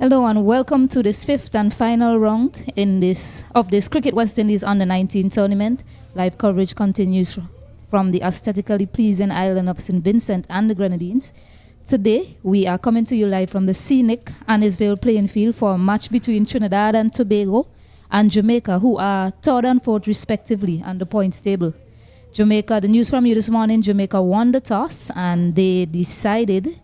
Hello and welcome to this fifth and final round of this Cricket West Indies Under-19 tournament. Live coverage continues from the aesthetically pleasing island of St. Vincent and the Grenadines. Today, we are coming to you live from the scenic Annisvale playing field for a match between Trinidad and Tobago and Jamaica, who are third and fourth respectively on the points table. Jamaica, the news from you this morning, Jamaica won the toss and they decided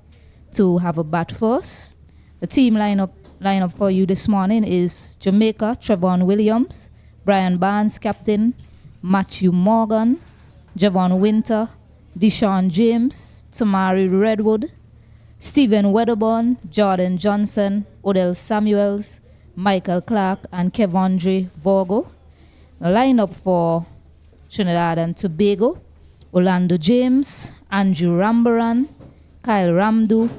to have a bat first. The team lineup for you this morning is Jamaica, Trevon Williams, Brian Barnes, captain, Matthew Morgan, Javon Winter, Deshaun James, Tamari Redwood, Stephen Wedderburn, Jordan Johnson, Odell Samuels, Michael Clark, and Kevondre Vorgo. The lineup for Trinidad and Tobago, Orlando James, Andrew Rambaran, Kyle Ramdu,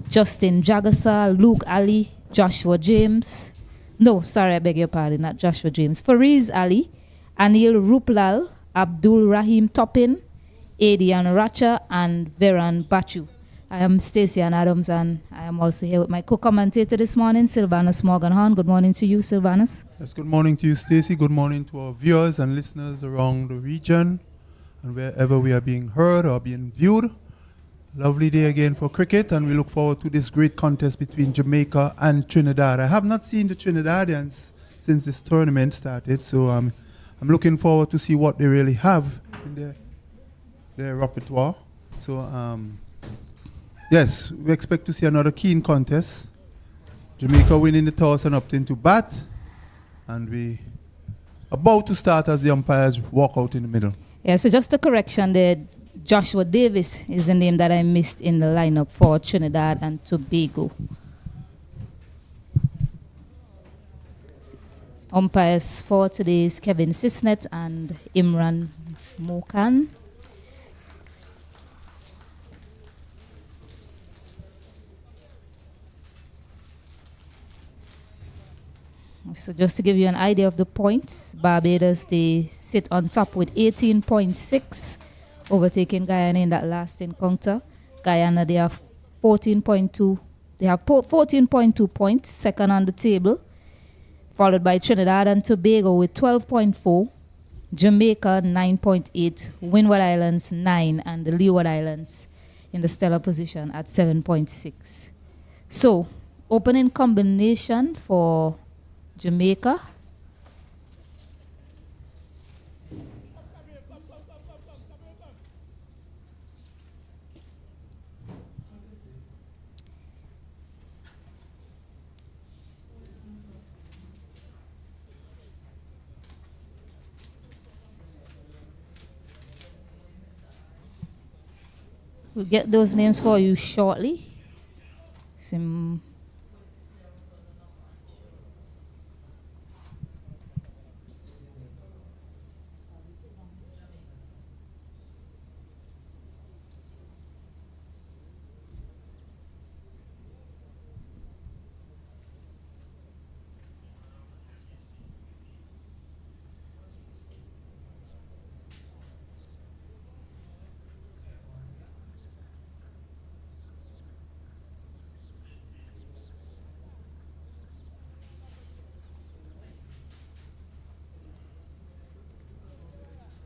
Justin Jagasa, Luke Ali, Joshua James. No, sorry, I beg your pardon, not Joshua James. Fariz Ali, Anil Ruplal, Abdul Rahim Toppin, Adian Racha, and Veran Bachu. I am Stacey Ann Adams, and I am also here with my co-commentator this morning, Sylvanus Morgan-Horn. Good morning to you, Sylvanus. Yes, good morning to you, Stacey. Good morning to our viewers and listeners around the region and wherever we are being heard or being viewed. Lovely day again for cricket, and we look forward to this great contest between Jamaica and Trinidad. I have not seen the Trinidadians since this tournament started, so I'm looking forward to see what they really have in their repertoire. So, yes, we expect to see another keen contest. Jamaica winning the toss and opting to bat, and we about to start as the umpires walk out in the middle. Yeah, so just a correction there. Joshua Davis is the name that I missed in the lineup for Trinidad and Tobago. Umpires for today is Kevin Sisnet and Imran Mokan. So just to give you an idea of the points, Barbados, they sit on top with 18.6, overtaking Guyana in that last encounter. Guyana, they have 14.2. They have 14.2 points, second on the table, followed by Trinidad and Tobago with 12.4, Jamaica 9.8, Windward Islands 9, and the Leeward Islands in the stellar position at 7.6. So, opening combination for Jamaica. We'll get those names for you shortly.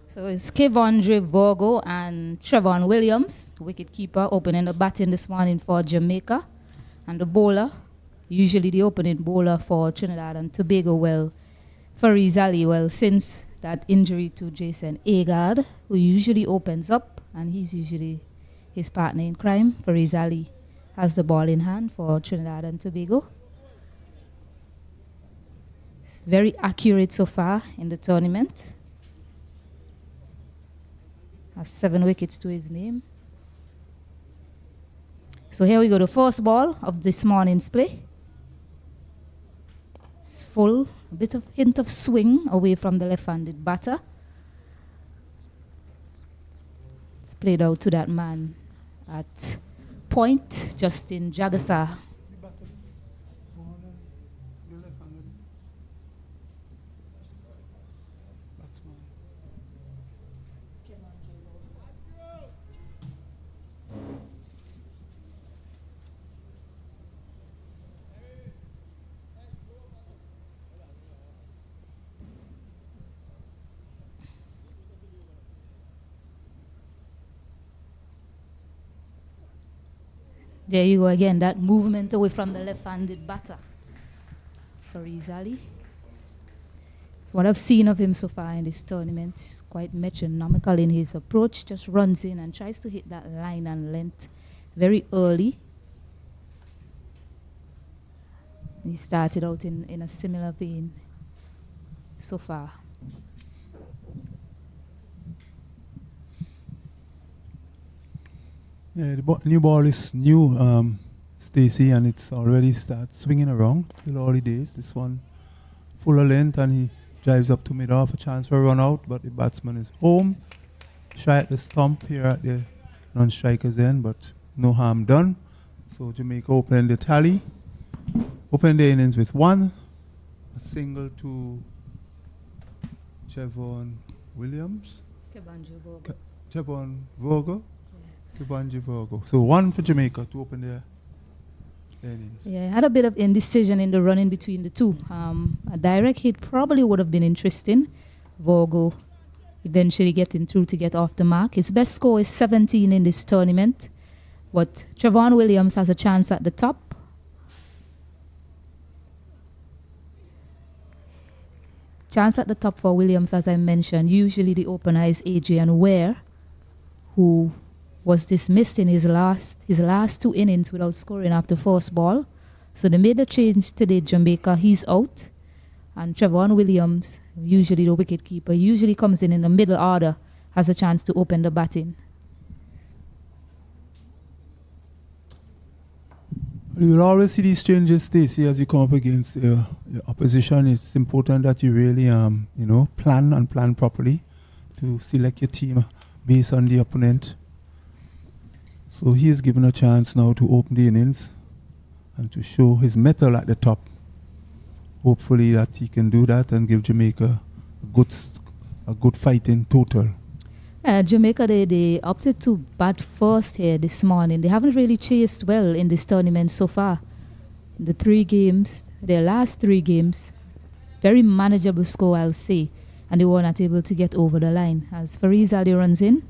So it's Kevondre Vorgo and Trevon Williams, wicketkeeper, opening the batting this morning for Jamaica. And the bowler, usually the opening bowler for Trinidad and Tobago, Fariz Ali, since that injury to Jason Agard, who usually opens up, and he's usually his partner in crime. Fariz Ali has the ball in hand for Trinidad and Tobago. It's very accurate so far in the tournament. Has 7 wickets to his name. So here we go, the first ball of this morning's play. It's full, a bit of hint of swing away from the left-handed batter. It's played out to that man at point, Justin Jagasa. There you go again, that movement away from the left-handed batter. Fariz Ali. So what I've seen of him so far in this tournament is quite metronomical in his approach, just runs in and tries to hit that line and length very early. He started out in a similar vein so far. Yeah, the new ball is new, Stacey, and it's already started swinging around. Still early days. This one full of length, and he drives up to mid-off, a chance for a run out, but the batsman is home. Try at the stump here at the non-strikers end, but no harm done. So Jamaica open the tally. Open the innings with one. A single to Chevon Williams. Chevon Virgo. Kibanji Virgo. So one for Jamaica to open their innings. Yeah, had a bit of indecision in the running between the two. A direct hit probably would have been interesting. Virgo eventually getting through to get off the mark. His best score is 17 in this tournament. But Trevon Williams has a chance at the top. Chance at the top for Williams, as I mentioned. Usually the opener is Adrian Ware, who was dismissed in his last two innings without scoring after first ball. So they made a change today, Jamaica. He's out. And Trevon Williams, usually the wicketkeeper, usually comes in the middle order, has a chance to open the batting. You will always see these changes, Stacey, as you come up against your opposition. It's important that you really, plan properly to select your team based on the opponent. So he is given a chance now to open the innings and to show his mettle at the top. Hopefully that he can do that and give Jamaica a good fighting total. Jamaica, they opted to bat first here this morning. They haven't really chased well in this tournament so far. Their last three games, very manageable score, I'll say. And they were not able to get over the line. As Fariz Ali runs in.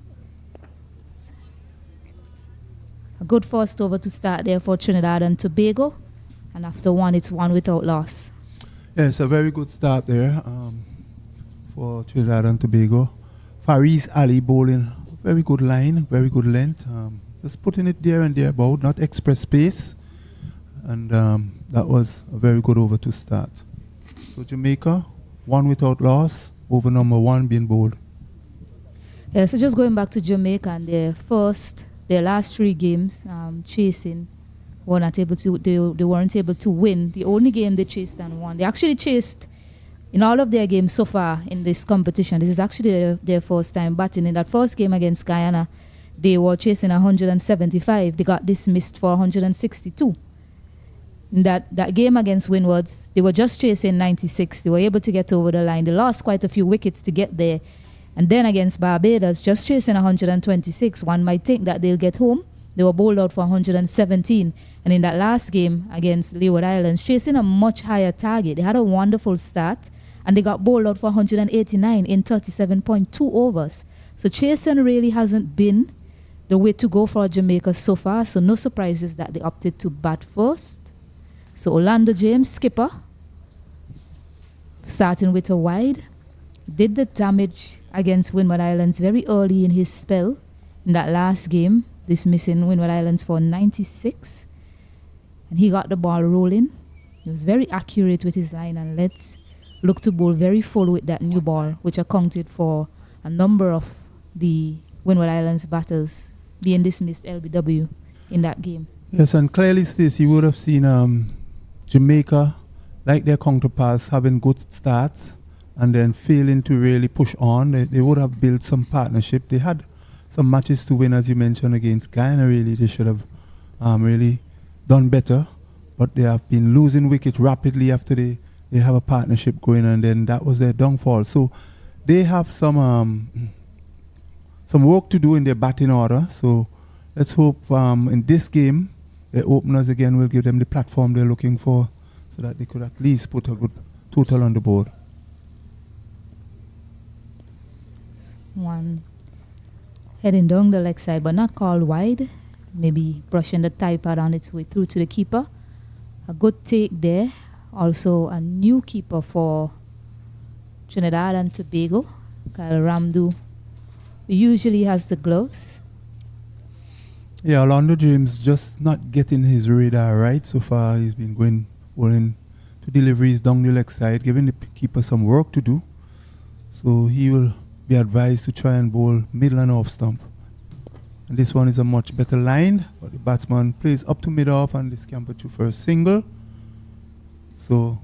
A good first over to start there for Trinidad and Tobago. And after one, it's one without loss. Yes, a very good start there for Trinidad and Tobago. Fariz Ali bowling, very good line, very good length. Just putting it there and thereabout, not express pace. And that was a very good over to start. So Jamaica, one without loss, over number one being bowled. Yeah, so just going back to Jamaica and their last three games, chasing, they weren't able to win. The only game they chased and won. They actually chased in all of their games so far in this competition. This is actually their first time batting. In that first game against Guyana, they were chasing 175. They got dismissed for 162. In that game against Windwards, they were just chasing 96. They were able to get over the line. They lost quite a few wickets to get there. And then against Barbados, just chasing 126. One might think that they'll get home. They were bowled out for 117. And in that last game against Leeward Islands, chasing a much higher target. They had a wonderful start. And they got bowled out for 189 in 37.2 overs. So chasing really hasn't been the way to go for Jamaica so far. So no surprises that they opted to bat first. So Orlando James, skipper, starting with a wide, did the damage against Windward Islands very early in his spell in that last game, dismissing Windward Islands for 96. And he got the ball rolling. He was very accurate with his line and lets look to bowl very full with that new ball, which accounted for a number of the Windward Islands batters being dismissed LBW in that game. Yes, and clearly, Stacey, you would have seen Jamaica, like their counterparts, having good starts and then failing to really push on. They would have built some partnership. They had some matches to win, as you mentioned, against Guyana. Really, they should have really done better. But they have been losing wicket rapidly after they have a partnership going, and then that was their downfall. So they have some work to do in their batting order. So let's hope in this game, the openers again will give them the platform they're looking for so that they could at least put a good total on the board. One heading down the leg side, but not called wide. maybe brushing the Thai pad on its way through to the keeper. A good take there. Also a new keeper for Trinidad and Tobago, Kyle Ramdu, who usually has the gloves. Yeah, Orlando James just not getting his radar right so far. He's been going to deliveries down the leg side, giving the keeper some work to do. So he will be advised to try and bowl middle and off stump. And this one is a much better line, but the batsman plays up to mid off and they scamper through for a single. So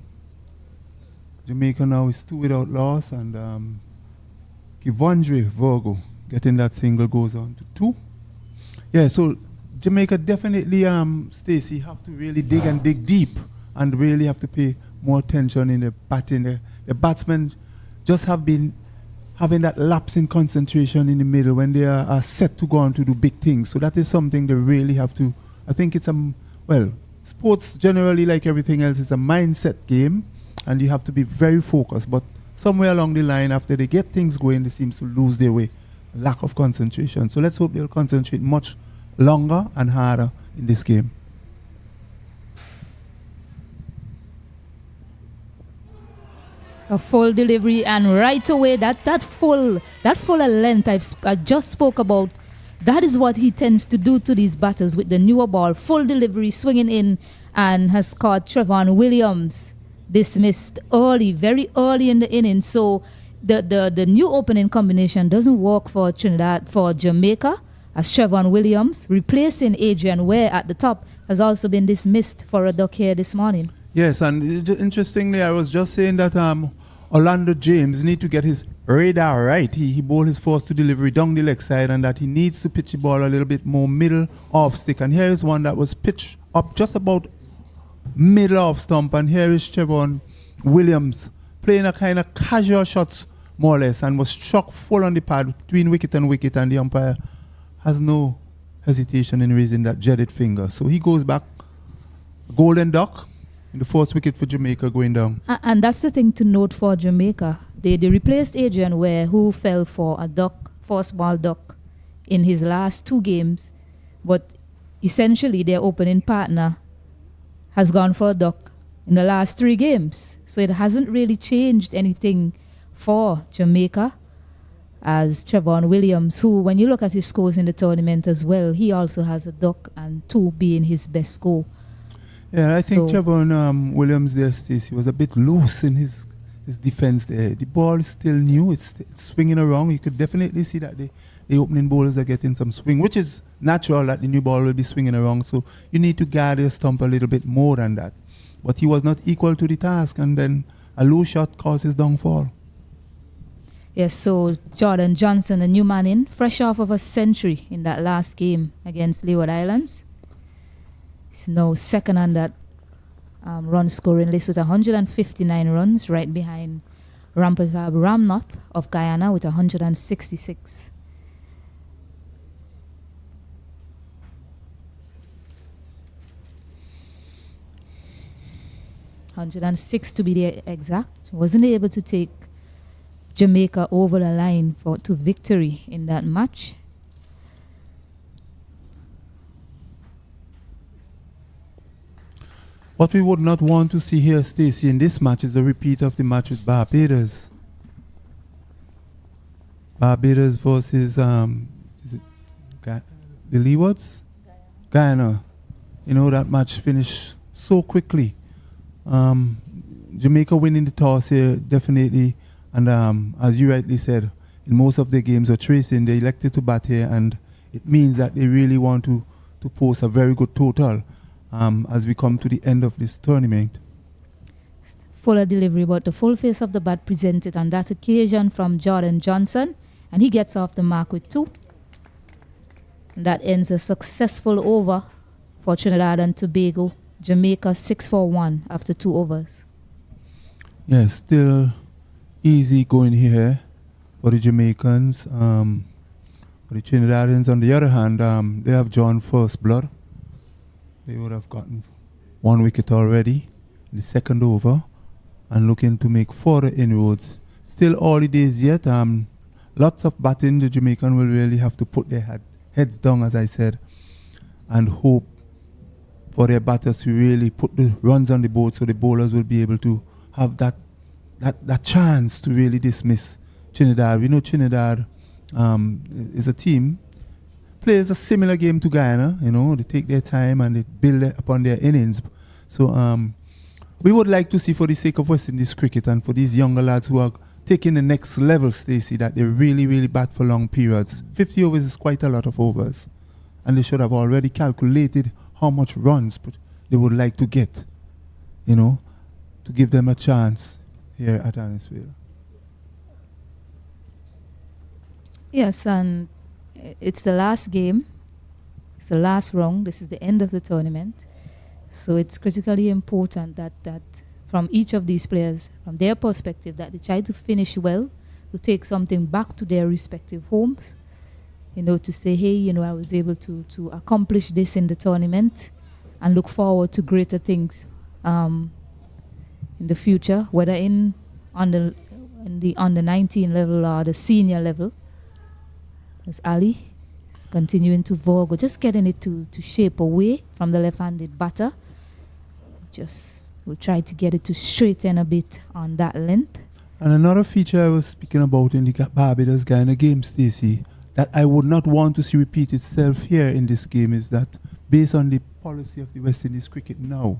Jamaica now is 2 without loss, and Kivandre Virgo getting that single goes on to 2. Yeah, so Jamaica definitely, Stacey, have to really dig and dig deep and really have to pay more attention in the batting. The batsmen just have been having that lapse in concentration in the middle when they are set to go on to do big things. So that is something they really have to, I think it's sports generally, like everything else, is a mindset game, and you have to be very focused. But somewhere along the line, after they get things going, they seem to lose their way. Lack of concentration. So let's hope they'll concentrate much longer and harder in this game. A full delivery, and right away that full length I just spoke about, that is what he tends to do to these batters with the newer ball. Full delivery, swinging in, and has caught Trevon Williams dismissed early, very early in the inning. So the new opening combination doesn't work for Trinidad, for Jamaica, as Trevon Williams, replacing Adrian Ware at the top, has also been dismissed for a duck here this morning. Yes, and interestingly, I was just saying that Orlando James need to get his radar right. He bowled his first to delivery down the leg side, and that he needs to pitch the ball a little bit more middle off stick. And here is one that was pitched up just about middle off stump, and here is Trevon Williams playing a kind of casual shot, more or less, and was struck full on the pad between wicket, and the umpire has no hesitation in raising that jetted finger. So he goes back, golden duck, in the first wicket for Jamaica going down. And that's the thing to note for Jamaica. They replaced Adrian Ware, who fell for a duck, first ball duck, in his last 2 games. But essentially, their opening partner has gone for a duck in the last 3 games. So it hasn't really changed anything for Jamaica, as Trevon Williams, who, when you look at his scores in the tournament as well, he also has a duck, and 2 being his best score. Yeah, I think Trevon Williams there, Stacey, was a bit loose in his defense there. The ball is still new. It's swinging around. You could definitely see that the opening bowlers are getting some swing, which is natural that the new ball will be swinging around. So you need to guard your stump a little bit more than that. But he was not equal to the task, and then a low shot caused his downfall. Yes, so Jordan Johnson, the new man in, fresh off of a century in that last game against Leeward Islands. He's now second on that run scoring list with 159 runs, right behind Rampatab Ramnath of Guyana with 166. $106 to be the exact. Wasn't able to take Jamaica over the line to victory in that match. What we would not want to see here, Stacey, in this match is a repeat of the match with Barbados. Barbados versus is it the Leewards? Guyana. You know, that match finished so quickly. Jamaica winning the toss here, definitely. And as you rightly said, in most of the games are tracing, they elected to bat here, and it means that they really want to post a very good total as we come to the end of this tournament. Fuller delivery, but the full face of the bat presented on that occasion from Jordan Johnson, and he gets off the mark with 2. And that ends a successful over for Trinidad and Tobago. Jamaica 6 for 1 after 2 overs. Yes, still easy going here for the Jamaicans. For the Trinidadians, on the other hand, they have drawn first blood. They would have gotten 1 wicket already in the second over and looking to make further inroads. Still early days yet. Lots of batting. The Jamaican will really have to put their heads down, as I said. and hope for their batters to really put the runs on the board so the bowlers will be able to have that chance to really dismiss Trinidad. We know Trinidad is a team, plays a similar game to Guyana. They take their time and they build upon their innings. So we would like to see, for the sake of West Indies cricket and for these younger lads who are taking the next level, Stacey, that they really, really bat for long periods. 50 overs is quite a lot of overs. And they should have already calculated how much runs they would like to get, to give them a chance here at Annisfield. Yes, and it's the last game. It's the last round. This is the end of the tournament. So it's critically important that from each of these players, from their perspective, that they try to finish well, to take something back to their respective homes, to say, hey, I was able to accomplish this in the tournament and look forward to greater things in the future, whether in the under 19 level or the senior level. As Ali is continuing to vogue, or just getting it to shape away from the left-handed batter. We'll try to get it to straighten a bit on that length. And another feature I was speaking about in the Barbados Guyana game, Stacey, that I would not want to see repeat itself here in this game is that based on the policy of the West Indies cricket now,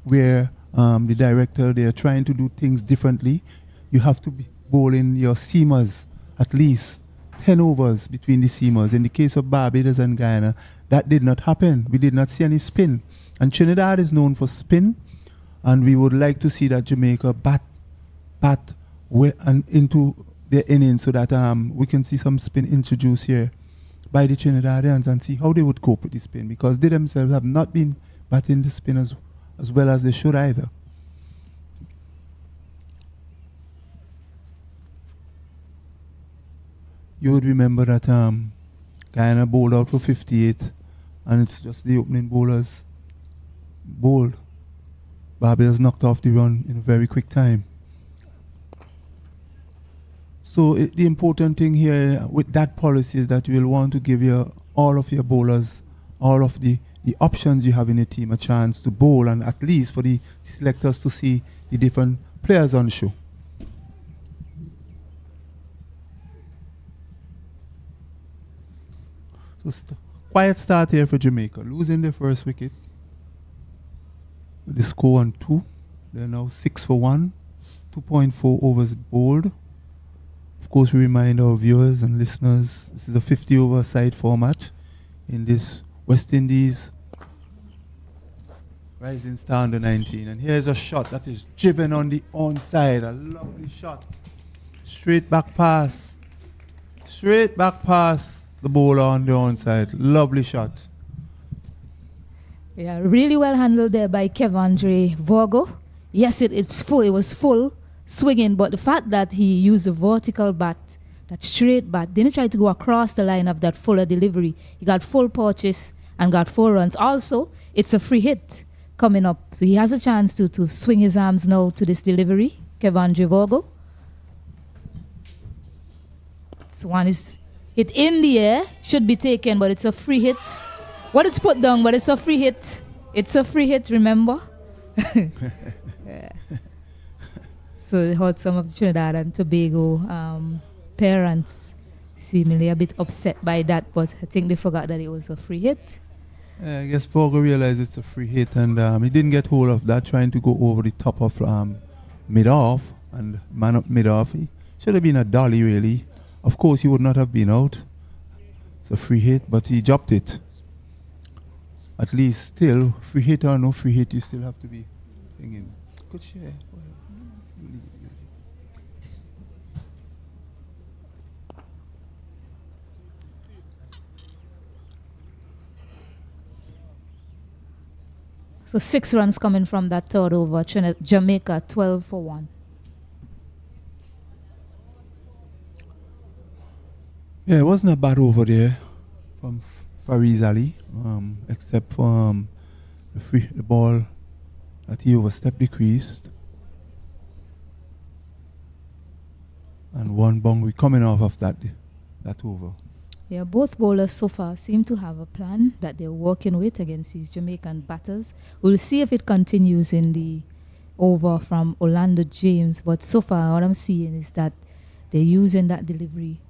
where the director, they are trying to do things differently, you have to be bowling your seamers at least 10 overs between the seamers. In the case of Barbados and Guyana, that did not happen. We did not see any spin. And Trinidad is known for spin, and we would like to see that Jamaica bat and into their innings so that we can see some spin introduced here by the Trinidadians and see how they would cope with the spin, because they themselves have not been batting the spin as well as they should either. You would remember that Guyana bowled out for 58, and it's just the opening bowlers bowled. Barbados knocked off the run in a very quick time. So the important thing here with that policy is that you will want to give all of your bowlers, all of the options you have in a team, a chance to bowl, and at least for the selectors to see the different players on show. So quiet start here for Jamaica, losing their first wicket. The score on 2. They're now 6 for 1, 2.4 overs bowled. Of course, we remind our viewers and listeners, this is a 50 over side format in this West Indies Rising Star under 19. And here's a shot that is driven on the onside. A lovely shot. Straight back pass. Straight back pass. The bowler on the onside. Lovely shot. Yeah, really well handled there by Kevandre Vogo. Yes, it's full. It was full swinging, but the fact that he used a vertical bat, that straight bat, didn't try to go across the line of that fuller delivery. He got full purchase and got 4 runs. Also, it's a free hit coming up. So he has a chance to swing his arms now to this delivery. Kevandre Vogo. This one is hit in the air, should be taken, but it's a free hit. Well, it's put down, but it's a free hit. It's a free hit, remember? Yeah. So it hurt some of the Trinidad and Tobago parents seemingly a bit upset by that, but I think they forgot that it was a free hit. Yeah, I guess Vogo realized it's a free hit, and he didn't get hold of that, trying to go over the top of mid-off, and man up mid-off. He should have been a dolly, really. Of course, he would not have been out. It's a free hit, but he dropped it. At least, still, free hit or no free hit, you still have to be thinking. Good share. So 6 runs coming from that third over. Jamaica 12 for 1. Yeah, it wasn't a bad over there from Fariz Ali, except for the ball that he overstepped the crease. And one boundary coming off of that over. Yeah, both bowlers so far seem to have a plan that they're working with against these Jamaican batters. We'll see if it continues in the over from Orlando James, but so far what I'm seeing is that they're using that delivery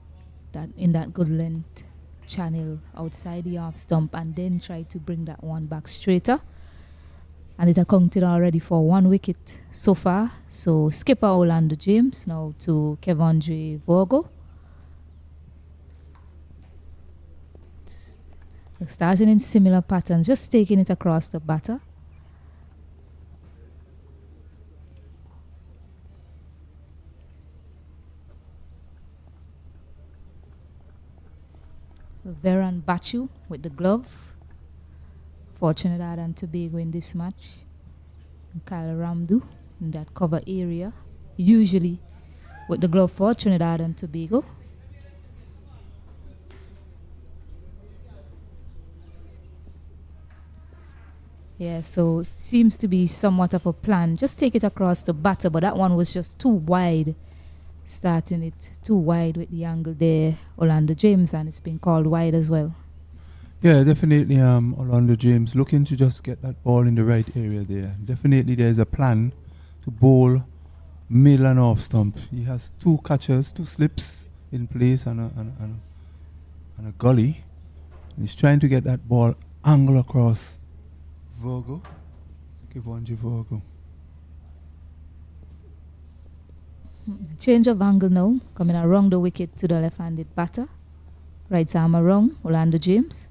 that in that good length channel outside the off stump and then try to bring that one back straighter. And it accounted already for 1 wicket so far. So skipper Orlando James now to Kevondre Vorgo. Starting in similar patterns, just taking it across the batter. So Veran Bachu with the glove for Trinidad and Tobago in this match. And Kyle Ramdu in that cover area, usually with the glove for Trinidad and Tobago. Yeah, so it seems to be somewhat of a plan. Just take it across the batter, but that one was just too wide. Starting it too wide with the angle there, Orlando James, and it's been called wide as well. Yeah, definitely Orlando James looking to just get that ball in the right area there. Definitely there's a plan to bowl middle and off stump. He has 2 catchers, 2 slips in place and a gully. And he's trying to get that ball angle across Vorgo. Kevondre Vorgo. Change of angle now, coming around the wicket to the left-handed batter. Right arm around, Orlando James.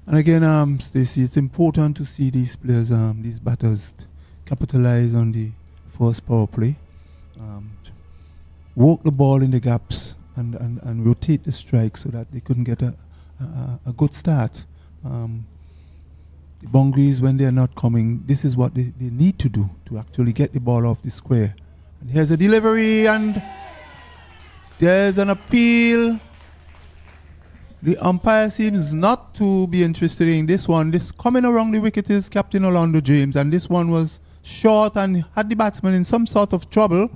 And again, Stacey, it's important to see these players, these batters, capitalize on the first power play. Walk the ball in the gaps and rotate the strike so that they couldn't get a good start. The boundaries, when they're not coming, this is what they need to do to actually get the ball off the square. And here's a delivery, and there's an appeal. The umpire seems not to be interested in this one. This coming around the wicket is Captain Orlando James, and this one was short and had the batsman in some sort of trouble.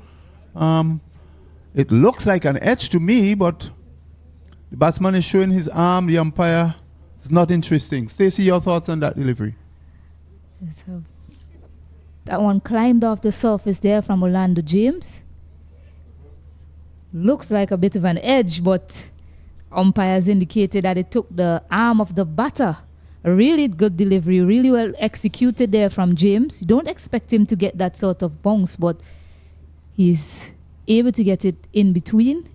It looks like an edge to me, but the batsman is showing his arm. The umpire is not interesting. Stacey, your thoughts on that delivery? So that one climbed off the surface there from Orlando James. Looks like a bit of an edge, but umpires indicated that it took the arm of the batter. A really good delivery, really well executed there from James. You don't expect him to get that sort of bounce, but he's able to get it in between.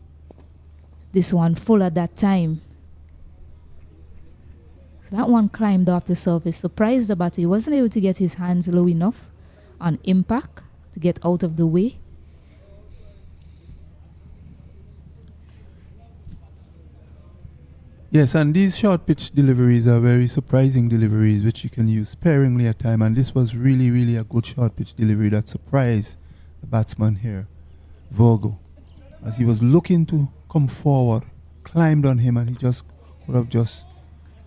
This one full at that time. So that one climbed off the surface. Surprised the batter. He wasn't able to get his hands low enough on impact to get out of the way. Yes, and these short pitch deliveries are very surprising deliveries which you can use sparingly at time, and this was really, really a good short pitch delivery that surprised the batsman here, Vorgo. As he was looking to come forward, climbed on him, and he just could have just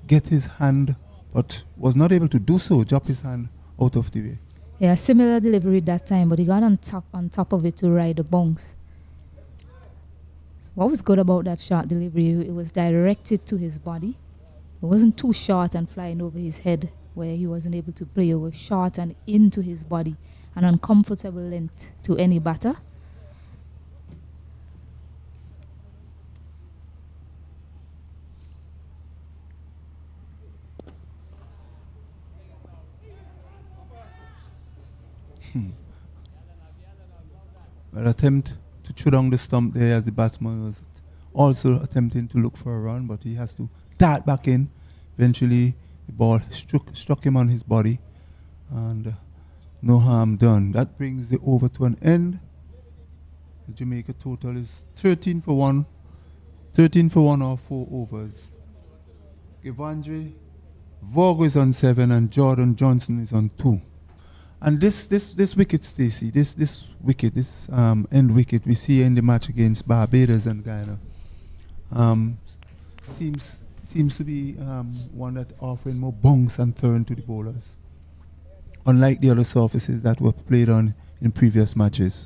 get his hand, but was not able to do so, drop his hand out of the way. Yeah, similar delivery that time, but he got on top of it to ride the bounce. What was good about that short delivery, it was directed to his body. It wasn't too short and flying over his head where he wasn't able to play. It was short and into his body, an uncomfortable length to any batter. Well, attempt to chew down the stump there as the batsman was also attempting to look for a run, but he has to dart back in. Eventually, the ball struck him on his body, and no harm done. That brings the over to an end. The Jamaica total is 13 for 1. 13 for 1 or 4 overs. Kevondre Vorgo is on 7 and Jordan Johnson is on 2. And this wicket, Stacey, this wicket, this end wicket we see in the match against Barbados and Guyana, seems to be one that offering more bounce and turn to the bowlers, unlike the other surfaces that were played on in previous matches.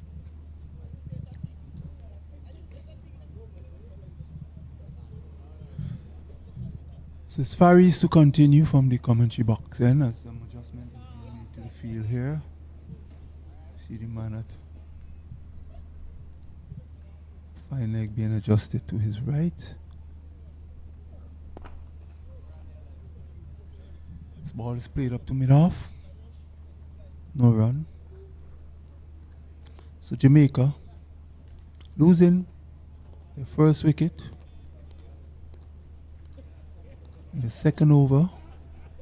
Says Faris to continue from the commentary box then as some adjustment is being made to the field here. See the man at fine leg being adjusted to his right. This ball is played up to mid-off. No run. So Jamaica losing their first wicket in the second over.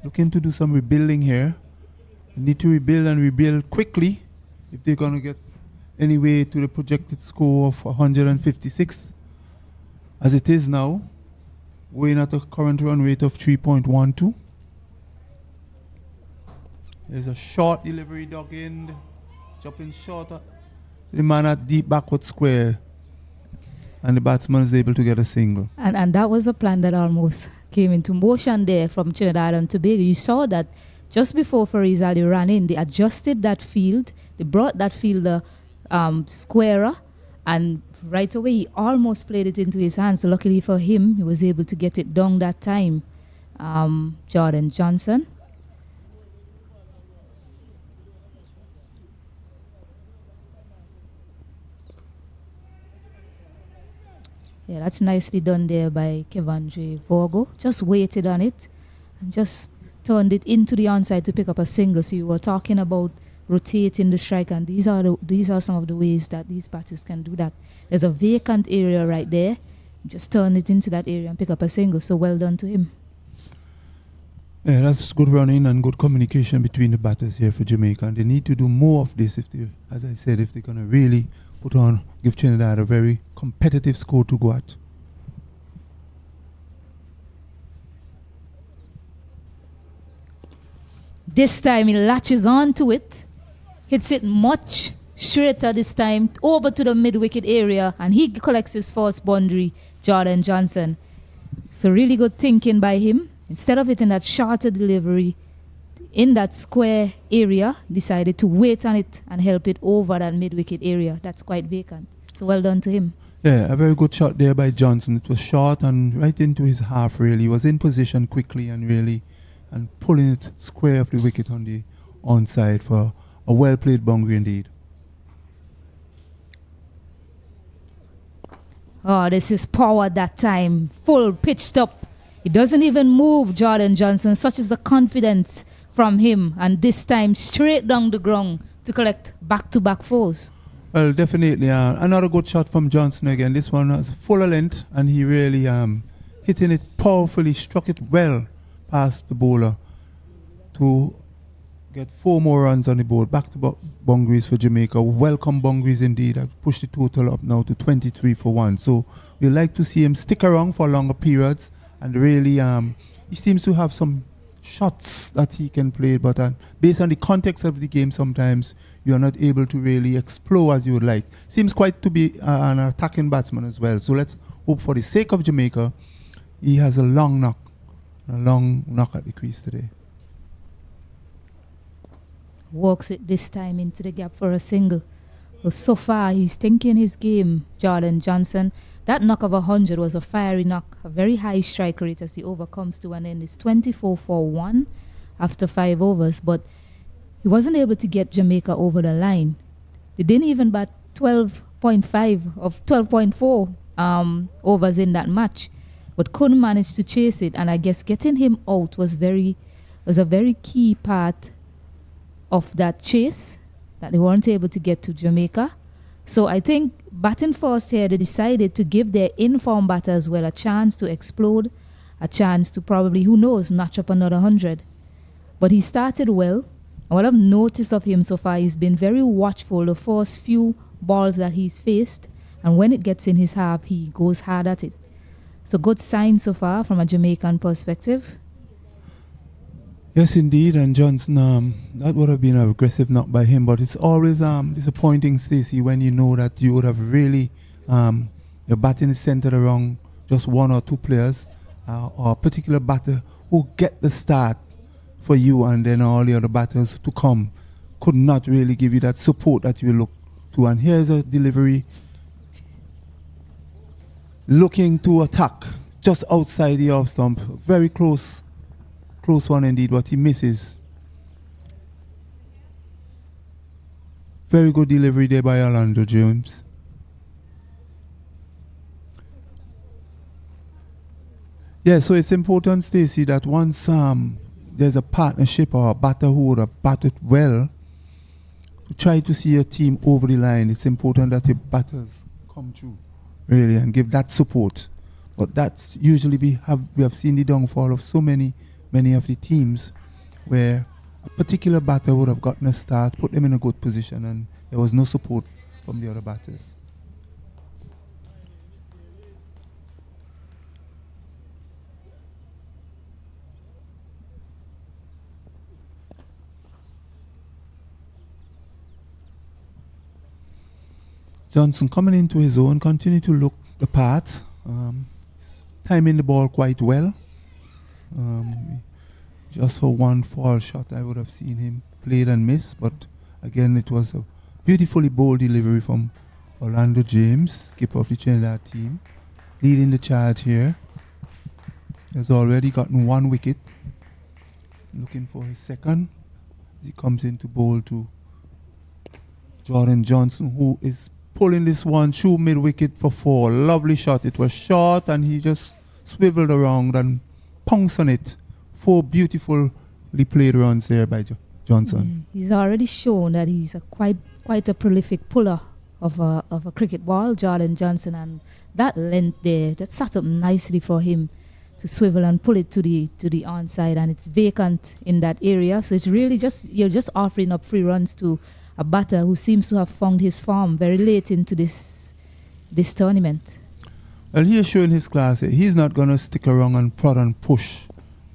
Looking to do some rebuilding here. They need to rebuild and rebuild quickly if they're going to get any way to the projected score of 156 as it is now, going at a current run rate of 3.12. There's a short delivery dug in, chopping short at the man at deep backward square, and the batsman is able to get a single. And that was a plan that almost came into motion there from Trinidad and Tobago. You saw that just before Fariz Ali ran in, they adjusted that field, they brought that fielder squarer, and right away he almost played it into his hands. So luckily for him, he was able to get it down that time. Jordan Johnson. Yeah, that's nicely done there by Kevandre Vogo. Just waited on it and just turned it into the onside to pick up a single. So you were talking about rotating the strike, and these are some of the ways that these batters can do that. There's a vacant area right there. Just turn it into that area and pick up a single. So well done to him. Yeah, that's good running and good communication between the batters here for Jamaica. And they need to do more of this if they, as I said, if they're going to really give Trinidad a very competitive score to go at. This time he latches on to it, hits it much straighter this time, over to the mid-wicket area, and he collects his first boundary, Jordan Johnson. So really good thinking by him. Instead of hitting that shorter delivery in that square area, decided to wait on it and help it over that mid-wicket area. That's quite vacant. So well done to him. Yeah, a very good shot there by Johnson. It was short and right into his half, really. He was in position quickly and pulling it square of the wicket on the onside for a well-played boundary indeed. Oh, this is power that time. Full pitched up. He doesn't even move, Jordan Johnson. Such is the confidence from him. And this time straight down the ground to collect back-to-back fours. Well, definitely. Another good shot from Johnson again. This one was full of length, and he really hitting it powerfully, struck it well past the bowler to get 4 more runs on the board. Back-to-back boundaries for Jamaica. Welcome boundaries indeed. I've pushed the total up now to 23 for 1. So we like to see him stick around for longer periods, and really he seems to have some shots that he can play, but based on the context of the game, sometimes you are not able to really explore as you would like. Seems quite to be an attacking batsman as well. So let's hope, for the sake of Jamaica, he has a long knock at the crease today. Walks it this time into the gap for a single. So far, he's thinking his game, Jordan Johnson. That knock of 100 was a fiery knock, a very high strike rate as the over comes to an end. It's 24 for 1 after 5 overs, but he wasn't able to get Jamaica over the line. They didn't even bat 12.5 of 12.4 overs in that match, but couldn't manage to chase it. And I guess getting him out was a very key part of that chase that they weren't able to get to Jamaica. So I think batting first here, they decided to give their in-form batter as well a chance to explode, a chance to probably, who knows, notch up another 100. But he started well. And what I've noticed of him so far, he's been very watchful the first few balls that he's faced. And when it gets in his half, he goes hard at it. So good sign so far from a Jamaican perspective. Yes, indeed, and Johnson, that would have been an aggressive knock by him, but it's always disappointing, Stacey, when you know that you would have really, your batting is centered around just 1 or 2 players, or a particular batter who get the start for you, and then all the other batters to come could not really give you that support that you look to. And here's a delivery looking to attack just outside the off stump. Very close one indeed, but he misses. Very good delivery there by Orlando James. Yeah, so it's important, Stacey, that once there's a partnership or a batter who would have batted well, to try to see a team over the line, it's important that the batters come through, really, and give that support. But that's usually we have seen the downfall of so many of the teams where a particular batter would have gotten a start, put them in a good position, and there was no support from the other batters. Johnson coming into his own, continue to look the part, timing the ball quite well. Just for one foul shot, I would have seen him played and miss, but again, it was a beautifully bold delivery from Orlando James, skipper of the Trinidad team, leading the charge here. He has already gotten 1 wicket, looking for his second. He comes into bowl to Jordan Johnson, who is pulling this one through mid-wicket for 4. Lovely shot. It was short and he just swiveled around and punks on it. 4 beautifully played runs there by Johnson. He's already shown that he's quite a prolific puller of a cricket ball, Jordan Johnson, and that length there, that sat up nicely for him to swivel and pull it to the onside, and it's vacant in that area. So it's really you're just offering up free runs to a batter who seems to have found his form very late into this tournament. Well, he is showing his class. He's not going to stick around and prod and push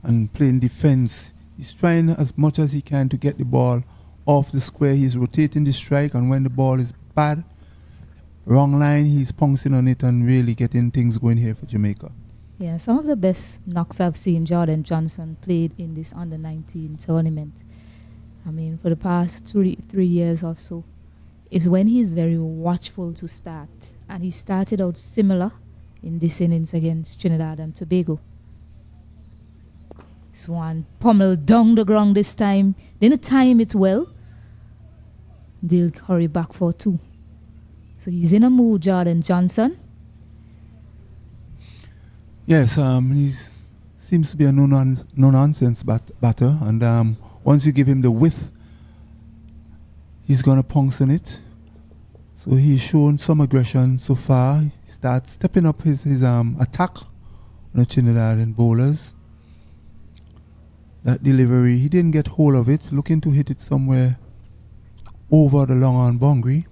and play in defense. He's trying as much as he can to get the ball off the square. He's rotating the strike, and when the ball is bad, wrong line, he's pouncing on it and really getting things going here for Jamaica. Yeah, some of the best knocks I've seen Jordan Johnson played in this under-19 tournament, I mean, for the past 3 years or so, is when he's very watchful to start. And he started out similar in this innings against Trinidad and Tobago. This one pummeled down the ground this time. Didn't time it well. They'll hurry back for 2. So he's in a mood, Jordan Johnson. Yes, he seems to be a no-nonsense batter. And once you give him the width, he's going to pounce on it. So he's shown some aggression so far. He starts stepping up his attack on the Trinidadian bowlers. That delivery, he didn't get hold of it, looking to hit it somewhere over the long on boundary,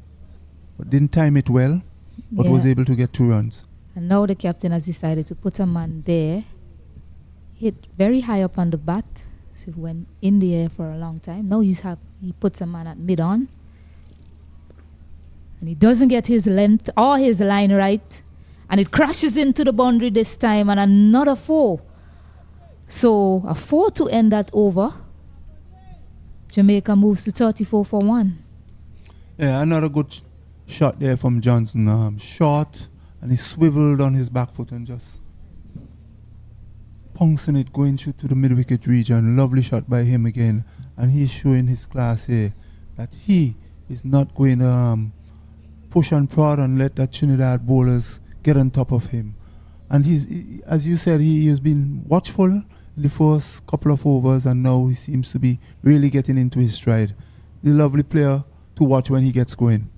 but didn't time it well, but was able to get 2 runs. And now the captain has decided to put a man there, hit very high up on the bat, so he went in the air for a long time. Now he puts a man at mid-on, and he doesn't get his length or his line right, and it crashes into the boundary this time, and another 4. So a 4 to end that over. Jamaica moves to 34 for 1. Yeah, another good shot there from Johnson. Short, and he swiveled on his back foot and just pouncing it, going through to the mid-wicket region. Lovely shot by him again. And he's showing his class here that he is not going to push and prod and let that Trinidad bowlers get on top of him. And as you said, he has been watchful in the first couple of overs, and now he seems to be really getting into his stride. He's a lovely player to watch when he gets going.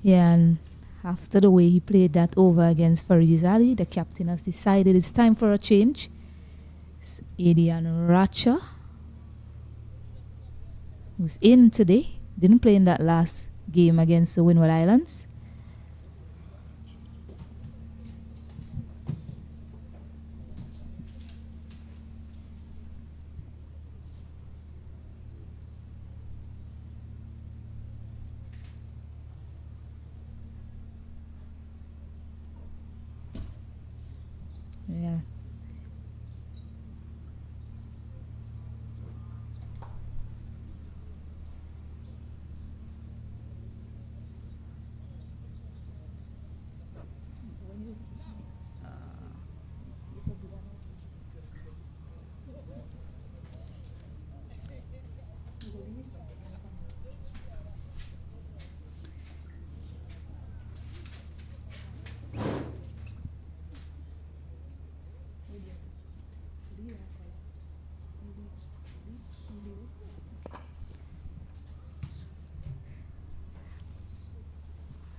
Yeah, and after the way he played that over against Farid Ali, the captain has decided it's time for a change. It's Adian Racha, who's in today, didn't play in that last game against the Windward Islands. Yeah.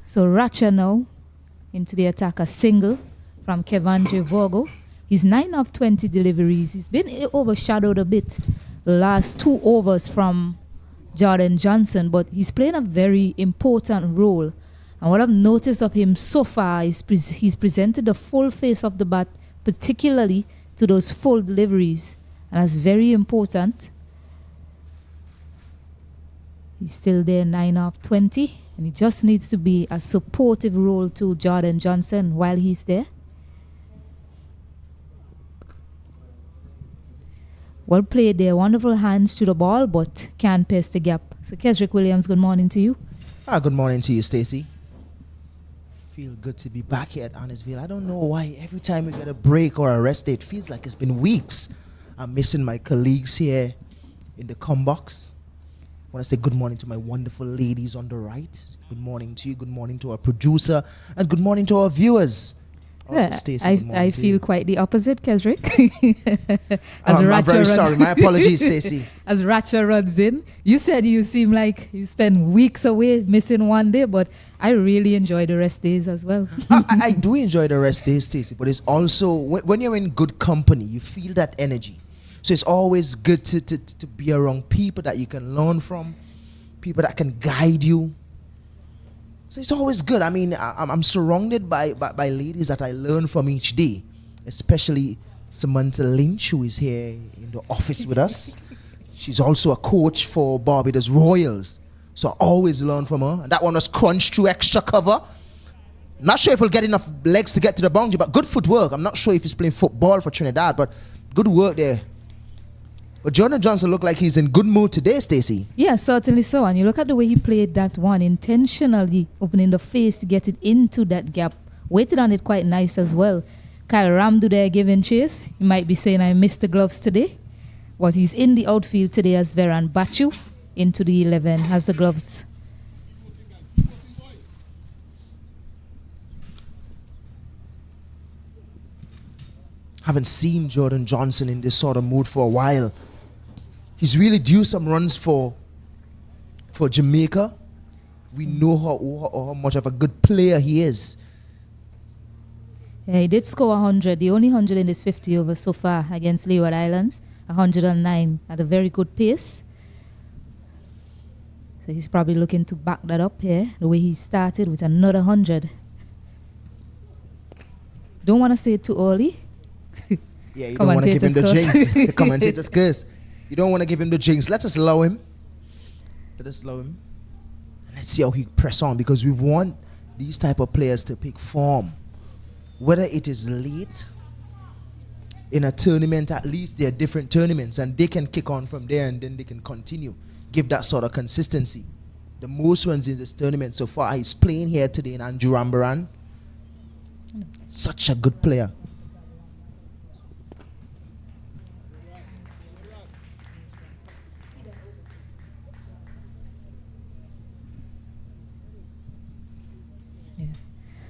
So Ratcha now into the attack, a single from Kevin Tobago. He's 9 of 20 deliveries. He's been overshadowed a bit the last 2 overs from Jordan Johnson, but he's playing a very important role. And what I've noticed of him so far is he's presented the full face of the bat, particularly to those full deliveries. And that's very important. He's still there, 9 of 20. And he just needs to be a supportive role to Jordan Johnson while he's there. Well played there. Wonderful hands to the ball, but can't pierce the gap. So Kesrick Williams, good morning to you. Good morning to you, Stacey. Feel good to be back here at Honnestville. I don't know why every time we get a break or a rest day, it feels like it's been weeks. I'm missing my colleagues here in the combox. I want to say good morning to my wonderful ladies on the right. Good morning to you. Good morning to our producer. And good morning to our viewers. Also, Stacey, I feel quite the opposite, Kesrick. I'm very sorry. My apologies, Stacey. As Ratcha runs in, you said you seem like you spend weeks away missing one day, but I really enjoy the rest days as well. I do enjoy the rest days, Stacey, but it's also, when you're in good company, you feel that energy. So it's always good to be around people that you can learn from, people that can guide you. So it's always good. I mean, I'm surrounded by ladies that I learn from each day, especially Samantha Lynch, who is here in the office with us. She's also a coach for Barbados Royals. So I always learn from her. And that one was crunched through extra cover. Not sure if we'll get enough legs to get to the boundary, but good footwork. I'm not sure if he's playing football for Trinidad, but good work there. But Jordan Johnson looked like he's in good mood today, Stacey. Yeah, certainly so. And you look at the way he played that one, intentionally opening the face to get it into that gap. Waited on it quite nice as well. Kyle Ramdu there giving chase. You might be saying I missed the gloves today. But he's in the outfield today as Veran Bachu into the 11 has the gloves. Haven't seen Jordan Johnson in this sort of mood for a while. He's really due some runs for Jamaica. We know how much of a good player he is. Yeah, he did score 100. The only 100 in this 50 over so far against Leeward Islands. 109 at a very good pace. So he's probably looking to back that up here. The way he started with another 100. Don't want to say it too early. Yeah, you don't want to give him the jinx. The commentator's curse. You don't want to give him the jinx. Let us allow him. Let us allow him. Let's see how he press on, because we want these type of players to pick form. Whether it is late in a tournament, at least there are different tournaments and they can kick on from there and then they can continue. Give that sort of consistency. The most runs in this tournament so far, he's playing here today in Andrew Rambaran. Such a good player.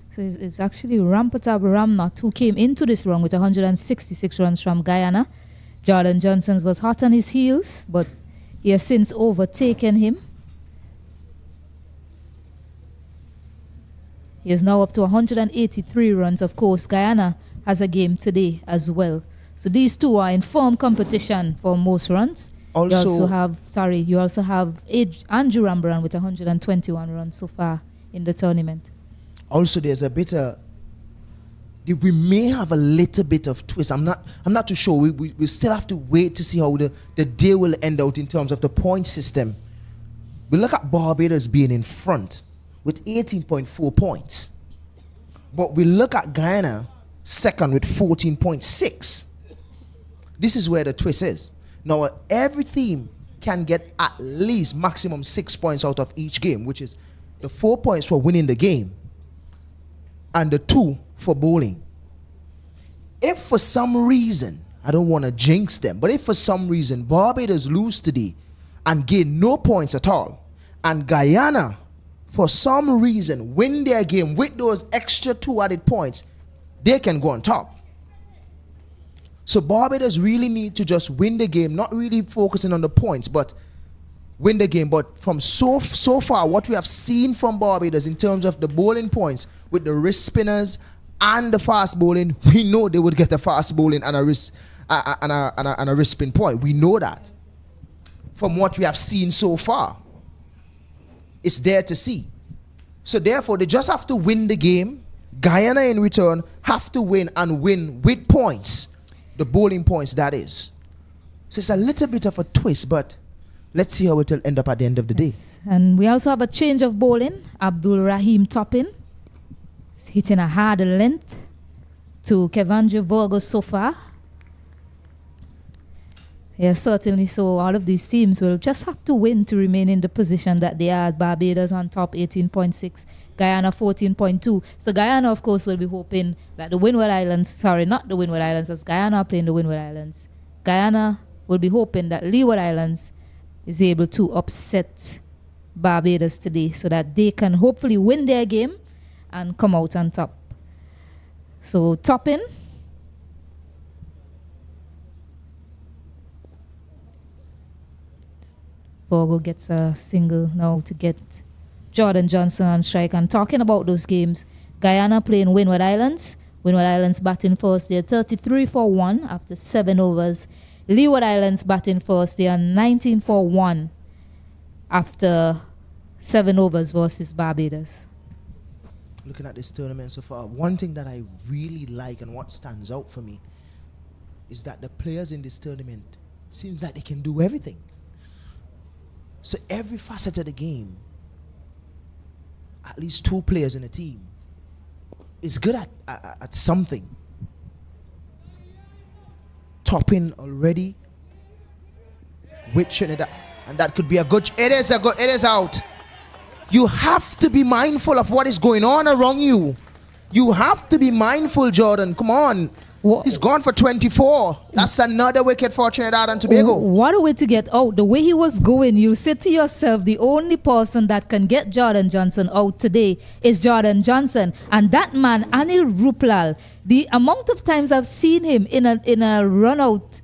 So it's actually Rampatab Ramnath who came into this run with 166 runs from Guyana. Jordan Johnson was hot on his heels, but he has since overtaken him. He is now up to 183 runs. Of course, Guyana has a game today as well. So these two are in firm competition for most runs. You also have Andrew Rambaran with 121 runs so far in the tournament. Also, there's a bit of, we may have a little bit of twist. I'm not too sure. We still have to wait to see how the day will end out in terms of the point system. We look at Barbados being in front with 18.4 points. But we look at Guyana second with 14.6. This is where the twist is. Now, every team can get at least maximum 6 points out of each game, which is the 4 points for winning the game and the 2 for bowling. If for some reason, I don't want to jinx them, but if for some reason Barbados lose today and gain no points at all, and Guyana for some reason win their game with those extra 2 added points, they can go on top. So Barbados really need to just win the game, not really focusing on the points, but win the game. But from so far, what we have seen from Barbados in terms of the bowling points with the wrist spinners and the fast bowling, we know they would get a fast bowling and a wrist and a wrist spin point. We know that from what we have seen so far. It's there to see. So therefore, they just have to win the game. Guyana in return have to win and win with points. The bowling points, that is. So it's a little bit of a twist, but let's see how it will end up at the end of the day. And we also have a change of bowling. Abdul Rahim Toppin is hitting a hard length to Kevandre Vogo so far. Yeah, certainly. So all of these teams will just have to win to remain in the position that they are. Barbados on top, 18.6. Guyana, 14.2. So Guyana, of course, will be hoping that the Windward Islands, sorry, not the Windward Islands, as Guyana are playing the Windward Islands. Guyana will be hoping that Leeward Islands is able to upset Barbados today so that they can hopefully win their game and come out on top. So Toppin. Vogo gets a single now to get Jordan Johnson on strike. And talking about those games, Guyana playing Windward Islands. Windward Islands batting first. They're 33 for 1 after 7 overs. Leeward Islands batting first. They are 19 for 1 after 7 overs versus Barbados. Looking at this tournament so far, one thing that I really like and what stands out for me is that the players in this tournament seems like they can do everything. So every facet of the game, at least 2 players in a team is good at something. Topping already with Trinidad, and that could be a good. It is out. You have to be mindful of what is going on around you. You have to be mindful, Jordan. Come on. He's gone for 24. That's another wicket for Trinidad and Tobago. What a way to get out. The way he was going, you'll say to yourself, the only person that can get Jordan Johnson out today is Jordan Johnson. And that man, Anil Ruplal, the amount of times I've seen him in a run out.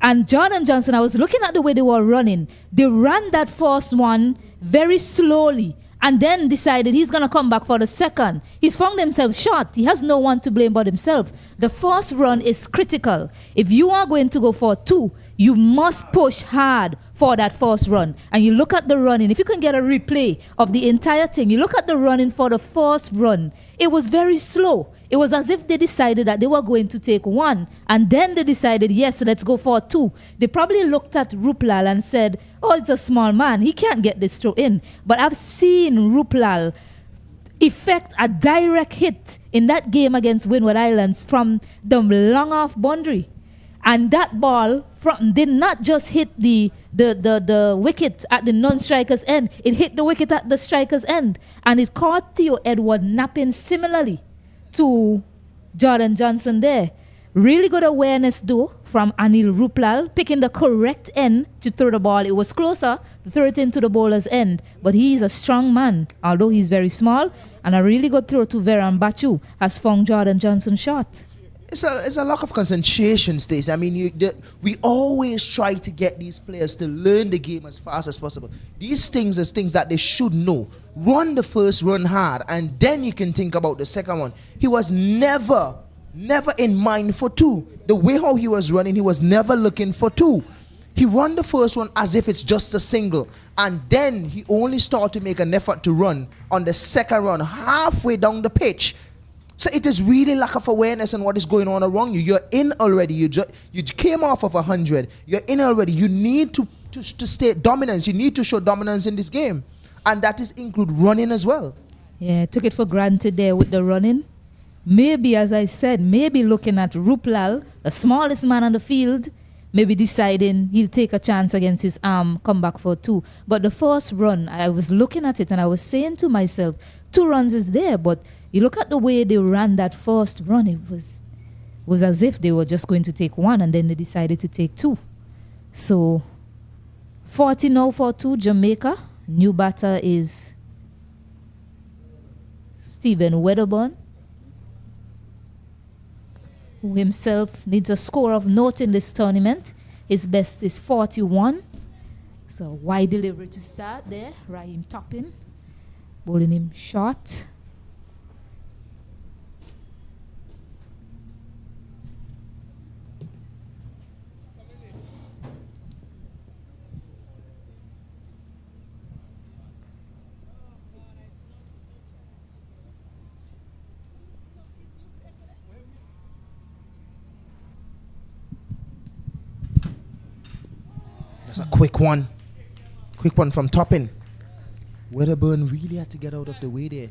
And Jordan Johnson, I was looking at the way they were running. They ran that first one very slowly and then decided he's going to come back for the second. He's found himself short. He has no one to blame but himself. The first run is critical. If you are going to go for 2, you must push hard for that first run. And you look at the running. If you can get a replay of the entire thing, you look at the running for the first run. It was very slow. It was as if they decided that they were going to take 1. And then they decided, yes, let's go for 2. They probably looked at Ruplal and said, oh, it's a small man. He can't get this throw in. But I've seen Ruplal effect a direct hit in that game against Windward Islands from the long off boundary. And that ball did not just hit the wicket at the non-striker's end. It hit the wicket at the striker's end. And it caught Theo Edward napping similarly to Jordan Johnson there. Really good awareness though from Anil Ruplal, picking the correct end to throw the ball. It was closer to throw it into the bowler's end, but he's a strong man, although he's very small. And a really good throw to Veran Bachu has found Jordan Johnson short. It's a lack of concentration, Stacey. I mean, we always try to get these players to learn the game as fast as possible. These things are things that they should know. Run the first run hard, and then you can think about the second one. He was never in mind for 2. The way how he was running, he was never looking for 2. He run the first one as if it's just a single, and then he only started to make an effort to run on the second run, halfway down the pitch. So it is really lack of awareness on what is going on around you. You're in already. You came off of 100. You're in already. You need to stay dominance. You need to show dominance in this game, and that is include running as well. Yeah, took it for granted there with the running. Maybe, as I said, maybe looking at Ruplal, the smallest man on the field, maybe deciding he'll take a chance against his arm, come back for 2. But the first run, I was looking at it and I was saying to myself, 2 runs is there, but you look at the way they ran that first run, it was as if they were just going to take 1 and then they decided to take 2. So 40 now for 2, Jamaica. New batter is Stephen Wedderburn, who himself needs a score of note in this tournament. His best is 41. So wide delivery to start there. Raheem Toppin, bowling him short. That's a quick one. Quick one from Toppin. Wedderburn really had to get out of the way there.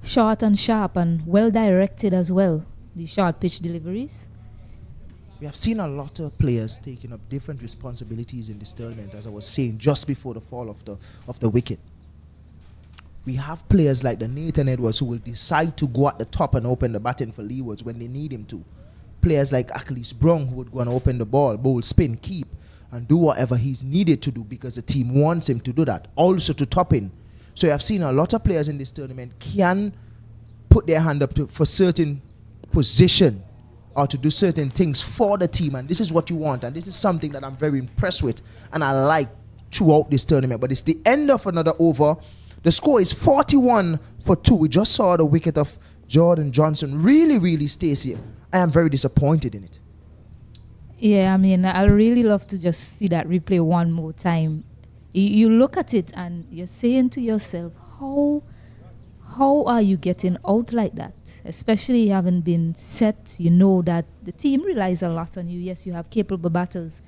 Short and sharp and well directed as well. The short pitch deliveries. We have seen a lot of players taking up different responsibilities in this tournament, as I was saying, just before the fall of the wicket. We have players like the Nathan Edwards who will decide to go at the top and open the batting for leewards when they need him to. Players like Achilles Brown who would go and open the ball, bowl, spin, keep, and do whatever he's needed to do because the team wants him to do that. Also to Toppin. So you have seen a lot of players in this tournament can put their hand up for certain position or to do certain things for the team, and this is what you want, and this is something that I'm very impressed with and I like throughout this tournament. But it's the end of another over. The score is 41-2. We just saw the wicket of Jordan Johnson. Really, Stacey, I am very disappointed in it. Yeah, I mean, I'd really love to just see that replay one more time. You look at it and you're saying to yourself, how are you getting out like that? Especially having been set, you know that the team relies a lot on you. Yes, you have capable batters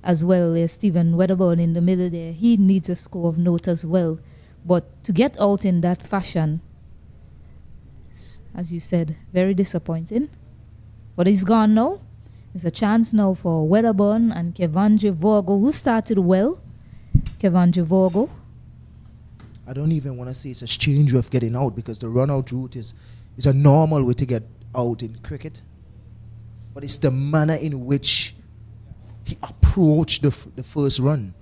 as well. There's Stephen Wedderburn in the middle there. He needs a score of note as well. But to get out in that fashion, as you said, very disappointing. But he's gone now. There's a chance now for Wedderburn and Kevandre Vorgo, who started well. Kevandre Vorgo. I don't even want to say it's a strange way of getting out because the run-out route is a normal way to get out in cricket. But it's the manner in which he approached the first run.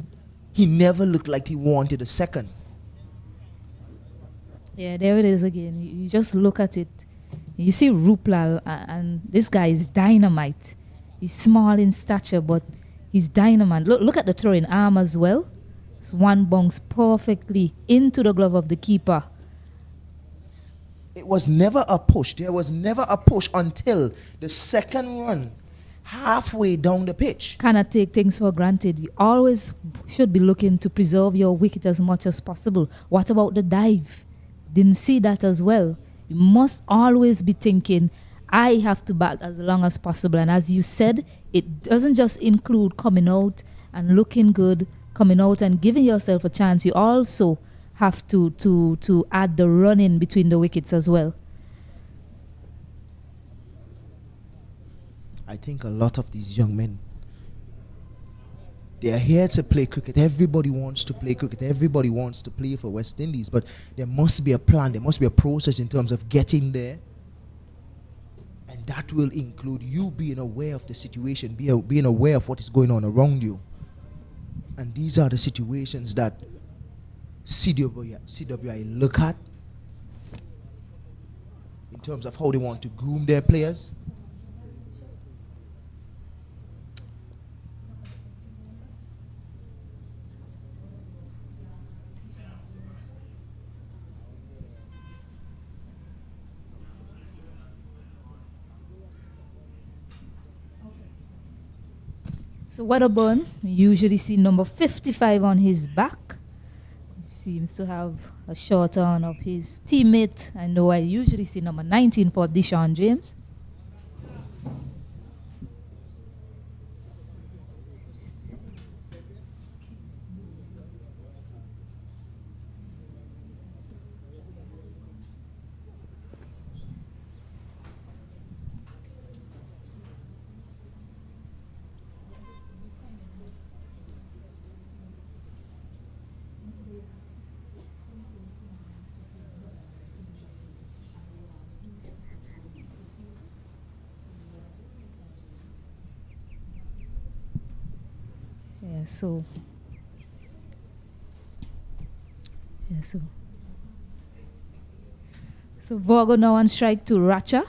He never looked like he wanted a second. Yeah, there it is again. You just look at it. You see Ruplal, and this guy is dynamite. He's small in stature, but he's dynamite. Look at the throwing arm as well. It's one bounce perfectly into the glove of the keeper. It was never a push. There was never a push until the second run, halfway down the pitch. Cannot take things for granted. You always should be looking to preserve your wicket as much as possible. What about the dive? Didn't see that as well. You must always be thinking, I have to bat as long as possible. And as you said, it doesn't just include coming out and looking good, coming out and giving yourself a chance. You also have to add the running between the wickets as well. I think a lot of these young men, they are here to play cricket. Everybody wants to play cricket. Everybody wants to play for West Indies. But there must be a plan. There must be a process in terms of getting there. And that will include you being aware of the situation, being aware of what is going on around you. And these are the situations that CWI look at in terms of how they want to groom their players. So Wedderburn, you usually see number 55 on his back. He seems to have a short on of his teammate. I know I usually see number 19 for Deshaun James. So Vorgo now on strike to Racha.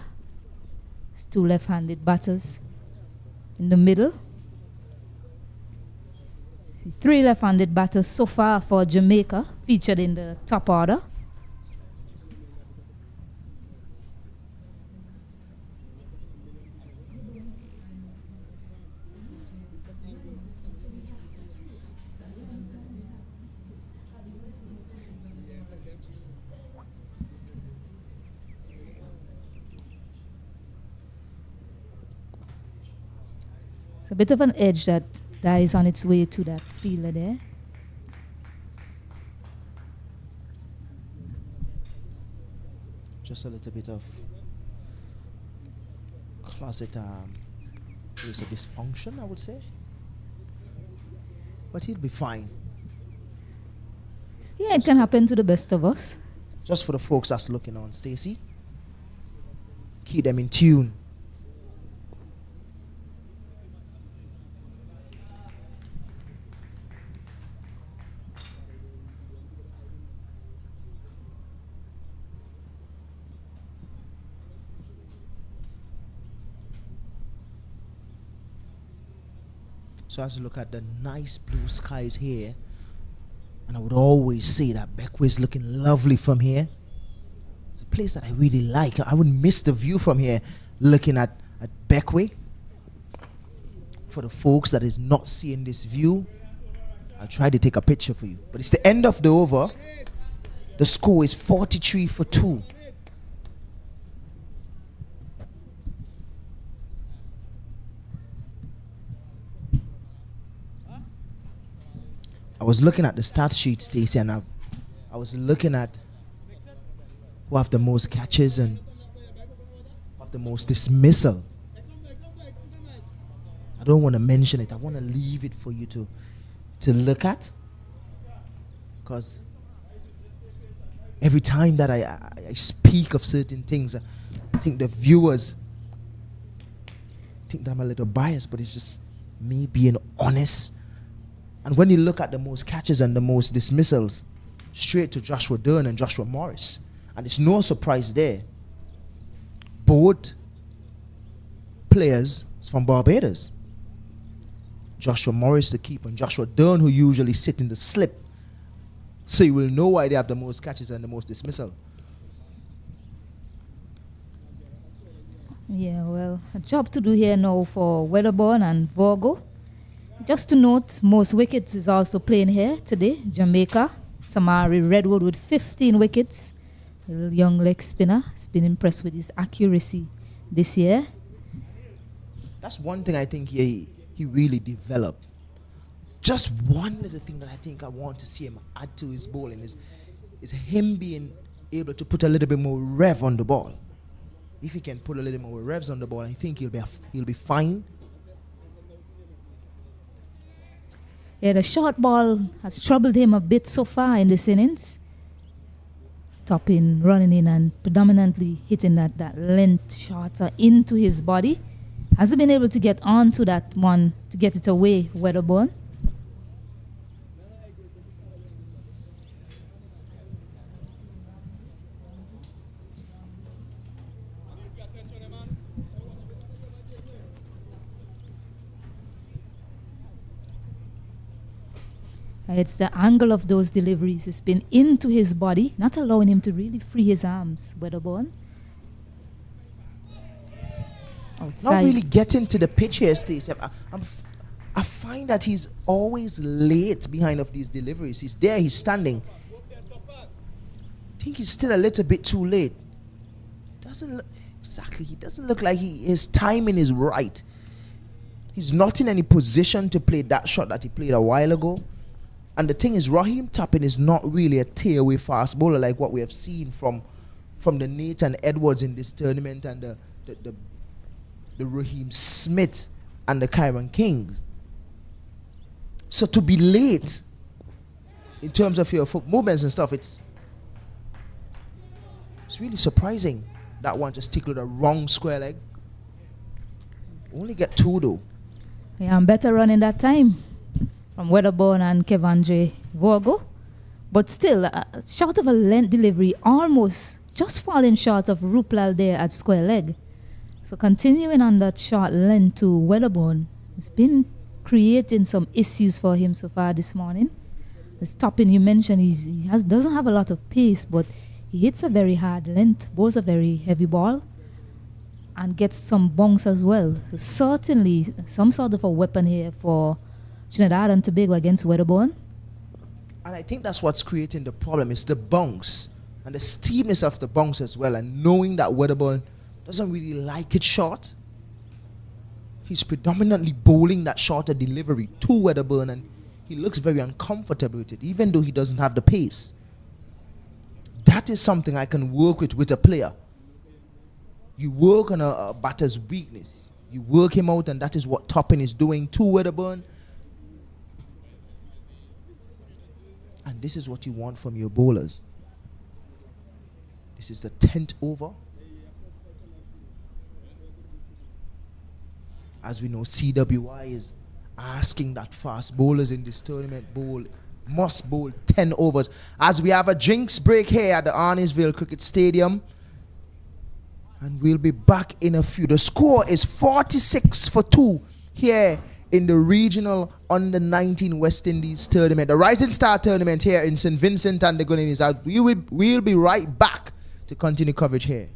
It's two left-handed batters in the middle. Three left-handed batters so far for Jamaica, featured in the top order. It's a bit of an edge that is on its way to that fielder there. Just a little bit of closet there's a dysfunction, I would say. But he'll be fine. Yeah, it can happen to the best of us. Just for the folks that's looking on, Stacey. Keep them in tune. So as you look at the nice blue skies here, and I would always say that Beckway is looking lovely from here. It's a place that I really like. I wouldn't miss the view from here, looking at Beckway. For the folks that is not seeing this view, I'll try to take a picture for you. But it's the end of the over. The score is 43 for 2. I was looking at the stat sheet, Stacey, and I was looking at who have the most catches and who have the most dismissal. I don't want to mention it. I want to leave it for you to look at, because every time that I speak of certain things, I think the viewers think that I'm a little biased, but it's just me being honest. And when you look at the most catches and the most dismissals, straight to Joshua Dern and Joshua Morris. And it's no surprise there. Both players from Barbados. Joshua Morris, the keeper, and Joshua Dern, who usually sit in the slip. So you will know why they have the most catches and the most dismissal. Yeah, well, a job to do here now for Wedderburn and Tobago. Just to note, most wickets is also playing here today. Jamaica, Tamari Redwood with 15 wickets. A little young leg spinner. Has been impressed with his accuracy this year. That's one thing I think he really developed. Just one little thing that I think I want to see him add to his bowling is him being able to put a little bit more rev on the ball. If he can put a little more revs on the ball, I think he'll be fine. Yeah, the short ball has troubled him a bit so far in this innings. Topping, running in, and predominantly hitting that length shorter into his body. Hasn't been able to get onto that one to get it away, Wedderburn. It's the angle of those deliveries. It's been into his body, not allowing him to really free his arms, Wedderburn. Outside. Not really getting to the pitch here, Stacey. I find that he's always late behind of these deliveries. He's there, he's standing. I think he's still a little bit too late. He doesn't look like his timing is right. He's not in any position to play that shot that he played a while ago. And the thing is, Raheem Tappin is not really a tearaway fast bowler like what we have seen from the Nathan Edwards in this tournament and the Raheem Smith and the Kyron Kings. So to be late in terms of your foot movements and stuff, it's really surprising. That one just tickled a wrong square leg. Only get 2 though. Yeah, I'm better running that time from Wedderburn and Kevandre Tobago. But still, short of a length delivery, almost just falling short of Ruplal there at square leg. So continuing on that short length to Wedderburn, it's been creating some issues for him so far this morning. The stopping you mentioned, doesn't have a lot of pace, but he hits a very hard length, bowls a very heavy ball, and gets some bunks as well. So certainly some sort of a weapon here for Trinidad and Tobago against Wedderburn. And I think that's what's creating the problem, is the bunks and the steepness of the bunks as well, and knowing that Wedderburn doesn't really like it short. He's predominantly bowling that shorter delivery to Wedderburn, and he looks very uncomfortable with it, even though he doesn't have the pace. That is something I can work with a player. You work on a batter's weakness. You work him out, and that is what Toppin is doing to Wedderburn. And this is what you want from your bowlers. This is the 10th over. As we know, CWI is asking that fast bowlers in this tournament must bowl 10 overs. As we have a drinks break here at the Arnisville Cricket Stadium. And we'll be back in a few. The score is 46-2 here in the regional under 19 West Indies tournament. The Rising Star tournament here in St. Vincent and the Grenadines. We'll be right back to continue coverage here.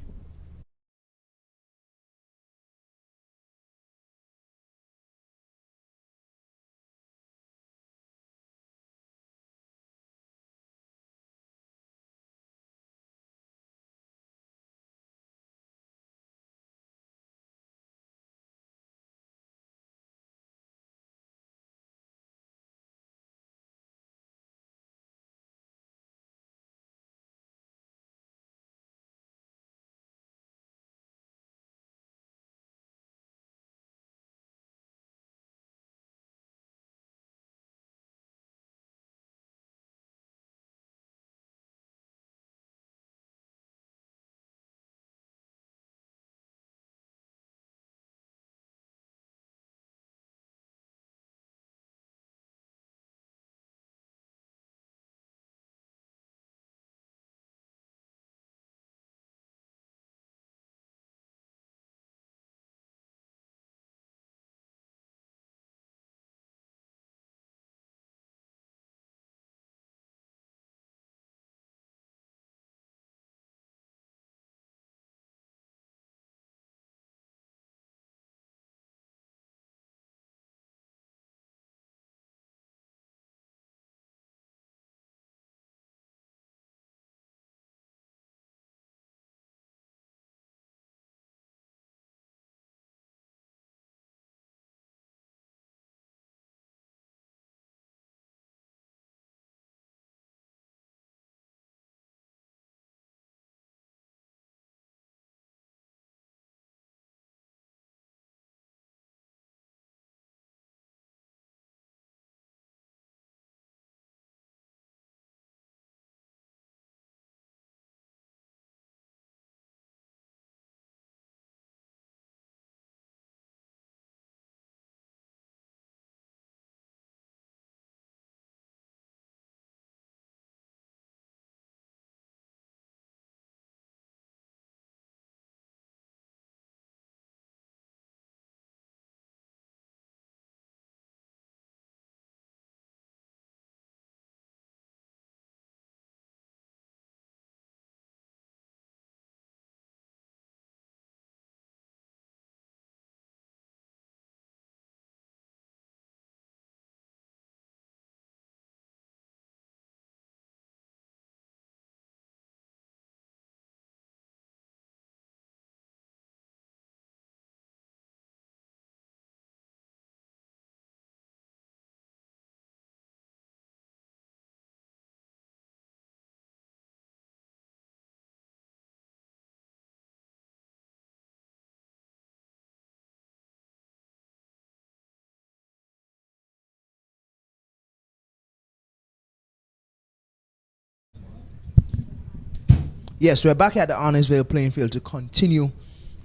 Yes, we're back at the Arnisville playing field to continue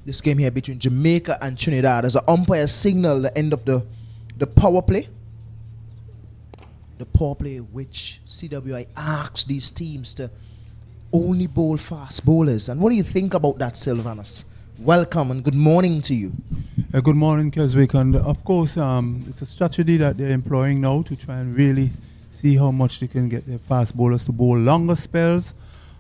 this game here between Jamaica and Trinidad as the umpire signal the end of the power play. The power play which CWI asks these teams to only bowl fast bowlers. And what do you think about that, Sylvanus? welcome and good morning to you. Good morning, Keswick. And of course, it's a strategy that they're employing now to try and really see how much they can get their fast bowlers to bowl longer spells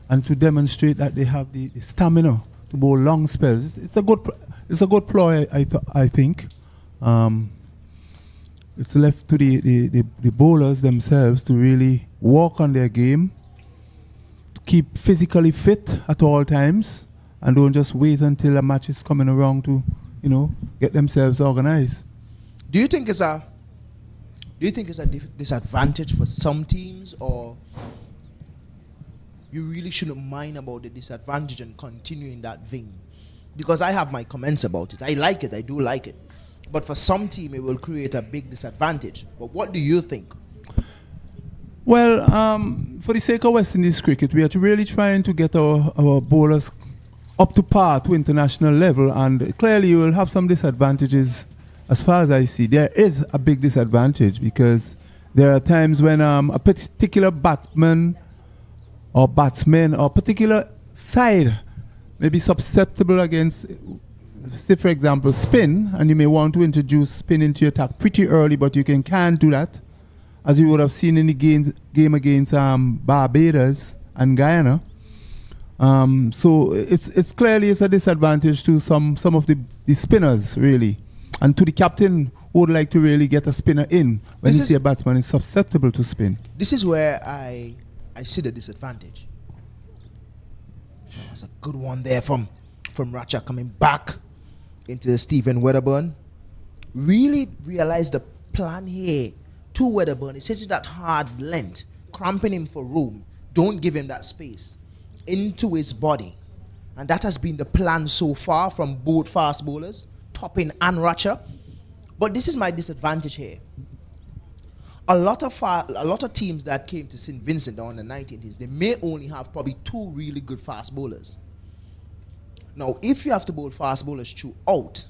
and to demonstrate that they have the stamina to bowl long spells. It's a good ploy, I think. It's left to the bowlers themselves to really work on their game, to keep physically fit at all times, and don't just wait until a match is coming around to, get themselves organized. Do you think it's a disadvantage for some teams, or you really shouldn't mind about the disadvantage and continue in that vein? Because I have my comments about it. I like it. I do like it. But for some team, it will create a big disadvantage. But what do you think? Well, for the sake of West Indies cricket, we are really trying to get our bowlers up to par to international level, and clearly you will have some disadvantages. As far as I see, there is a big disadvantage because there are times when a particular batsman or particular side may be susceptible against, say for example, spin, and you may want to introduce spin into your attack pretty early, but you can't do that, as you would have seen in the game against Barbados and Guyana. So it's clearly a disadvantage to some of the spinners, really, and to the captain who would like to really get a spinner in when you see a batsman is susceptible to spin. This is where I see the disadvantage. That's a good one there from Racha coming back into Stephen Wedderburn. Really realize the plan here to Wedderburn. It says that hard length, cramping him for room. Don't give him that space into his body. And that has been the plan so far from both fast bowlers, Toppin and Racha. But this is my disadvantage here. A lot of teams that came to St. Vincent on the 19th, they may only have probably two really good fast bowlers. Now, if you have to bowl fast bowlers throughout,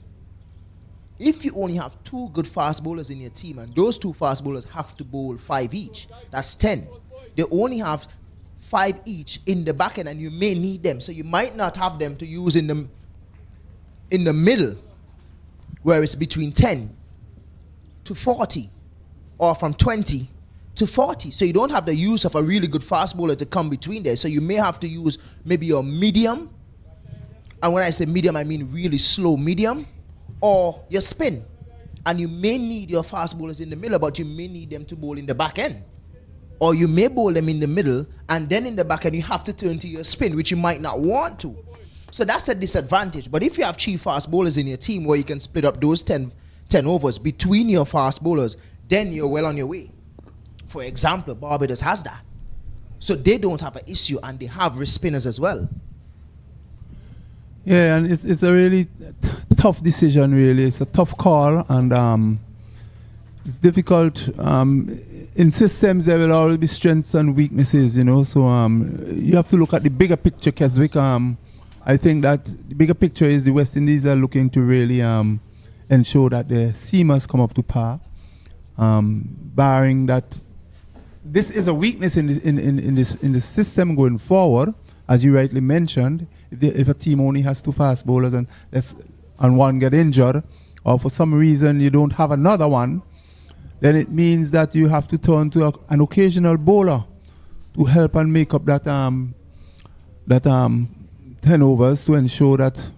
if you only have two good fast bowlers in your team and those two fast bowlers have to bowl 5 each, that's 10. They only have 5 each in the back end and you may need them. So you might not have them to use in the middle, where it's between 10 to 40 or from 20 to 40. So you don't have the use of a really good fast bowler to come between there. So you may have to use maybe your medium. And when I say medium, I mean really slow medium, or your spin. And you may need your fast bowlers in the middle, but you may need them to bowl in the back end. Or you may bowl them in the middle, and then in the back end, you have to turn to your spin, which you might not want to. So that's a disadvantage. But if you have 3 fast bowlers in your team where you can split up those 10 overs between your fast bowlers, then you're well on your way. For example, Barbados has that. So they don't have an issue, and they have wrist spinners as well. Yeah, and it's a really tough decision, really. It's a tough call, and it's difficult. In systems, there will always be strengths and weaknesses, So you have to look at the bigger picture, Keswick. I think that the bigger picture is the West Indies are looking to really ensure that the seamers come up to par, barring that. This is a weakness in this system going forward, as you rightly mentioned. If a team only has 2 fast bowlers and one get injured, or for some reason you don't have another one, then it means that you have to turn to an occasional bowler to help and make up that 10 overs to ensure that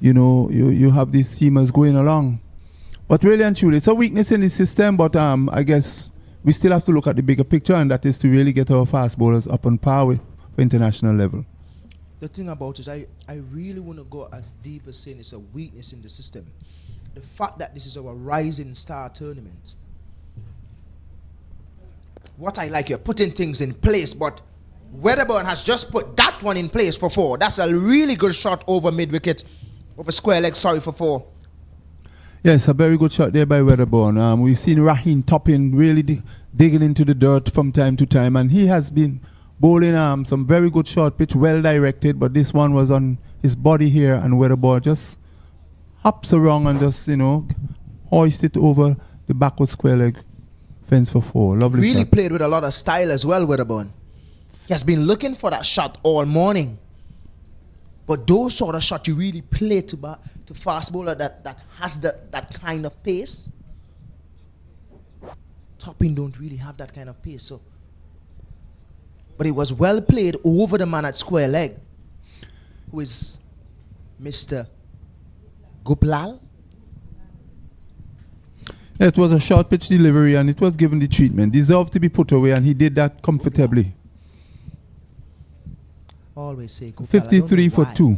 you have these seamers going along. But really and truly, it's a weakness in the system, but I guess we still have to look at the bigger picture, and that is to really get our fast bowlers up on par with for international level. The thing about it, I really want to go as deep as saying it's a weakness in the system. The fact that this is our rising star tournament. What I like, you're putting things in place, but Wedderburn has just put that one in place for 4. That's a really good shot over mid-wicket, over square leg, for 4. Yes, a very good shot there by Wedderburn. We've seen Raheen Toppin really digging into the dirt from time to time, and he has been bowling some very good short pitch, well directed, but this one was on his body here, and Wedderburn just hops around and just, hoist it over the backward square leg fence for 4. Lovely really shot. Played with a lot of style as well, Wedderburn. He has been looking for that shot all morning. But those sort of shots you really play to fast bowler that has that kind of pace. Topping don't really have that kind of pace. So, but it was well played over the man at square leg, who is Mr. Gopal. It was a short pitch delivery and it was given the treatment. Deserved to be put away and he did that comfortably. Always say Gopal. 53 for 2,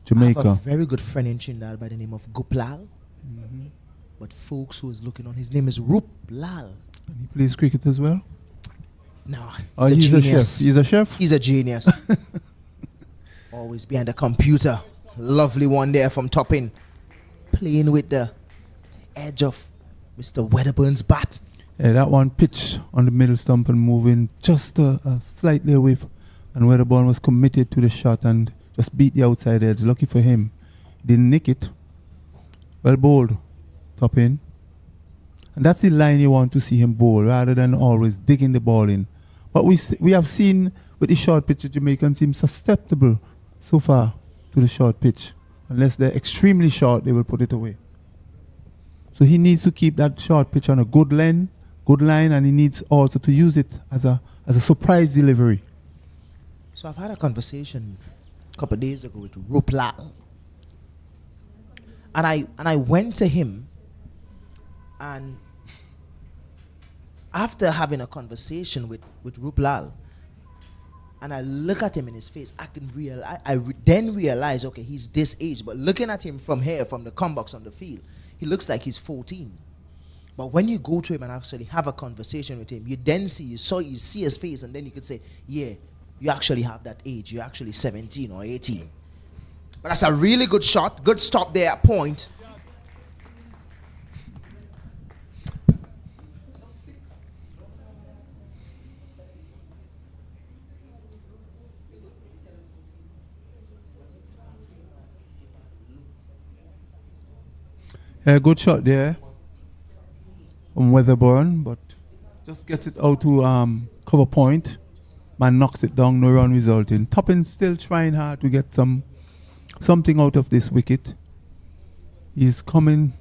Jamaica. I have a very good friend in Trinidad by the name of Gopal. But folks who is looking on, his name is Ruplal. And he plays cricket as well? No, He's a chef. He's a chef? He's a genius. Always behind the computer. Lovely one there from Topping. Playing with the edge of Mr. Wedderburn's bat. Yeah, that one pitch on the middle stump and moving just slightly away. And Wedderburn was committed to the shot and just beat the outside edge. Lucky for him. He didn't nick it. Well bowled. Topping. And that's the line you want to see him bowl rather than always digging the ball in. But we have seen with the short pitch, the Jamaicans seem susceptible so far to the short pitch. Unless they're extremely short, they will put it away. So he needs to keep that short pitch on a good line, and he needs also to use it as a surprise delivery. So I've had a conversation a couple of days ago with Ruplal. And I went to him, and after having a conversation with Ruplal, and I look at him in his face, I then realize, okay, he's this age. But looking at him from here, from the comebox on the field, he looks like he's 14. But when you go to him and actually have a conversation with him, you then see his face, and then you could say, yeah, you actually have that age. You're actually 17 or 18. But that's a really good shot. Good stop there at point. Good shot there from Weatherburn, but just gets it out to cover point. Man knocks it down, no run resulting. Toppin still trying hard to get something out of this wicket. He's coming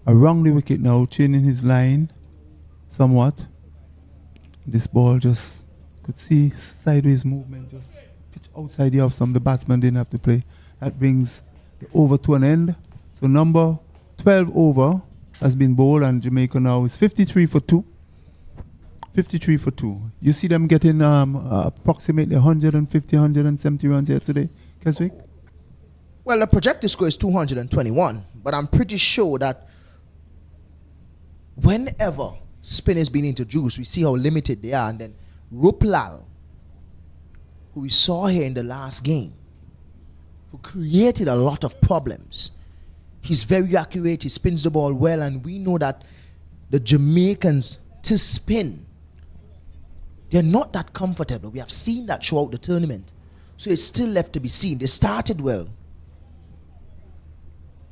around the wicket now, changing his line somewhat. This ball just could see sideways movement, just pitch outside the off some. The batsman didn't have to play. That brings the over to an end. So number 12 over has been bowled, and Jamaica now is 53 for 2. 53 for 2. You see them getting approximately 150, 170 runs here today, Keswick? Well, the projected score is 221, but I'm pretty sure that whenever spin has been introduced, we see how limited they are. And then Ruplal, who we saw here in the last game, who created a lot of problems. He's very accurate, he spins the ball well, and we know that the Jamaicans, to spin, they're not that comfortable. We have seen that throughout the tournament. So it's still left to be seen. They started well.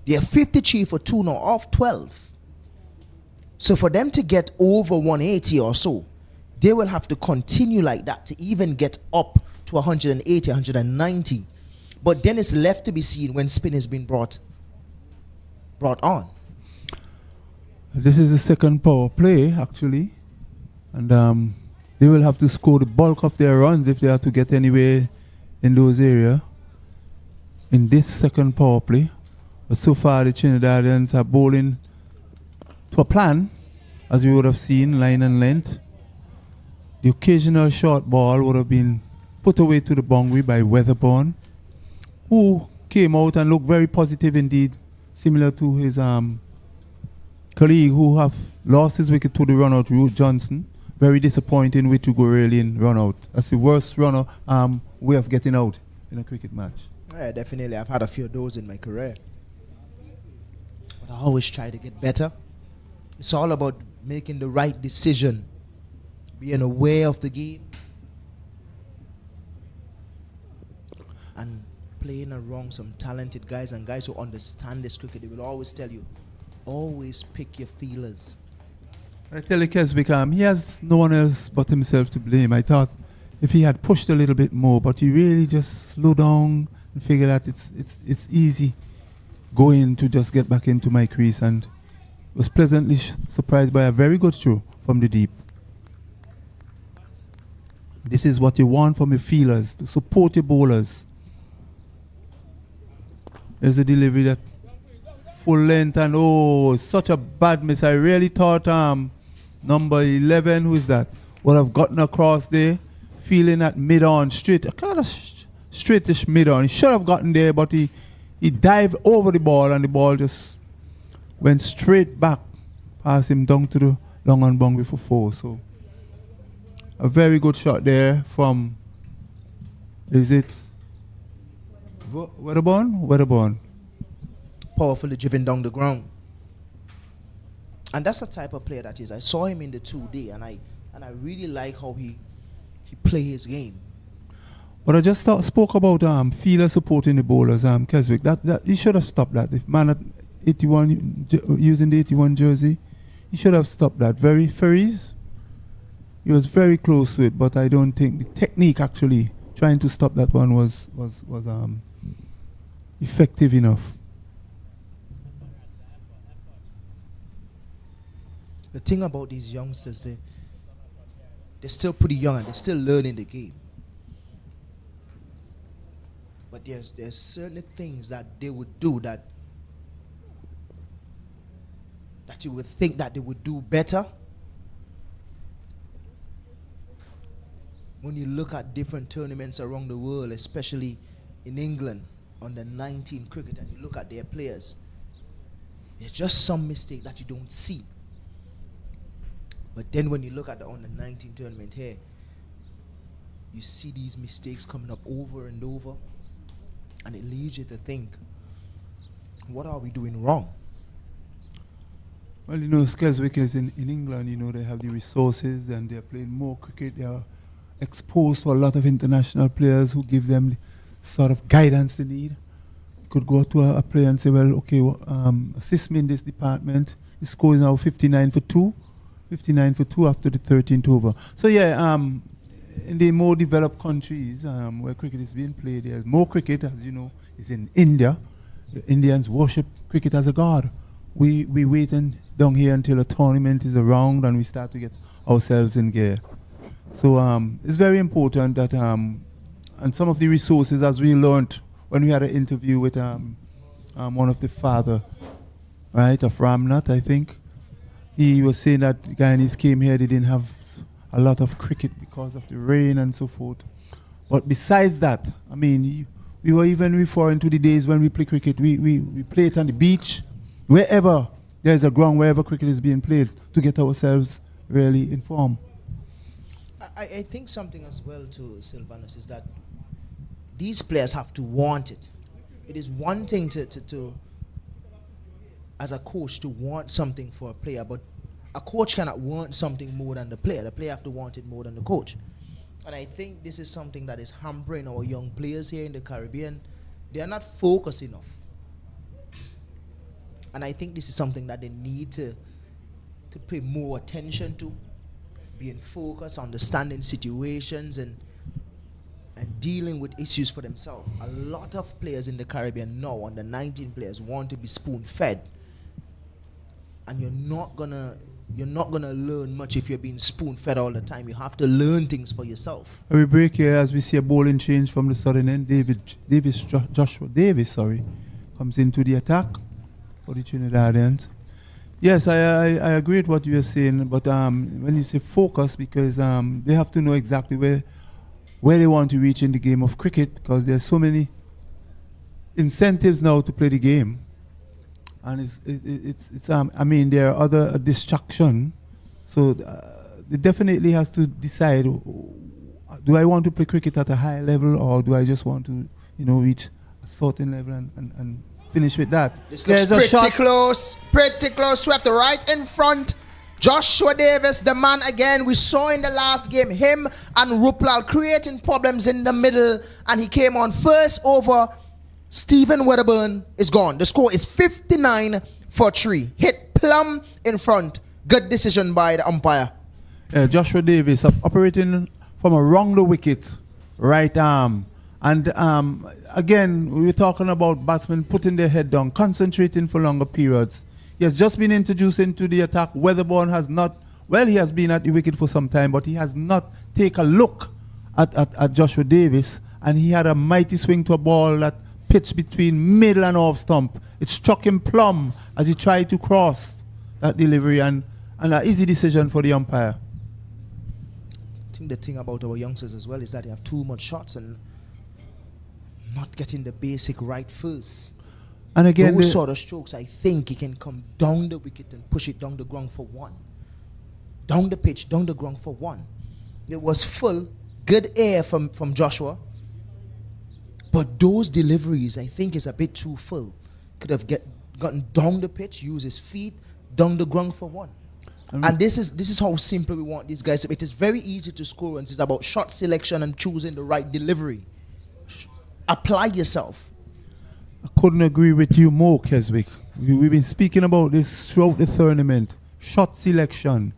They're 53 for 2 now, off 12. So for them to get over 180 or so, they will have to continue like that to even get up to 180, 190. But then it's left to be seen when spin has been brought on. This is the second power play, actually. And they will have to score the bulk of their runs if they are to get anywhere in those areas in this second power play. But so far, the Trinidadians are bowling to a plan, as we would have seen, line and length. The occasional short ball would have been put away to the boundary by Weatherburn, who came out and looked very positive indeed, similar to his colleague who have lost his wicket to the run-out, Ruth Johnson. Very disappointing way to go early in run-out. That's the worst way of getting out in a cricket match. Yeah, definitely. I've had a few of those in my career. But I always try to get better. It's all about making the right decision, being aware of the game, and playing around some talented guys and guys who understand this cricket. They will always tell you, always pick your feelers. I tell you, Keswick, he has no one else but himself to blame. I thought if he had pushed a little bit more, but he really just slowed down and figured that it's easy going to just get back into my crease, and was pleasantly surprised by a very good throw from the deep. This is what you want from your fielders, to support your bowlers. There's a delivery that full length, and oh, such a bad miss. I really thought number 11, who is that, would have gotten across there, feeling that mid-on, straight, a kind of straightish mid-on. He should have gotten there, but he dived over the ball, and the ball just went straight back past him down to the long on boundary for 4. So a very good shot there from, is it Wedderburn? Powerfully driven down the ground. And that's the type of player that is. I saw him in the 2D, and I really like how he plays his game. But I just spoke about fielder supporting the bowlers, Keswick. That he should have stopped that. If man at 81 using the 81 jersey, he should have stopped that. Ferries, he was very close to it, but I don't think the technique actually trying to stop that one was effective enough. The thing about these youngsters, they're still pretty young and they're still learning the game. But there's certain things that they would do that you would think that they would do better. When you look at different tournaments around the world, especially in England, under 19 cricket, and you look at their players, there's just some mistake that you don't see. But then when you look at the under 19 tournament here, you see these mistakes coming up over and over, and it leaves you to think, what are we doing wrong? Well, you know, Keswick is in England, you know, they have the resources and they're playing more cricket. They are exposed to a lot of international players who give them the sort of guidance they need. You could go to a player and say, well, okay, assist me in this department. The score is now 59 for 2 after the 13th over. So yeah, in the more developed countries where cricket is being played, there's more cricket, as you know, is in India. The Indians worship cricket as a god. We waiting down here until a tournament is around and we start to get ourselves in gear. So it's very important that and some of the resources, as we learned when we had an interview with one of the father, right, of Ramnath, I think. He was saying that the Guyanese came here, they didn't have a lot of cricket because of the rain and so forth. But besides that, I mean, we were even referring to the days when we play cricket. We play it on the beach, wherever there's a ground, wherever cricket is being played, to get ourselves really informed. I think something as well too, Sylvanus, is that these players have to want it. It is one thing to as a coach to want something for a player, but a coach cannot want something more than the player. The player have to want it more than the coach. And I think this is something that is hampering our young players here in the Caribbean. They are not focused enough. And I think this is something that they need to pay more attention to, being focused, understanding situations and dealing with issues for themselves. A lot of players in the Caribbean now, under 19 players, want to be spoon-fed. And you're not gonna learn much if you're being spoon-fed all the time. You have to learn things for yourself. We break here as we see a bowling change from the southern end. Joshua Davis comes into the attack for the Trinidadians. Yes, I agree with what you are saying, but when you say focus, because they have to know exactly where they want to reach in the game of cricket, because there's so many incentives now to play the game. And it's I mean, there are other distractions. So they definitely has to decide, do I want to play cricket at a high level, or do I just want to, reach a certain level and finish with that? This looks pretty close. Swept right in front. Joshua Davis, the man again. We saw in the last game him and Ruplal creating problems in the middle, and he came on first over. Stephen Wedderburn is gone. The score is 59 for 3. Hit plumb in front. Good decision by the umpire. Joshua Davis operating from around the wicket, right arm. And again, we were talking about batsmen putting their head down, concentrating for longer periods. He has just been introduced into the attack. Weatherbourne has not, well, he has been at the wicket for some time, but he has not taken a look at Joshua Davis. And he had a mighty swing to a ball that pitched between middle and off stump. It struck him plumb as he tried to cross that delivery, and an easy decision for the umpire. I think the thing about our youngsters as well is that they have too much shots and not getting the basic right first. And again, those sort of strokes, I think he can come down the wicket and push it down the ground for one. Down the pitch, down the ground for one. It was full, good air from Joshua. But those deliveries, I think, is a bit too full. Could have gotten down the pitch, use his feet, down the ground for one. And this is how simple we want these guys. It is very easy to score, and it's about shot selection and choosing the right delivery. Apply yourself. I couldn't agree with you more, Keswick. We've been speaking about this throughout the tournament. Shot selection.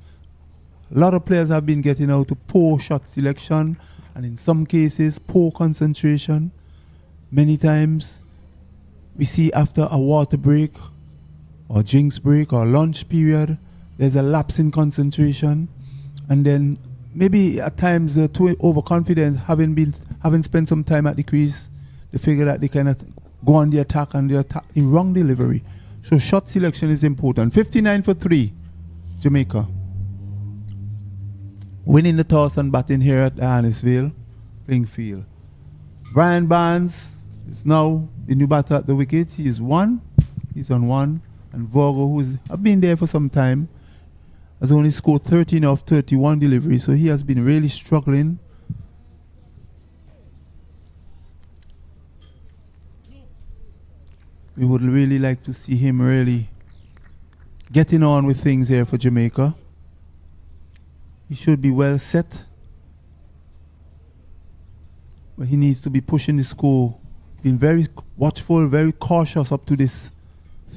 A lot of players have been getting out to poor shot selection, and in some cases, poor concentration. Many times, we see after a water break, or drinks break, or lunch period, there's a lapse in concentration, and then maybe at times they're too overconfident, having spent some time at the crease, they figure that they cannot go on the attack, and they attack the wrong delivery. So shot selection is important. 59 for 3, Jamaica. Winning the toss and batting here at Annisville playing field. Brian Barnes is now the new batter at the wicket. He is one. He's on one. And Tobago, who's have been there for some time, has only scored 13 of 31 deliveries, so he has been really struggling. We would really like to see him really getting on with things here for Jamaica. He should be well set, but he needs to be pushing the score, being very watchful, very cautious up to this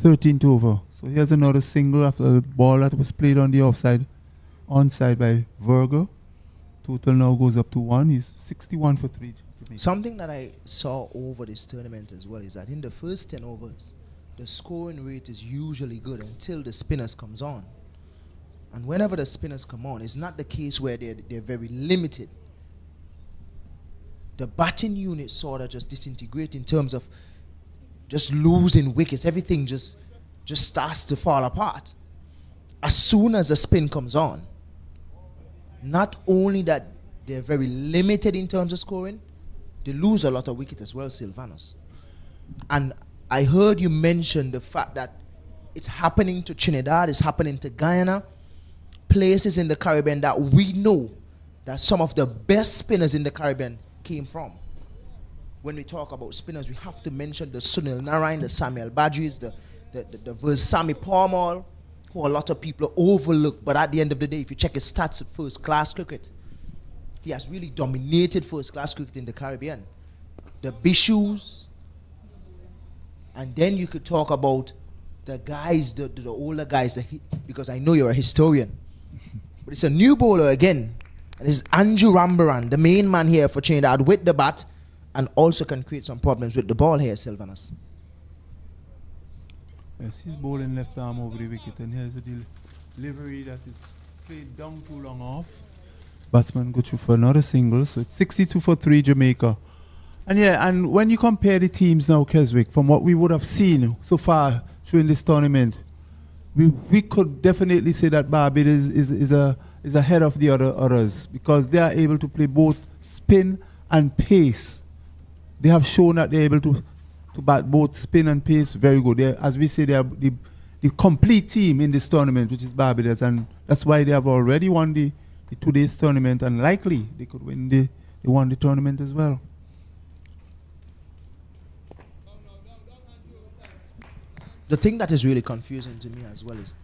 13th over. So here's another single after the ball that was played on the onside by Virgo. Total now goes up to 1. He's 61 for 3. Something that I saw over this tournament as well is that in the first 10 overs, the scoring rate is usually good until the spinners comes on. And whenever the spinners come on, it's not the case where they're very limited. The batting unit sort of just disintegrate in terms of just losing wickets. Everything just starts to fall apart. As soon as the spin comes on, not only that they're very limited in terms of scoring, they lose a lot of wickets as well, Silvanus. And I heard you mention the fact that it's happening to Trinidad, it's happening to Guyana, places in the Caribbean that we know that some of the best spinners in the Caribbean came from. When we talk about spinners, we have to mention the Sunil Narayan, the Samuel Badris, the Versami Parmal, who a lot of people overlook. But at the end of the day, if you check his stats at first-class cricket, he has really dominated first-class cricket in the Caribbean. The Bishus, and then you could talk about the guys, the older guys, because I know you're a historian. But it's a new bowler again, and it's Andrew Rambaran, the main man here for Trinidad with the bat, and also can create some problems with the ball here, Silvanus. Yes, he's bowling left arm over the wicket, and here's the delivery that is played down too long off. Batsman go through for another single, so it's 62 for 3 Jamaica. And yeah, and when you compare the teams now, Keswick, from what we would have seen so far during this tournament, we could definitely say that Barbados is ahead of the others, because they are able to play both spin and pace. They have shown that they're able to bat both spin and pace very good. As we say, they are the complete team in this tournament, which is Barbados, and that's why they have already won the today's tournament, and likely they could win they won the tournament as well. The thing that is really confusing to me as well is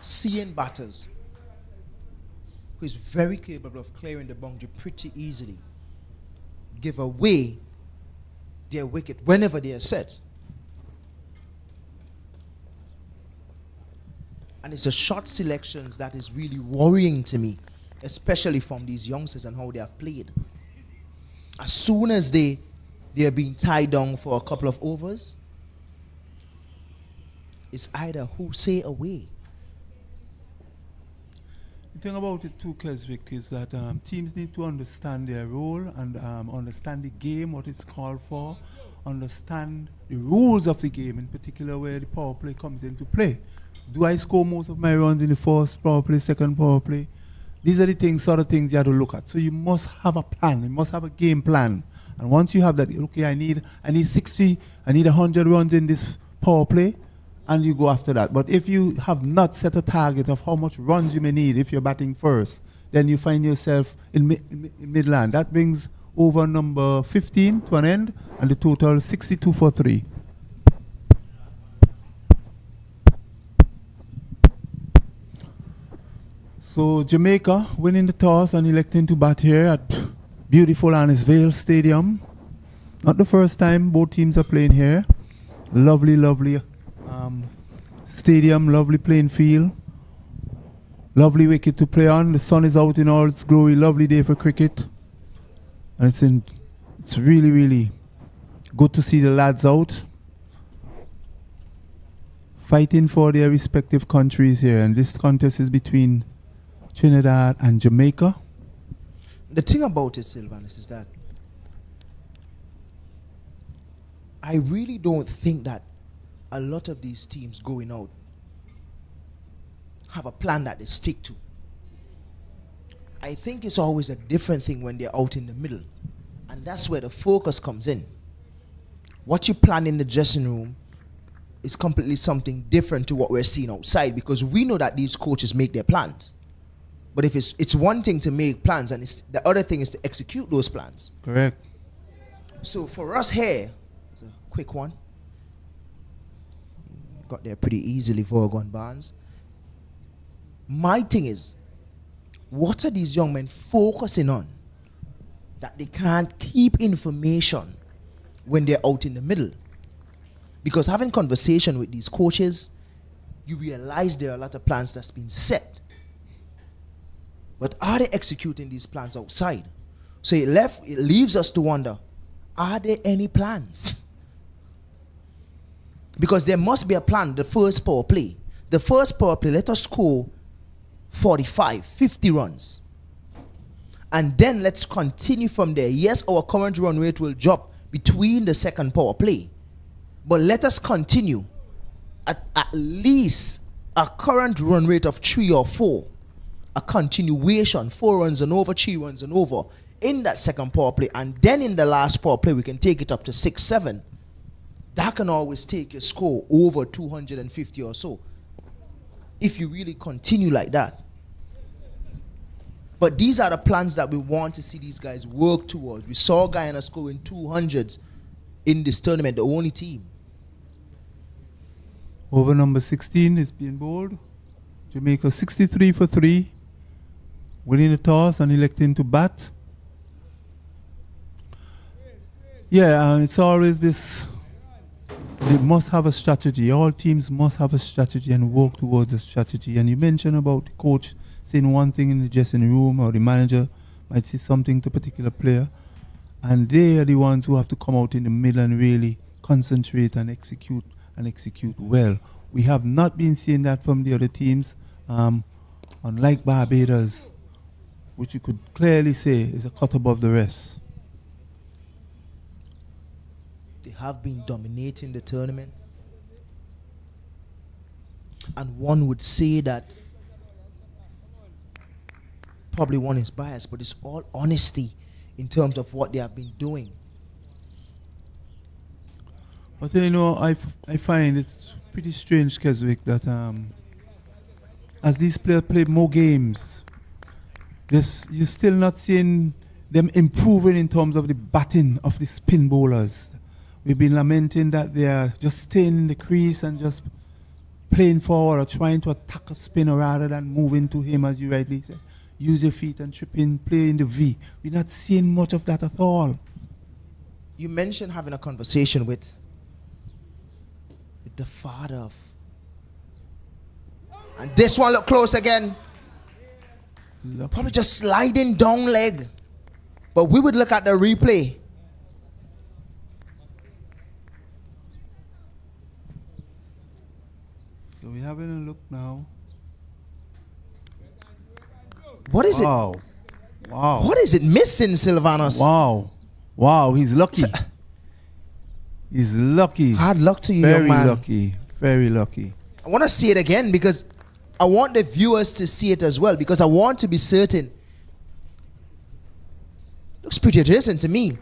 seeing batters who is very capable of clearing the boundary pretty easily give away their wicket whenever they are set. And it's the shot selections that is really worrying to me, especially from these youngsters and how they have played. As soon as they are being tied down for a couple of overs, it's either who say away. The thing about it too, Keswick, is that teams need to understand their role and understand the game, what it's called for, understand the rules of the game, in particular where the power play comes into play. Do I score most of my runs in the first power play, second power play? These are the things, sort of things you have to look at. So you must have a plan. You must have a game plan. And once you have that, okay, I need 60, I need 100 runs in this power play, and you go after that. But if you have not set a target of how much runs you may need if you're batting first, then you find yourself in midland. That brings over number 15 to an end, and the total 62 for 3. So Jamaica winning the toss and electing to bat here at beautiful Annisvale Stadium. Not the first time both teams are playing here. Lovely, lovely stadium, lovely playing field. Lovely wicket to play on. The sun is out in all its glory. Lovely day for cricket. And it's really, really good to see the lads out fighting for their respective countries here. And this contest is between Trinidad and Jamaica. The thing about it, Sylvanus, is that I really don't think that a lot of these teams going out have a plan that they stick to. I think it's always a different thing when they're out in the middle. And that's where the focus comes in. What you plan in the dressing room is completely something different to what we're seeing outside, because we know that these coaches make their plans. But if it's one thing to make plans, and the other thing is to execute those plans. Correct. So for us here, it's a quick one. Got there pretty easily for Vaughan Barnes. My thing is, what are these young men focusing on that they can't keep information when they're out in the middle? Because having conversation with these coaches, you realize there are a lot of plans that's been set. But are they executing these plans outside? So it leaves us to wonder, are there any plans? Because there must be a plan, the first power play. The first power play, let us score 45, 50 runs. And then let's continue from there. Yes, our current run rate will drop between the second power play. But let us continue at least a current run rate of 3 or 4. A continuation, 4 runs and over, 3 runs and over in that second power play. And then in the last power play, we can take it up to 6, 7. That can always take your score over 250 or so, if you really continue like that. But these are the plans that we want to see these guys work towards. We saw Guyana scoring 200s in this tournament, the only team. Over number 16 is being bowled. Jamaica 63 for 3. Winning the toss and electing to bat. Yeah, it's always this. They must have a strategy. All teams must have a strategy and work towards a strategy. And you mentioned about the coach saying one thing in the dressing room, or the manager might say something to a particular player. And they are the ones who have to come out in the middle and really concentrate and execute well. We have not been seeing that from the other teams. Unlike Barbados, which you could clearly say is a cut above the rest. They have been dominating the tournament. And one would say that probably one is biased, but it's all honesty in terms of what they have been doing. But you know, I find it's pretty strange, Keswick, that as these players play more games, you're still not seeing them improving in terms of the batting of the spin bowlers. We've been lamenting that they are just staying in the crease and just playing forward or trying to attack a spinner rather than moving to him, as you rightly said. Use your feet and trip in, play in the V. We're not seeing much of that at all. You mentioned having a conversation with the father of... And this one look close again. Probably just sliding down leg. But we would look at the replay. So we're having a look now. What is Wow. it? Wow. What is it missing, Sylvanos? Wow. Wow, he's lucky. He's lucky. Hard luck to you, Very young man. lucky. Very lucky. I want to see it again because I want the viewers to see it as well because I want to be certain. Looks pretty decent to me.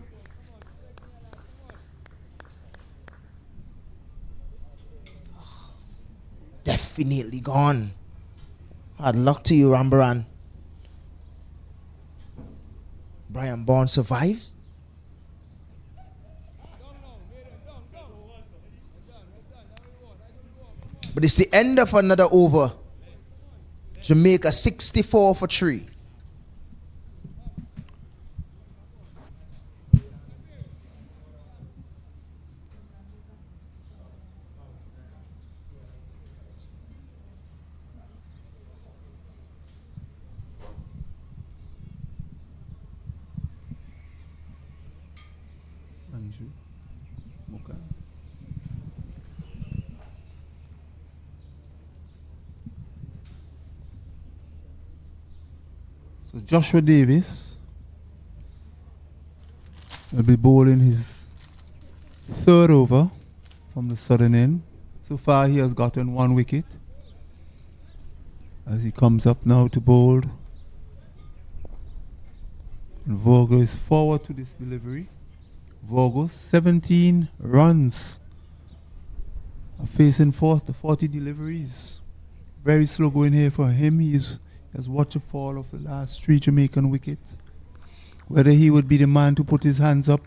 Definitely gone. Hard luck to you, Rambaran. Brian Barnes survives. But it's the end of another over. Jamaica 64 for 3. Okay. So Joshua Davis will be bowling his third over from the southern end. So far he has gotten 1 wicket. As he comes up now to bowl. And Vogo is forward to this delivery. Vogo, 17 runs. Facing 40 deliveries. Very slow going here for him. He has watched the fall of the last 3 Jamaican wickets. Whether he would be the man to put his hands up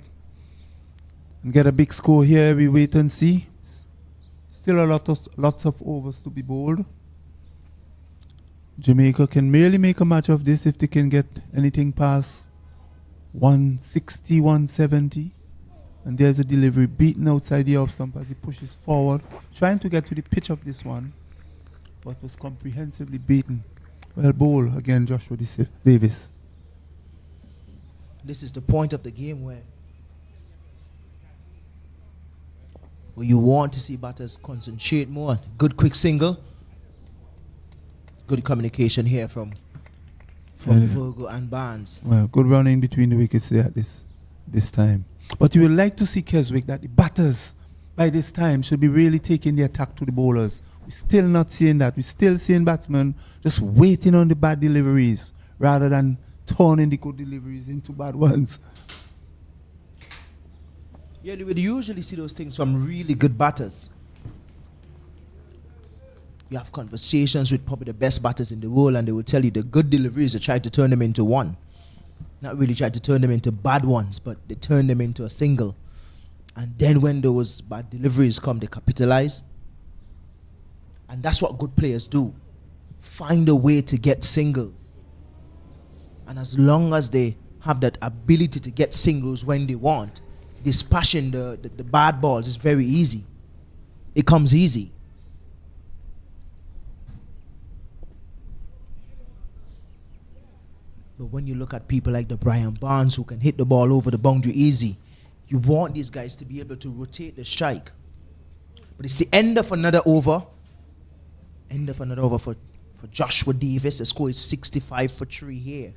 and get a big score here, we wait and see. Still lots of overs to be bowled. Jamaica can merely make a match of this if they can get anything past 160, 170. And there's a delivery beaten outside the off stump as he pushes forward, trying to get to the pitch of this one, but was comprehensively beaten. Well bowled again, Joshua Davis. This is the point of the game where you want to see batters concentrate more. Good quick single. Good communication here from Virgo and Barnes. Well, good running between the wickets there at this time. But you would like to see, Keswick, that the batters by this time should be really taking the attack to the bowlers. We're still not seeing that. We're still seeing batsmen just waiting on the bad deliveries rather than turning the good deliveries into bad ones. Yeah, you would usually see those things from really good batters. You have conversations with probably the best batters in the world and they will tell you the good deliveries, they try to turn them into one. Not really try to turn them into bad ones, but they turn them into a single. And then when those bad deliveries come, they capitalize. And that's what good players do. Find a way to get singles. And as long as they have that ability to get singles when they want, dispatching the bad balls is very easy. It comes easy. But when you look at people like the Brian Barnes who can hit the ball over the boundary easy, you want these guys to be able to rotate the strike. But it's the end of another over. End of another over for Joshua Davis. The score is 65 for 3 here.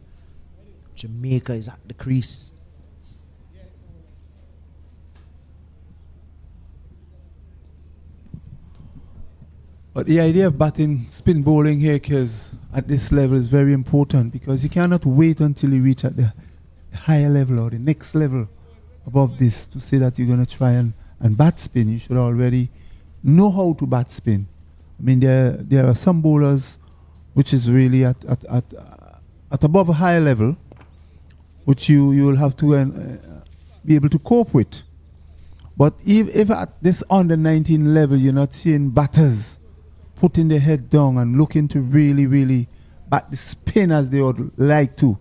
Jamaica is at the crease. But the idea of batting spin bowling here, Kez, at this level is very important because you cannot wait until you reach at the higher level or the next level above this to say that you're going to try and bat spin. You should already know how to bat spin. I mean, there are some bowlers which is really at above a higher level, which you will have to be able to cope with. But if at this under 19 level you're not seeing batters putting their head down and looking to really, really bat the spin as they would like to,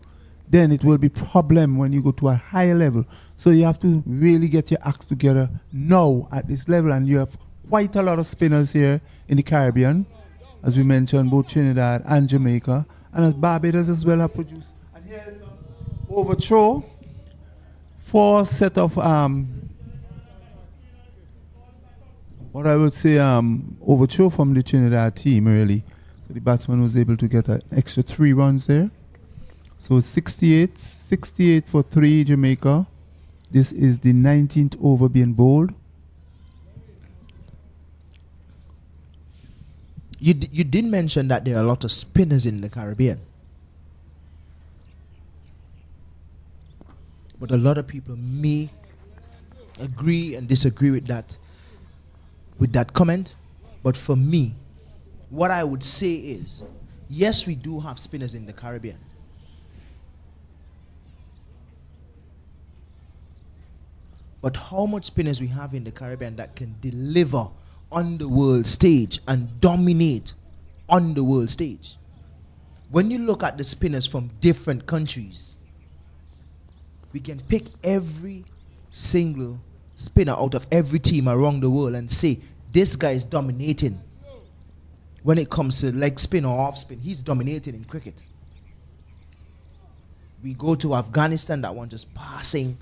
then it will be problem when you go to a higher level. So you have to really get your acts together now at this level. And you have quite a lot of spinners here in the Caribbean, as we mentioned, both Trinidad and Jamaica. and as Barbados as well have produced. And here's some overthrow. 4 set of what I would say overthrow from the Trinidad team really. So the batsman was able to get an extra 3 runs there. So 68 for 3 Jamaica. This is the 19th over being bowled. You did mention that there are a lot of spinners in the Caribbean. But a lot of people may agree and disagree with that comment. But for me, what I would say is, yes, we do have spinners in the Caribbean. But how much spinners we have in the Caribbean that can deliver on the world stage and dominate on the world stage? When you look at the spinners from different countries, we can pick every single spinner out of every team around the world and say, this guy is dominating. When it comes to leg spin or off spin, he's dominating in cricket. We go to Afghanistan, that one just passing,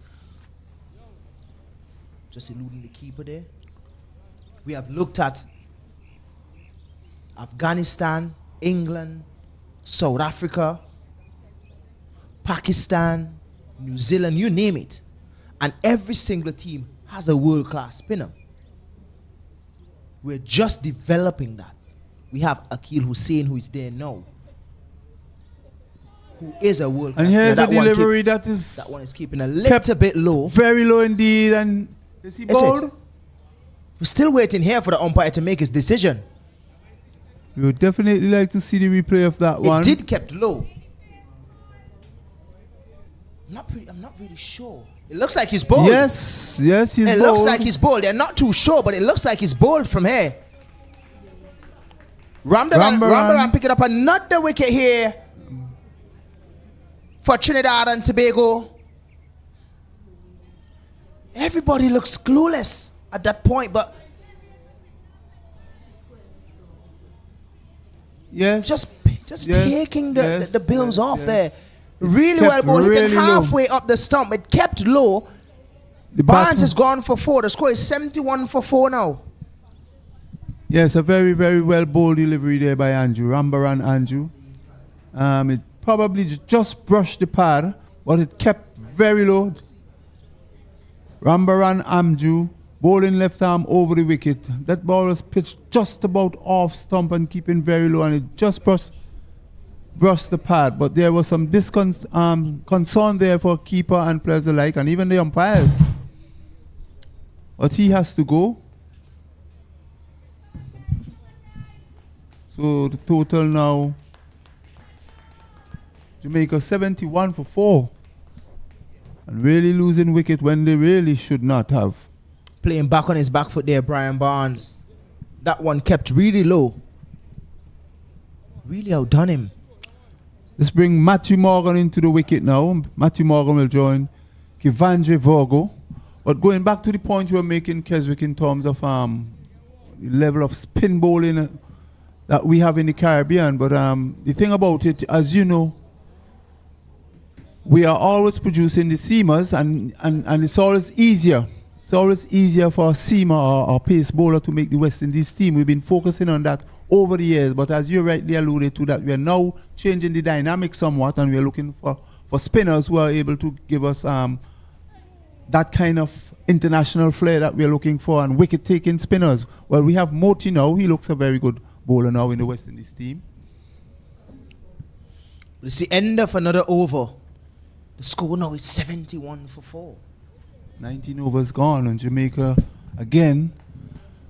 just eluding the keeper there. We have looked at Afghanistan, England, South Africa, Pakistan, New Zealand, you name it. And every single team has a world-class spinner. We're just developing that. We have Akil Hussain, who is there now, who is a world-class and here's spinner. a delivery that one is keeping a little bit low. Very low indeed. And is he bowled? We're still waiting here for the umpire to make his decision. We would definitely like to see the replay of that one. It did kept low. I'm not really sure. It looks like he's bowled. Yes, he's bowled. It looks like he's bowled. They're not too sure, but it looks like he's bowled from here. Rambaran picking up another wicket here for Trinidad and Tobago. Everybody looks clueless at that point, but just taking the bills off there. Really well bowled, hitting halfway up the stump. It kept low. Barnes has gone for 4. The score is 71 for 4 now. Yes, a very, very well bowled delivery there by Andrew. Rambaran Andrew. It probably just brushed the pad, but it kept very low. Rambaran Andrew bowling left arm over the wicket. That ball was pitched just about off stump and keeping very low, and it just brushed the pad. But there was some concern there for keeper and players alike, and even the umpires. But he has to go. So the total now, Jamaica 71 for 4. And really losing wicket when they really should not have. Playing back on his back foot there, Brian Barnes. That one kept really low. Really outdone him. Let's bring Matthew Morgan into the wicket now. Matthew Morgan will join Kivandre Vorgo. But going back to the point you were making, Keswick, in terms of the level of spin bowling that we have in the Caribbean. But the thing about it, as you know, we are always producing the seamers, and it's always easier. It's always easier for a seamer or pace bowler to make the West Indies team. We've been focusing on that over the years, but as you rightly alluded to, that we are now changing the dynamic somewhat, and we are looking for spinners who are able to give us that kind of international flair that we are looking for, and wicket-taking spinners. Well, we have Moti now. He looks a very good bowler now in the West Indies team. It's the end of another over. The score now is 71 for 4. 19 overs gone, and Jamaica again,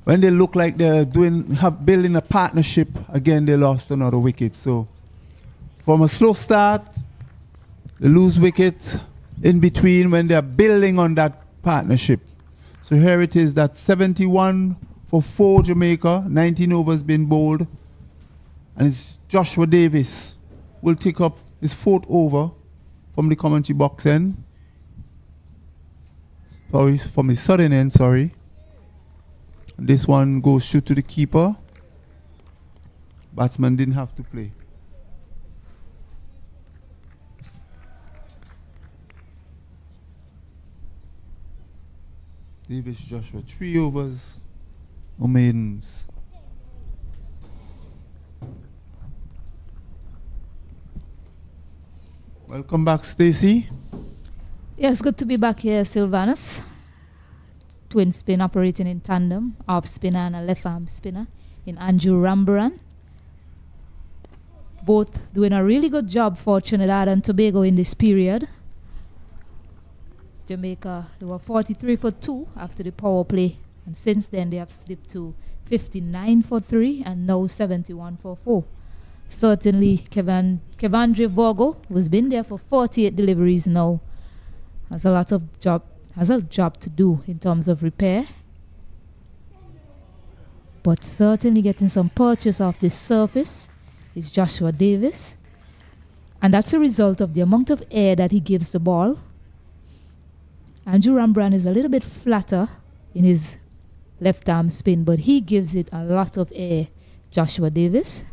when they look like they're building a partnership, again they lost another wicket. So from a slow start, they lose wickets in between when they're building on that partnership. So here it is, that 71 for 4 Jamaica, 19 overs been bowled, and it's Joshua Davis will take up his 4th over from the commentary box end. Sorry, from the southern end, sorry. And this one goes shoot to the keeper. Batsman didn't have to play. Davis Joshua, 3 overs, no maidens. Welcome back, Stacey. Yes, good to be back here, Sylvanus. Twin spin operating in tandem, off spinner and a left arm spinner in Andrew Rambaran. Both doing a really good job for Trinidad and Tobago in this period. Jamaica, they were 43 for 2 after the power play, and since then they have slipped to 59 for 3 and now 71 for 4. Certainly, Kevandre Vogo, who's been there for 48 deliveries now, has a job to do in terms of repair. But certainly getting some purchase off this surface is Joshua Davis. And that's a result of the amount of air that he gives the ball. Andrew Rambran is a little bit flatter in his left arm spin, but he gives it a lot of air, Joshua Davis.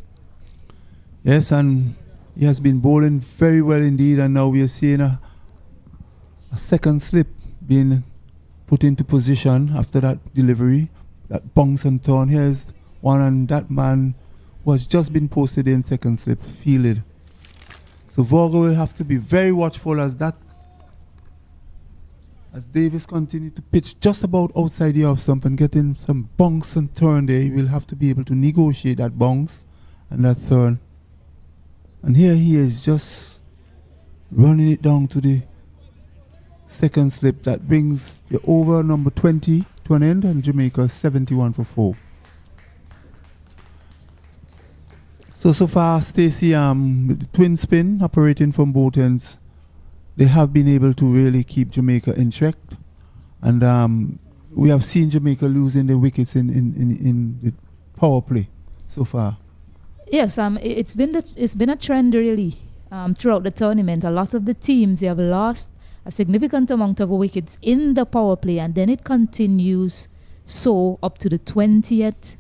Yes, and he has been bowling very well indeed, and now we are seeing a second slip being put into position after that delivery, that bounce and turn. Here's one, and that man who has just been posted in second slip, fielded. So Vorgo will have to be very watchful as Davis continues to pitch just about outside the off stump and getting some bounce and turn there. He will have to be able to negotiate that bounce and that turn. And here he is just running it down to the second slip. That brings the over number 20 to an end, and Jamaica 71 for 4. So far, Stacey, the twin spin operating from both ends, they have been able to really keep Jamaica in check. And we have seen Jamaica losing the wickets in the power play so far. Yes, it's been a trend really throughout the tournament. A lot of the teams, they have lost a significant amount of wickets in the power play, and then it continues so up to the 20th.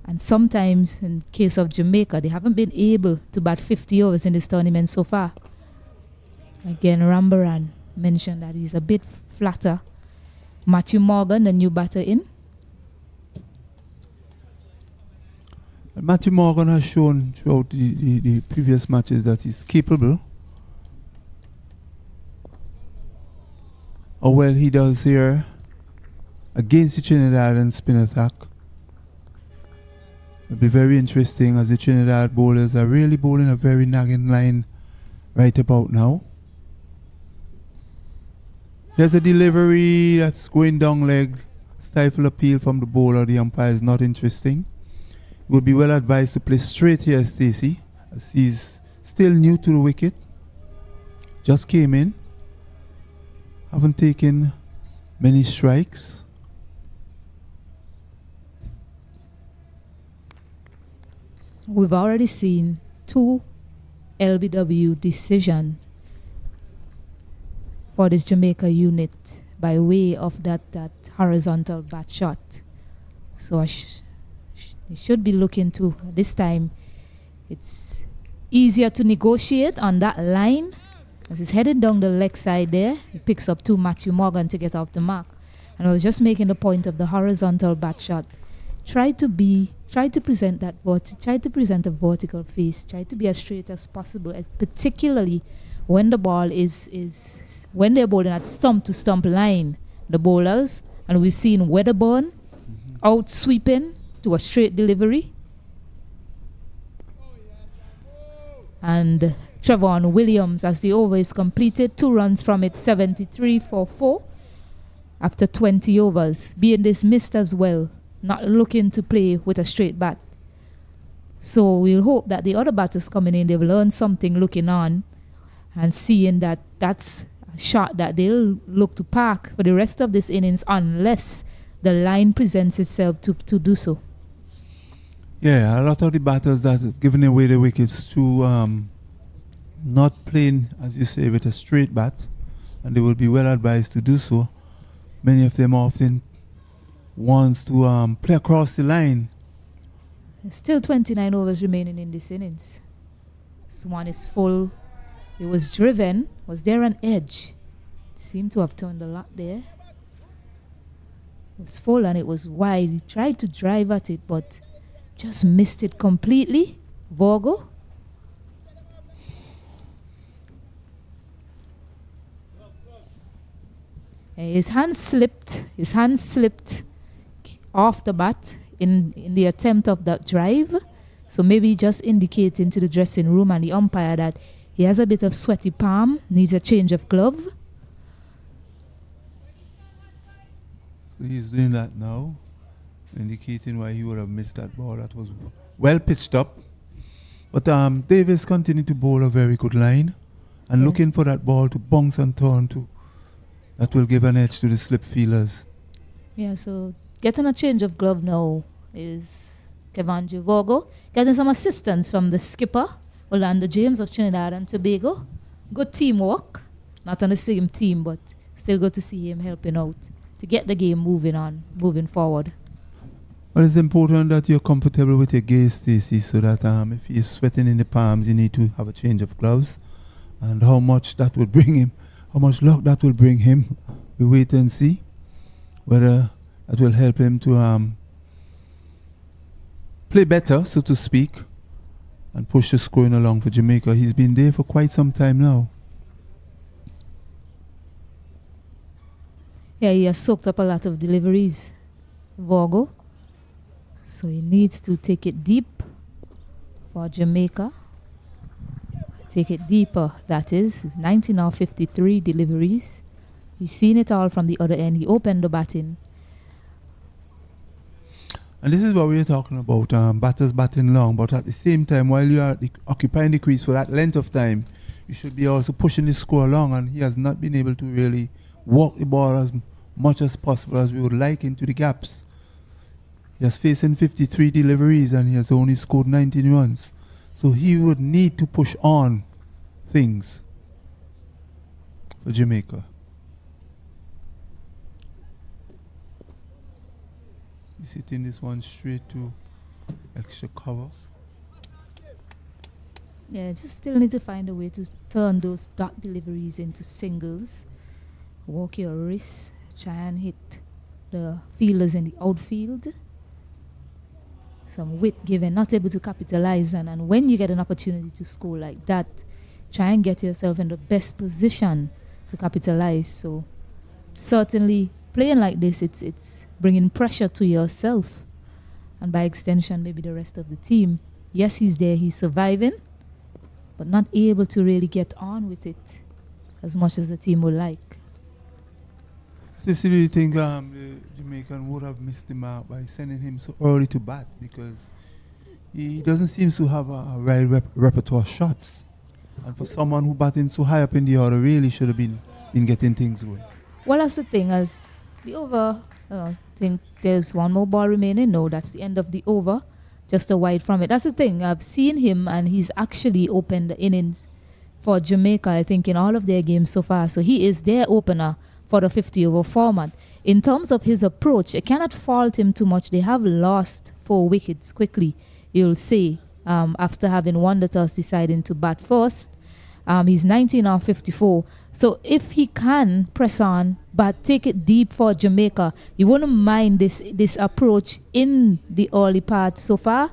And sometimes, in case of Jamaica, they haven't been able to bat 50 overs in this tournament so far. Again, Rambaran mentioned that he's a bit flatter. Matthew Morgan, the new batter in. Matthew Morgan has shown throughout the previous matches that he's capable. How well he does here against the Trinidad and spin attack. It'll be very interesting as the Trinidad bowlers are really bowling a very nagging line right about now. Here's a delivery that's going down leg. Stifle appeal from the bowler. The umpire is not interesting. Would be well advised to play straight here, Stacey, as he's still new to the wicket. Just came in. Haven't taken many strikes. We've already seen 2 LBW decisions for this Jamaica unit by way of that horizontal bat shot. So they should be looking to, this time, it's easier to negotiate on that line. As he's headed down the leg side there, he picks up 2 Matthew Morgan to get off the mark. And I was just making the point of the horizontal bat shot. Try to present a vertical face. Try to be as straight as possible, particularly when the ball when they're bowling at stump to stump line, the bowlers, and we've seen Wedderburn out sweeping to a straight delivery. And Trevon Williams, as the over is completed, 2 runs from it, 73 for 4 after 20 overs, being dismissed as well, not looking to play with a straight bat. So we'll hope that the other batters coming in, they've learned something looking on and seeing that that's a shot that they'll look to park for the rest of this innings unless the line presents itself to do so. Yeah, a lot of the batters that have given away the wickets to not playing, as you say, with a straight bat, and they will be well advised to do so. Many of them often wants to play across the line. There's still 29 overs remaining in this innings. This one is full. It was driven. Was there an edge? It seemed to have turned a lot there. was full and it was wide. He tried to drive at it, but just missed it completely. Vogo. His hand slipped. His hand slipped off the bat in the attempt of that drive. So maybe just indicating to the dressing room and the umpire that he has a bit of sweaty palm, needs a change of glove. So he's doing that now, indicating why he would have missed that ball. That was well pitched up. But Davis continued to bowl a very good line and looking for that ball to bounce and turn to. That will give an edge to the slip fielders. Yeah, so getting a change of glove now is Kevanji Vogo. Getting some assistance from the skipper, Orlando James of Trinidad and Tobago. Good teamwork. Not on the same team, but still good to see him helping out to get the game moving forward. But it's important that you're comfortable with your gaze, Stacey, so that if you're sweating in the palms, you need to have a change of gloves. And how much that will bring him, how much luck that will bring him, we wait and see whether that will help him to play better, so to speak, and push the scoring along for Jamaica. He's been there for quite some time now. Yeah, he has soaked up a lot of deliveries, Vogo. So he needs to take it deep for Jamaica. Take it deeper, that is. It's 19 or 53 deliveries. He's seen it all from the other end. He opened the batting. And this is what we're talking about, batters batting long, but at the same time, while you are occupying the crease for that length of time, you should be also pushing the score along, and he has not been able to really walk the ball as much as possible as we would like into the gaps. He has facing 53 deliveries and he has only scored 19 runs. So he would need to push on things for Jamaica. He's hitting this one straight to extra cover. Yeah, just still need to find a way to turn those dot deliveries into singles. Walk your wrist, try and hit the fielders in the outfield. Some wit given, not able to capitalize. And when you get an opportunity to score like that, try and get yourself in the best position to capitalize. So certainly playing like this, it's bringing pressure to yourself and by extension maybe the rest of the team. Yes, he's there, he's surviving, but not able to really get on with it as much as the team would like. Cecily, do you think the Jamaican would have missed the mark by sending him so early to bat? Because he doesn't seem to have a right repertoire of shots. And for someone who batting so high up in the order, really should have been getting things going. Well, that's the thing. As the over, I think there's one more ball remaining. No, that's the end of the over. Just a wide from it. That's the thing. I've seen him and he's actually opened the innings for Jamaica, I think, in all of their games so far. So he is their opener for the 50-over format. In terms of his approach, I cannot fault him too much. They have lost 4 wickets quickly, you'll say, after having won the toss, deciding to bat first. He's 19 or 54. So if he can press on, but take it deep for Jamaica, you wouldn't mind this approach in the early part so far.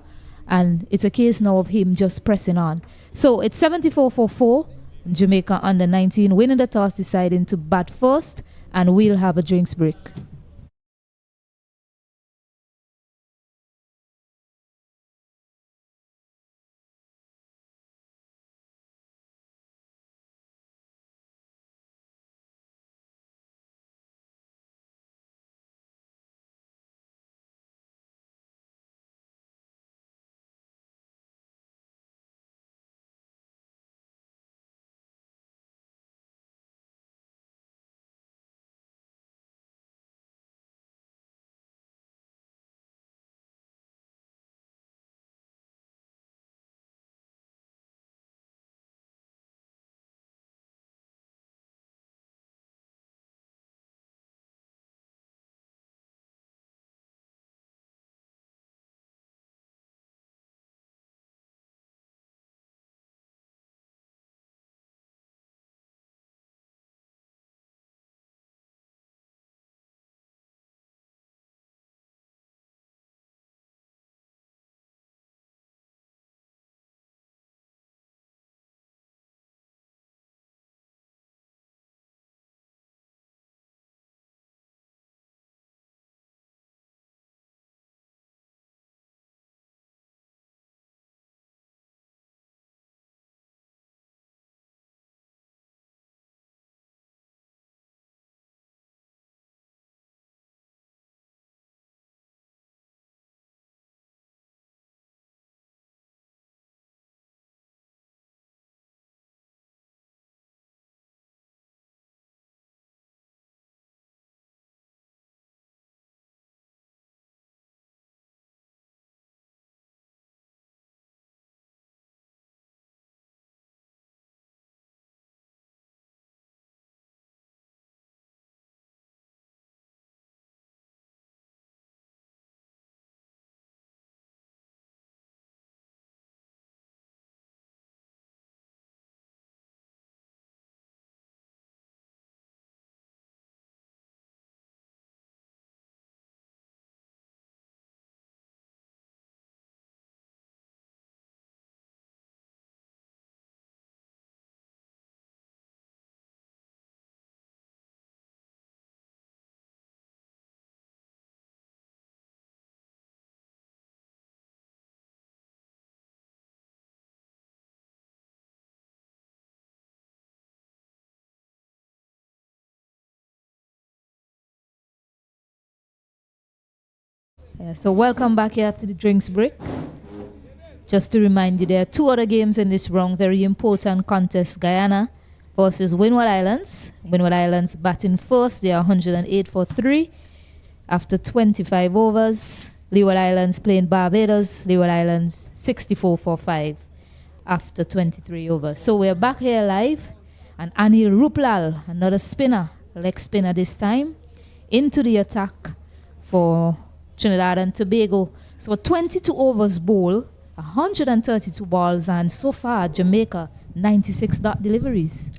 And it's a case now of him just pressing on. So it's 74 for 4. Jamaica under 19 winning the toss, deciding to bat first, and we'll have a drinks break. Yeah, so welcome back here after the drinks break. Just to remind you, there are two other games in this round, very important contest. Guyana versus Windward Islands. Windward Islands batting first. They are 108 for 3 after 25 overs. Leeward Islands playing Barbados. Leeward Islands 64 for 5 after 23 overs. So we're back here live. And Anil Ruplal, another spinner, leg spinner this time, into the attack for Trinidad and Tobago. So 22 overs bowl, 132 balls, and so far Jamaica 96 dot deliveries.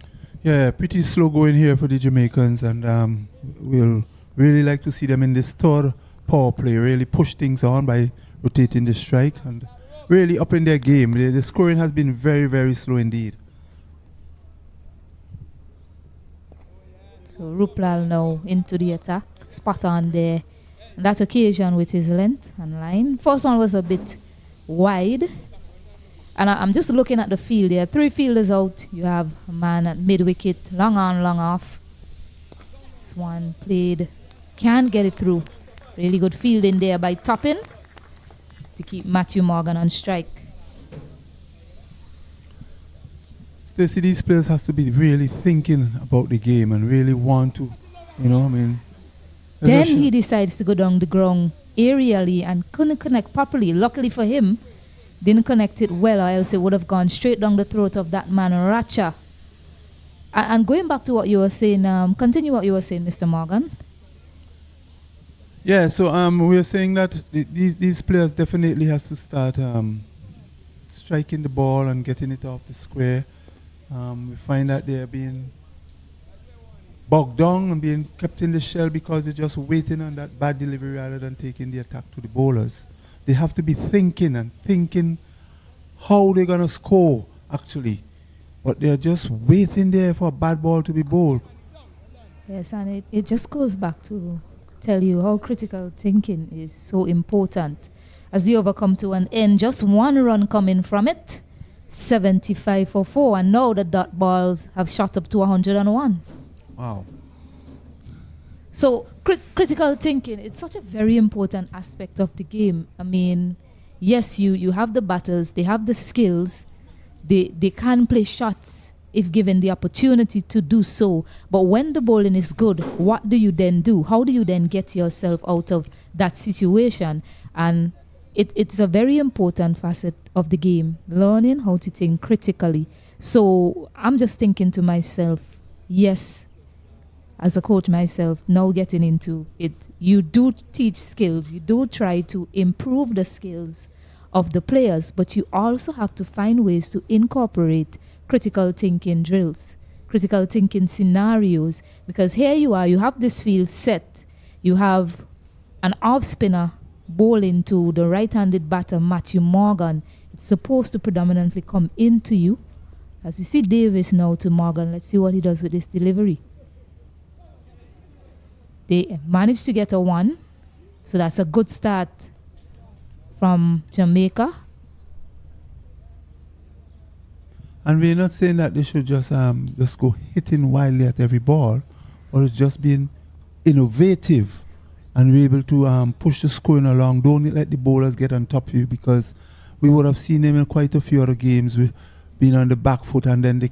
Yeah, pretty slow going here for the Jamaicans, and we'll really like to see them in this third power play, really push things on by rotating the strike and really up in their game. The scoring has been very, very slow indeed. So Ruplal now into the attack, spot on there. On that occasion with his length and line. First one was a bit wide. And I'm just looking at the field. There are 3 fielders out. You have a man at mid-wicket, long on, long off. This one played, can't get it through. Really good fielding there by Toppin to keep Matthew Morgan on strike. Stacey, these players has to be really thinking about the game and really want to, Then he decides to go down the ground aerially and couldn't connect properly. Luckily for him, didn't connect it well, or else it would have gone straight down the throat of that man, Racha. And going back to what you were saying, continue what you were saying, Mr. Morgan. Yeah, so we were saying that these players definitely has to start striking the ball and getting it off the square. We find that they're being bogged down and being kept in the shell because they're just waiting on that bad delivery rather than taking the attack to the bowlers. They have to be thinking how they're going to score, actually. But they're just waiting there for a bad ball to be bowled. Yes, and it just goes back to tell you how critical thinking is so important. As the over come to an end, just one run coming from it, 75 for 4, and now the dot balls have shot up to 101. Wow. So critical thinking, it's such a very important aspect of the game. I mean, yes, you have the batters, they have the skills, they can play shots if given the opportunity to do so. But when the bowling is good, what do you then do? How do you then get yourself out of that situation? And it's a very important facet of the game, learning how to think critically. So I'm just thinking to myself, yes, as a coach myself, now getting into it, you do teach skills, you do try to improve the skills of the players, but you also have to find ways to incorporate critical thinking drills, critical thinking scenarios, because here you are, you have this field set, you have an off spinner bowling to the right-handed batter Matthew Morgan. It's supposed to predominantly come into you. As you see Davis now to Morgan, let's see what he does with this delivery. They managed to get a 1, so that's a good start from Jamaica. And we're not saying that they should just go hitting wildly at every ball, but it's just being innovative and be able to push the scoring along. Don't let the bowlers get on top of you, because we would have seen them in quite a few other games with being on the back foot, and then they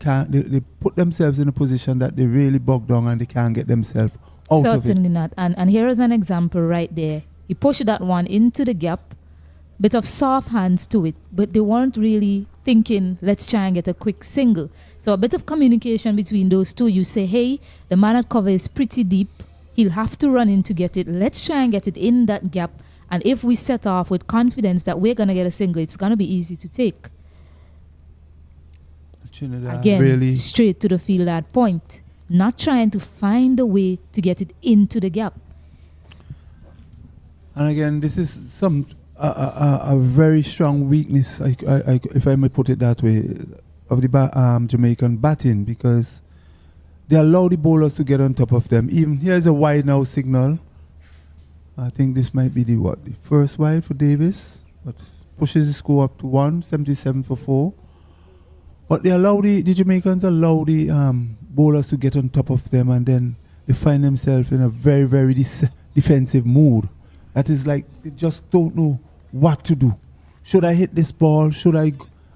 put themselves in a position that they really bogged down and they can't get themselves out of it. Certainly not. And here is an example right there. He pushed that one into the gap, bit of soft hands to it, but they weren't really thinking, let's try and get a quick single. So a bit of communication between those two. You say, hey, the man at cover is pretty deep. He'll have to run in to get it. Let's try and get it in that gap. And if we set off with confidence that we're going to get a single, it's going to be easy to take. Trinidad Again, really straight to the field at point. Not trying to find a way to get it into the gap. And again, this is a very strong weakness, if I may put it that way, of the Jamaican batting, because they allow the bowlers to get on top of them. Even here's a wide now signal. I think this might be the first wide for Davis, but pushes the score up to 177 for 4. But they allow the Jamaicans allow the bowlers to get on top of them, and then they find themselves in a very, very defensive mood. that is like they just don't know what to do. Should I hit this ball? Should I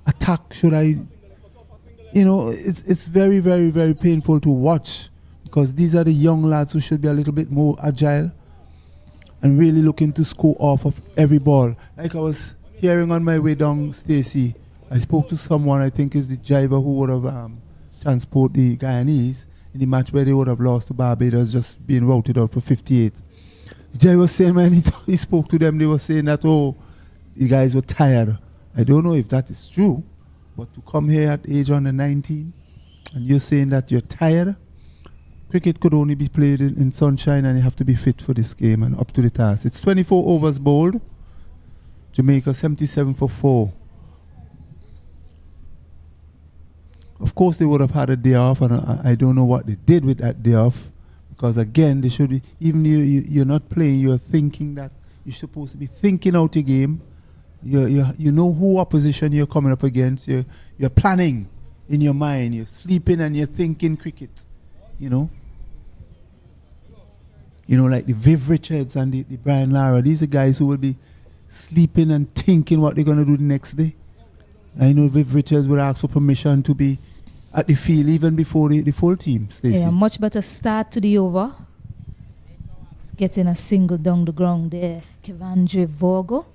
attack? Should I? You know, it's very, very, very painful to watch, because these are the young lads who should be a little bit more agile and really looking to score off of every ball. Like I was hearing on my way down, Stacey, I spoke to someone, I think is the driver who would have transport the Guyanese in the match where they would have lost to Barbados, just being routed out for 58. The driver was saying, man, he spoke to them, they were saying that, oh, the guys were tired. I don't know if that is true, but to come here at age under 19 and you're saying that you're tired, cricket could only be played in sunshine, and you have to be fit for this game and up to the task. It's 24 overs bowled. Jamaica 77 for 4. Of course, they would have had a day off, and I don't know what they did with that day off, because again, they should be, even you're not playing, you're thinking that you're supposed to be thinking out your game. You know who opposition you're coming up against. You're planning in your mind. You're sleeping and you're thinking cricket. You know, like the Viv Richards and the Brian Lara. These are guys who will be sleeping and thinking what they're going to do the next day. I know Viv Richards would ask for permission to be at the field even before the full team. Stacey. Yeah, much better start to the over. It's getting a single down the ground there, Kevandre Vogo.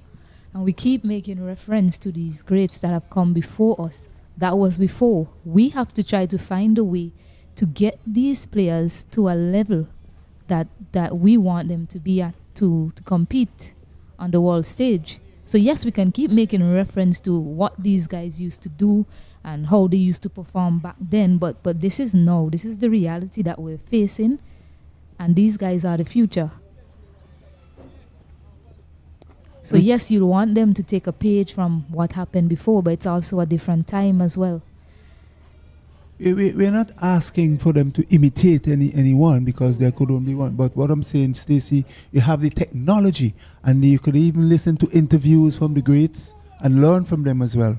And we keep making reference to these greats that have come before us. That was before. We have to try to find a way to get these players to a level that we want them to be at to compete on the world stage. So yes, we can keep making reference to what these guys used to do and how they used to perform back then, but this is now. This is the reality that we're facing, and these guys are the future. So yes, you'll want them to take a page from what happened before, but it's also a different time as well. We're not asking for them to imitate anyone, because there could only be one. But what I'm saying, Stacey, you have the technology, and you could even listen to interviews from the greats and learn from them as well.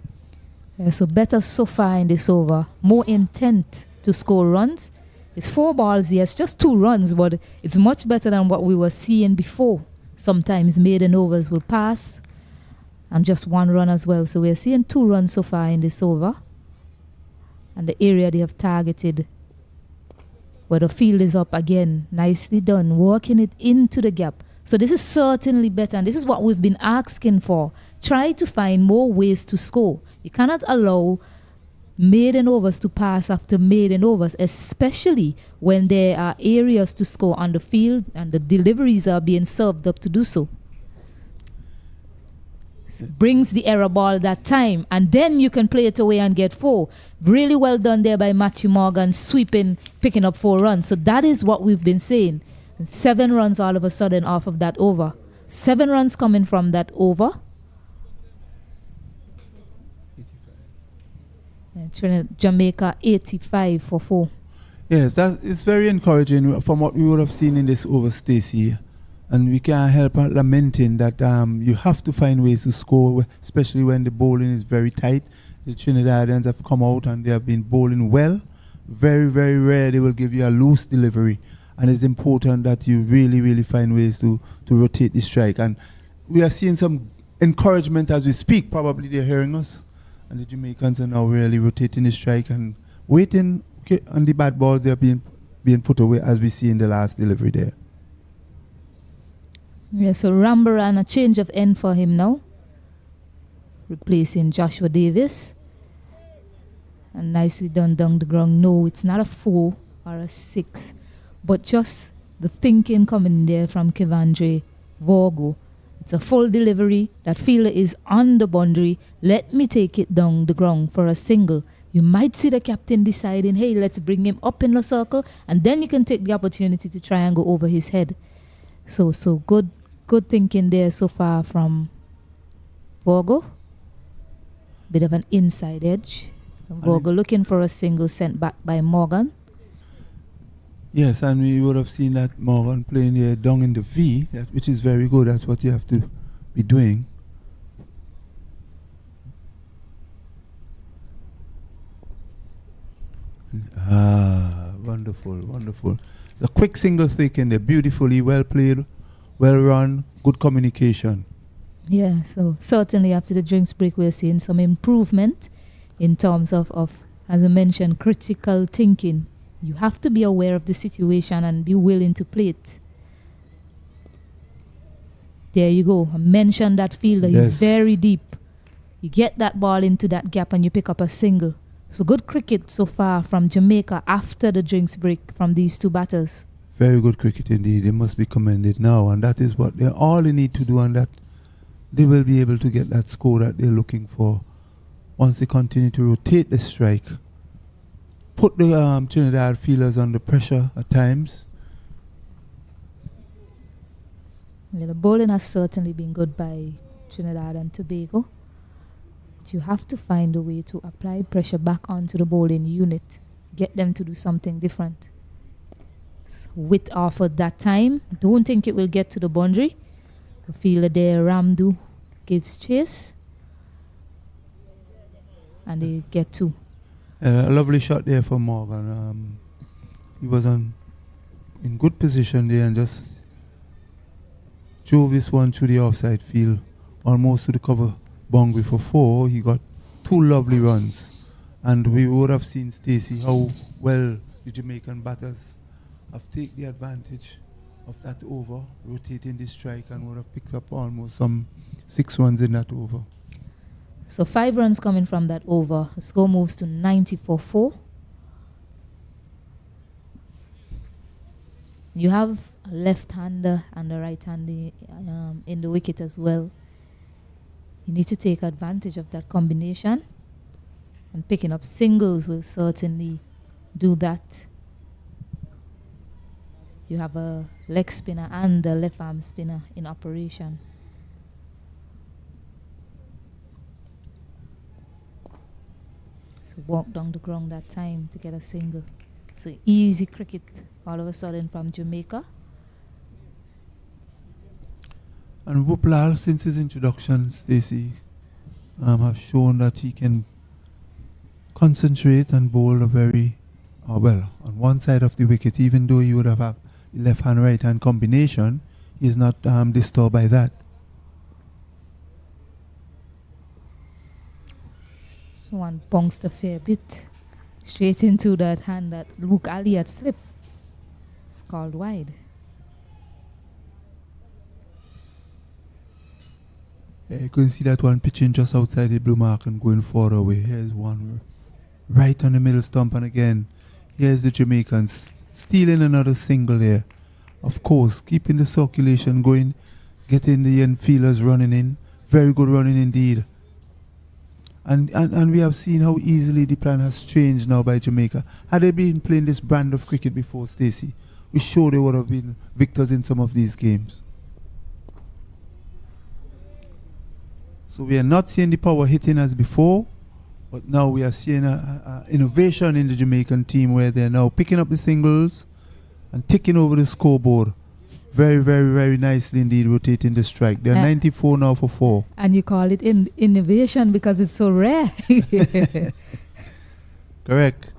Yeah, so better so far in this over. More intent to score runs. It's 4 balls, yes, just 2 runs, but it's much better than what we were seeing before. Sometimes maiden overs will pass and just 1 run as well. So we're seeing 2 runs so far in this over. And the area they have targeted, where the field is up again, nicely done, working it into the gap. So this is certainly better, and this is what we've been asking for. Try to find more ways to score. You cannot allow maiden overs to pass after maiden overs, especially when there are areas to score on the field and the deliveries are being served up to do so. Brings the error ball that time, and then you can play it away and get 4. Really well done there by Matthew Morgan, sweeping, picking up 4 runs. So that is what we've been saying. And 7 runs all of a sudden off of that over. 7 runs coming from that over. Jamaica 85 for 4. Yes, that is very encouraging from what we would have seen in this over, Stacey. And we can't help but lamenting that you have to find ways to score, especially when the bowling is very tight. The Trinidadians have come out and they have been bowling well. Very, very rare they will give you a loose delivery. And it's important that you really, really find ways to rotate the strike. And we are seeing some encouragement as we speak. Probably they're hearing us. And the Jamaicans are now really rotating the strike and waiting on the bad balls. They are being put away, as we see in the last delivery there. Yeah, so Rambaran, a change of end for him now, replacing Joshua Davis. And nicely done down the ground. No, it's not a 4 or a 6, but just the thinking coming there from Kevandre Vogo. It's a full delivery. That fielder is on the boundary. Let me take it down the ground for a single. You might see the captain deciding, hey, let's bring him up in the circle, and then you can take the opportunity to try and go over his head. So good thinking there so far from Vogo. Bit of an inside edge. Vogo looking for a single sent back by Morgan. Yes, and we would have seen that Morgan playing there down in the V, which is very good. That's what you have to be doing. Wonderful, wonderful. It's a quick single thick in there, beautifully well played, well run, good communication. Yeah, so certainly after the drinks break, we're seeing some improvement in terms of, as I mentioned, critical thinking. You have to be aware of the situation and be willing to play it. There you go. I mentioned that fielder. Yes. He's very deep. You get that ball into that gap and you pick up a single. So good cricket so far from Jamaica after the drinks break from these two batters. Very good cricket indeed. They must be commended now, and that is what all they need to do, and that they will be able to get that score that they're looking for once they continue to rotate the strike. Put the Trinidad fielders under pressure at times. Yeah, the bowling has certainly been good by Trinidad and Tobago. But you have to find a way to apply pressure back onto the bowling unit. Get them to do something different. So with offered that time, don't think it will get to the boundary. The fielder there, Ramdu, gives chase. And they get two. A lovely shot there for Morgan. He was in good position there and just drove this one to the offside field, almost to the cover boundary for 4. He got 2 lovely runs, and we would have seen, Stacey, how well the Jamaican batters have taken the advantage of that over, rotating the strike, and would have picked up almost some 6 runs in that over. So 5 runs coming from that over. The score moves to 94-4. You have a left-hander and a right-hander in the wicket as well. You need to take advantage of that combination. And picking up singles will certainly do that. You have a leg spinner and a left-arm spinner in operation. So walk down the ground that time to get a single. So easy cricket all of a sudden from Jamaica. And Ruplal, since his introduction, Stacey, have shown that he can concentrate and bowl a very, well, on one side of the wicket, even though he would have the left-hand, right-hand combination, he's not disturbed by that. So one bounced a fair bit straight into that hand that Luke Ali had slipped. It's called wide. Yeah, you can see that one pitching just outside the blue mark and going far away. Here's one right on the middle stump, and again, here's the Jamaicans stealing another single there. Of course, keeping the circulation going, getting the infielders running in. Very good running indeed. And we have seen how easily the plan has changed now by Jamaica. Had they been playing this brand of cricket before, Stacey, we're sure they would have been victors in some of these games. So we are not seeing the power hitting as before, but now we are seeing a innovation in the Jamaican team where they're now picking up the singles and ticking over the scoreboard. Very, very, very nicely indeed, rotating the strike. They're 94 now for 4. And you call it innovation because it's so rare. Correct.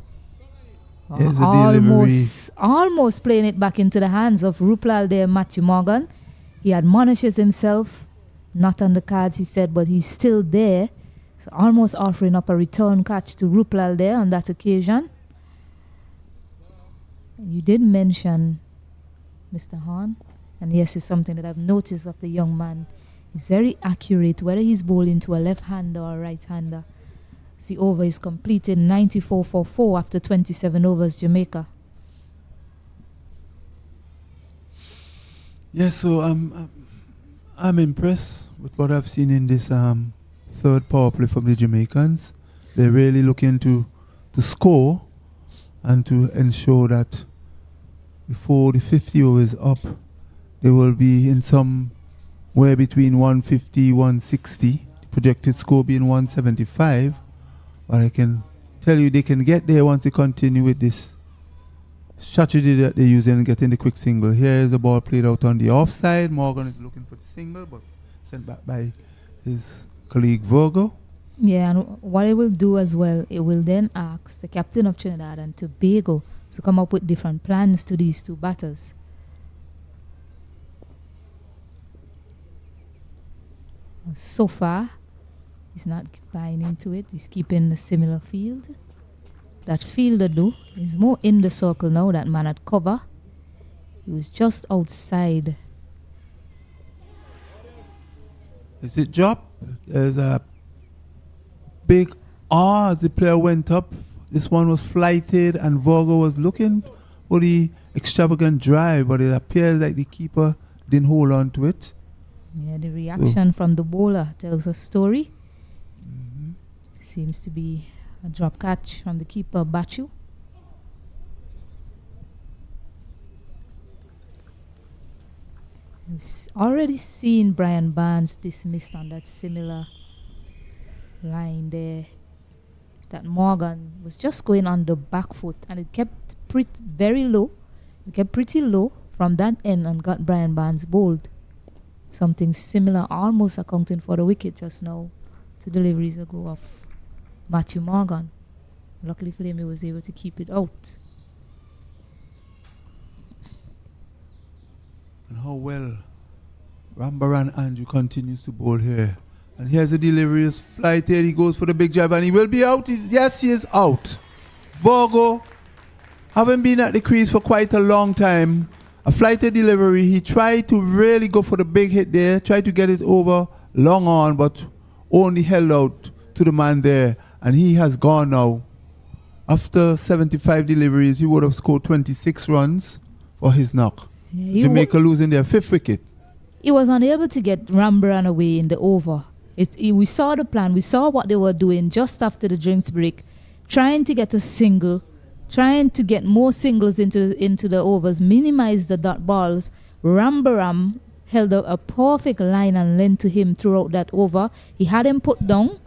Here's the almost playing it back into the hands of Ruplal there, Matthew Morgan. He admonishes himself, not on the cards, he said, but he's still there. So almost offering up a return catch to Ruplal there on that occasion. You did mention Mr. Horn, and yes, it's something that I've noticed of the young man. He's very accurate, whether he's bowling to a left-hander or a right-hander. The over is completed 94 for 4 after 27 overs, Jamaica. Yeah, so I'm impressed with what I've seen in this third power play from the Jamaicans. They're really looking to score and to ensure that before the 50 overs up, they will be in somewhere between 150, 160. The projected score being 175. But I can tell you they can get there once they continue with this strategy that they're using and getting the quick single. Here is the ball played out on the offside. Morgan is looking for the single, but sent back by his colleague Virgo. Yeah, and what it will do as well, it will then ask the captain of Trinidad and Tobago to come up with different plans to these two batters. So far, he's not buying into it. He's keeping a similar field. That fielder, though, is more in the circle now. That man at cover. He was just outside. Is it drop? There's a big R as the player went up. This one was flighted and Tobago was looking for the extravagant drive, but it appears like the keeper didn't hold on to it. Yeah, the reaction from the bowler tells a story. Seems to be a drop catch from the keeper, Bachu. We've already seen Brian Barnes dismissed on that similar line there. That Morgan was just going on the back foot and it kept very low. It kept pretty low from that end and got Brian Barnes bowled. Something similar, almost accounting for the wicket just now. 2 deliveries ago of Matthew Morgan. Luckily for him, he was able to keep it out. And how well Rambaran Andrew continues to bowl here. And here's the delivery, his flight here, he goes for the big drive and he will be out. Yes, he is out. Tobago, having been at the crease for quite a long time, a flighted delivery, he tried to really go for the big hit there, tried to get it over long on, but only held out to the man there. And he has gone now. After 75 deliveries, he would have scored 26 runs for his knock. Yeah, Jamaica losing their 5th wicket. He was unable to get Rambaran away in the over. We saw the plan. We saw what they were doing just after the drinks break, trying to get a single, trying to get more singles into the overs, minimize the dot balls. Rambaran held a perfect line and length to him throughout that over. He had him put down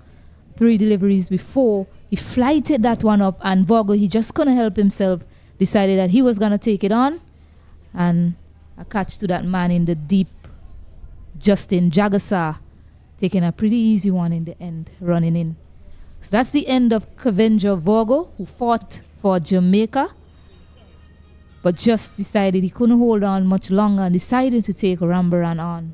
3 deliveries before. He flighted that one up, and Tobago, he just couldn't help himself, decided that he was going to take it on. And a catch to that man in the deep, Justin Jagassar, taking a pretty easy one in the end, running in. So that's the end of Kavenger Tobago, who fought for Jamaica, but just decided he couldn't hold on much longer and decided to take Rambaran on.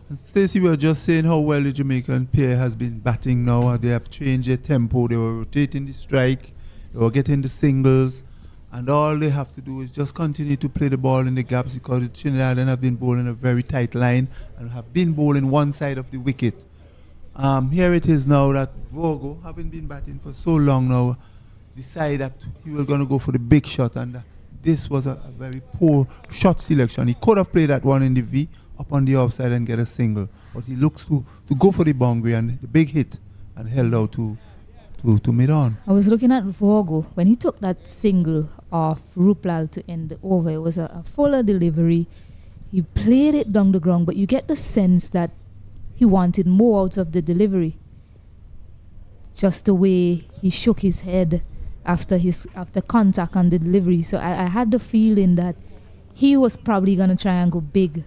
And Stacey, we were just saying how well the Jamaican pair has been batting now. They have changed their tempo. They were rotating the strike. They were getting the singles. And all they have to do is just continue to play the ball in the gaps, because the Trinidad have been bowling a very tight line and have been bowling one side of the wicket. Here it is now that Tobago, having been batting for so long now, decided that he was going to go for the big shot, and this was a very poor shot selection. He could have played that one in the V up on the offside and get a single, but he looks to go for the boundary and the big hit and held out to mid-on. I was looking at Tobago when he took that single off Ruplal to end the over. It was a fuller delivery. He played it down the ground, but you get the sense that he wanted more out of the delivery. Just the way he shook his head after contact on the delivery. So I had the feeling that he was probably going to try and go big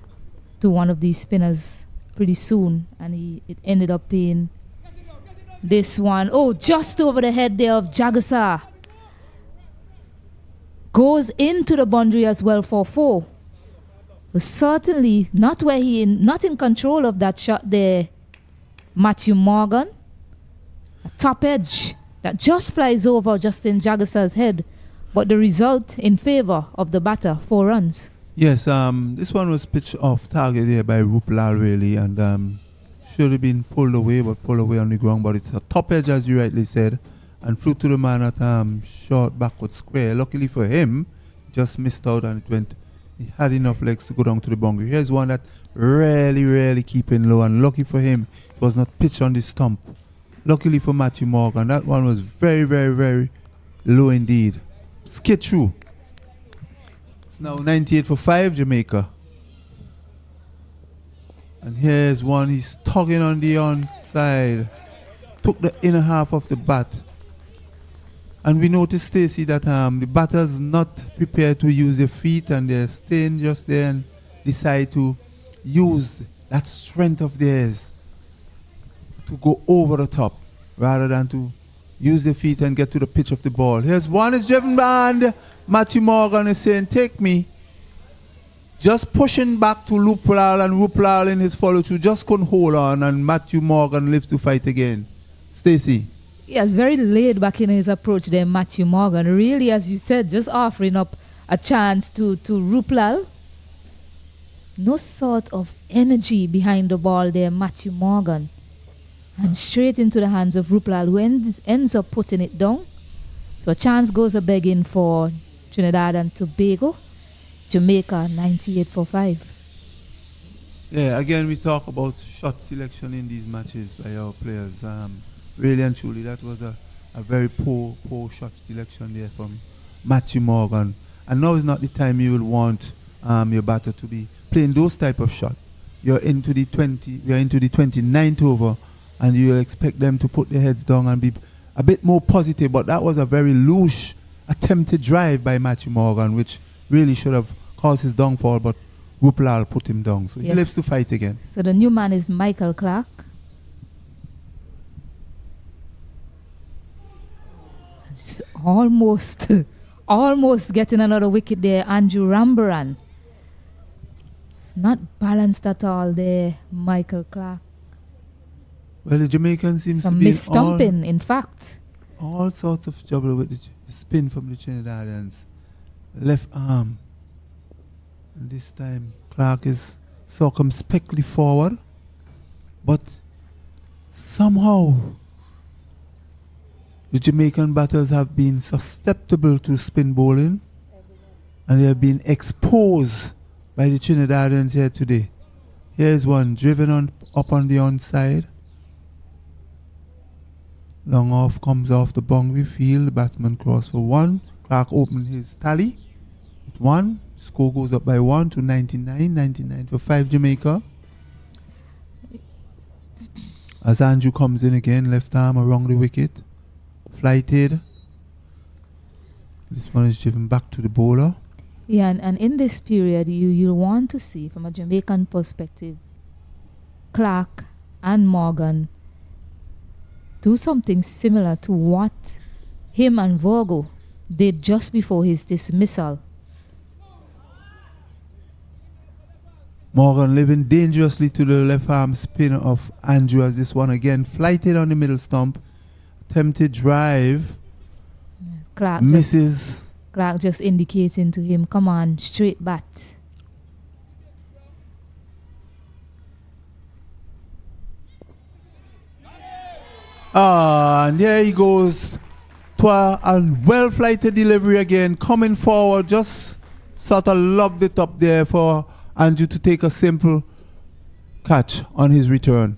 to one of these spinners pretty soon, and it ended up being this one. Oh, just over the head there of Jagassar. Goes into the boundary as well for 4. But certainly not in control of that shot there. Matthew Morgan. A top edge that just flies over Justin Jagassar's head. But the result in favor of the batter, 4 runs. Yes, this one was pitched off target there by Ruplal really, and should have been pulled away on the ground, but it's a top edge, as you rightly said, and flew to the man at short backward square. Luckily for him, just missed out, and he had enough legs to go down to the boundary. Here's one that really keeping low, and lucky for him, it was not pitched on the stump. Luckily for Matthew Morgan, that one was very low indeed. Skid through. It's now 98 for 5, Jamaica. And here's one, he's tugging on the onside. Took the inner half of the bat. And we noticed, Stacey, that the batter's not prepared to use their feet, and they're staying just there and decide to use that strength of theirs to go over the top rather than to use their feet and get to the pitch of the ball. Here's one, is driven by, and Matthew Morgan is saying, take me. just pushing back to Ruplal, and Ruplal in his follow through just couldn't hold on, and Matthew Morgan lived to fight again. Stacey. Yes, very laid back in his approach there, Matthew Morgan. Really, as you said, just offering up a chance to Ruplal. No sort of energy behind the ball there, Matthew Morgan. And straight into the hands of Ruplal, who ends up putting it down. So a chance goes a begging for Trinidad and Tobago. Jamaica 98-5. Yeah, again, we talk about shot selection in these matches by our players. Really and truly, that was a very poor shot selection there from Matthew Morgan. And now is not the time you will want your batter to be playing those type of shots. You're into the 29th over, and you expect them to put their heads down and be a bit more positive. But that was a very loose attempted drive by Matthew Morgan, which really should have caused his downfall, but Ruplal put him down. So he lives to fight again. So the new man is Michael Clark. It's almost getting another wicket there, Andrew Rambaran. It's not balanced at all there, Michael Clark. Well, the Jamaican seems to be mis-stumping, in fact. All sorts of trouble with the spin from the Trinidadians. Left arm. And this time, Clark is circumspectly forward. But somehow, the Jamaican batters have been susceptible to spin bowling. And they have been exposed by the Trinidadians here today. Here's one driven up on the onside. Long off, comes off the boundary field. The batsman crossed for one. Clark opened his tally with one. Score goes up by 1 to 99. 99 for 5 Jamaica. As Andrew comes in again, left arm around the wicket. Flighted. This one is driven back to the bowler. Yeah, and in this period, you'll want to see, from a Jamaican perspective, Clark and Morgan do something similar to what him and Virgo did just before his dismissal. Morgan living dangerously to the left arm spin of Andrew, as this one again flighted on the middle stump. Attempted drive. Clark misses. Clark just indicating to him, come on, straight bat. And there he goes to a well-flighted delivery again, coming forward, just sort of lobbed it up there for Andrew to take a simple catch on his return.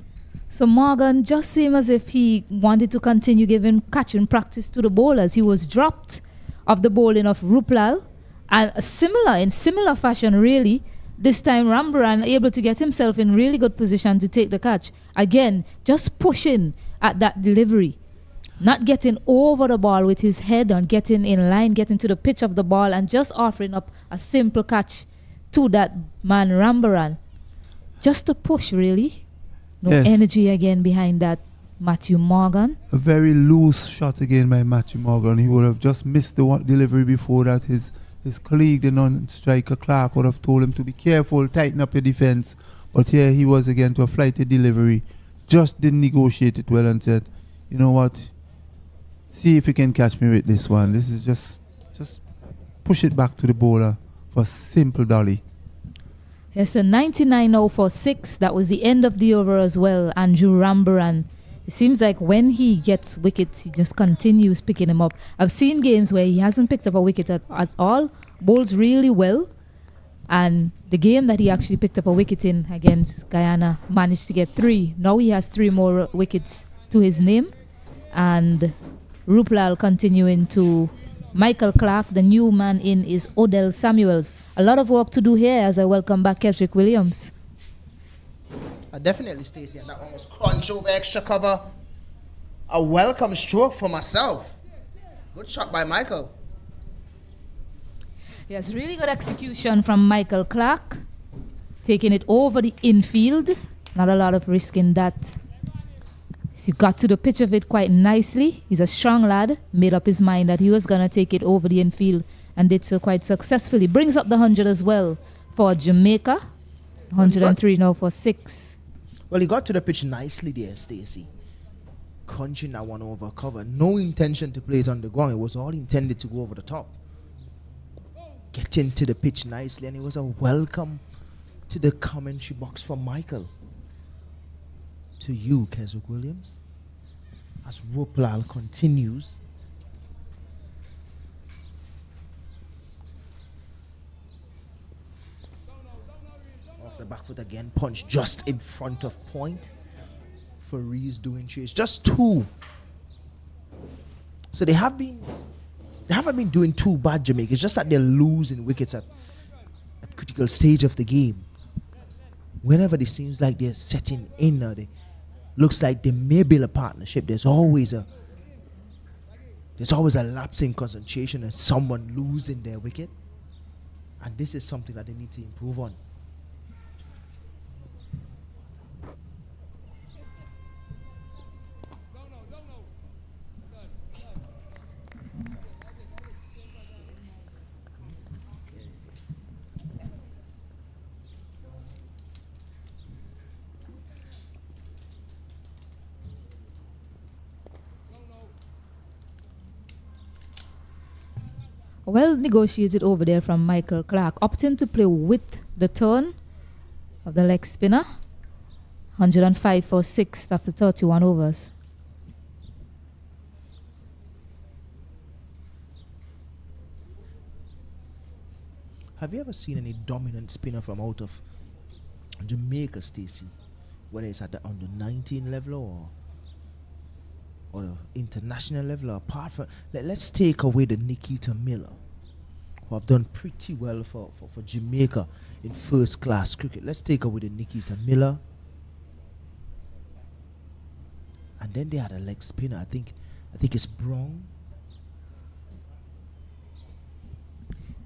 So Morgan just seemed as if he wanted to continue giving catching practice to the bowlers. He was dropped of the bowling of Ruplal, and in similar fashion really, this time Rambaran able to get himself in really good position to take the catch. Again, just pushing at that delivery, not getting over the ball with his head on, getting in line, getting to the pitch of the ball, and just offering up a simple catch to that man Rambaran. Just a push really. No energy again behind that Matthew Morgan. A very loose shot again by Matthew Morgan. He would have just missed the delivery before that. His colleague, the non-striker Clark, would have told him to be careful, tighten up your defense. But here he was again to a flighted delivery. Just didn't negotiate it well and said, you know what, see if you can catch me with this one. This is just push it back to the bowler for a simple dolly. Yes, a 99 now for 6. That was the end of the over as well. Andrew Rambaran. It seems like when he gets wickets, he just continues picking them up. I've seen games where he hasn't picked up a wicket at all, bowls really well. And the game that he actually picked up a wicket in against Guyana, managed to get 3. Now he has 3 more wickets to his name. And Ruplal continuing to Michael Clark. The new man in is Odell Samuels. A lot of work to do here as I welcome back Kesrick Williams. Definitely, Stacey, and that one was crunch over extra cover. A welcome stroke for myself. Good shot by Michael. Yes, really good execution from Michael Clark. Taking it over the infield. Not a lot of risk in that. He got to the pitch of it quite nicely. He's a strong lad. Made up his mind that he was going to take it over the infield. and did so quite successfully. Brings up the 100 as well for Jamaica. 103 now for 6. Well, he got to the pitch nicely there, Stacey. Crunching that one over cover. No intention to play it on the ground. It was all intended to go over the top. Getting to the pitch nicely, and it was a welcome to the commentary box from Michael. To you, Keswick Williams. As Ropalal continues. Off the back foot again, punch just in front of point. Faree's doing chase, just 2. So they haven't been doing too bad, Jamaica. It's just that they're losing wickets at critical stage of the game. Whenever it seems like they're setting in, or they looks like they may build a partnership, there's always a lapse in concentration and someone losing their wicket. And this is something that they need to improve on. Well negotiated over there from Michael Clark, opting to play with the turn of the leg spinner. 105 for 6 after 31 overs. Have you ever seen any dominant spinner from out of Jamaica, Stacey? Whether it's at the under 19 level or the international level, or apart from, let's take away the Nikita Miller, who have done pretty well for Jamaica in first class cricket. Let's take away the Nikita Miller. And then they had a leg spinner. I think it's Brown.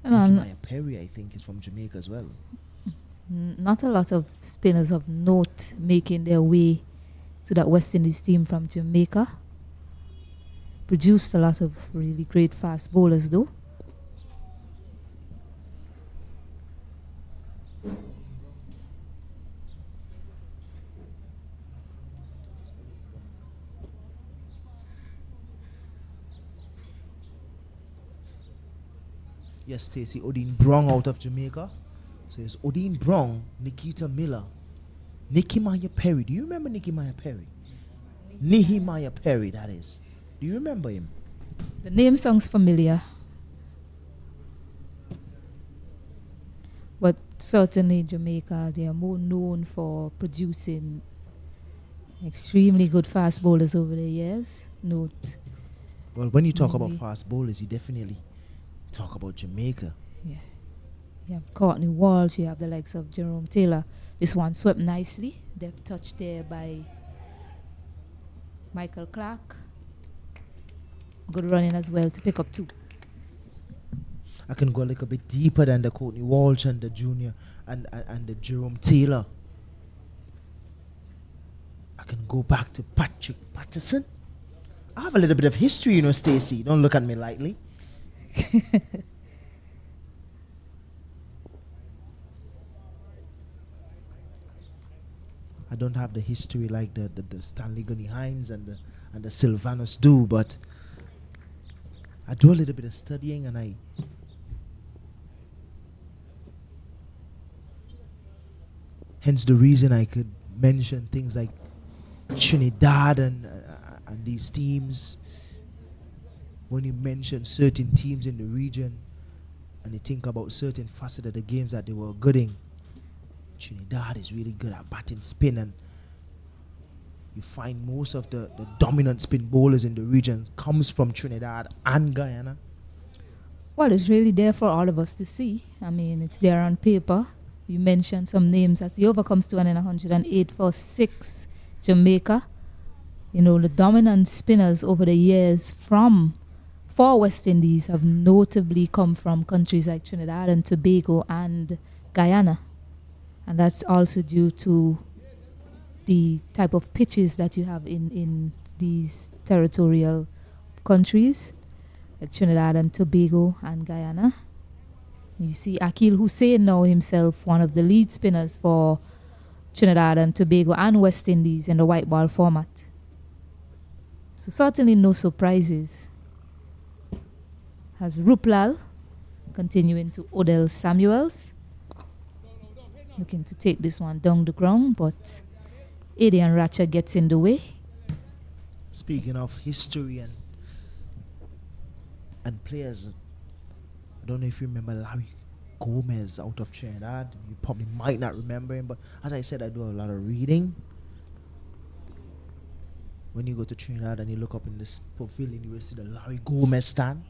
Maya Perry, I think, is from Jamaica as well. Not a lot of spinners of note making their way to that West Indies team from Jamaica. Produced a lot of really great fast bowlers though. Yes, Stacey, Odin Brown out of Jamaica. So it's Odin Brown, Nikita Miller, Nicky Maya Perry. Do you remember Nicky Maya Perry? Nehemiah Perry, that is. Do you remember him? The name sounds familiar. But certainly Jamaica, they are more known for producing extremely good fast bowlers over the years. Note. Well, when you talk about fast bowlers, you definitely talk about Jamaica. Yeah. You have Courtney Walsh, you have the likes of Jerome Taylor. This one swept nicely. Deft touch there by Michael Clark. Good running as well to pick up 2. I can go a little bit deeper than the Courtney Walsh and the Junior and the Jerome Taylor. I can go back to Patrick Patterson. I have a little bit of history, you know, Stacey. Don't look at me lightly. I don't have the history like the Stanley Gunny Hines and the Sylvanus do, but I do a little bit of studying, and hence the reason I could mention things like Trinidad and these teams. When you mention certain teams in the region and you think about certain facets of the games that they were good in, Trinidad is really good at batting spin, and you find most of the dominant spin bowlers in the region comes from Trinidad and Guyana. Well, it's really there for all of us to see. I mean, it's there on paper. You mentioned some names as the over comes to 108 for 6, Jamaica. You know, the dominant spinners over the years for West Indies have notably come from countries like Trinidad and Tobago and Guyana. And that's also due to the type of pitches that you have in these territorial countries. at Trinidad and Tobago and Guyana. You see Akil Hussein now himself, one of the lead spinners for Trinidad and Tobago and West Indies in the white ball format. So certainly no surprises. Has Ruplal continuing to Odell Samuels. Looking to take this one down the ground, but Adrian Ratcher gets in the way. Speaking of history and players, I don't know if you remember Larry Gomez out of Trinidad. You probably might not remember him, but as I said, I do a lot of reading. When you go to Trinidad and you look up in this pavilion, you will see the Larry Gomez stand.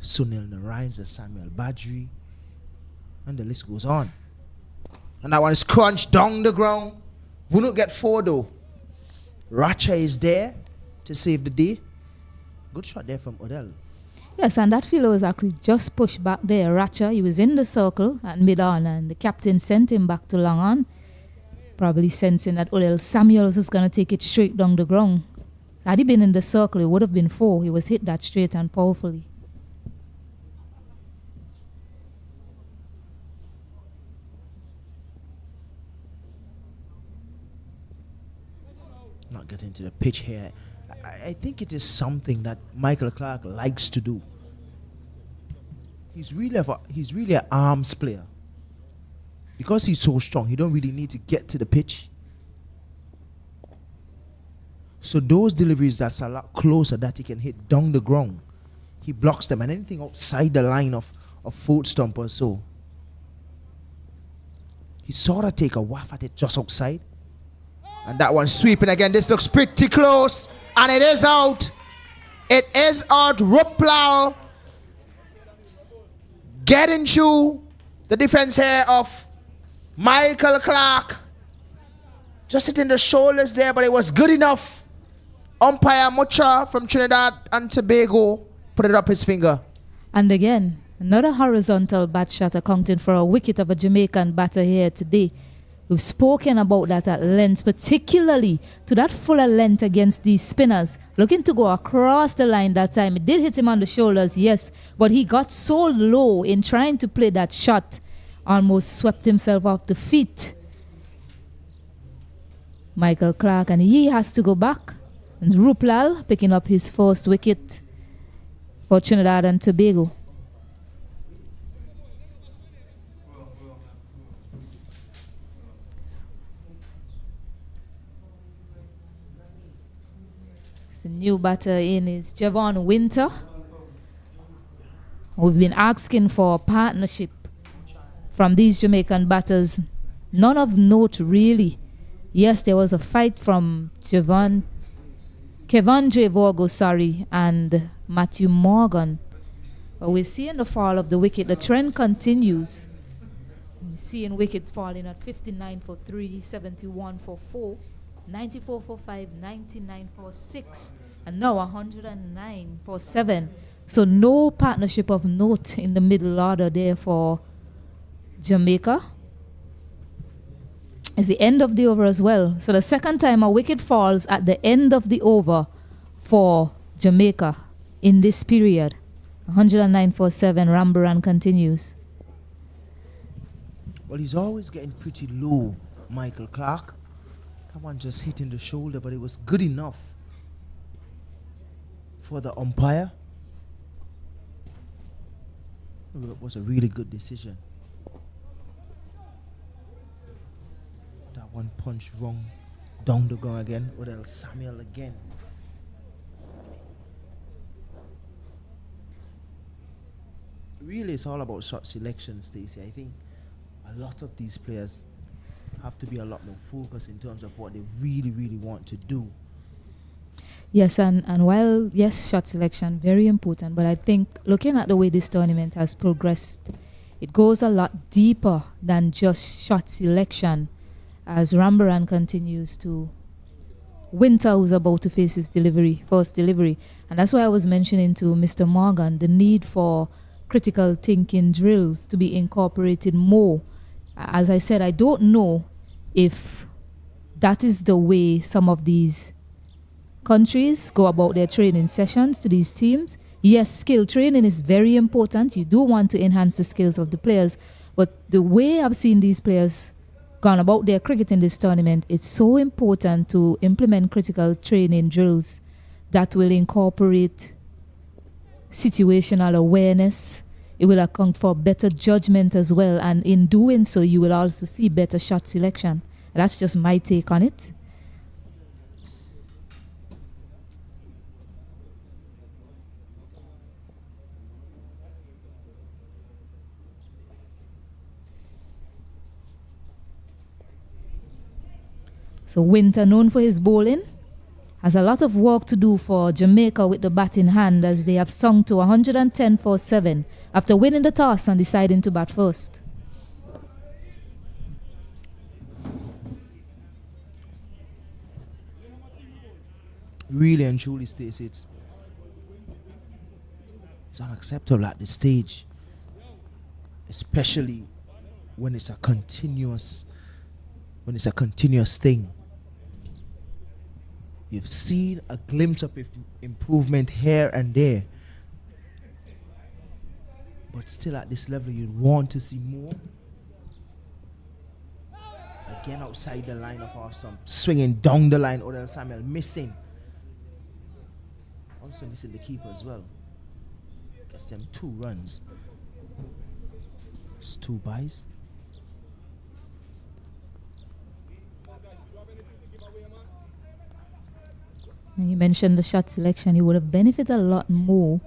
Sunil Narayan, the Samuel Badri, and the list goes on. And that one is crunched down the ground. We don't get 4 though. Ratcher is there to save the day. Good shot there from Odell. Yes, and that fielder was actually just pushed back there. Ratcher, he was in the circle at mid-on, and the captain sent him back to long on, probably sensing that Odell Samuels was going to take it straight down the ground. Had he been in the circle, it would have been 4. He was hit that straight and powerfully. Not getting to the pitch here. I think it is something that Michael Clark likes to do. He's really an arms player. Because he's so strong, he don't really need to get to the pitch. So those deliveries that's a lot closer that he can hit down the ground, he blocks them, and anything outside the line of foot stump or so, he sort of take a waff at it just outside. And that one sweeping again. This looks pretty close. And it is out. It is out. Ruplal getting through the defense here of Michael Clark. Just hitting the shoulders there, but it was good enough. Umpire Mucha from Trinidad and Tobago put it up his finger. And again, another horizontal bat shot accounting for a wicket of a Jamaican batter here today. We've spoken about that at length, particularly to that fuller length against these spinners. Looking to go across the line that time. It did hit him on the shoulders, yes, but he got so low in trying to play that shot, almost swept himself off the feet. Michael Clark, and he has to go back. And Ruplal picking up his first wicket for Trinidad and Tobago. The new batter in is Javon Winter. We've been asking for a partnership from these Jamaican batters. None of note, really. Yes, there was a fight from Kevon Vogo, and Matthew Morgan. But we're seeing the fall of the wicket. The trend continues. We're seeing wickets falling at 59 for 3, 71 for 4. 94 for 5, 99 for 6, and now 109 for 7. So no partnership of note in the middle order there for Jamaica. It's the end of the over as well. So the second time a wicket falls at the end of the over for Jamaica in this period. 109 for 7, Rambaran continues. Well, he's always getting pretty low, Michael Clark. That one just hitting the shoulder, but it was good enough for the umpire. It was a really good decision. That one punch wrong down the ground again. Odell Samuel again. Really, it's all about shot selection, Stacey. I think a lot of these players have to be a lot more focused in terms of what they really, really want to do. Yes, and while, yes, shot selection, very important, but I think looking at the way this tournament has progressed, it goes a lot deeper than just shot selection as Rambaran continues to Winter, who's about to face his first delivery. And that's why I was mentioning to Mr. Morgan the need for critical thinking drills to be incorporated more. As I said, I don't know if that is the way some of these countries go about their training sessions to these teams. Yes, skill training is very important. You do want to enhance the skills of the players. But the way I've seen these players gone about their cricket in this tournament, it's so important to implement critical training drills that will incorporate situational awareness. It will account for better judgment as well. And in doing so, you will also see better shot selection. That's just my take on it. So Winter, known for his bowling, has a lot of work to do for Jamaica with the bat in hand, as they have sunk to 110 for 7 after winning the toss and deciding to bat first. Really and truly, Stacey, it's unacceptable at this stage, especially when it's a continuous thing. You've seen a glimpse of improvement here and there, but still at this level you'd want to see more. Again, outside the line of Awesome, swinging down the line. Odell Samuel missing, also missing the keeper as well. Gets them 2 runs. It's 2 byes. And you mentioned the shot selection. He would have benefited a lot more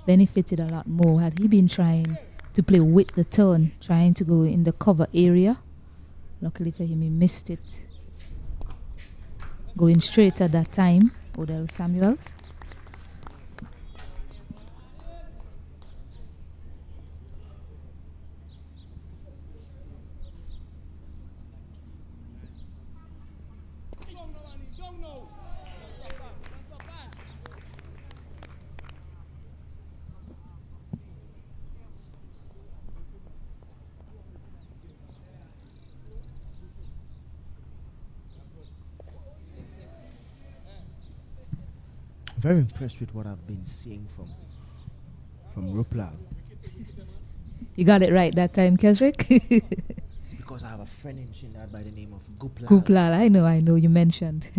had he been trying to play with the turn, trying to go in the cover area. Luckily for him, he missed it. Going straight at that time, Odell Samuels. Very impressed with what I've been seeing from Ruplal. You got it right that time, Kesrick. It's because I have a friend in Trinidad by the name of Guplal. Guplal, I know, you mentioned.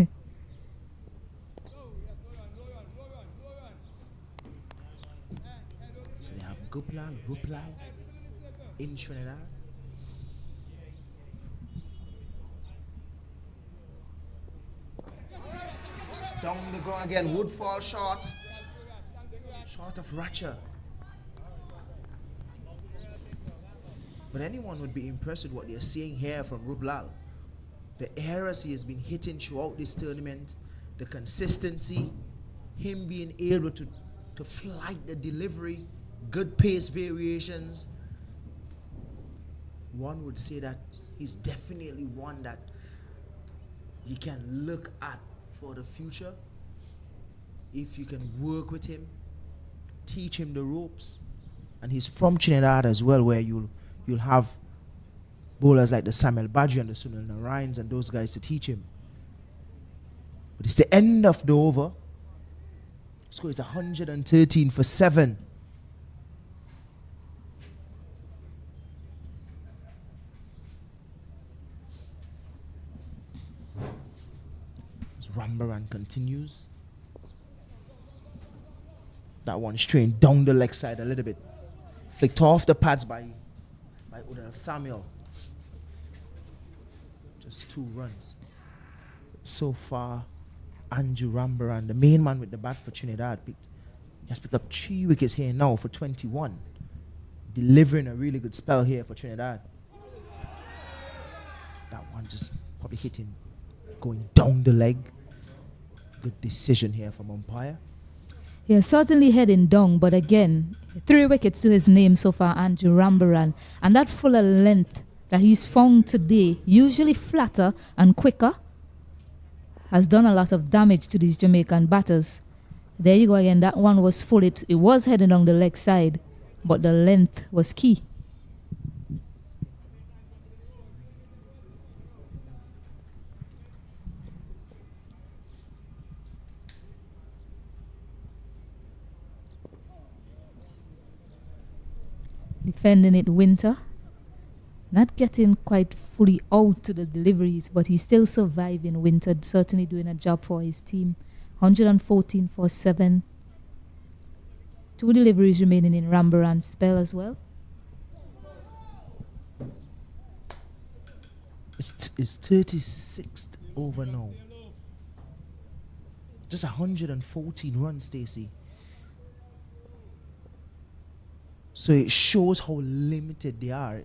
So they have Guplal, Ruplal in Trinidad. This is down the ground again. Woodfall short of Ratcher. But anyone would be impressed with what they're seeing here from Ruplal. The errors he has been hitting throughout this tournament, the consistency, him being able to flight the delivery, good pace variations. One would say that he's definitely one that you can look at for the future if you can work with him, teach him the ropes. And he's from Trinidad as well, where you'll have bowlers like the Samuel Badji and the Sunil Narayans and those guys to teach him. But it's the end of the over. Score is 113 for 7. As Rambaran continues. That one strained down the leg side a little bit. Flicked off the pads by Odell Samuel. Just 2 runs. So far, Andrew Rambaran, the main man with the bat for Trinidad, has picked up 3 wickets here now for 21. Delivering a really good spell here for Trinidad. That one just probably hitting, going down the leg. Good decision here from umpire. Yeah, certainly heading down, but again, 3 wickets to his name so far, Andrew Rambaran. And that fuller length that he's found today, usually flatter and quicker, has done a lot of damage to these Jamaican batters. There you go again, that one was full. It was heading down the leg side, but the length was key. Defending it, Winter. Not getting quite fully out to the deliveries, but he's still surviving. Winter certainly doing a job for his team. 114 for 7. 2 deliveries remaining in Rambaran's spell as well. It's 36th over now. Just 114 runs, Stacey. So it shows how limited they are.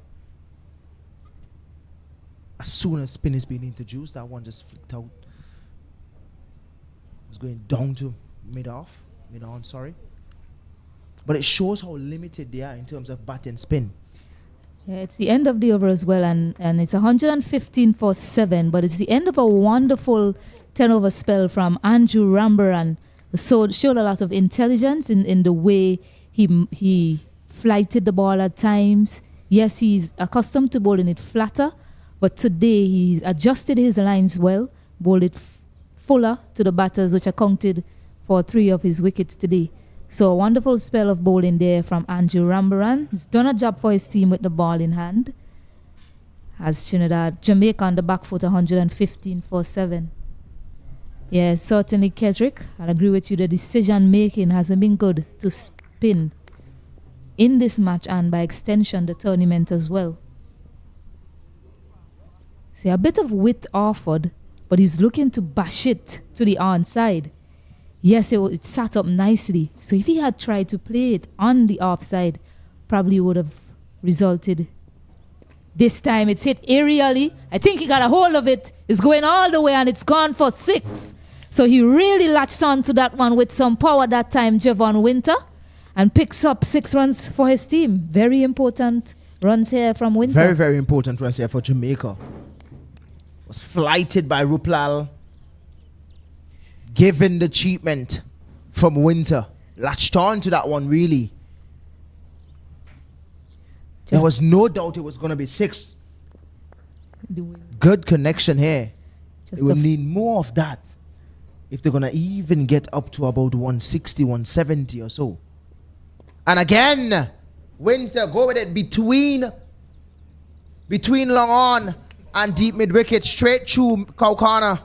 As soon as spin is being introduced, that one just flicked out. It's going down to mid-on, sorry. But it shows how limited they are in terms of bat and spin. Yeah, it's the end of the over as well, and it's 115 for 7, but it's the end of a wonderful 10-over spell from Andrew Rambaran. So showed a lot of intelligence in the way he flighted the ball at times. Yes, he's accustomed to bowling it flatter, but today he's adjusted his lines well, bowled it fuller to the batters, which accounted for 3 of his wickets today. So a wonderful spell of bowling there from Andrew Rambaran. He's done a job for his team with the ball in hand. Has Trinidad, Jamaica on the back foot, 115 for 7. Yes, certainly, Kesrick. I'll agree with you. The decision making hasn't been good to spin in this match and by extension the tournament as well. See, a bit of width offered, but he's looking to bash it to the onside. Yes, it sat up nicely. So if he had tried to play it on the offside, probably would have resulted. This time it's hit aerially. I think he got a hold of it. It's going all the way and it's gone for 6. So he really latched on to that one with some power that time, Javon Winter, and picks up 6 runs for his team. Very important runs here from Winter. Very, very important runs here for Jamaica. Was flighted by Ruplal. Given the treatment from Winter. Latched on to that one, really. There was no doubt it was going to be 6. Good connection here. They will need more of that if they're going to even get up to about 160, 170 or so. And again, Winter go with it between long on and deep mid wicket, straight through cow corner.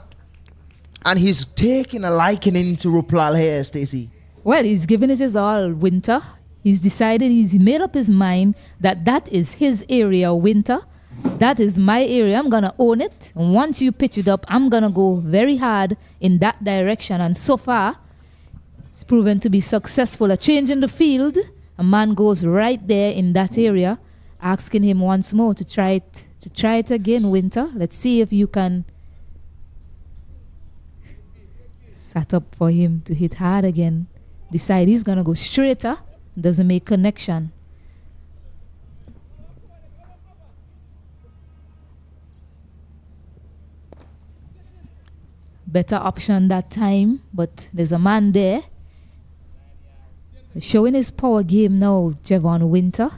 And he's taking a liking into Ruplal here, Stacey. Well, he's given it his all, Winter. He's decided, he's made up his mind that is his area, Winter. That is my area. I'm going to own it. And once you pitch it up, I'm going to go very hard in that direction. And so far, it's proven to be successful. A change in the field, a man goes right there in that area, asking him once more to try it again, Winter. Let's see if you can set up for him to hit hard again. Decide he's going to go straighter. Doesn't make connection. Better option that time, but there's a man there. Showing his power game now, Javon Winter.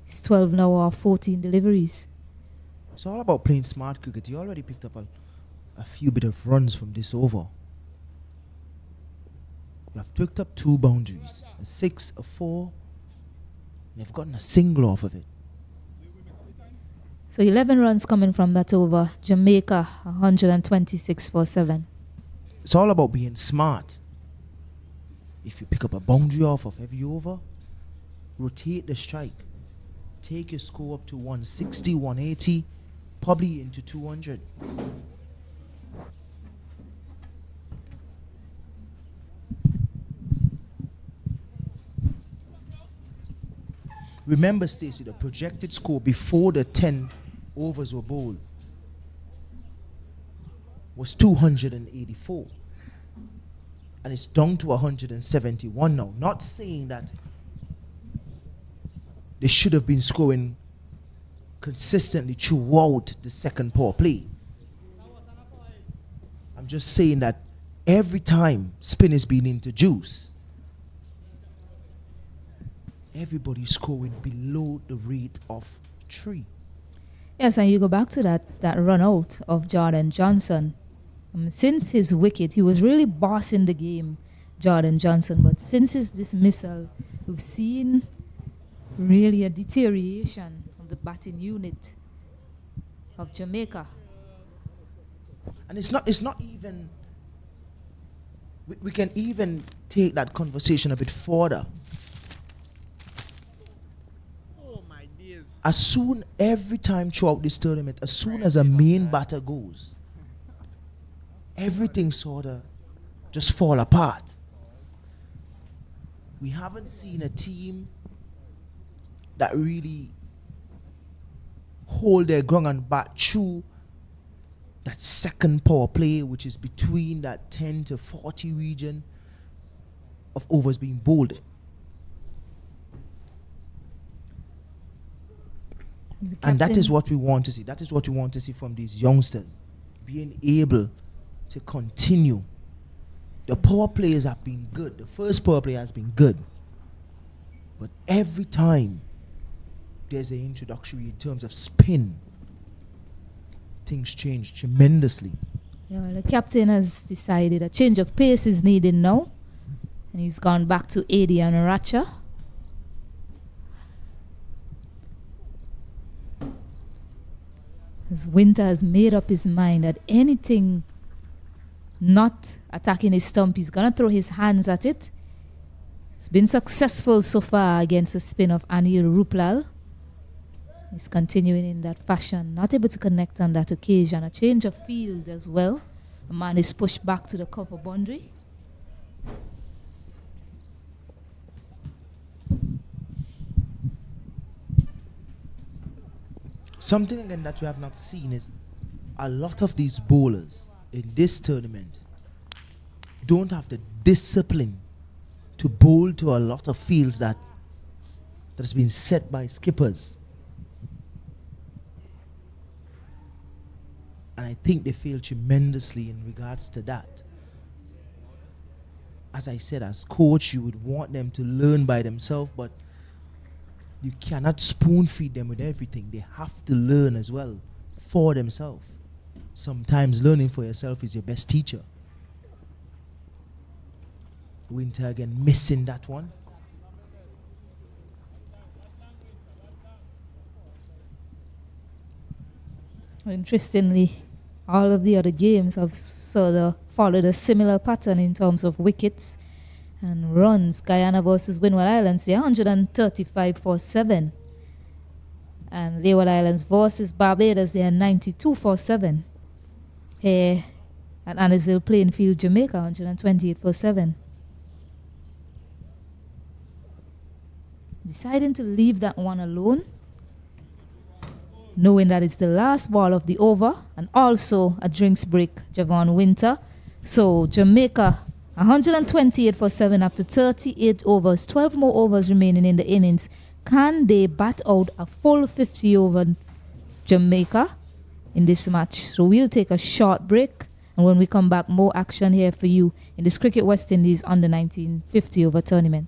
He's 12 now or 14 deliveries. It's all about playing smart cricket. You already picked up a few bit of runs from this over. You have picked up 2 boundaries, a 6, a 4. You've gotten a single off of it. So 11 runs coming from that over. Jamaica 126 for 7. It's all about being smart. If you pick up a boundary off of every over, rotate the strike. Take your score up to 160, 180, probably into 200. Remember, Stacey, the projected score before the 10 overs were bowled was 284. And it's down to 171 now. Not saying that they should have been scoring consistently throughout the second power play. I'm just saying that every time spin is being introduced, everybody's scoring below the rate of 3. Yes, and you go back to that run out of Jordan Johnson. Since his wicket, he was really bossing the game, Jordan Johnson. But since his dismissal, we've seen really a deterioration of the batting unit of Jamaica. And it's not even, we can even take that conversation a bit further. As soon, every time throughout this tournament, as soon as a main batter goes, everything sort of just fall apart. We haven't seen a team that really hold their ground and bat through that second power play, which is between that 10 to 40 region of overs being bowled. And that is what we want to see. That is what we want to see from these youngsters. Being able to continue. The power plays have been good. The first power play has been good. But every time there's an introductory in terms of spin, things change tremendously. Yeah, well, the captain has decided a change of pace is needed now. And he's gone back to Adi and Racha. As Winter has made up his mind that anything not attacking his stump, he's going to throw his hands at it. It's been successful so far against the spin of Anil Ruplal. He's continuing in that fashion, not able to connect on that occasion. A change of field as well. A man is pushed back to the cover boundary. Something again that we have not seen is a lot of these bowlers in this tournament don't have the discipline to bowl to a lot of fields that has been set by skippers. And I think they fail tremendously in regards to that. As I said, as coach, you would want them to learn by themselves, but you cannot spoon feed them with everything. They have to learn as well for themselves. Sometimes learning for yourself is your best teacher. Winter again missing that one. Interestingly, all of the other games have sort of followed a similar pattern in terms of wickets and runs. Guyana versus Windward Islands, they're 135 for 7. And Leeward Islands versus Barbados, they are 92 for 7. Here at Annisville Plainfield, Jamaica, 128 for 7. Deciding to leave that one alone, knowing that it's the last ball of the over and also a drinks break, Javon Winter. So Jamaica, 128 for 7 after 38 overs, 12 more overs remaining in the innings. Can they bat out a full 50 over Jamaica in this match? So we'll take a short break, and when we come back, more action here for you in this Cricket West Indies under 19 50 over tournament.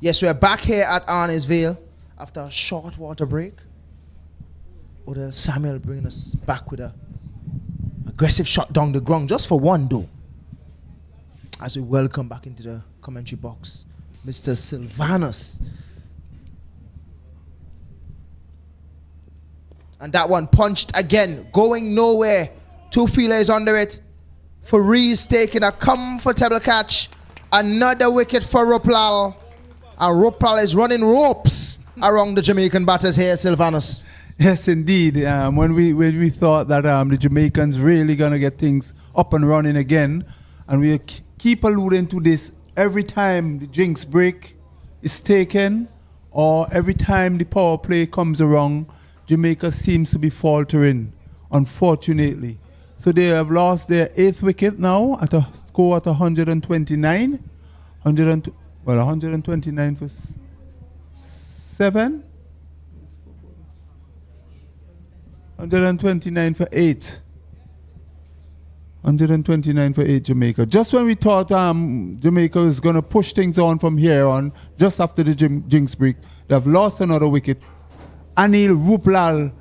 Yes, we're back here at Arnisville after a short water break. Odell Samuel bringing us back with a aggressive shot down the ground, just for one though. As we welcome back into the commentary box, Mr. Sylvanus. And that one punched again, going nowhere. Two feelers under it. Fareez taking a comfortable catch. Another wicket for Ruplal. And Ruplal is running ropes around the Jamaican batters here, Sylvanus. Yes, indeed. When we thought that the Jamaicans really going to get things up and running again, and we keep alluding to this every time the jinx break is taken or every time the power play comes around, Jamaica seems to be faltering, unfortunately. So they have lost their 8th wicket now at a score at 129. 129 for 7. 129 for 8. 129 for 8 Jamaica. Just when we thought Jamaica was going to push things on from here on, just after the jinx break, they have lost another wicket. Anil Ruplal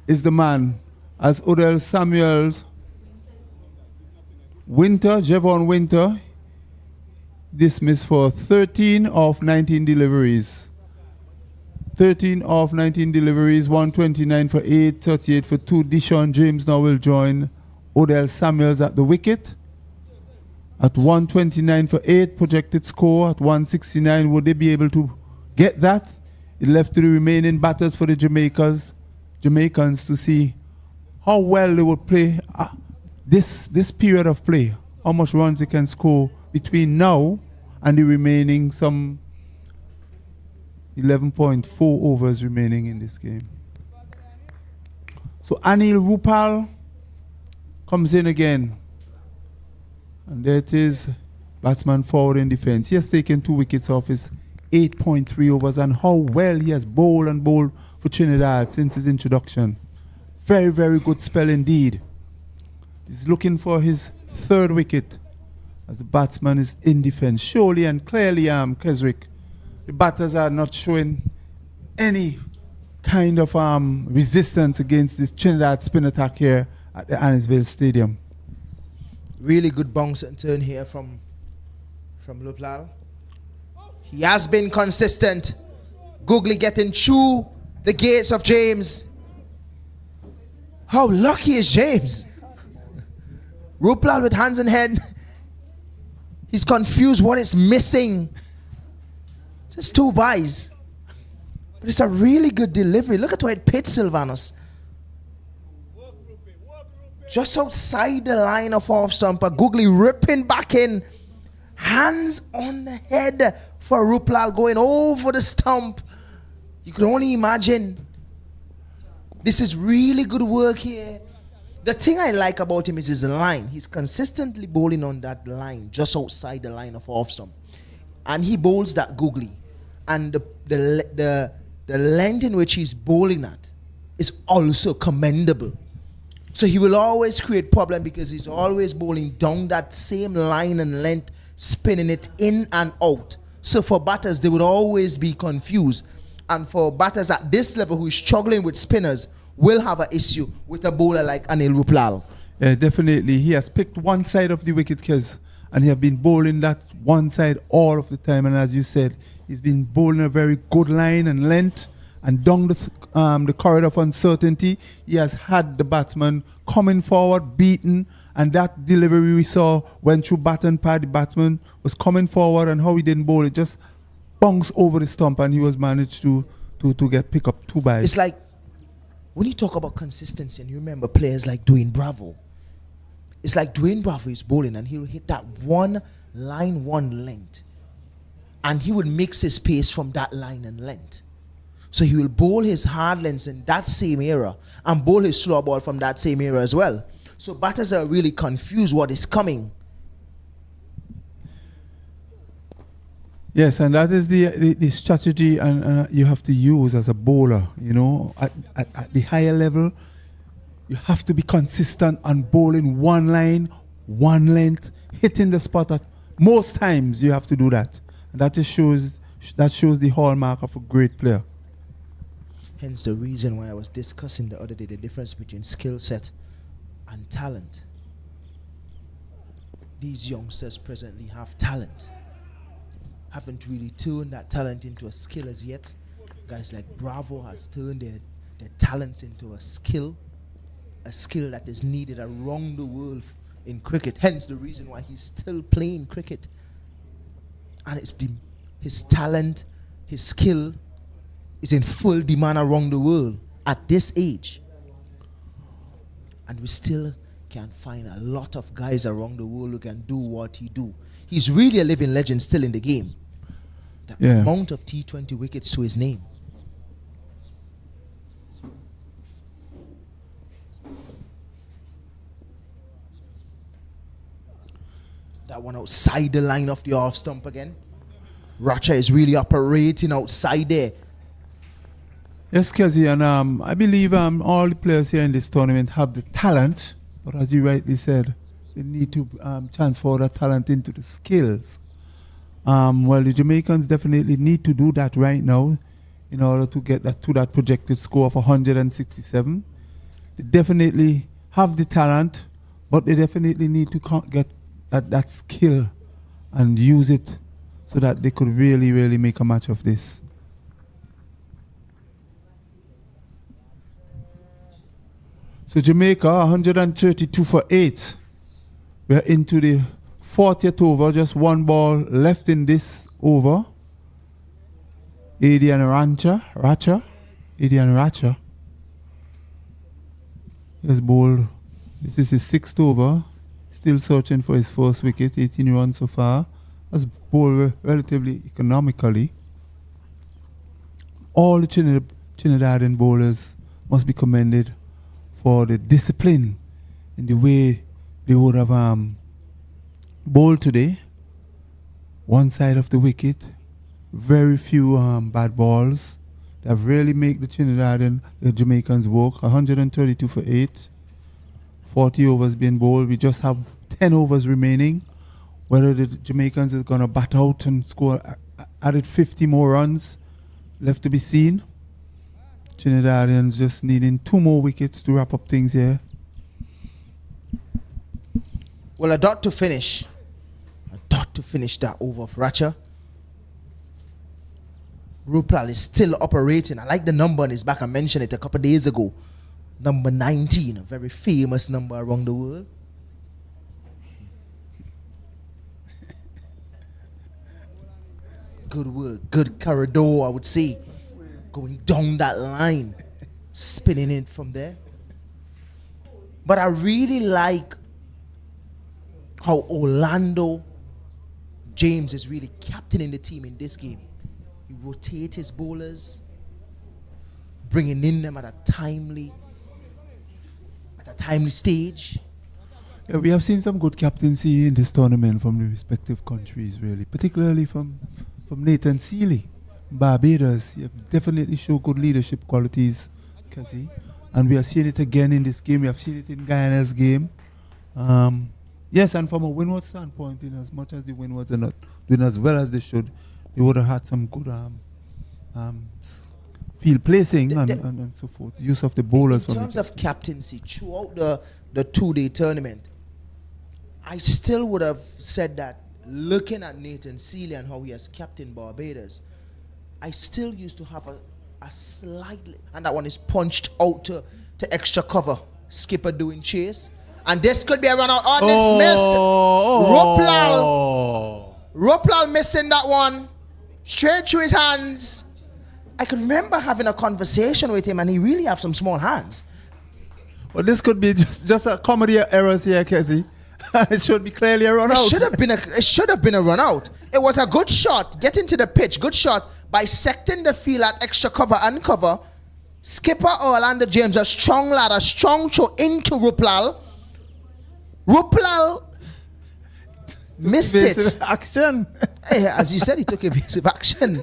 is the man, as Odell Samuels, Javon Winter, dismissed for 13 of 19 deliveries. 13 of 19 deliveries, 129 for 8, 38 for 2. Deshaun James now will join Odell Samuels at the wicket. At 129 for 8, projected score at 169. Would they be able to get that? It left to the remaining batters for the Jamaicans to see how well they would play this period of play. How much runs they can score between now and the remaining some 11.4 overs remaining in this game. So Anil Ruplal comes in again. And there it is, batsman forward in defense. He has taken 2 wickets off his 8.3 overs, and how well he has bowled and bowled for Trinidad since his introduction. Very, very good spell indeed. He's looking for his 3rd wicket as the batsman is in defense. Surely and clearly, Keswick, the batters are not showing any kind of resistance against this Trinidad spin attack here at the Arnisville Stadium. Really good bounce and turn here from Ruplal. He has been consistent. Googly getting through the gates of James. How lucky is James? Ruplal with hands and head. He's confused what is missing. Just 2 byes. But it's a really good delivery. Look at where it pits Sylvanus. Just outside the line of off stumper. Googly ripping back in. Hands on the head for Ruplal going over the stump. You could only imagine. This is really good work here. The thing I like about him is his line. He's consistently bowling on that line, just outside the line of off stump. And he bowls that googly. And the length in which he's bowling at is also commendable. So he will always create problem because he's always bowling down that same line and length, spinning it in and out. So for batters, they would always be confused. And for batters at this level who is struggling with spinners, will have an issue with a bowler like Anil Ruplal. Yeah, definitely. He has picked one side of the wicket, Kez, and he has been bowling that one side all of the time. And as you said, he's been bowling a very good line and length. And down the corridor of uncertainty, he has had the batsman coming forward, beaten, and that delivery we saw went through bat and pad. The batsman was coming forward, and how he didn't bowl it, just bounced over the stump, and he was managed to pick up 2 byes. It's like when you talk about consistency, and you remember players like Dwayne Bravo. It's like Dwayne Bravo is bowling, and he'll hit that one line, one length, and he would mix his pace from that line and length. So he will bowl his hard lengths in that same era and bowl his slow ball from that same era as well. So batters are really confused what is coming. Yes, and that is the strategy and you have to use as a bowler. You know, at the higher level, you have to be consistent on bowling one line, one length, hitting the spot at most times. You have to do that. And that just that shows the hallmark of a great player. Hence the reason why I was discussing the other day the difference between skill set and talent. These youngsters presently have talent. Haven't really turned that talent into a skill as yet. Guys like Bravo has turned their talents into a skill that is needed around the world in cricket. Hence the reason why he's still playing cricket. And it's his talent, his skill is in full demand around the world at this age. And we still can find a lot of guys around the world who can do what he do. He's really a living legend still in the game. The amount of T20 wickets to his name. That one outside the line of the off stump again. Racha is really operating outside there. Yes, Kezi, and I believe all the players here in this tournament have the talent, but as you rightly said, they need to transfer that talent into the skills. Well, the Jamaicans definitely need to do that right now in order to get that to that projected score of 167. They definitely have the talent, but they definitely need to get that skill and use it so that they could really, really make a match of this. So Jamaica, 132 for 8. We're into the 40th over, just one ball left in this over. Adian Racha. Has bowled. This is his 6th over. Still searching for his first wicket, 18 runs so far. Has bowled relatively economically. All the Trinidadian bowlers must be commended for the discipline in the way they would have bowled today. One side of the wicket, very few bad balls. They have really made the Jamaicans work. 132 for 8. 40 overs being bowled. We just have 10 overs remaining. Whether the Jamaicans is going to bat out and score added 50 more runs, left to be seen. Trinidadians just needing 2 more wickets to wrap up things here. Well, a dot to finish. A dot to finish that over of Racha. Rupal is still operating. I like the number on his back. I mentioned it a couple of days ago. Number 19, a very famous number around the world. Good work, good corridor, I would say. Going down that line, spinning it from there. But I really like how Orlando James is really captaining the team in this game. He rotates his bowlers, bringing in them at a timely stage. Yeah, we have seen some good captaincy in this tournament from the respective countries, really, particularly from Nathan Seeley, Barbados. You have definitely show good leadership qualities, Cassie. And we are seeing it again in this game. We have seen it in Guyana's game. Yes, and from a windward standpoint, in as much as the windwards are not doing as well as they should, they would have had some good field placing and so forth. Use of the bowlers. In terms of captaincy, throughout the 2-day tournament, I still would have said that looking at Nathan Seeley and how he has captained Barbados, I still used to have a slightly, and that one is punched out to extra cover. Skipper doing chase. And this could be a run out. Oh, this missed. Ruplal missing that one. Straight through his hands. I could remember having a conversation with him and he really have some small hands. Well, this could be just a comedy of errors here, Casey. It should be clearly a run out. It should have been a run out. It was a good shot. Getting to the pitch. Good shot. Bisecting the field at extra cover and cover. Skipper Orlando James, a strong lad, a strong throw into Ruplal. Ruplal missed it. Action. As you said, he took evasive action.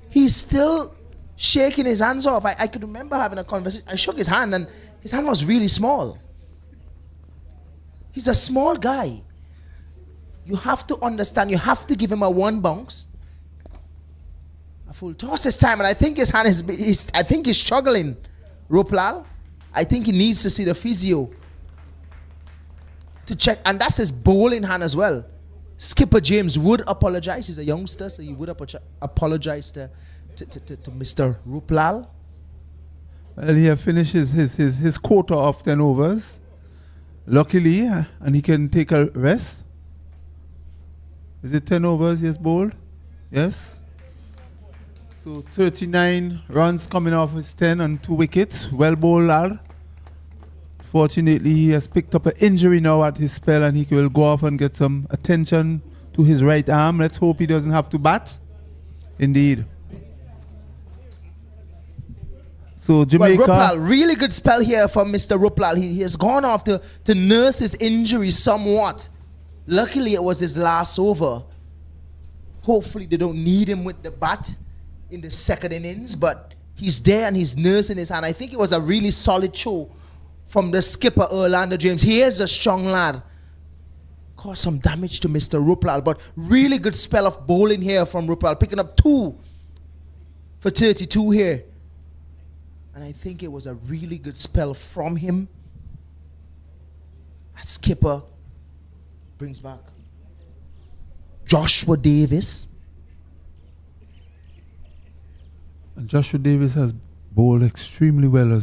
He's still shaking his hands off. I could remember having a conversation. I shook his hand and his hand was really small. He's a small guy. You have to understand, you have to give him a one bounce A full toss this time, and I think his hand I think he's struggling. Ruplal, I think he needs to see the physio to check, and that's his bowling hand as well. Skipper James would apologize. He's a youngster, so he would apologize to Mr. Ruplal. Well, he has finished his quota of 10 overs. Luckily, and he can take a rest. Is it 10 overs he has bowled? Yes. So 39 runs coming off his 10 and 2 wickets. Well bowled, lad. Fortunately, he has picked up an injury now at his spell, and he will go off and get some attention to his right arm. Let's hope he doesn't have to bat. Indeed. So Jamaica. Well, Ruplal, really good spell here from Mr. Ruplal. He has gone off to nurse his injury somewhat. Luckily, it was his last over. Hopefully, they don't need him with the bat in the second innings, but he's there and he's nursing his hand. I think it was a really solid show from the skipper, Orlando James. He is a strong lad. Caused some damage to Mr. Ruplal, but really good spell of bowling here from Ruplal, picking up 2 for 32 here. And I think it was a really good spell from him. A skipper brings back Joshua Davis. And Joshua Davis has bowled extremely well.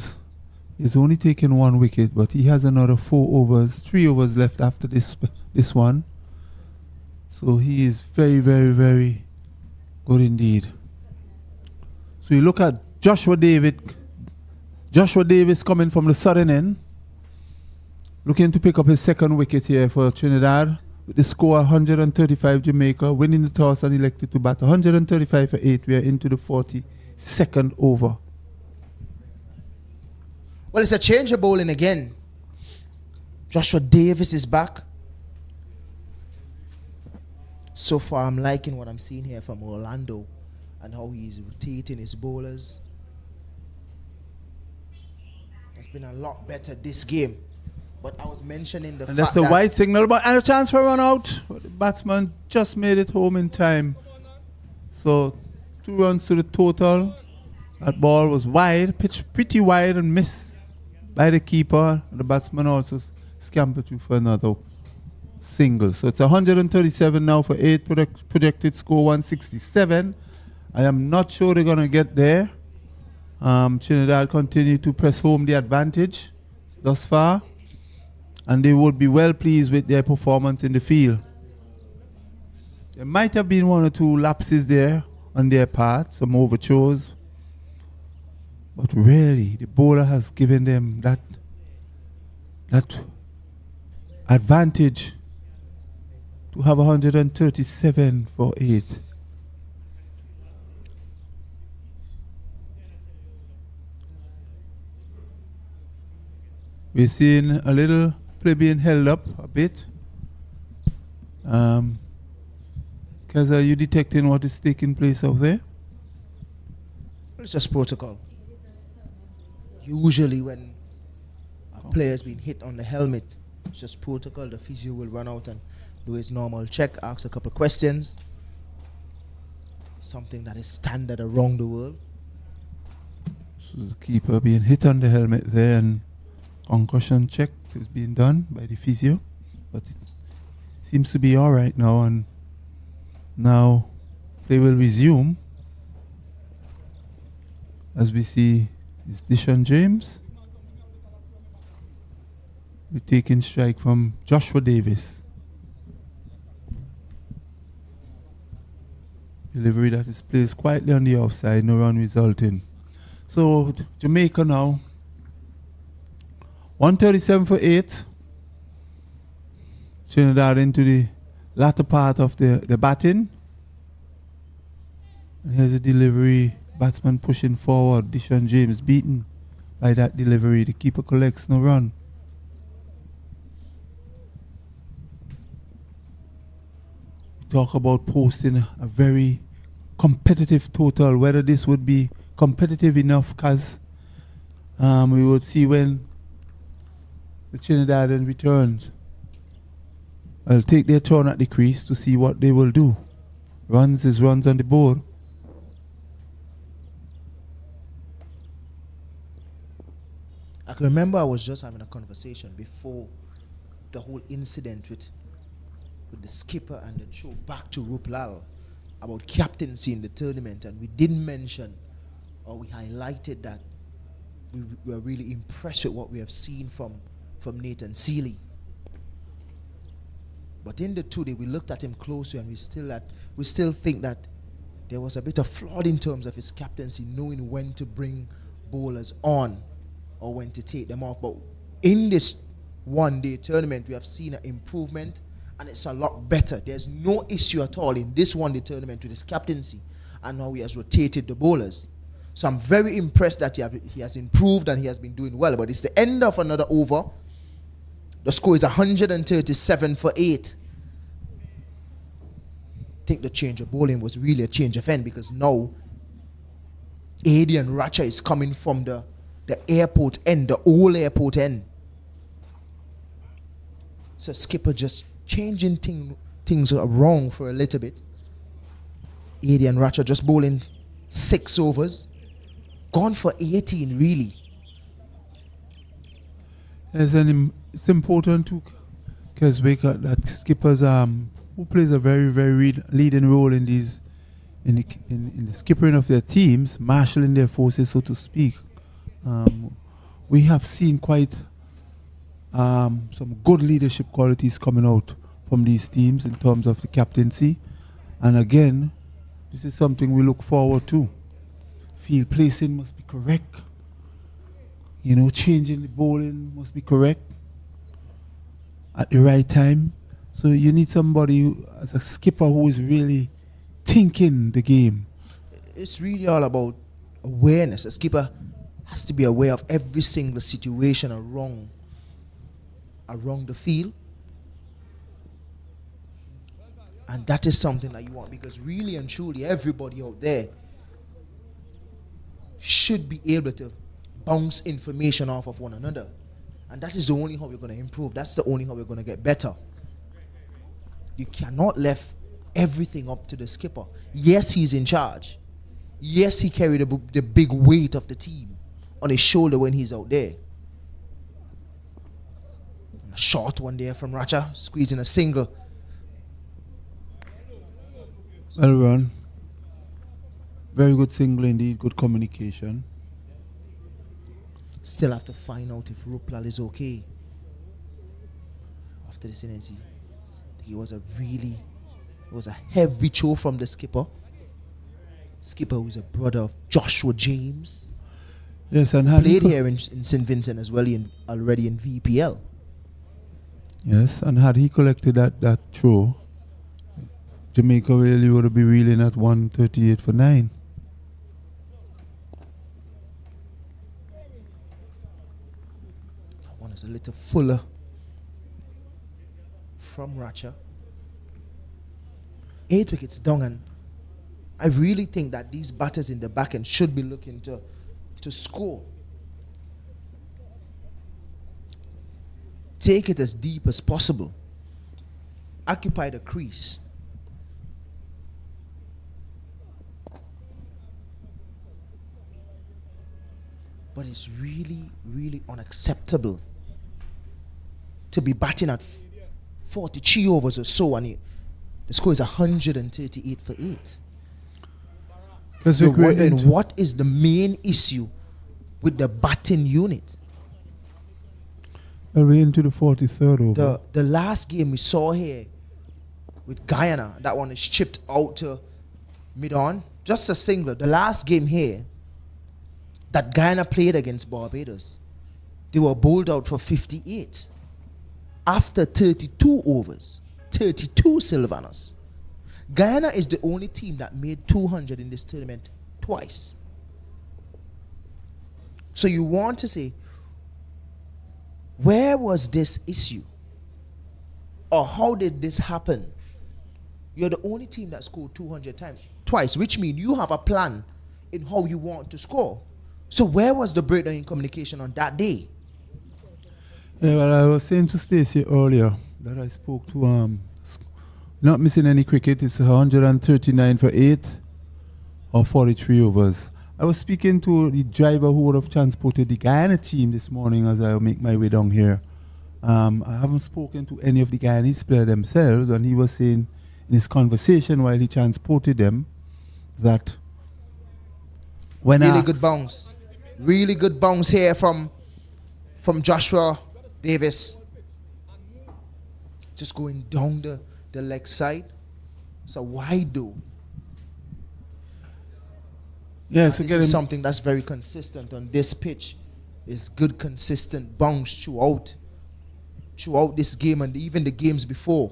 He's only taken 1 wicket, but he has another 3 overs left after this one. So he is very, very, very good indeed. So you look at Joshua Davis coming from the southern end, looking to pick up his second wicket here for Trinidad. With the score 135 Jamaica, winning the toss and elected to bat 135 for 8. We are into the 42nd over. Well, it's a change of bowling again. Joshua Davis is back. So far, I'm liking what I'm seeing here from Orlando and how he's rotating his bowlers. It's been a lot better this game. But I was mentioning the fact that's a white signal, but and a chance for a run out. But the batsman just made it home in time. So 2 runs to the total. That ball was wide, pitched pretty wide and missed by the keeper. The batsman also scampered through for another single. So it's 137 now for 8. Projected score 167. I am not sure they're going to get there. Trinidad continue to press home the advantage thus far. And they would be well pleased with their performance in the field. There might have been 1 or 2 lapses there on their part, some overthrows. But really, the bowler has given them that advantage to have 137 for 8. We're seeing a little play being held up a bit. Because are you detecting what is taking place out there? It's just protocol. Usually when a player's been hit on the helmet, it's just protocol. The physio will run out and do his normal check, ask a couple of questions. Something that is standard around the world. So the keeper being hit on the helmet there, and concussion check is being done by the physio, but it seems to be all right now, and now play will resume as we see is Dishon James. We're taking strike from Joshua Davis. Delivery that is placed quietly on the offside, no run resulting. So Jamaica now 137 for 8. Trinidad into the latter part of the batting. And here's a delivery. Batsman pushing forward. Dishon James beaten by that delivery. The keeper collects no run. We talk about posting a very competitive total. Whether this would be competitive enough, because we would see when the Trinidadian returns. I'll take their turn at the crease to see what they will do. Runs is runs on the board. I can remember I was just having a conversation before the whole incident with the skipper and the show back to Ruplal about captaincy in the tournament, and we didn't mention or we highlighted that we were really impressed with what we have seen from Nathan Seeley. But in the 2 day, we looked at him closely, and we still think that there was a bit of flawed in terms of his captaincy, knowing when to bring bowlers on or when to take them off. But in this 1 day tournament, we have seen an improvement, and it's a lot better. There's no issue at all in this 1 day tournament with his captaincy and how he has rotated the bowlers. So I'm very impressed that he has improved and he has been doing well. But it's the end of another over. The score is 137 for 8. I think the change of bowling was really a change of end, because now Adian Racha is coming from the airport end, the old airport end. So skipper just changing things around for a little bit. Adian Racha just bowling 6 overs. Gone for 18, really. It's important to Keswick that skippers who plays a very, very leading role in the skippering of their teams, marshalling their forces, so to speak. We have seen quite some good leadership qualities coming out from these teams in terms of the captaincy. And again, this is something we look forward to. Field placing must be correct. Changing the bowling must be correct at the right time. So you need somebody as a skipper who is really thinking the game. It's really all about awareness. A skipper has to be aware of every single situation around the field. And that is something that you want, because really and truly everybody out there should be able to bounce information off of one another. And that is the only how we're going to improve. That's the only how we're going to get better. You cannot left everything up to the skipper. Yes, he's in charge. Yes, he carried the big weight of the team on his shoulder when he's out there. A short one there from Racha, squeezing a single. Well run. Very good single indeed, good communication. Still have to find out if Ruplal is okay. After this incident, it was a heavy throw from the skipper. Skipper who's a brother of Joshua James. Yes, and played here in St. Vincent as well, already in VPL. Yes, and had he collected that throw, Jamaica really would be reeling at 138 for 9. That one is a little fuller from Racha. 8 wickets down, and I really think that these batters in the back end should be looking to score. Take it as deep as possible. Occupy the crease. But it's really, really unacceptable to be batting at 43 overs or so, and the score is 138 for 8. You're wondering what is the main issue with the batting unit. Well, we're into the 43rd over. The last game we saw here with Guyana, that one is chipped out to mid-on, just a single. The last game here that Guyana played against Barbados, they were bowled out for 58 after 32 overs, 32 Sylvanas. Guyana is the only team that made 200 in this tournament twice. So you want to say, where was this issue? Or how did this happen? You're the only team that scored 200 twice, which means you have a plan in how you want to score. So where was the breakdown in communication on that day? Yeah, well, I was saying to Stacey earlier that I spoke to not missing any cricket. It's 139 for 8 or 43 overs. I was speaking to the driver who would have transported the Guyana team this morning as I make my way down here. I haven't spoken to any of the Guyanese players themselves, and he was saying in his conversation while he transported them that when really asked, good bounce here from Joshua Davis, just going down the leg side. So wide though. Yeah, so this is something that's very consistent on this pitch. It's good consistent bounce throughout this game and even the games before.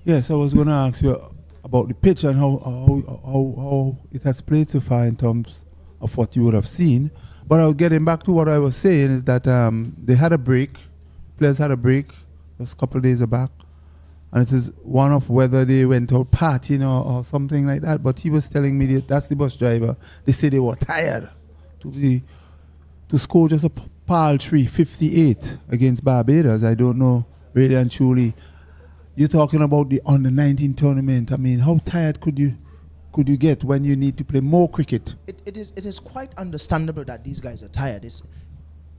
Yes, I was going to ask you about the pitch and how it has played so far in terms of what you would have seen. But I'll getting back to what I was saying is that they had a break. Players had a break just a couple of days back. And it is one of whether they went out partying or something like that. But he was telling me that's the bus driver. They say they were tired to score just a paltry 58 against Barbados. I don't know really and truly. You're talking about the under-19 tournament. I mean, how tired could you get when you need to play more cricket? It is quite understandable that these guys are tired. It's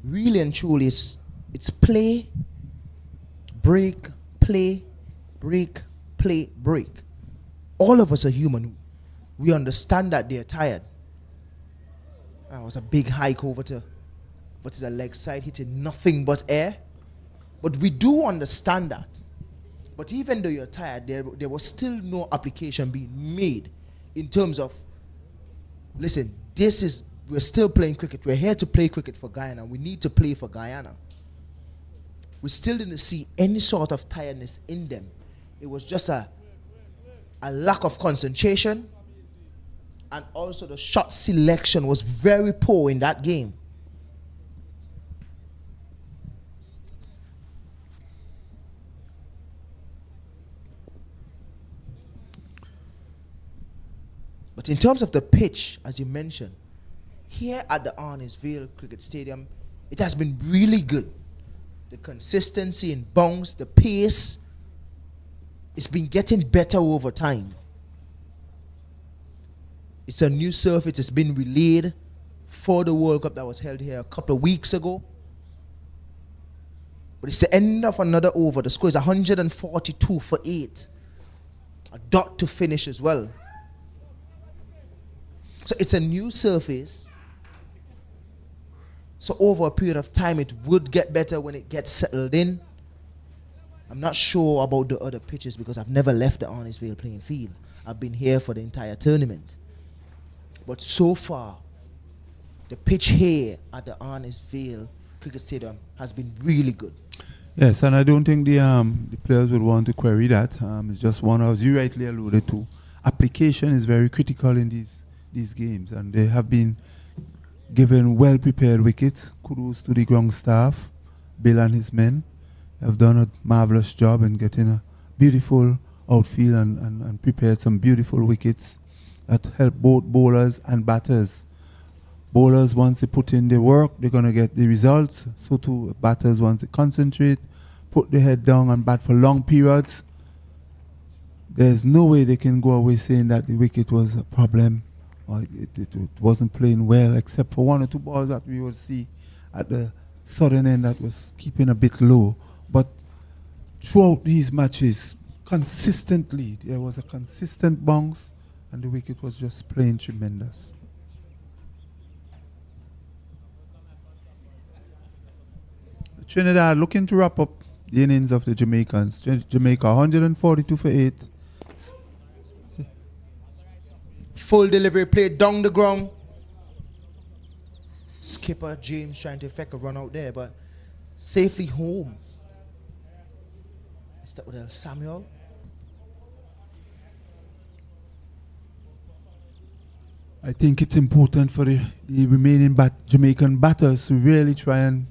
really and truly it's play, break, play, break, play, break. All of us are human. We understand that they're tired. That was a big hike over to the leg side, hitting nothing but air. But we do understand that. But even though you're tired, there was still no application being made in terms of, listen, we're still playing cricket. We're here to play cricket for Guyana. We need to play for Guyana. We still didn't see any sort of tiredness in them. It was just a lack of concentration, and also the shot selection was very poor in that game. But in terms of the pitch, as you mentioned, here at the Arnisville Cricket Stadium, it has been really good. The consistency in bounce, the pace, it's been getting better over time. It's a new surface. It's been relayed for the World Cup that was held here a couple of weeks ago. But it's the end of another over. The score is 142 for 8. A dot to finish as well. So it's a new surface. So over a period of time, it would get better when it gets settled in. I'm not sure about the other pitches because I've never left the Arnisville playing field. I've been here for the entire tournament. But so far, the pitch here at the Arnisville Cricket Stadium has been really good. Yes, and I don't think the players would want to query that. It's just one, as you rightly alluded to, application is very critical in these games, and they have been given well-prepared wickets. Kudos to the ground staff, Bill and his men. Have done a marvelous job in getting a beautiful outfield and prepared some beautiful wickets that help both bowlers and batters. Bowlers, once they put in their work, they're going to get the results. So too, batters, once they concentrate, put their head down and bat for long periods, there's no way they can go away saying that the wicket was a problem or it wasn't playing well, except for one or two balls that we would see at the southern end that was keeping a bit low. But throughout these matches, consistently, there was a consistent bounce, and the wicket was just playing tremendous. Trinidad looking to wrap up the innings of the Jamaicans. Jamaica 142 for 8. Full delivery play down the ground. Skipper James trying to effect a run out there, but safely home. Is that with Samuel? I think it's important for the remaining Jamaican batters to really try and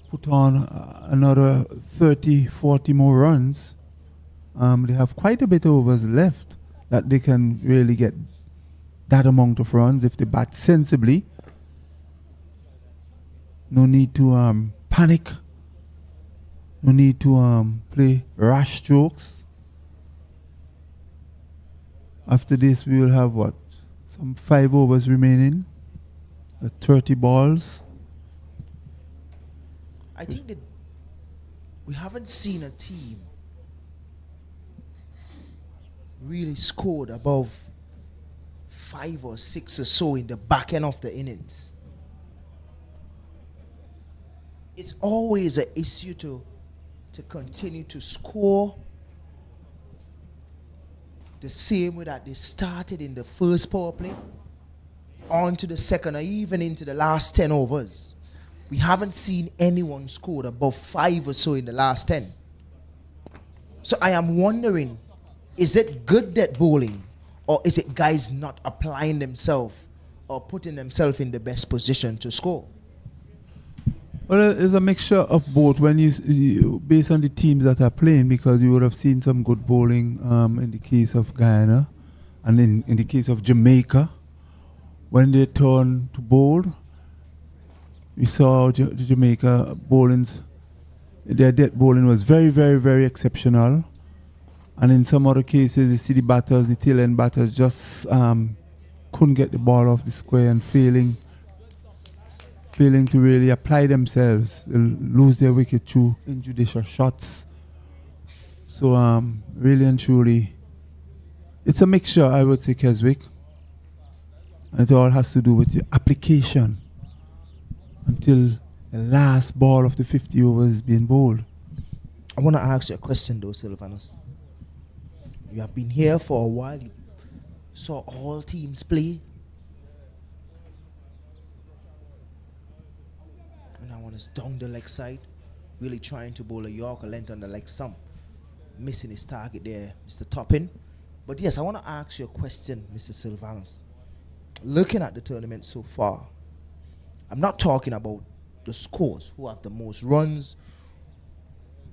put on another 30, 40 more runs. They have quite a bit of overs left that they can really get that amount of runs if they bat sensibly. No need to panic. No need to play rash strokes. After this, we will have what? Some 5 overs remaining. 30 balls. I think that we haven't seen a team really scored above 5 or 6 or so in the back end of the innings. It's always an issue to continue to score the same way that they started in the first power play on to the second or even into the last 10 overs. We haven't seen anyone scored above 5 or so in the last 10. So I am wondering, is it good dead bowling, or is it guys not applying themselves or putting themselves in the best position to score? Well, it's a mixture of both when you based on the teams that are playing, because you would have seen some good bowling in the case of Guyana and in the case of Jamaica. When they turn to bowl, we saw Jamaica bowlings, their death bowling was very, very, very exceptional. And in some other cases, you see the batters, the tail end batters just couldn't get the ball off the square and failing to really apply themselves. They'll lose their wicket through injudicious shots. So really and truly, it's a mixture, I would say, Keswick. And it all has to do with the application until the last ball of the 50 overs is being bowled. I want to ask you a question though, Sylvanus. You have been here for a while. You saw all teams play. And that one is down the leg side, really trying to bowl a Yorker length on the leg stump. Missing his target there, Mr. Toppin. But yes, I want to ask you a question, Mr. Sylvanus. Looking at the tournament so far, I'm not talking about the scores, who have the most runs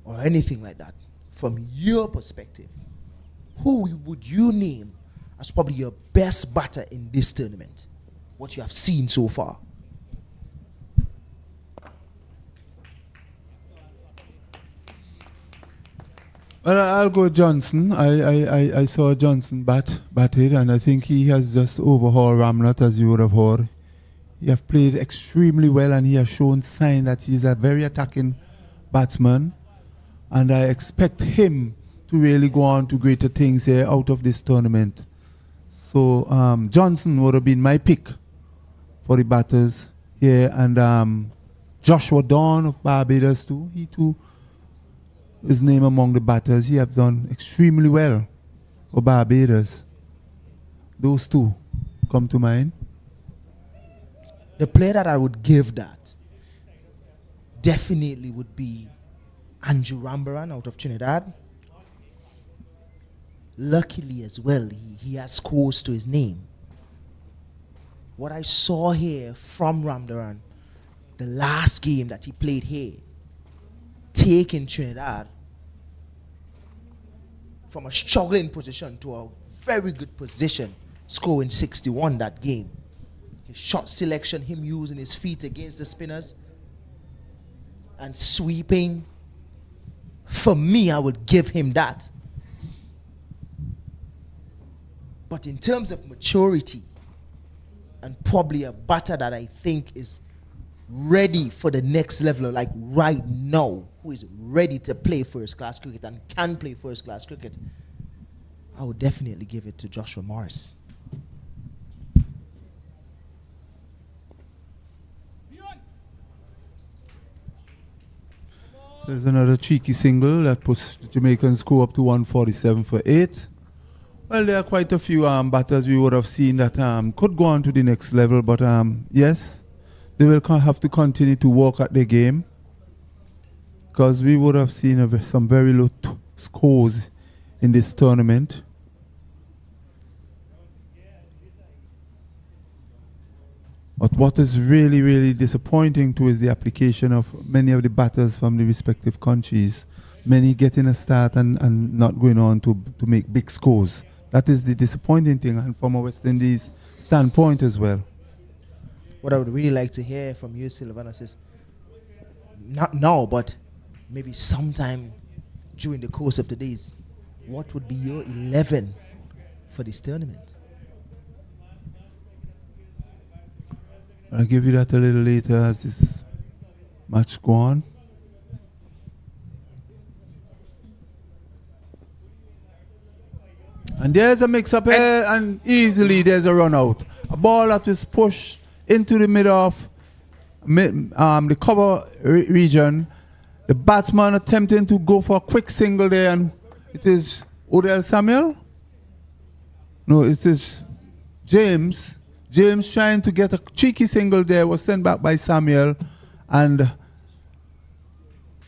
or anything like that. From your perspective, who would you name as probably your best batter in this tournament? What you have seen so far? Well, I'll go Johnson. I saw Johnson batted, and I think he has just overhauled Ramlat, as you would have heard. He has played extremely well, and he has shown sign that he's a very attacking batsman. And I expect him to really go on to greater things here out of this tournament. So Johnson would have been my pick for the batters here, and Joshua Dawn of Barbados too. He too is named among the batters. He have done extremely well for Barbados. Those two come to mind. The player that I would give that definitely would be Andrew Rambaran out of Trinidad. Luckily as well, he has scores to his name. What I saw here from Rambaran, the last game that he played here, taking Trinidad from a struggling position to a very good position, scoring 61 that game. His shot selection, him using his feet against the spinners and sweeping, for me, I would give him that. But in terms of maturity, and probably a batter that I think is ready for the next level, like right now, who is ready to play first class cricket and can play first class cricket, I would definitely give it to Joshua Morris. There's another cheeky single that puts the Jamaican score up to 147 for 8. Well, there are quite a few batters we would have seen that could go on to the next level, but yes, they will have to continue to work at their game, because we would have seen some very low scores in this tournament. But what is really, really disappointing too is the application of many of the batters from the respective countries. Many getting a start and not going on to make big scores. That is the disappointing thing, and from a West Indies standpoint as well. What I would really like to hear from you, Sylvanus, is not now, but maybe sometime during the course of the days, what would be your 11 for this tournament? I'll give you that a little later as this match go on. And there's a mix-up here, and easily there's a run-out. A ball that was pushed into the middle of the cover region. The batsman attempting to go for a quick single there, and it is Odell Samuel? No, it is James. James trying to get a cheeky single there, was sent back by Samuel, and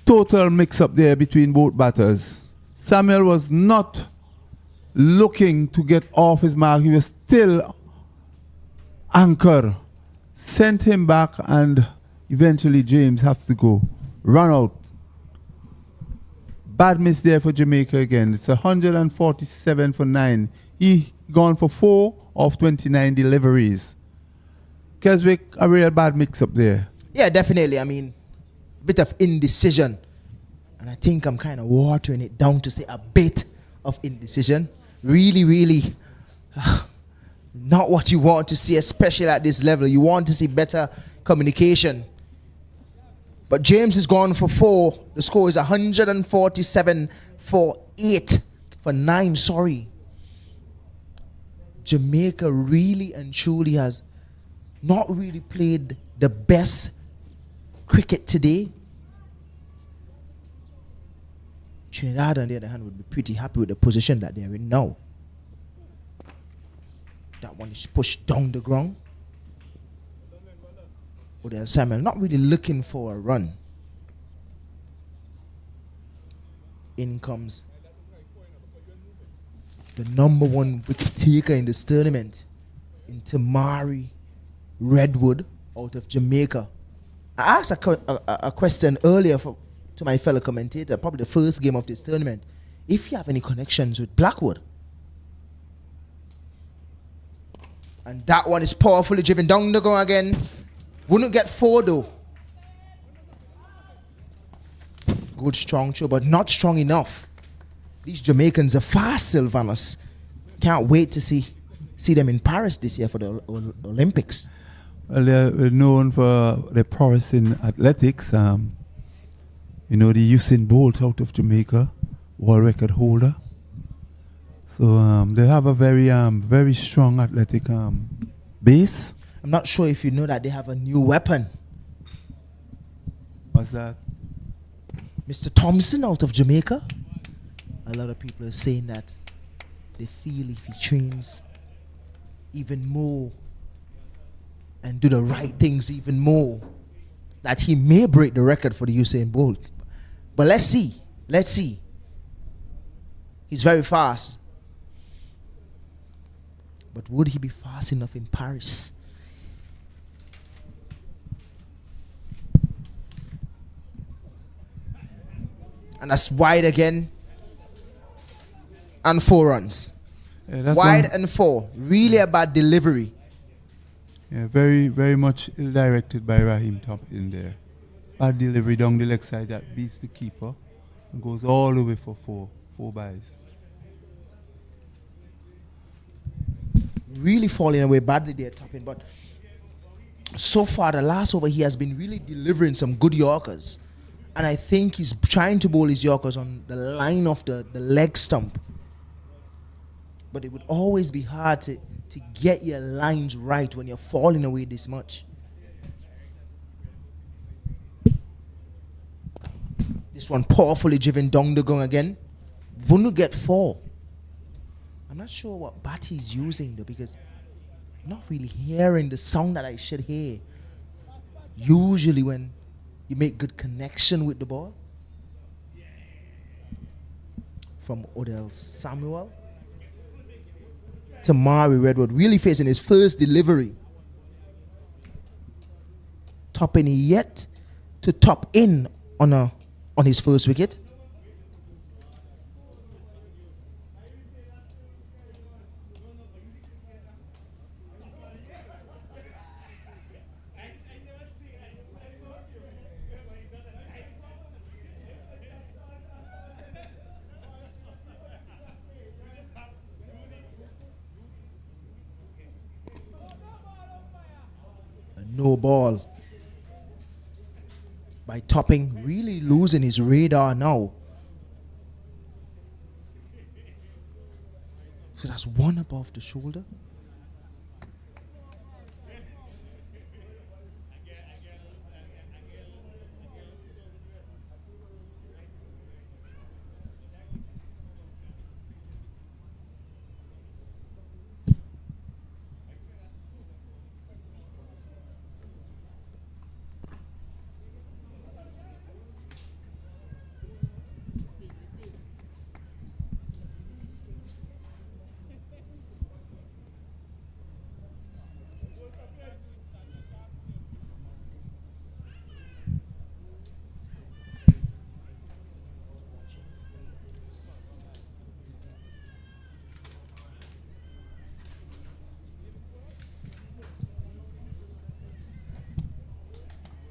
total mix-up there between both batters. Samuel was not looking to get off his mark. He was still anchored. Sent him back, and eventually James has to go. Run out. Bad miss there for Jamaica again. It's 147 for 9. He gone for 4 of 29 deliveries. Keswick, a real bad mix-up there. Yeah, definitely. I mean, bit of indecision. And I think I'm kind of watering it down to say a bit of indecision. Really, really not what you want to see, especially at this level. You want to see better communication. But James is gone for 4. The score is 147 for 8. For 9, sorry. Jamaica really and truly has not really played the best cricket today. Trinidad, on the other hand, would be pretty happy with the position that they're in now. That one is pushed down the ground. Odell Samuel not really looking for a run. In comes the number 1 wicket taker in this tournament, in Tamari Redwood out of Jamaica. I asked a question earlier to my fellow commentator, probably the first game of this tournament, if you have any connections with Blackwood. And that one is powerfully driven down the ground again. Wouldn't get 4 though. Good strong throw, but not strong enough. These Jamaicans are fast, Sylvanus. Can't wait to see them in Paris this year for the Olympics. Well, they're known for their prowess in athletics. The Usain Bolt out of Jamaica, world record holder. So they have a very strong athletic base. I'm not sure if you know that they have a new weapon. What's that? Mr. Thompson out of Jamaica. A lot of people are saying that they feel if he trains even more and do the right things even more, that he may break the record for the Usain Bolt. But let's see. He's very fast. But would he be fast enough in Paris? And that's wide again. And 4 runs. Yeah, wide and 4. Really a bad delivery. Yeah, very, very much ill-directed by Raheem Top in there. Bad delivery down the leg side that beats the keeper and goes all the way for 4 byes. Really falling away badly there, Topping. But so far, the last over, he has been really delivering some good Yorkers. And I think he's trying to bowl his Yorkers on the line of the leg stump. But it would always be hard to get your lines right when you're falling away this much. This one powerfully driven down the ground again. Wouldn't get 4. I'm not sure what bat he's using though, because I'm not really hearing the sound that I should hear. Usually when you make good connection with the ball. From Odell Samuel. Tamari Redwood really facing his first delivery. Topping yet to top in on his first wicket. No ball. By Topping really losing his radar now. So that's one above the shoulder.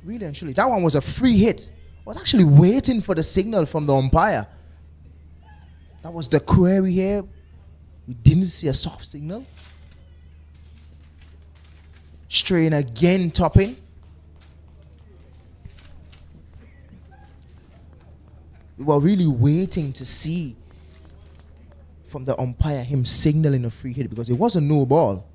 Really and truly, that one was a free hit. I was actually waiting for the signal from the umpire. That was the query here. We didn't see a soft signal. Strain again, Topping. We were really waiting to see from the umpire him signaling a free hit because it was a no ball.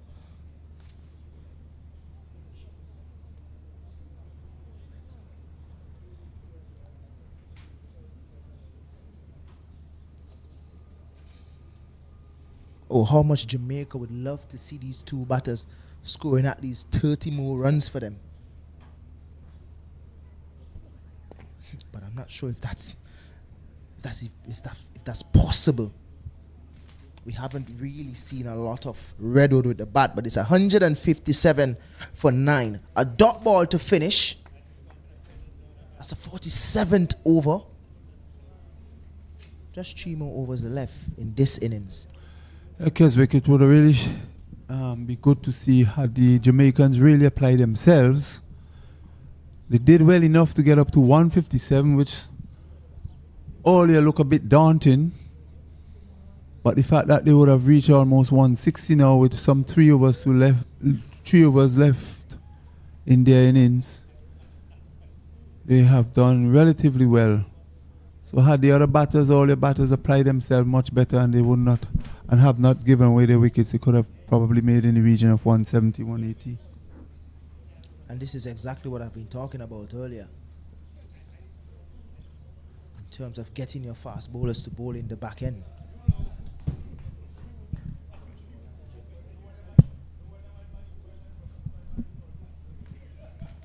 Oh, how much Jamaica would love to see these two batters scoring at least 30 more runs for them. But I'm not sure if that's possible. We haven't really seen a lot of Redwood with the bat, but it's 157 for 9. A dot ball to finish. That's the 47th over. Just 3 more overs left in this innings. Keswick, it would really be good to see how the Jamaicans really apply themselves. They did well enough to get up to 157, which earlier looked a bit daunting. But the fact that they would have reached almost 160 now with some 3 overs left in their innings, they have done relatively well. So had the other batters, all the batters applied themselves much better and they would not and have not given away their wickets, they could have probably made in the region of 170, 180. And this is exactly what I've been talking about earlier. In terms of getting your fast bowlers to bowl in the back end.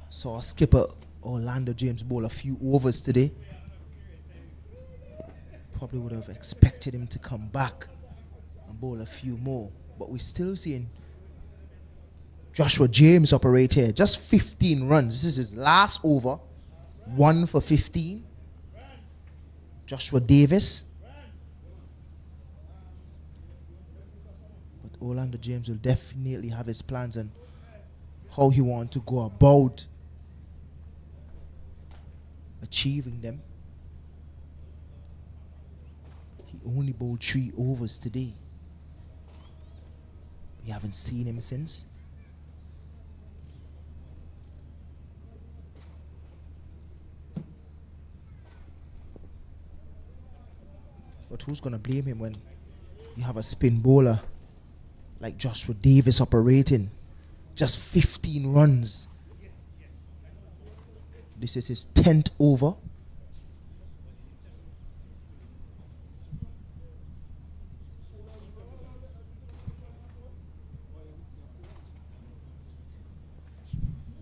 Saw skipper Orlando James bowl a few overs today. Probably would have expected him to come back and bowl a few more. But we're still seeing Joshua James operate here. Just 15 runs. This is his last over. 1 for 15. Joshua Davis. But Orlando James will definitely have his plans on how he wants to go about achieving them. He only bowled 3 overs today. We haven't seen him since. But who's going to blame him when you have a spin bowler like Joshua Davis operating? Just 15 runs. This is his 10th over.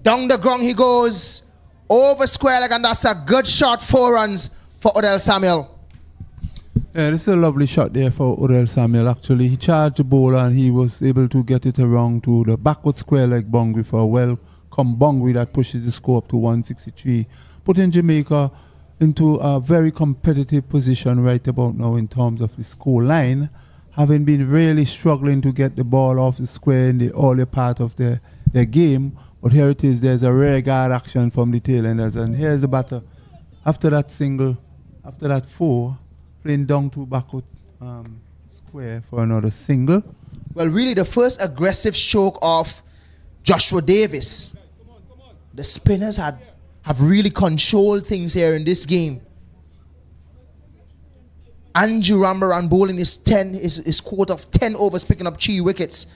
Down the ground he goes. Over square leg, and that's a good shot. 4 runs for Odell Samuel. Yeah, this is a lovely shot there for Odell Samuel. Actually, he charged the bowler and he was able to get it around to the backward square leg boundary for a well-come boundary that pushes the score up to 163, putting Jamaica into a very competitive position right about now in terms of the score line, having been really struggling to get the ball off the square in the early part of their game. But here it is, there's a rare guard action from the tailenders, and here's the batter after that single, after that 4, playing down to backward square for another single. Well, really the first aggressive stroke of Joshua Davis. The spinners have really controlled things here in this game. Andrew Rambaran bowling his quote of 10 overs, picking up 3 wickets.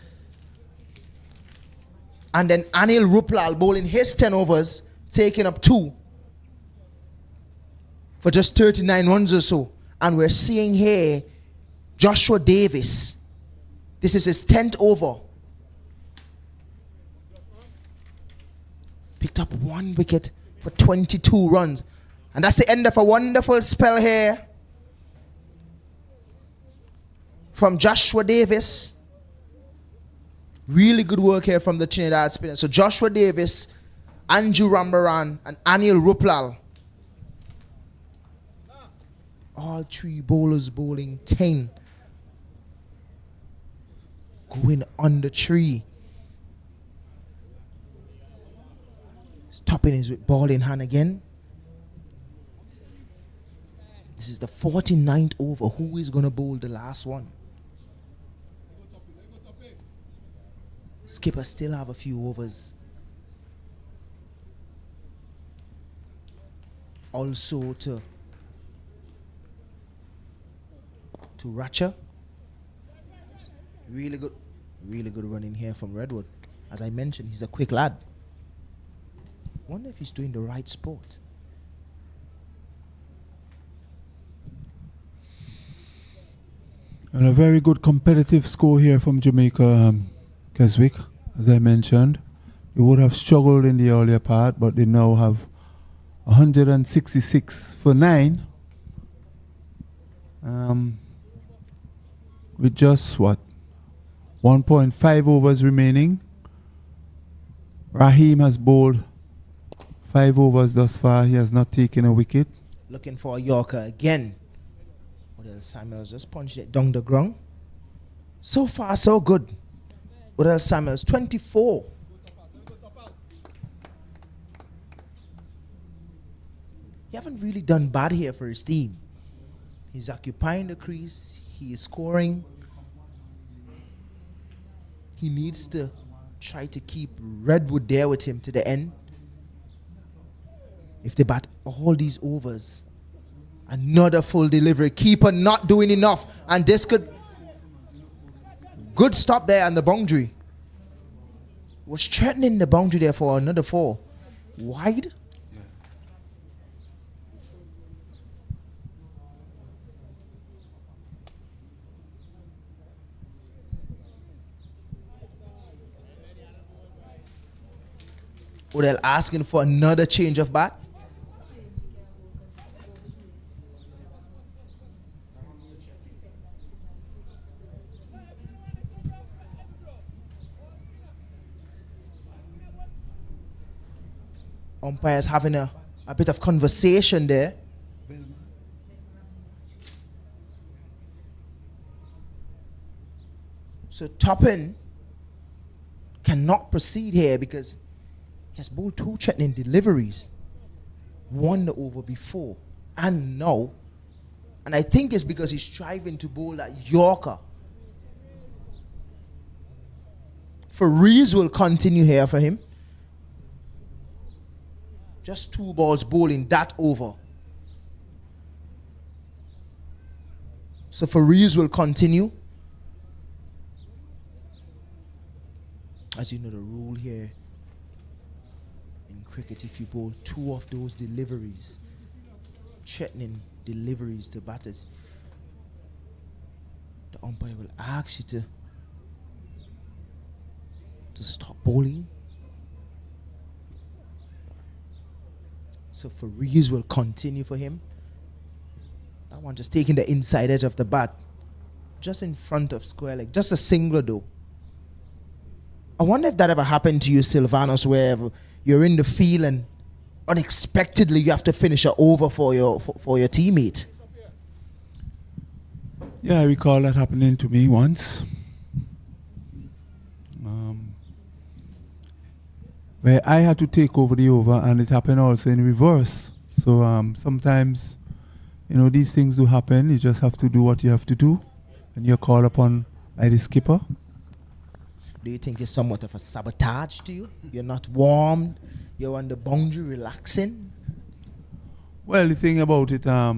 And then Anil Ruplal bowling his 10 overs, taking up 2 for just 39 runs or so. And we're seeing here Joshua Davis. This is his 10th over. Picked up 1 wicket for 22 runs. And that's the end of a wonderful spell here from Joshua Davis. Really good work here from the Trinidad spinner. So Joshua Davis, Andrew Rambaran, and Anil Ruplal. All 3 bowlers bowling 10. Going on the tree. Stopping his with ball in hand again. This is the 49th over. Who is going to bowl the last one? Skipper still have a few overs. Also to Ratcher. Really good running here from Redwood. As I mentioned, he's a quick lad. Wonder if he's doing the right sport. And a very good competitive score here from Jamaica, Keswick. As I mentioned, they would have struggled in the earlier part, but they now have 166 for 9. With just 1.5 overs remaining. Raheem has bowled 5 overs thus far. He has not taken a wicket. Looking for a Yorker again. Odell Samuels just punched it down the ground. So far, so good. Odell Samuels, 24. He haven't really done bad here for his team. He's occupying the crease. He is scoring. He needs to try to keep Redwood there with him to the end. If they bat all these overs, another full delivery. Keeper not doing enough. And this could... Good stop there on the boundary. Was threatening the boundary there for another 4. Wide. Odell asking for another change of bat. Umpires having a bit of conversation there. So Toppin cannot proceed here because he has bowled 2 threatening deliveries. Won the over before and now. And I think it's because he's striving to bowl that Yorker. Farees will continue here for him. Just 2 balls bowling that over. So Farees will continue. As you know, the rule here in cricket, if you bowl 2 of those deliveries, threatening deliveries to batters, the umpire will ask you to stop bowling. So Farees will continue for him. That one just taking the inside edge of the bat, just in front of square leg, just a singler though. I wonder if that ever happened to you, Sylvanus, where you're in the field and unexpectedly you have to finish an over for your teammate. Yeah, I recall that happening to me once. Where I had to take over the over, and it happened also in reverse. So sometimes, these things do happen. You just have to do what you have to do, and you're called upon by the skipper. Do you think it's somewhat of a sabotage to you? You're not warmed. you're on the boundary relaxing? Well, the thing about it, I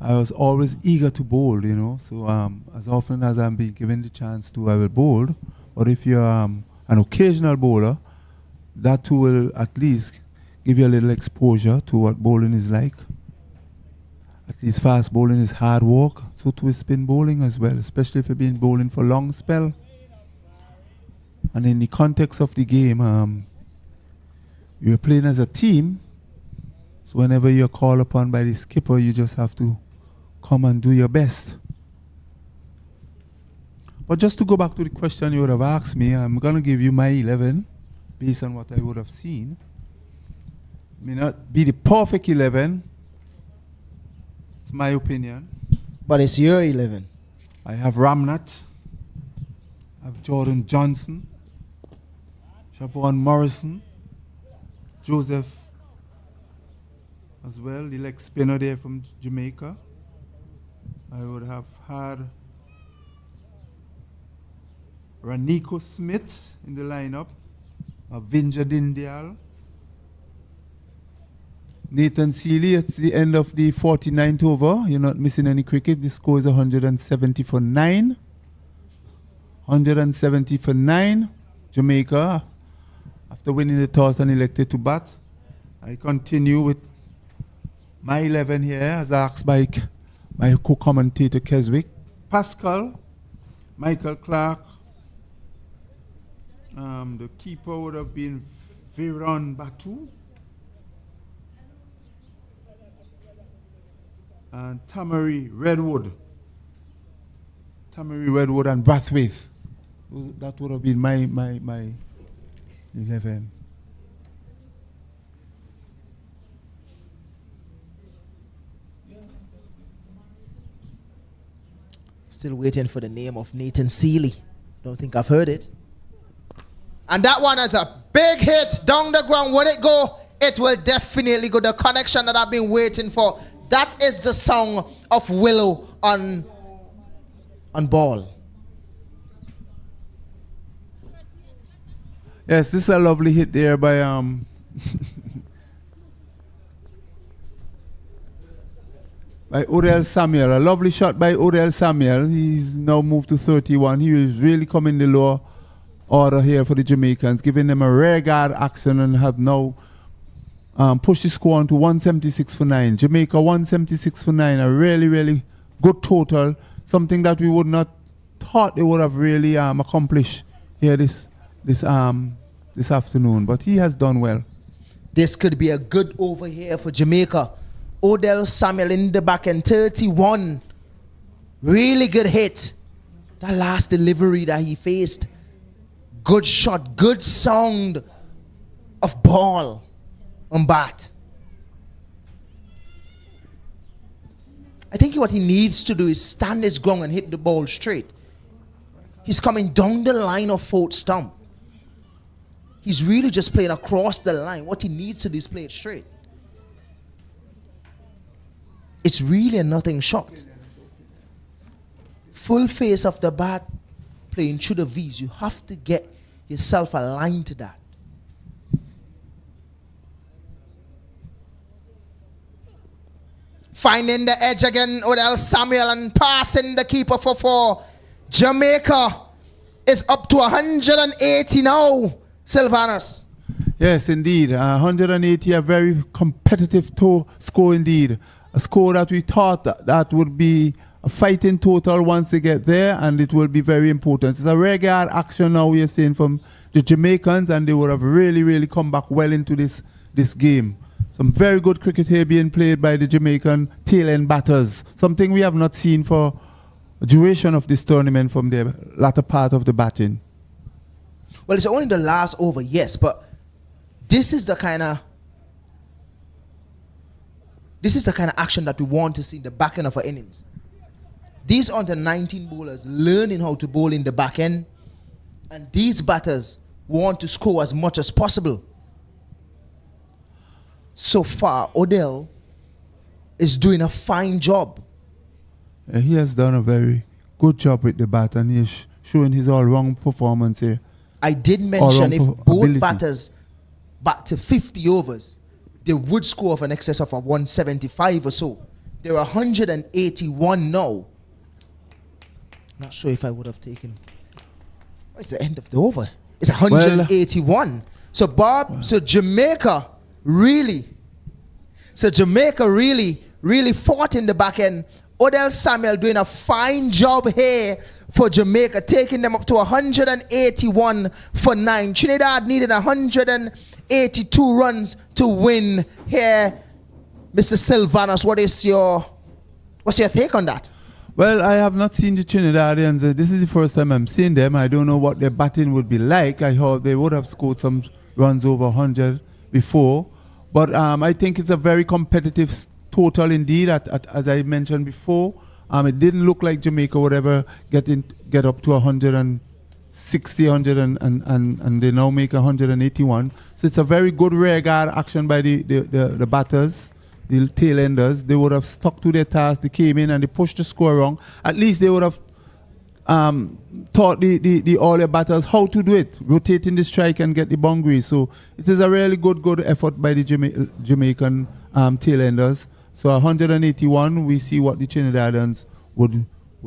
was always eager to bowl, you know. So as often as I'm being given the chance to, I will bowl. But if you're an occasional bowler, that too will at least give you a little exposure to what bowling is like. At least fast bowling is hard work, so too is spin bowling as well, especially if you've been bowling for a long spell. And in the context of the game, you're playing as a team, so whenever you're called upon by the skipper, you just have to come and do your best. But just to go back to the question you would have asked me, I'm going to give you my 11 based on what I would have seen. May not be the perfect 11. It's my opinion. But it's your 11. I have Ramnath. I have Jordan Johnson. Siobhan Morrison. Joseph as well, the leg spinner there from Jamaica. I would have had Raniko Smith in the lineup. Vinja Dindial. Nathan Seeley, it's the end of the 49th over. You're not missing any cricket. The score is 170 for 9. 170 for 9. Jamaica, after winning the toss and elected to bat. I continue with my 11 here, as asked by my co-commentator Keswick. Pascal, Michael Clark. The keeper would have been Viran Batu. And Tamari Redwood. Tamari Redwood and Brathwaite. That would have been my 11. Still waiting for the name of Nathan Seeley. Don't think I've heard it. And that one is a big hit down the ground. Would it go? It will definitely go. The connection that I've been waiting for. That is the song of Willow on ball. Yes, this is a lovely hit there by by Odell Samuel. A lovely shot by Odell Samuel. He's now moved to 31. He is really coming the lower order here for the Jamaicans, giving them a rare guard action and have now pushed the score on to 176 for 9. Jamaica 176 for 9. A really, really good total. Something that we would not thought they would have really accomplished here this afternoon. But he has done well. This could be a good over here for Jamaica. Odell Samuel in the back end, 31. Really good hit. That last delivery that he faced. Good shot, good sound of ball on bat. I think what he needs to do is stand his ground and hit the ball straight. He's coming down the line of fourth stump. He's really just playing across the line. What he needs to do is play it straight. It's really a nothing shot. Full face of the bat, playing through the V's. You have to get yourself aligned to that. Finding the edge again, Odell Samuel, and passing the keeper for 4. Jamaica is up to 180 now, Sylvanus. Yes, indeed. 180, a very competitive score indeed. A score that we thought that would be a fighting total once they get there, and it will be very important. It's a regular action now we are seeing from the Jamaicans, and they would have really, really come back well into this game. Some very good cricket here being played by the Jamaican tail-end batters. Something we have not seen for the duration of this tournament from the latter part of the batting. Well, it's only the last over, yes, but this is the kind of action that we want to see in the back end of our innings. These under 19 bowlers learning how to bowl in the back end, and these batters want to score as much as possible. So far, Odell is doing a fine job. He has done a very good job with the bat, and he's showing his all-round performance here. I did mention if both batters back to 50 overs, they would score of an excess of a 175 or so. They're 181 now. Not sure if I would have taken. It's the end of the over. It's 181. So Bob, so Jamaica really fought in the back end. Odell Samuel doing a fine job here for Jamaica, taking them up to 181 for 9. Trinidad needed 182 runs to win here. Mr. Silvanus, what's your take on that? Well, I have not seen the Trinidadians. This is the first time I'm seeing them. I don't know what their batting would be like. I hope they would have scored some runs over 100 before. But I think it's a very competitive total indeed. As I mentioned before, it didn't look like Jamaica would ever get up to 160, and they now make 181. So it's a very good rear guard action by the batters. The tail enders. They would have stuck to their task. They came in and they pushed the score wrong. At least they would have taught the all their batters how to do it, rotating the strike and get the boundaries. So it is a really good effort by the Jamaican tail enders. So 181, we see what the Trinidadians would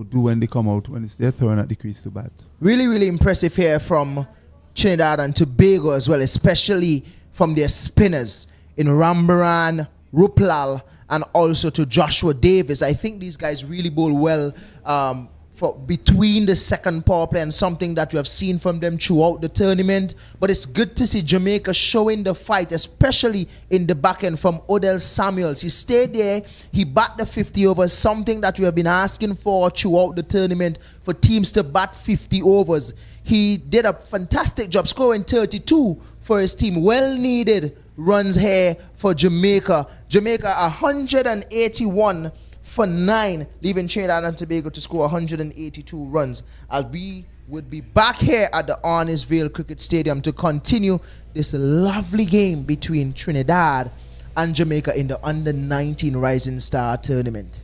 do when they come out, when it's their turn at the crease to bat. Really impressive here from Trinidad and Tobago as well, especially from their spinners in Rambaran, Ruplal, and also to Joshua Davis. I think these guys really bowl well for between the second power play, and something that we have seen from them throughout the tournament. But it's good to see Jamaica showing the fight, especially in the back end from Odell Samuels. He stayed there, he bat the 50 overs, something that we have been asking for throughout the tournament, for teams to bat 50 overs. He did a fantastic job, scoring 32 for his team. Well needed runs here for Jamaica. Jamaica 181 for 9, leaving Trinidad and Tobago to score 182 runs. As we would be back here at the Arnisvale Cricket Stadium to continue this lovely game between Trinidad and Jamaica in the Under-19 Rising Star Tournament.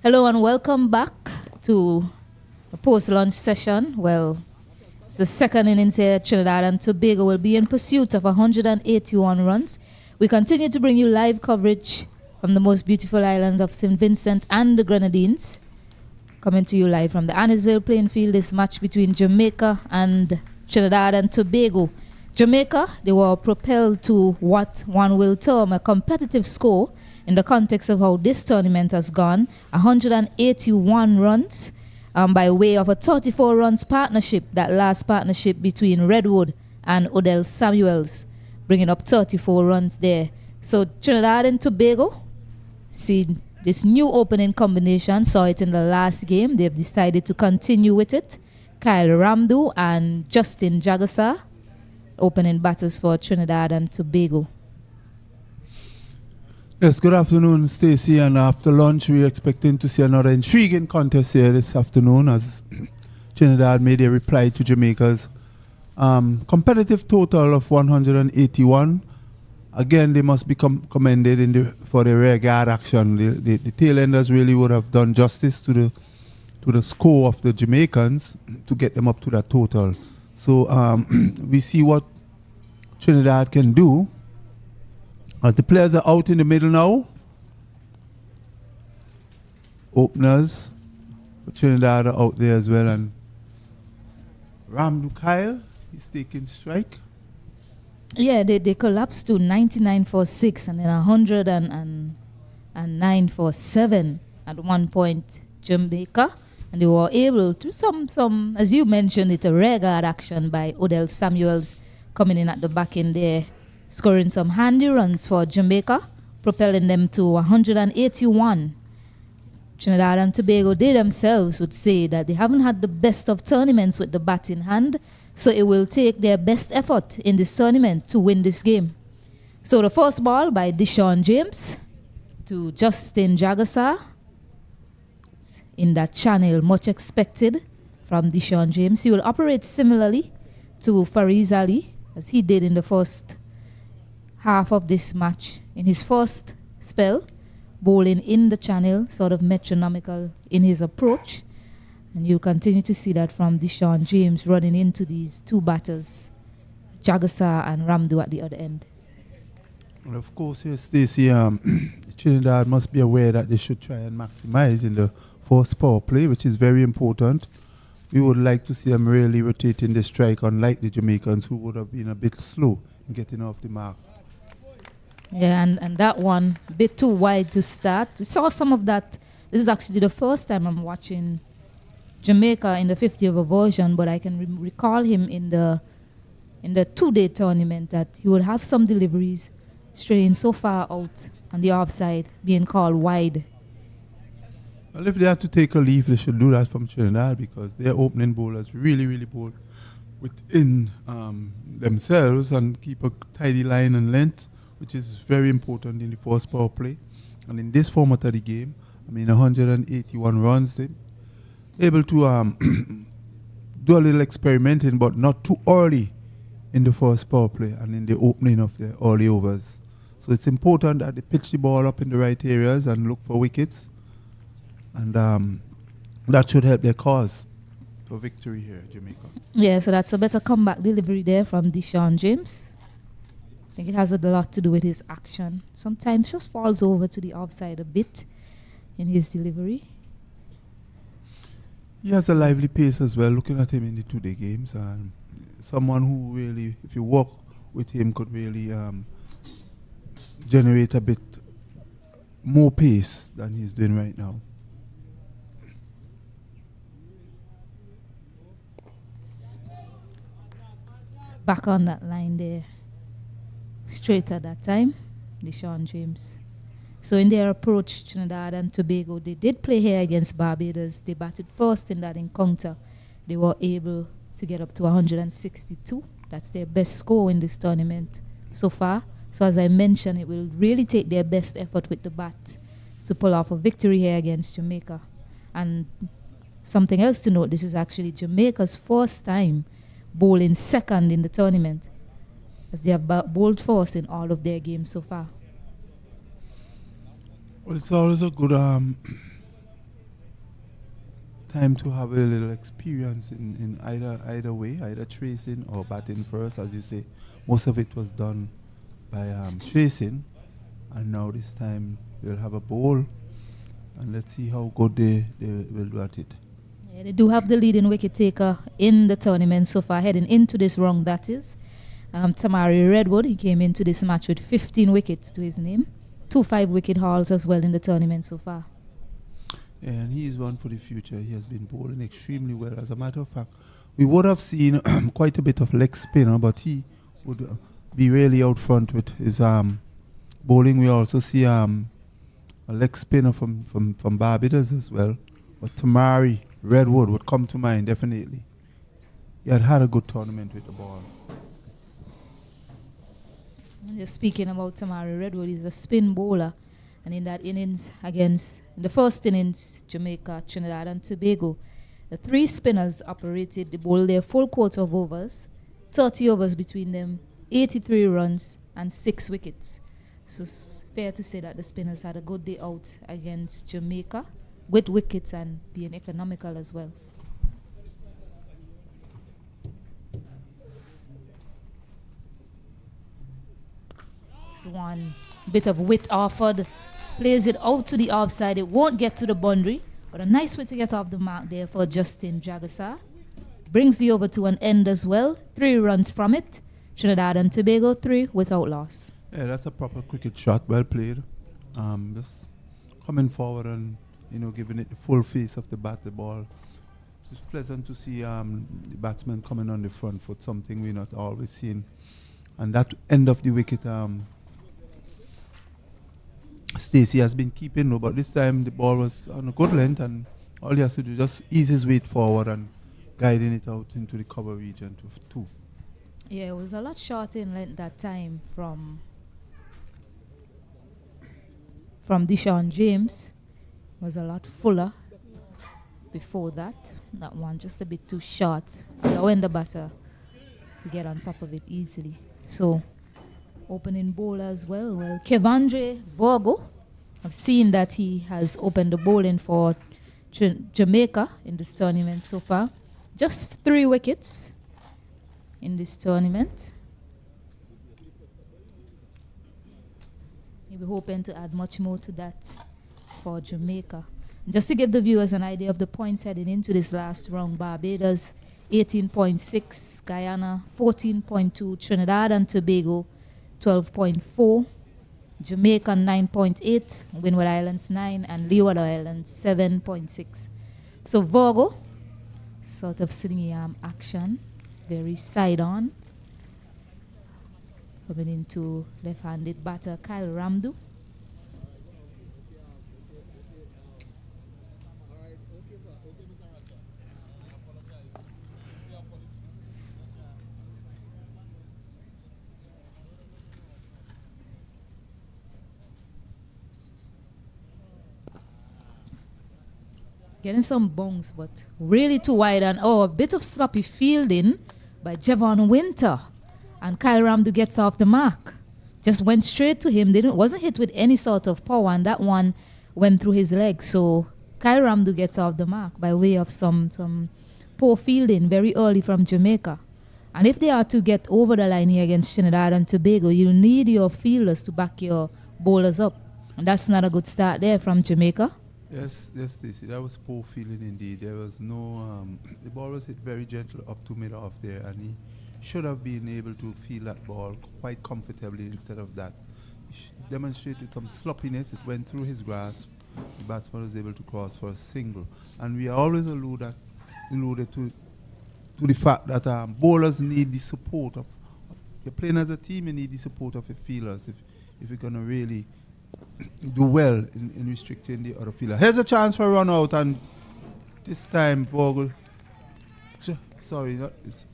Hello and welcome back to the post-lunch session. Well, it's the second innings here. Trinidad and Tobago will be in pursuit of 181 runs. We continue to bring you live coverage from the most beautiful islands of St. Vincent and the Grenadines. Coming to you live from the Annisville playing field, this match between Jamaica and Trinidad and Tobago. Jamaica, they were propelled to what one will term a competitive score in the context of how this tournament has gone. 181 runs by way of a 34 runs partnership, that last partnership between Redwood and Odell Samuels, bringing up 34 runs there. So Trinidad and Tobago, see this new opening combination, saw it in the last game. They've decided to continue with it. Kyle Ramdu and Justin Jagasa, opening batters for Trinidad and Tobago. Yes, good afternoon, Stacey. And after lunch, we're expecting to see another intriguing contest here this afternoon as Trinidad made a reply to Jamaica's competitive total of 181. Again, they must be commended for the rear guard action. The tailenders really would have done justice to the score of the Jamaicans to get them up to that total. So we see what Trinidad can do. As the players are out in the middle now, openers for Trinidad are out there as well, and Ramdu Kyle is taking strike. Yeah, they collapsed to 99 for 6 and then 109 for 7 at one point, Jamaica. And they were able to some as you mentioned, it's a rare guard action by Odell Samuels coming in at the back end there, scoring some handy runs for Jamaica, propelling them to 181. Trinidad and Tobago, they themselves would say that they haven't had the best of tournaments with the bat in hand, so it will take their best effort in this tournament to win this game. So the first ball by Deshaun James to Justin Jagasa in that channel, much expected from Deshaun James. He will operate similarly to Fariz Ali as he did in the first half of this match. In his first spell, bowling in the channel, sort of metronomical in his approach. And you'll continue to see that from Deshaun James running into these two batters, Jagasa and Ramdu at the other end. And of course, here, Stacey, Trinidad must be aware that they should try and maximize in the first power play, which is very important. We would like to see them really rotating the strike, unlike the Jamaicans, who would have been a bit slow in getting off the mark. Yeah, and that one, a bit too wide to start. We saw some of that. This is actually the first time I'm watching Jamaica in the 50 over version, but I can recall him in the two-day tournament that he would have some deliveries straying so far out on the offside, being called wide. Well, if they have to take a leave, they should do that from Trinidad, because their opening bowlers really, really bowl within themselves and keep a tidy line and length, which is very important in the first power play. And in this format of the game, 181 runs, they're able to do a little experimenting, but not too early in the first power play and in the opening of the early overs. So it's important that they pitch the ball up in the right areas and look for wickets. And that should help their cause for victory here, Jamaica. Yeah, so that's a better comeback delivery there from Deshaun James. I think it has a lot to do with his action. Sometimes just falls over to the offside a bit in his delivery. He has a lively pace as well, looking at him in the two-day games. And someone who really, if you walk with him, could really generate a bit more pace than he's doing right now. Back on that line there. Straight at that time, Deshaun James. So in their approach, Trinidad and Tobago, they did play here against Barbados. They batted first in that encounter. They were able to get up to 162. That's their best score in this tournament so far. So as I mentioned, it will really take their best effort with the bat to pull off a victory here against Jamaica. And something else to note, this is actually Jamaica's first time bowling second in the tournament, as they have bowled first in all of their games so far. Well, it's always a good time to have a little experience in either way, either tracing or batting first. As you say, most of it was done by tracing, and now this time we'll have a bowl, and let's see how good they will do at it. Yeah, they do have the leading wicket taker in the tournament so far, heading into this round, that is. Tamari Redwood, he came into this match with 15 wickets to his name. 2 5-wicket hauls as well in the tournament so far. Yeah, and he is one for the future. He has been bowling extremely well. As a matter of fact, we would have seen quite a bit of leg spinner, but he would be really out front with his bowling. We also see a leg spinner from Barbados as well. But Tamari Redwood would come to mind, definitely. He had a good tournament with the ball. And just speaking about Tamari Redwood, he's a spin bowler. And in that innings in the first innings, Jamaica, Trinidad and Tobago, the 3 spinners operated the ball their full quota of overs, 30 overs between them, 83 runs and 6 wickets. So it's fair to say that the spinners had a good day out against Jamaica with wickets and being economical as well. It's one bit of wit offered. Plays it out to the offside. It won't get to the boundary, but a nice way to get off the mark there for Justin Jagasa. Brings the over to an end as well. 3 runs from it. Trinidad and Tobago 3 without loss. Yeah, that's a proper cricket shot. Well played. Just coming forward and giving it the full face of the ball. It's pleasant to see the batsman coming on the front foot, something we're not always seeing. And that end of the wicket, Stacey has been keeping low, but this time the ball was on a good length, and all he has to do is just ease his weight forward and guiding it out into the cover region to 2. Yeah, it was a lot shorter in length that time from Deshaun James. It was a lot fuller before that. That one just a bit too short. Allowing the batter to get on top of it easily. So opening bowler as well. Well, Kevandre Vogo, I've seen that he has opened the bowling for Jamaica in this tournament so far. Just 3 wickets in this tournament. He'll be hoping to add much more to that for Jamaica. Just to give the viewers an idea of the points heading into this last round, Barbados 18.6, Guyana 14.2, Trinidad and Tobago 12.4, Jamaica 9.8, Windward Islands 9, and Leeward Islands 7.6. So Vogo, sort of sitting action, very side on. Coming into left-handed batter Kyle Ramdu. Getting some bongs, but really too wide, and a bit of sloppy fielding by Javon Winter. And Kyle Ramdu gets off the mark. Just went straight to him. Wasn't hit with any sort of power, and that one went through his leg. So Kyle Ramdu gets off the mark by way of some poor fielding very early from Jamaica. And if they are to get over the line here against Trinidad and Tobago, you'll need your fielders to back your bowlers up. And that's not a good start there from Jamaica. Yes, Stacey, that was poor feeling indeed. There was no, the ball was hit very gentle up to mid-off there, and he should have been able to feel that ball quite comfortably instead of that. He demonstrated some sloppiness. It went through his grasp. The batsman was able to cross for a single. And we always alluded to the fact that bowlers need the support of, you're playing as a team, you need the support of your fielders if you're going to really do well in restricting the other fielder. Here's a chance for a run out, and this time Vogel, it's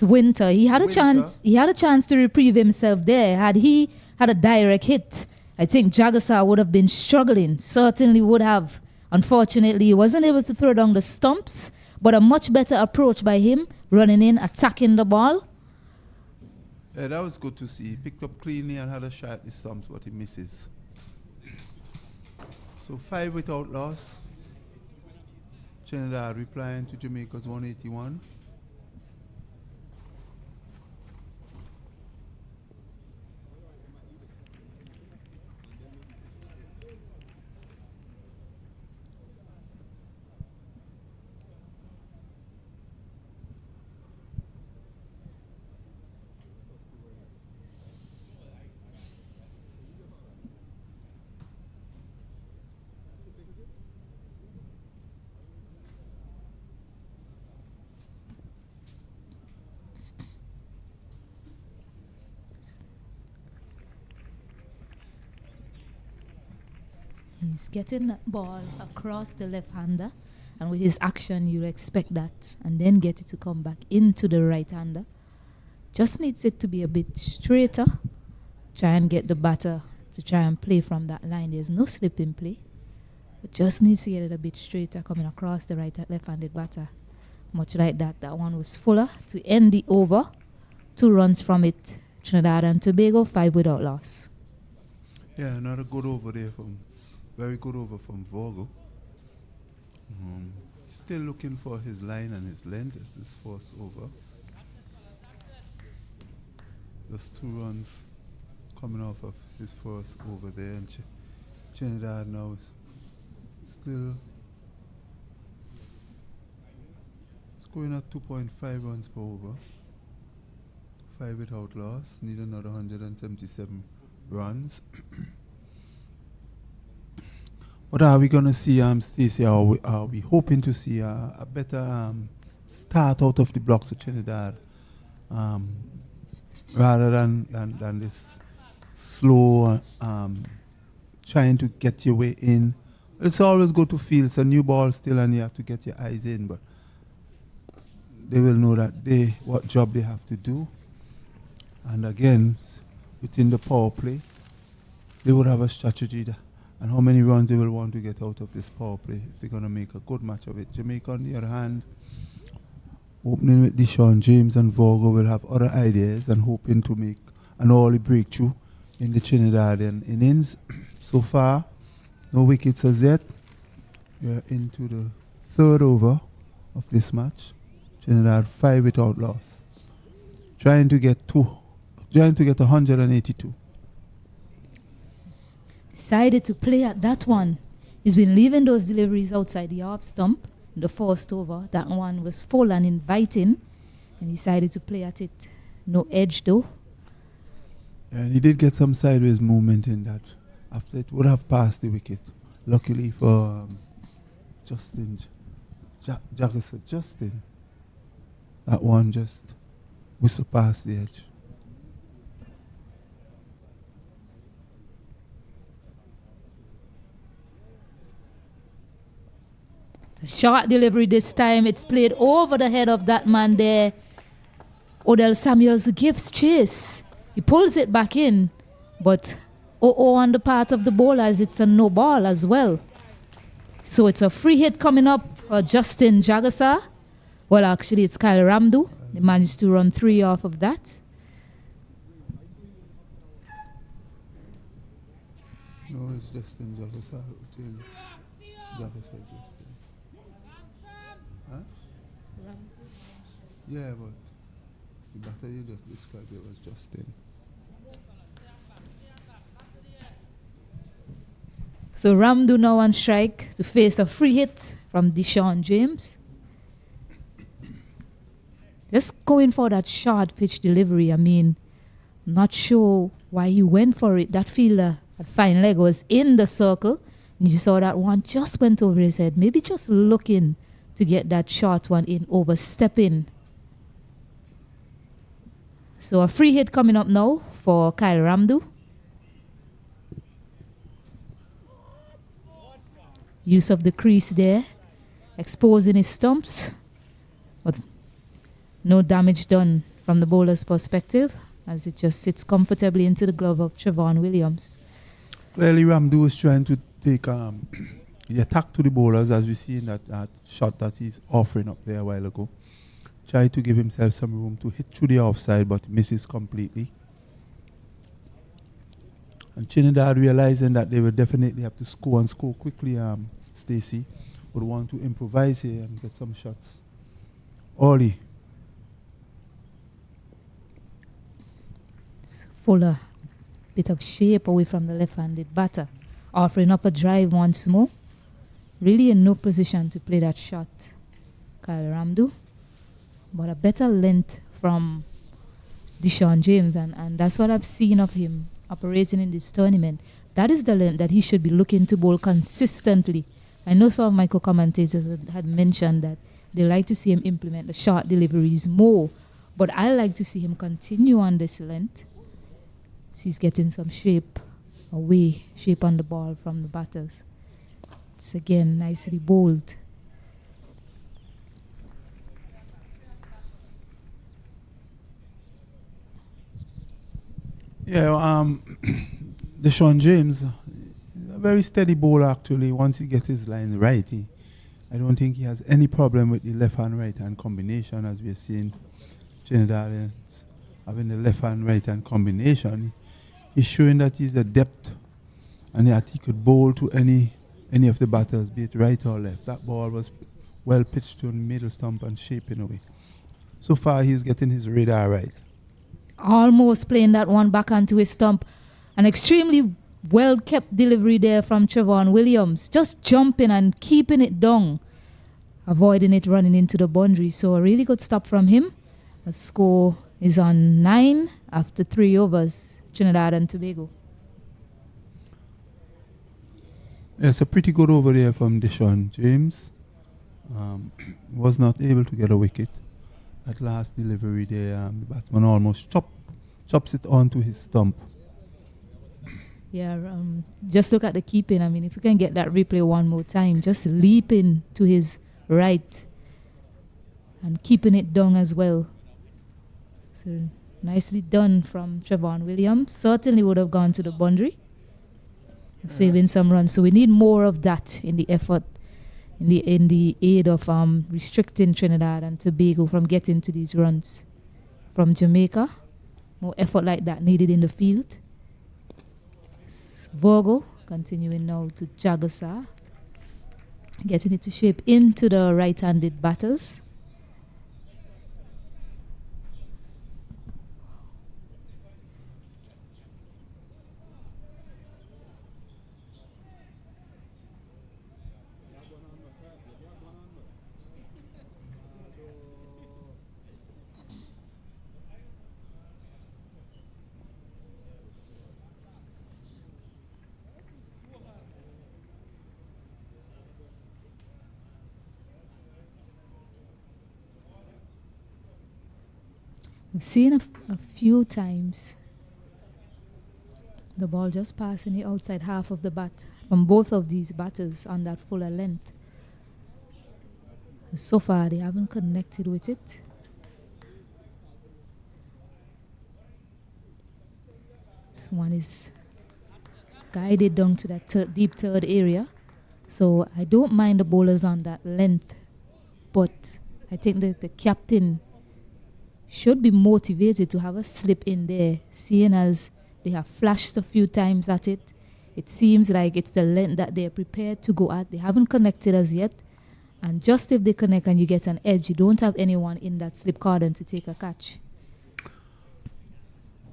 Winter. He had a chance. He had a chance to reprieve himself there. Had he had a direct hit, I think Jagasa would have been struggling. Certainly would have. Unfortunately, he wasn't able to throw down the stumps, but a much better approach by him, running in, attacking the ball. Yeah, that was good to see. He picked up cleanly and had a shot at the stumps, but he misses. So 5 without loss. Trinidad replying to Jamaica's 181. He's getting that ball across the left-hander, and with his action, you'll expect that, and then get it to come back into the right-hander. Just needs it to be a bit straighter. Try and get the batter to try and play from that line. There's no slip in play, but just needs to get it a bit straighter coming across the left-handed batter. Much like that, that one was fuller to end the over. 2 runs from it. Trinidad and Tobago, 5 without loss. Yeah, another good over there very good over from Vogo. Still looking for his line and his length. It's his first over. Just 2 runs coming off of his first over there, and Trinidad now is still scoring at 2.5 runs per over. 5 without loss. Need another 177 runs. What are we going to see, Stacey? Are we hoping to see a better start out of the blocks of Trinidad rather than this slow trying to get your way in? It's always good to feel it's a new ball still and you have to get your eyes in, but they will know that what job they have to do. And again, within the power play, they would have a strategy and how many runs they will want to get out of this power play if they're going to make a good match of it. Jamaica, on the other hand, opening with Deshaun James and Vogo, will have other ideas and hoping to make an early breakthrough in the Trinidadian innings. So far, no wickets as yet. We are into the 3rd over of this match. Trinidad 5 without loss. Trying to get 182. Decided to play at that one. He's been leaving those deliveries outside the off stump in the first over. That one was full and inviting, and he decided to play at it. No edge though. And he did get some sideways movement in that. After it would have passed the wicket. Luckily for Justin, that one just whistled past the edge. The short delivery this time. It's played over the head of that man there. Odell Samuels, who gives chase. He pulls it back in. But on the part of the bowlers, it's a no ball as well. So it's a free hit coming up for Justin Jagasa. Well, actually, it's Kyle Ramdu. They managed to run 3 off of that. No, it's Justin Jagasa. Justin. Huh? Yeah, but the batter you just described it was Justin. So Ramdu now on strike to face a free hit from Deshaun James. Just going for that short pitch delivery. I mean, I'm not sure why he went for it. That fielder at fine leg was in the circle. And you saw that one just went over his head. Maybe just looking to get that short one in, overstepping. So a free hit coming up now for Kyle Ramdu. Use of the crease there, exposing his stumps. But no damage done from the bowler's perspective, as it just sits comfortably into the glove of Trevon Williams. Clearly Ramdu is trying to take the attack to the bowlers, as we see in that shot that he's offering up there a while ago. Try to give himself some room to hit through the offside, but misses completely. And Trinidad realizing that they will definitely have to score quickly, Stacey, would want to improvise here and get some shots. Ollie. Fuller, bit of shape away from the left-handed batter, offering up a drive once more. Really in no position to play that shot, Kyle Ramdu. But a better length from Deshaun James, and that's what I've seen of him operating in this tournament. That is the length that he should be looking to bowl consistently. I know some of my co-commentators had mentioned that they like to see him implement the short deliveries more, but I like to see him continue on this length. He's getting some shape on the ball from the batters. It's again nicely bowled. Yeah, Deshaun James, a very steady bowler actually. Once he gets his line right, I don't think he has any problem with the left-hand, right-hand combination, as we're seeing Trinidadians having the left-hand, right-hand combination. He's showing that he's a depth and that he could bowl to any of the batters, be it right or left. That ball was well pitched to the middle stump and shaping away. So far, he's getting his radar right. Almost playing that one back onto his stump. An extremely well-kept delivery there from Trevon Williams. Just jumping and keeping it down, avoiding it running into the boundary. So a really good stop from him. The score is on 9 after 3 overs. Trinidad and Tobago. It's a pretty good over there from Deshaun James. Was not able to get a wicket. That last delivery there, the batsman almost chops it onto his stump. Yeah, just look at the keeping. I mean, if you can get that replay one more time, just leaping to his right and keeping it down as well. So nicely done from Trevon Williams. Certainly would have gone to the boundary, saving some runs. So we need more of that in the effort, in the aid of restricting Trinidad and Tobago from getting to these runs from Jamaica. More effort like that needed in the field. Virgo continuing now to Jagasa, getting it to shape into the right-handed batters. We've seen a few times the ball just passing the outside half of the bat from both of these batters on that fuller length. So far, they haven't connected with it. This one is guided down to that deep third area. So I don't mind the bowlers on that length, but I think that the captain should be motivated to have a slip in there, seeing as they have flashed a few times at it. It seems like it's the length that they're prepared to go at. They haven't connected as yet. And just if they connect and you get an edge, you don't have anyone in that slip cordon to take a catch.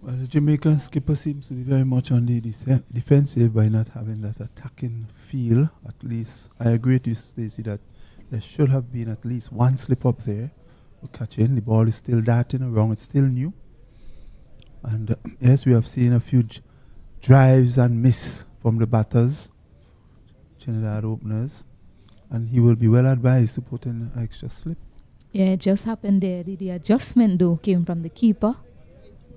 Well, the Jamaican skipper seems to be very much on the defensive by not having that attacking feel. At least, I agree with you, Stacey, that there should have been at least one slip up there. Catching the ball is still darting around, it's still new, and yes, we have seen a few drives and miss from the batters, Trinidad openers, and he will be well advised to put in an extra slip. Yeah, it just happened there. The adjustment though came from the keeper.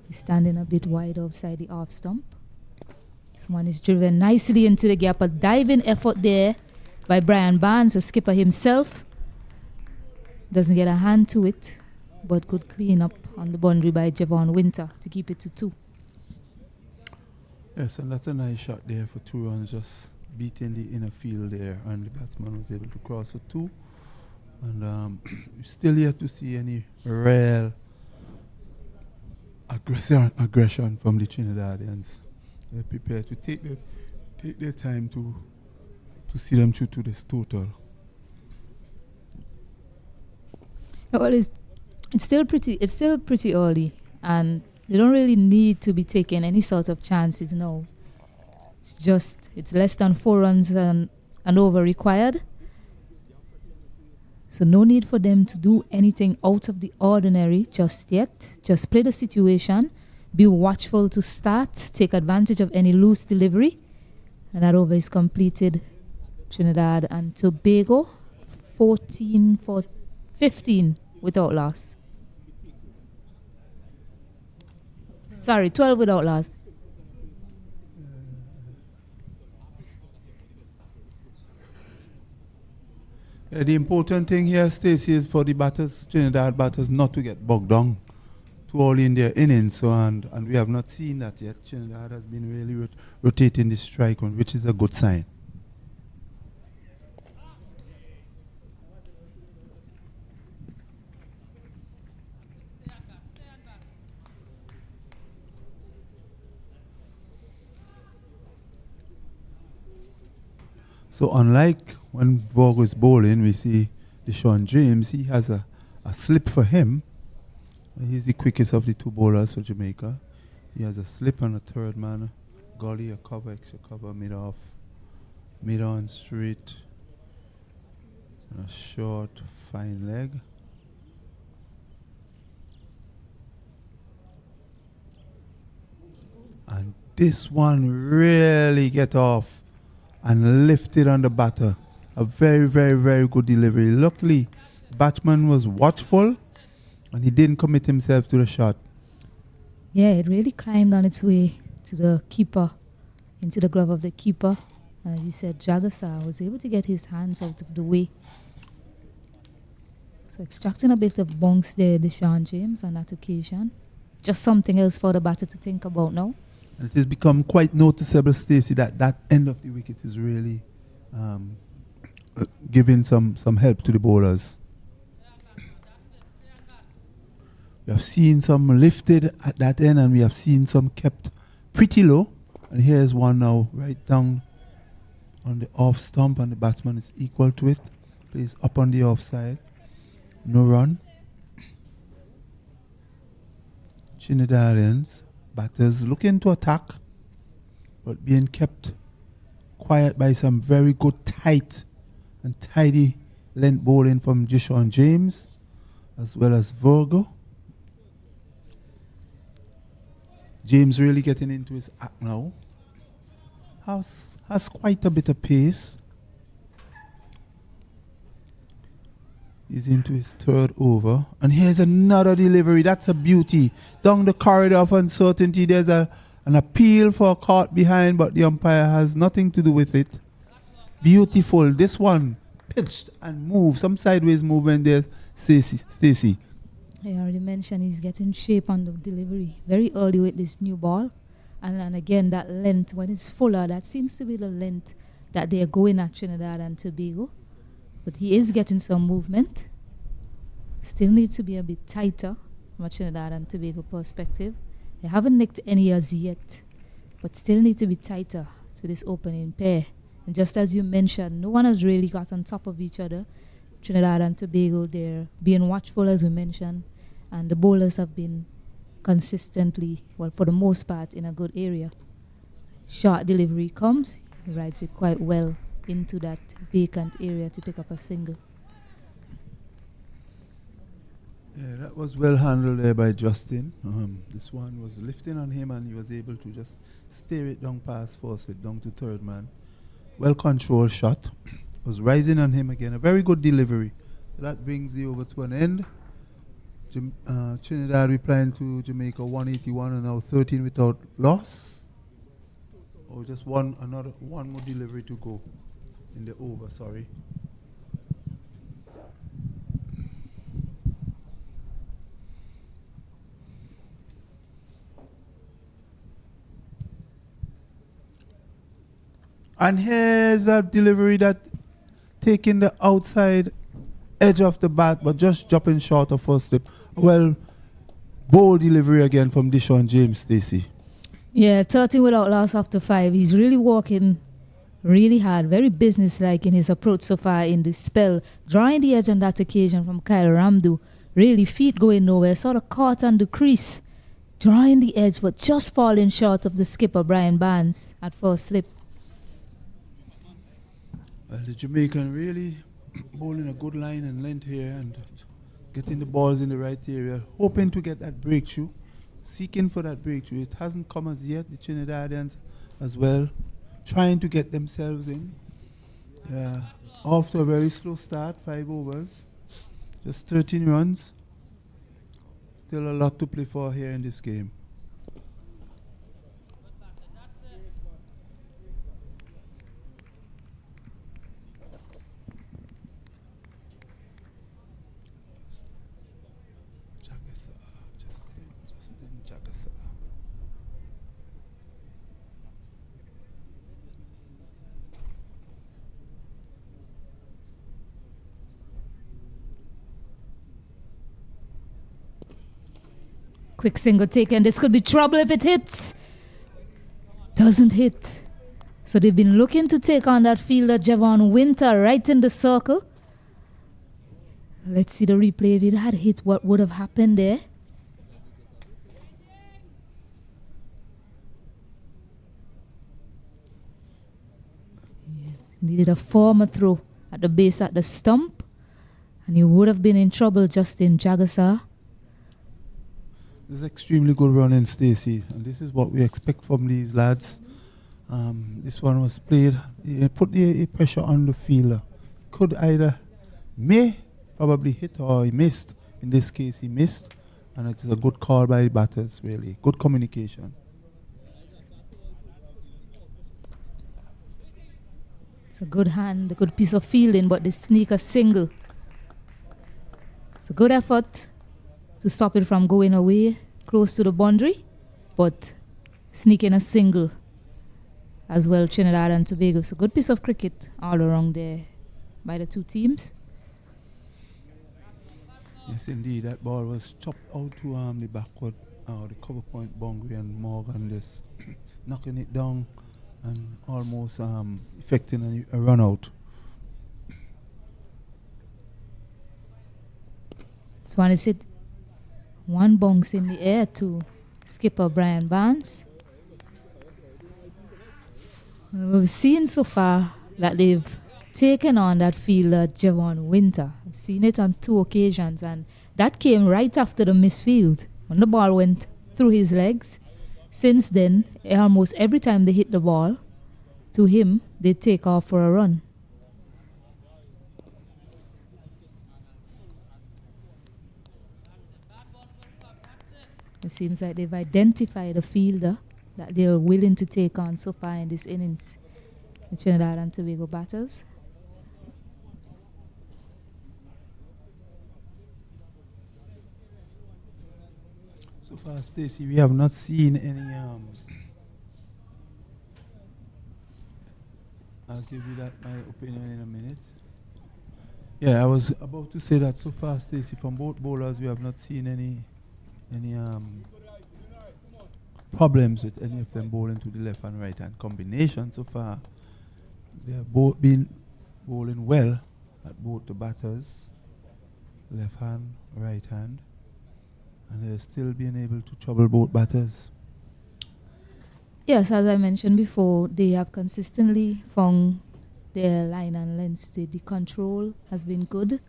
He's standing a bit wide outside the off stump. This one is driven nicely into the gap. A diving effort there by Brian Barnes, the skipper himself. Doesn't get a hand to it, but good clean up on the boundary by Javon Winter to keep it to 2. Yes, and that's a nice shot there for 2 runs, just beating the inner field there, and the batsman was able to cross for 2. And still yet to see any real aggression from the Trinidadians. They're prepared to take their time to see them through to this total. Well, it's still pretty early, and they don't really need to be taking any sort of chances. No, it's less than 4 runs and over required. So no need for them to do anything out of the ordinary just yet. Just play the situation, be watchful to start, take advantage of any loose delivery, and that over is completed. Trinidad and Tobago, 14 for 15 without loss. Sorry, 12 without loss. The important thing here, Stacey, is for the batters, Trinidad batters, not to get bogged down too early in their innings. So, and we have not seen that yet. Trinidad has been really rotating the strike on, which is a good sign. So unlike when Tobago is bowling, we see Deshaun James, he has a slip for him. He's the quickest of the two bowlers for Jamaica. He has a slip on a third man. Gully, a cover, extra cover, mid-off, mid-on straight. And a short, fine leg. And this one really get off and lifted on the batter. A very, very, very good delivery. Luckily, batsman was watchful and he didn't commit himself to the shot. Yeah, it really climbed on its way to the keeper, into the glove of the keeper. As you said, Jagasar was able to get his hands out of the way. So extracting a bit of bounce there, Deshaun James, on that occasion. Just something else for the batter to think about now. And it has become quite noticeable, Stacey, that end of the wicket is really giving some help to the bowlers. We have seen some lifted at that end and we have seen some kept pretty low. And here's one now right down on the off stump and the batsman is equal to it. Plays up on the offside. No run. Trinidadians, batters looking to attack but being kept quiet by some very good tight and tidy length bowling from Deshaun James as well as Virgo. James really getting into his act now. Has quite a bit of pace. He's into his third over. And here's another delivery. That's a beauty. Down the corridor of uncertainty, there's an appeal for a caught behind, but the umpire has nothing to do with it. Beautiful. This one pitched and moved. Some sideways movement there, Stacey. I already mentioned he's getting shape on the delivery very early with this new ball. And again, that length, when it's fuller, that seems to be the length that they're going at Trinidad and Tobago. But he is getting some movement. Still needs to be a bit tighter from a Trinidad and Tobago perspective. They haven't nicked any as yet, but still need to be tighter to this opening pair. And just as you mentioned, no one has really got on top of each other. Trinidad and Tobago, they're being watchful, as we mentioned, and the bowlers have been consistently, well, for the most part, in a good area. Short delivery comes, he rides it quite well into that vacant area to pick up a single. Yeah, that was well handled there by Justin. This one was lifting on him and he was able to just steer it down past first slip, down to third man. Well controlled shot. Was rising on him again. A very good delivery. So that brings the over to an end. Trinidad replying to Jamaica 181 and now 13 without loss. Or just one more delivery to go in the over, sorry. And here's a delivery that taking the outside edge of the bat, but just dropping short of first slip. Well, bold delivery again from Deshaun James, Stacey. Yeah, 13 without loss after 5. He's really walking really hard, very businesslike in his approach so far in this spell, drawing the edge on that occasion from Kyle Ramdu. really feet going nowhere, sort of caught on the crease, drawing the edge, but just falling short of the skipper, Brian Barnes, at first slip. Well, the Jamaican really bowling a good line and length here and getting the balls in the right area, hoping to get that breakthrough, seeking for that breakthrough. It hasn't come as yet. The Trinidadians as well, trying to get themselves in. Off to a very slow start, 5 overs, just 13 runs. Still a lot to play for here in this game. Quick single taken. This could be trouble if it hits. Doesn't hit. So they've been looking to take on that fielder, Javon Winter, right in the circle. Let's see the replay. If it had hit, what would have happened there? Yeah. Needed a former throw at the base at the stump. And he would have been in trouble, Justin Jagassar. This is extremely good running, Stacey, and this is what we expect from these lads. This one was played, he put the pressure on the fielder. Could either, probably hit or he missed. In this case, he missed, and it's a good call by the batters, really. Good communication. It's a good hand, a good piece of fielding, but they sneak a single. It's a good effort to stop it from going away close to the boundary, but sneaking a single as well, Trinidad and Tobago. So good piece of cricket all around there by the two teams. Yes, indeed, that ball was chopped out to the backward, the cover point boundary, and Morgan just knocking it down and almost effecting a run out. So one is hit. One bounce in the air to skipper Brian Barnes. We've seen so far that they've taken on that fielder, Javon Winter. I've seen it on 2 occasions, and that came right after the misfield when the ball went through his legs. Since then, almost every time they hit the ball to him, they take off for a run. It seems like they've identified a fielder that they're willing to take on so far in this innings, the Trinidad and Tobago batters. So far, Stacey, we have not seen any. I'll give you that my opinion in a minute. Yeah, I was about to say that so far, Stacey, from both bowlers, we have not seen any problems with any of them bowling to the left and right hand combination. So far, they have both been bowling well at both the batters, left hand, right hand, and they're still being able to trouble both batters. Yes, as I mentioned before, they have consistently found their line and length. The control has been good.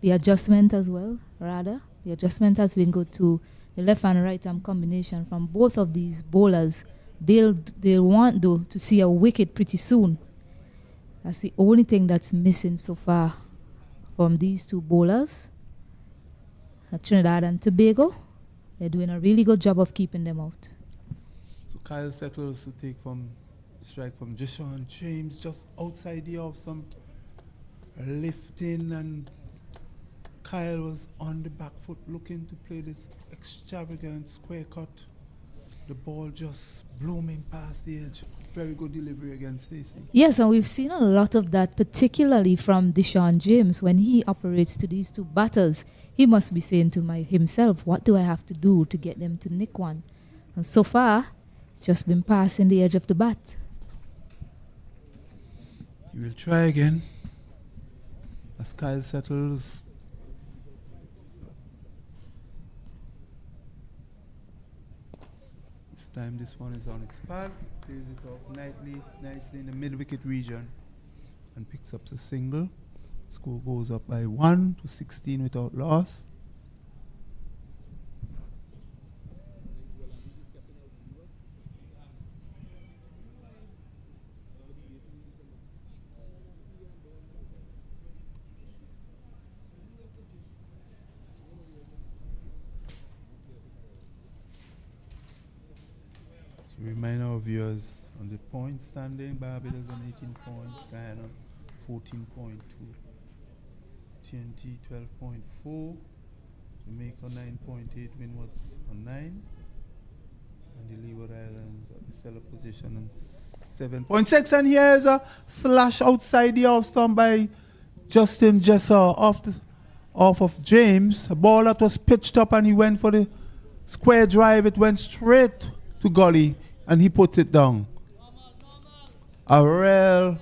The adjustment as well, rather. The adjustment has been good too. The left and right arm combination from both of these bowlers. They'll want, though, to see a wicket pretty soon. That's the only thing that's missing so far from these two bowlers. Trinidad and Tobago, they're doing a really good job of keeping them out. So Kyle settles to take from strike from Jishon James just outside the off, some lifting, and Kyle was on the back foot looking to play this extravagant square cut. The ball just blooming past the edge. Very good delivery against Stacey. Yes, and we've seen a lot of that, particularly from Deshaun James. When he operates to these two batters, he must be saying to himself, what do I have to do to get them to nick one? And so far, it's just been passing the edge of the bat. He will try again as Kyle settles. This time this one is on its pad, plays it off nicely in the mid-wicket region and picks up the single. Score goes up by 1 to 16 without loss. Remind our viewers on the point standing: Barbados on 18 points, Guyana 14.2, TNT 12.4, Jamaica 9.8, Windwards on 9, and the Leeward Islands at the stellar position on 7.6. And here's a slash outside the off stump by Justin Jesser off of James. A ball that was pitched up and he went for the square drive. It went straight to gully and he puts it down. A real,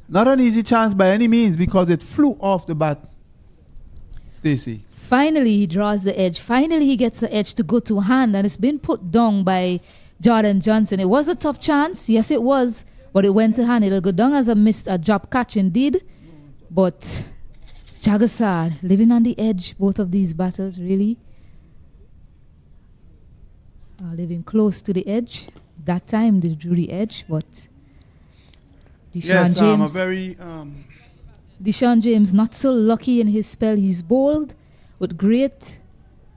not an easy chance by any means because it flew off the bat. Stacey. Finally, he draws the edge. Finally, he gets the edge to go to hand, and it's been put down by Jordan Johnson. It was a tough chance. Yes, it was, but it went to hand. It'll go down as a drop catch indeed. But Jagassar living on the edge, both of these batters really living close to the edge. That time they drew the edge, but Deshaun James not so lucky in his spell. He's bowled with great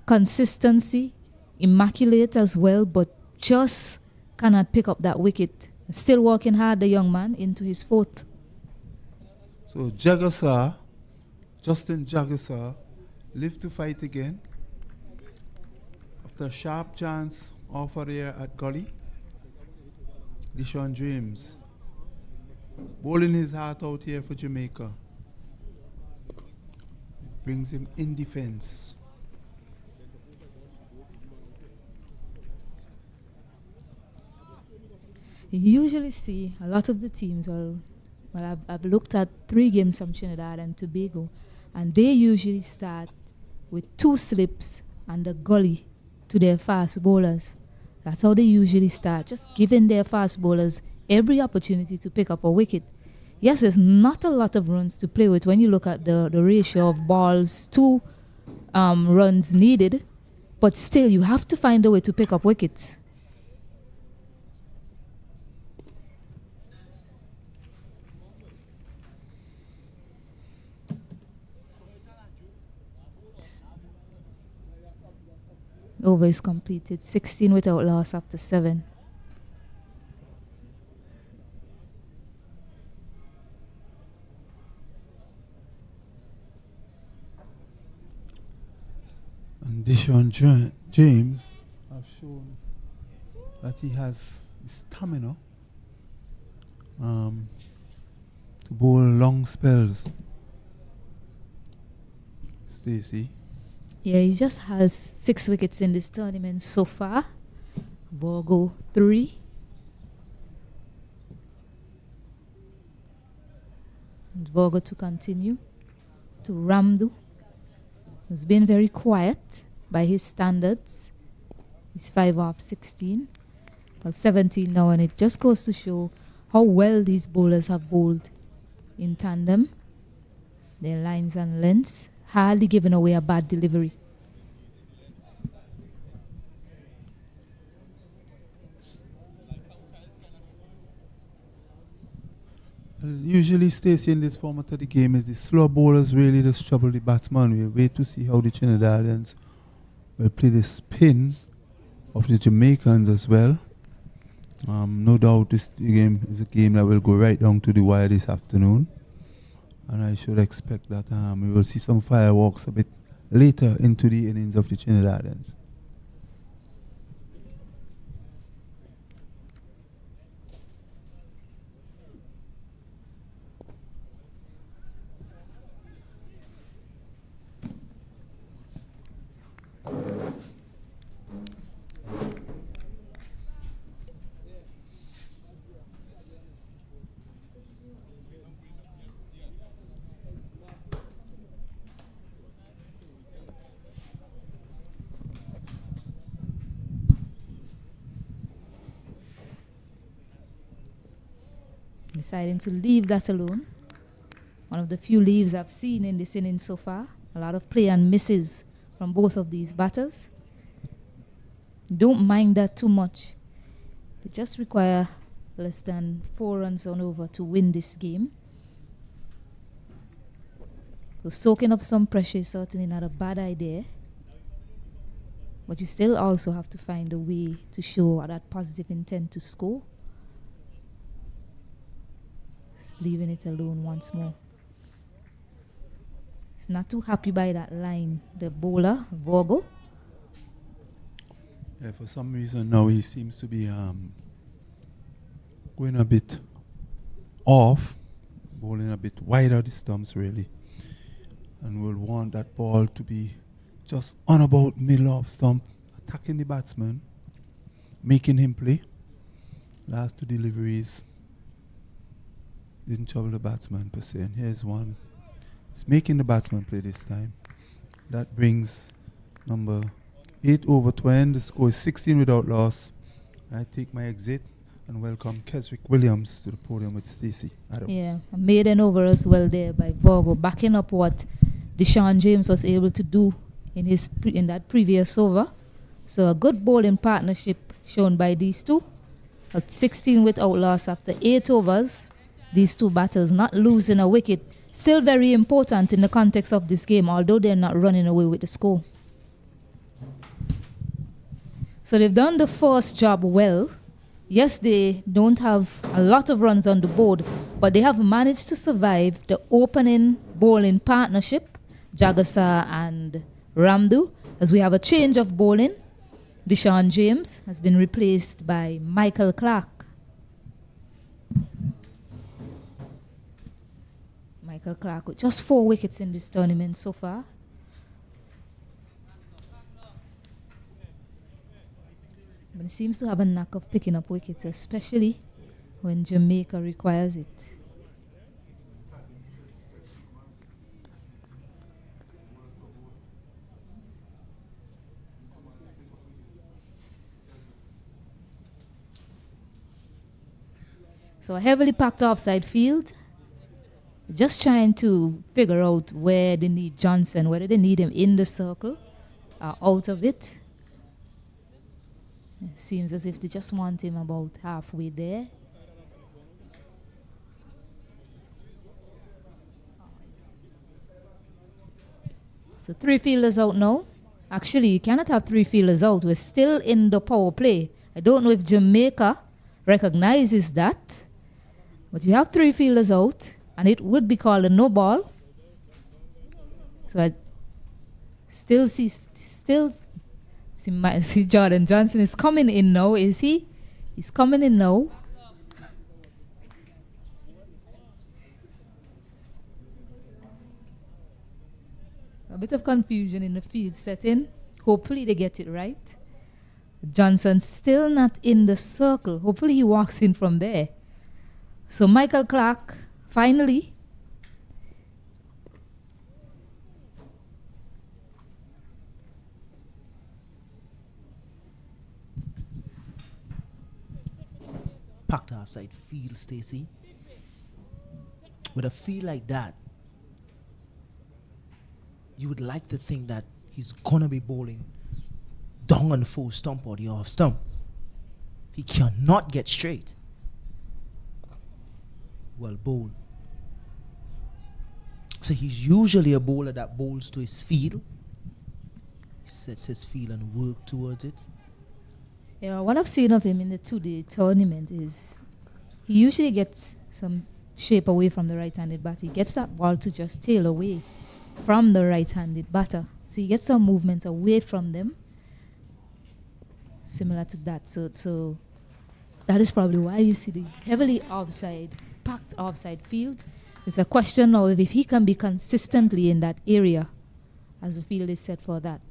consistency, immaculate as well, but just cannot pick up that wicket. Still working hard, the young man, into his fourth. So Justin Jagassar, live to fight again. After a sharp chance offer there at gully, Deshaun James bowling his heart out here for Jamaica. Brings him in defense. You usually see a lot of the teams, I've looked at 3 games from Trinidad and Tobago, and they usually start with 2 slips and a gully to their fast bowlers. That's how they usually start, just giving their fast bowlers every opportunity to pick up a wicket. Yes, there's not a lot of runs to play with when you look at the ratio of balls to runs needed, but still you have to find a way to pick up wickets. Over is completed, 16 without loss after 7. And Deshaun James have shown that he has stamina to bowl long spells. Stacey. Yeah, he just has 6 wickets in this tournament so far. Tobago 3. Tobago to continue. To Ramdu, who's been very quiet by his standards. He's 5 off 16. Well, 17 now, and it just goes to show how well these bowlers have bowled in tandem. Their lines and lengths, hardly giving away a bad delivery. Usually, Stacey, in this format of the game is the slow bowlers really just trouble the batsman. We'll wait to see how the Trinidadians will play the spin of the Jamaicans as well. No doubt this game is a game that will go right down to the wire this afternoon. And I should expect that we will see some fireworks a bit later into the innings of the Trinidadians. deciding to leave that alone. One of the few leaves I've seen in this inning so far. A lot of play and misses from both of these batters. Don't mind that too much. They just require less than 4 runs on over to win this game. So soaking up some pressure is certainly not a bad idea. But you still also have to find a way to show that positive intent to score. Just leaving it alone once more. He's not too happy by that line. The bowler, Tobago. Yeah, for some reason now he seems to be going a bit off, bowling a bit wider the stumps really. And we'll want that ball to be just on about middle of stump, attacking the batsman, making him play. Last 2 deliveries didn't trouble the batsman per se. And here's one. It's making the batsman play this time. That brings number 8 over to end. The score is 16 without loss. I take my exit and welcome Keswick Williams to the podium with Stacey Adams. Yeah, a maiden over as well there by Tobago, backing up what Deshaun James was able to do in his in that previous over. So a good bowling partnership shown by these two. At 16 without loss after 8 overs. These two batters not losing a wicket. Still very important in the context of this game, although they're not running away with the score. So they've done the first job well. Yes, they don't have a lot of runs on the board, but they have managed to survive the opening bowling partnership, Jagasa and Ramdu, as we have a change of bowling. Deshaun James has been replaced by Michael Clark. Michael Clark with just 4 wickets in this tournament so far. But he seems to have a knack of picking up wickets, especially when Jamaica requires it. So a heavily packed offside field. Just trying to figure out where they need Johnson, whether they need him in the circle or out of it. It seems as if they just want him about halfway there. So 3 fielders out now. Actually, you cannot have 3 fielders out. We're still in the power play. I don't know if Jamaica recognizes that. But we have 3 fielders out. And it would be called a no ball. So I still see Jordan Johnson is coming in now, is he? He's coming in now. A bit of confusion in the field setting. Hopefully they get it right. Johnson's still not in the circle. Hopefully he walks in from there. So Michael Clark finally packed outside field, Stacey. With a field like that, you would like to think that he's gonna be bowling down on the full stump or the off stump. He cannot get straight. Well bowled. So he's usually a bowler that bowls to his field. He sets his field and work towards it. Yeah, what I've seen of him in the 2-day tournament is he usually gets some shape away from the right-handed batter. He gets that ball to just tail away from the right-handed batter. So he gets some movements away from them. Similar to that. So that is probably why you see the heavily packed offside field. It's a question of if he can be consistently in that area as the field is set for that.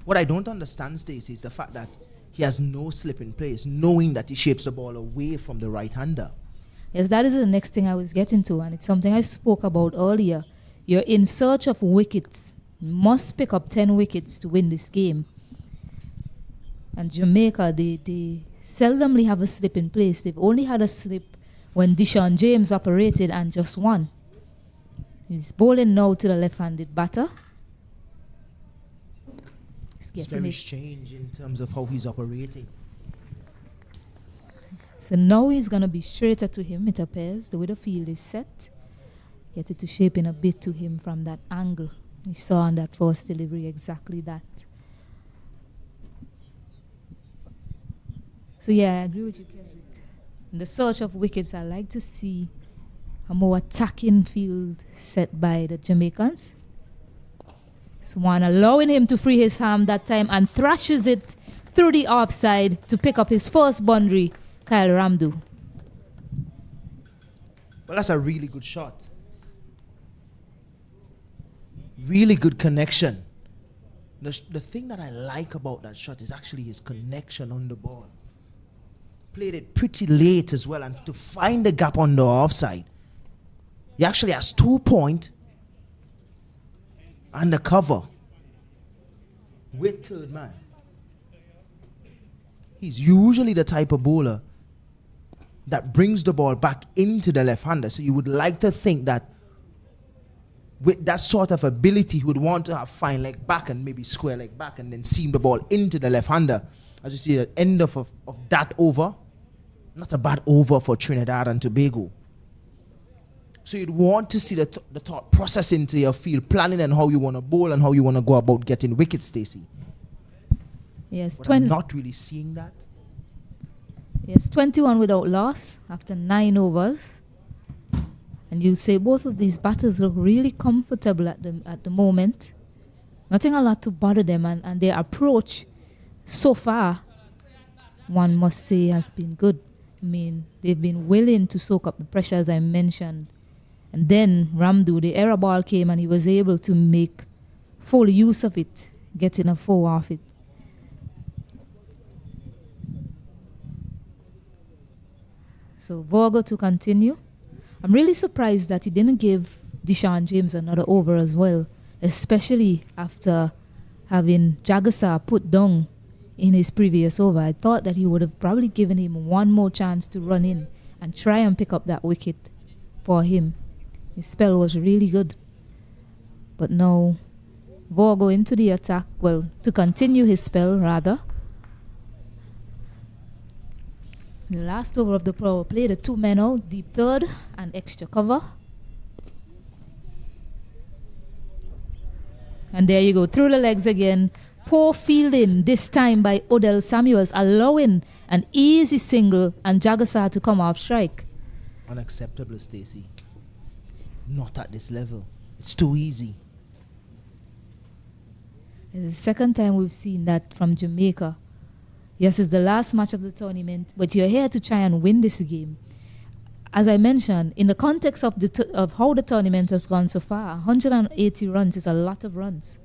What I don't understand, Stacey, is the fact that he has no slip in place, knowing that he shapes the ball away from the right-hander. Yes, that is the next thing I was getting to, and it's something I spoke about earlier. You're in search of wickets. You must pick up 10 wickets to win this game. And Jamaica, they seldomly have a slip in place. They've only had a slip when Deshaun James operated and just won. He's bowling now to the left-handed batter. It's very strange in terms of how he's operating. So now he's going to be straighter to him, it appears. The way the field is set. Get it to shape in a bit to him from that angle. You saw on that first delivery exactly that. So yeah, I agree with you, Kendrick. In the search of wickets, I like to see a more attacking field set by the Jamaicans. Swan allowing him to free his arm that time and thrashes it through the offside to pick up his first boundary, Kyle Ramdu. Well, that's a really good shot. Really good connection. The thing that I like about that shot is actually his connection on the ball. Played it pretty late as well, and to find the gap on the offside. He actually has 2 points under cover with third man. He's usually the type of bowler that brings the ball back into the left-hander. So you would like to think that with that sort of ability, he would want to have fine leg back and maybe square leg back and then seam the ball into the left-hander. As you see, the end of that over, not a bad over for Trinidad and Tobago. So you'd want to see the thought process into your field planning and how you want to bowl and how you want to go about getting wickets, Stacey. Yes, but I'm not really seeing that. Yes, 21 without loss after 9 overs. And you say both of these batters look really comfortable at the moment. Nothing a lot to bother them, and their approach so far, one must say, has been good. I mean, they've been willing to soak up the pressure, as I mentioned. And then Ramdu, the error ball came and he was able to make full use of it, getting a 4 off it. So Vogo to continue. I'm really surprised that he didn't give Deshaun James another over as well, especially after having Jagasar put down in his previous over. I thought that he would have probably given him one more chance to run in and try and pick up that wicket for him. His spell was really good. But now, Vogo into the attack, well, to continue his spell rather. The last over of the power play, the 2 men out, deep third and extra cover. And there you go, through the legs again. Poor fielding this time by Odell Samuels, allowing an easy single and Jagasar to come off strike. Unacceptable, Stacey. Not at this level. It's too easy. It's the second time we've seen that from Jamaica. Yes, it's the last match of the tournament, but you're here to try and win this game. As I mentioned, in the context of of how the tournament has gone so far, 180 runs is a lot of runs.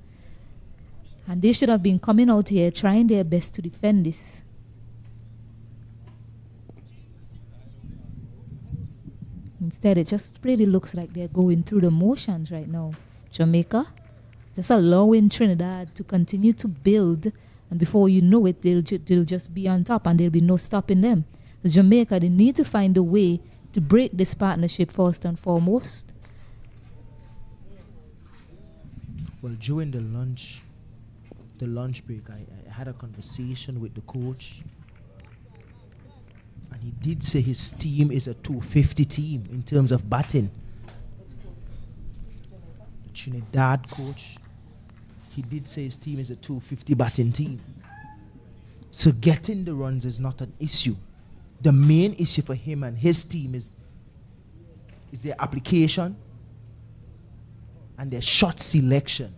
And they should have been coming out here trying their best to defend this. Instead, it just really looks like they're going through the motions right now. Jamaica, just allowing Trinidad to continue to build, and before you know it, they'll just be on top and there'll be no stopping them. Jamaica, they need to find a way to break this partnership first and foremost. Well, during the lunch break, I had a conversation with the coach, and he did say his team is a 250 team in terms of batting. The Trinidad coach, he did say his team is a 250 batting team. So getting the runs is not an issue. The main issue for him and his team is their application and their shot selection.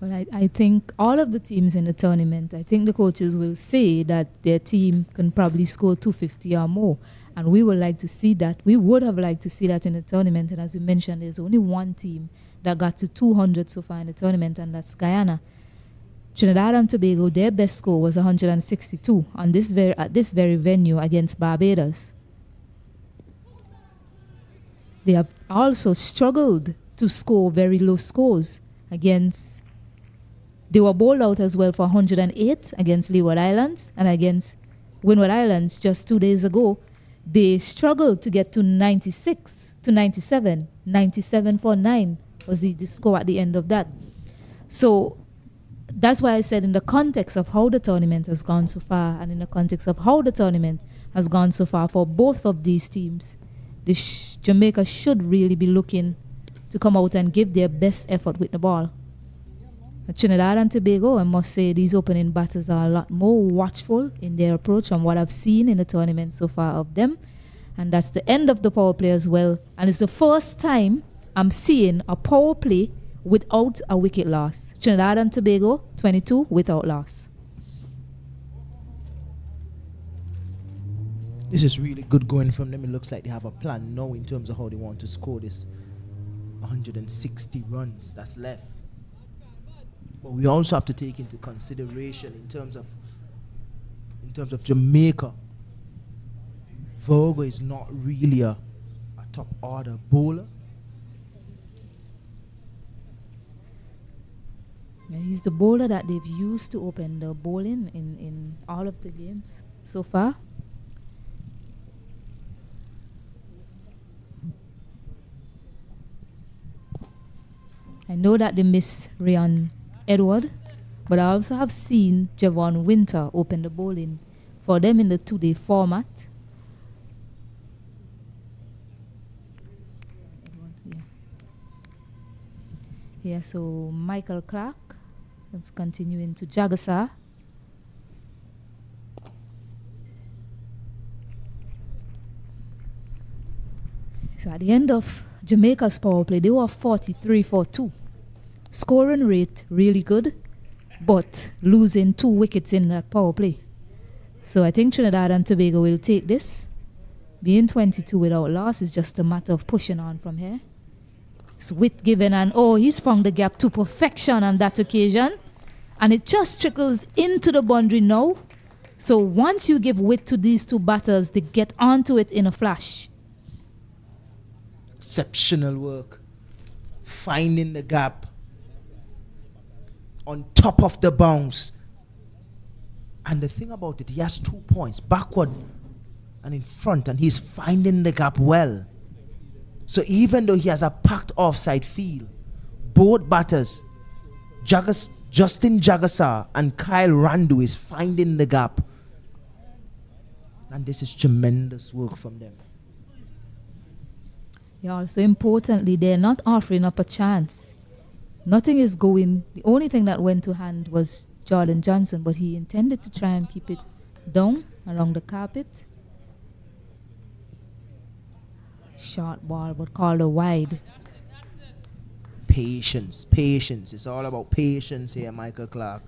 Well, I think all of the teams in the tournament, I think the coaches will say that their team can probably score 250 or more. And we would like to see that. We would have liked to see that in the tournament. And as you mentioned, there's only one team that got to 200 so far in the tournament, and that's Guyana. Trinidad and Tobago, their best score was 162 on at this very venue against Barbados. They have also struggled to score very low scores against They were bowled out as well for 108 against Leeward Islands, and against Windward Islands just 2 days ago, they struggled to get to 96 to 97. 97 for 9 was the score at the end of that. So that's why I said in the context of how the tournament has gone so far, and in the context of how the tournament has gone so far for both of these teams, Jamaica should really be looking to come out and give their best effort with the ball. At Trinidad and Tobago, I must say these opening batters are a lot more watchful in their approach from what I've seen in the tournament so far of them. And that's the end of the power play as well. And it's the first time I'm seeing a power play without a wicket loss. Trinidad and Tobago, 22 without loss. This is really good going from them. It looks like they have a plan now in terms of how they want to score this 160 runs that's left. But we also have to take into consideration in terms of Jamaica. Virgo is not really a top order bowler. Yeah, he's the bowler that they've used to open the bowling in all of the games so far. I know that they miss Ryan Edward, but I also have seen Javon Winter open the bowling for them in the 2-day format. Yeah, so Michael Clark is continuing to Jagasa. So at the end of Jamaica's power play, they were 43 for 2. Scoring rate really good, but losing 2 wickets in that power play. So I think Trinidad and Tobago will take this. Being 22 without loss is just a matter of pushing on from here. It's Witt given, and he's found the gap to perfection on that occasion. And it just trickles into the boundary now. So once you give Witt to these 2 batters, they get onto it in a flash. Exceptional work. Finding the gap. On top of the bounce. And the thing about it, he has 2 points, backward and in front, and he's finding the gap well. So even though he has a packed offside field, both batters, Justin Jagasa and Kyle Randu, is finding the gap. And this is tremendous work from them. Yeah, also importantly, they're not offering up a chance. Nothing is going. The only thing that went to hand was Jordan Johnson, but he intended to try and keep it down along the carpet. Short ball, but called a wide. Patience, patience. It's all about patience here, Michael Clark.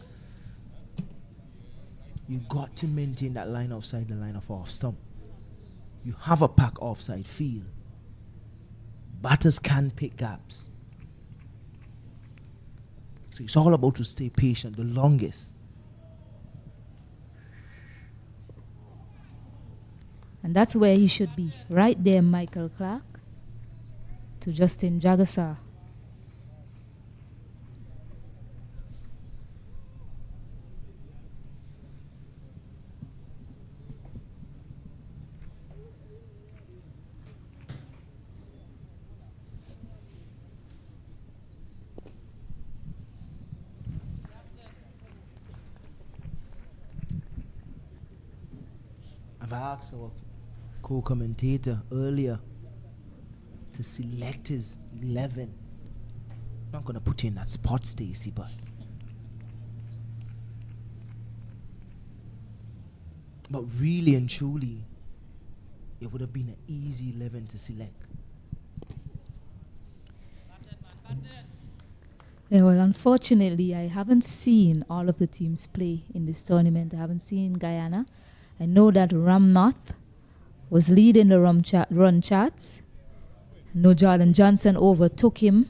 You got to maintain that line outside the line of off stump. You have a pack offside field. Batters can pick gaps. So it's all about to stay patient the longest. And that's where he should be. Right there, Michael Clark to Justin Jagasa. I've asked our co-commentator earlier to select his 11. I'm not going to put you in that spot, Stacey, but really and truly, it would have been an easy 11 to select. Yeah, well, unfortunately, I haven't seen all of the teams play in this tournament. I haven't seen Guyana. I know that Ramnath was leading the run charts. I know Jordan Johnson overtook him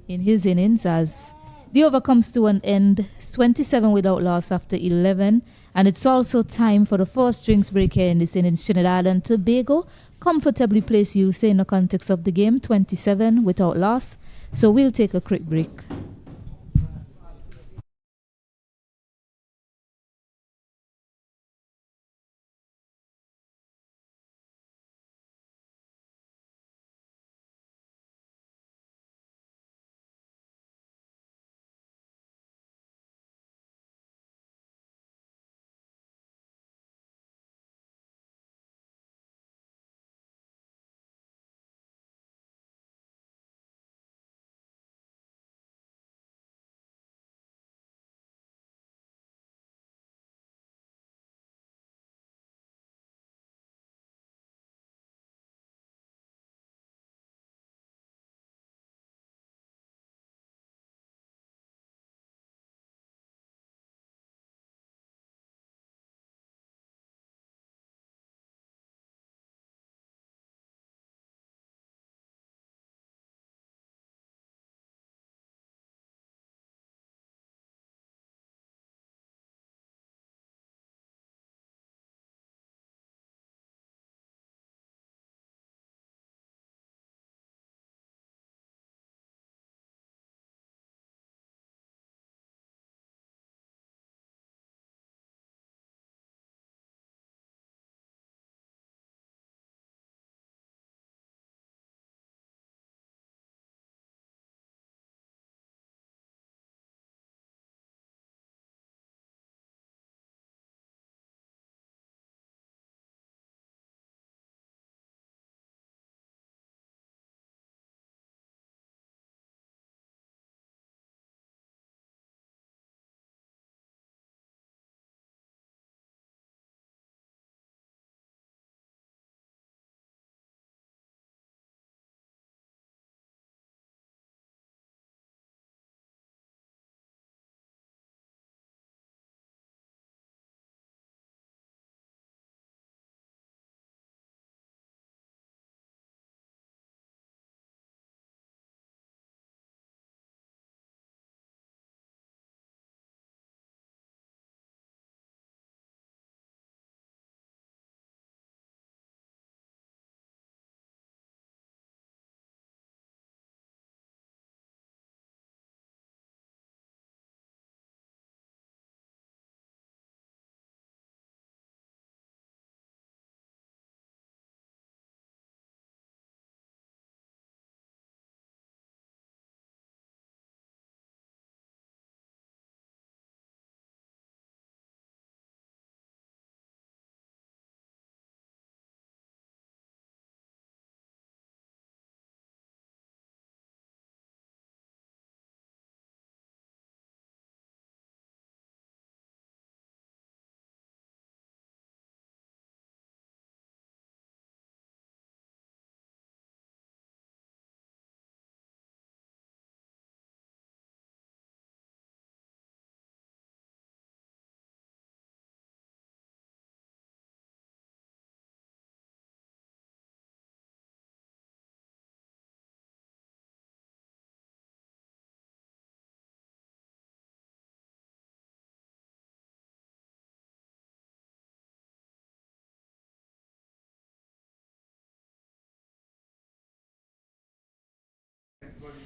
in his innings as the over comes to an end. It's 27 without loss after 11. And it's also time for the first drinks break here in this innings. Trinidad and Tobago comfortably placed, you'll say, in the context of the game, 27 without loss. So we'll take a quick break.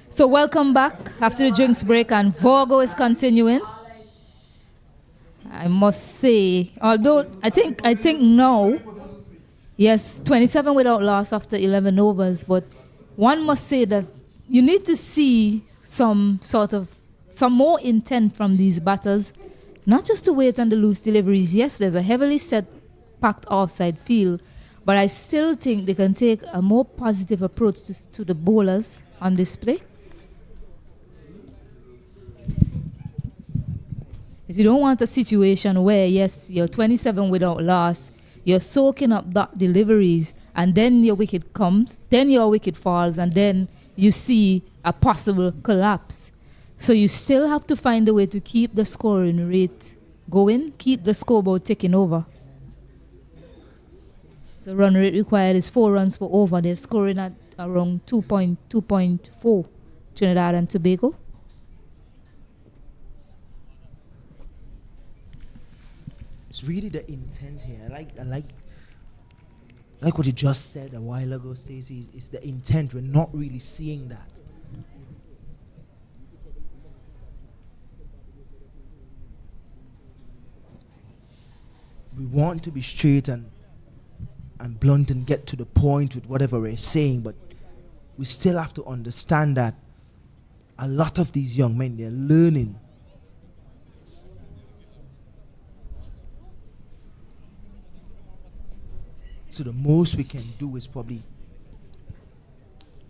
So welcome back after the drinks break, and Tobago is continuing. I must say, although I think now, yes, 27 without loss after 11 overs, but one must say that you need to see some more intent from these batters, not just to wait on the loose deliveries. Yes, there's a heavily set, packed offside field, but I still think they can take a more positive approach to the bowlers on display. You don't want a situation where, yes, you're 27 without loss, you're soaking up that deliveries, and then your wicket comes, then your wicket falls, and then you see a possible collapse. So you still have to find a way to keep the scoring rate going, keep the scoreboard ticking over. The run rate required is 4 runs per over. They're scoring at around 2.4, Trinidad and Tobago. It's really the intent here. I like what you just said a while ago, Stacey. It's the intent. We're not really seeing that. We want to be straight and blunt and get to the point with whatever we're saying, but we still have to understand that a lot of these young men, they're learning. So the most we can do is probably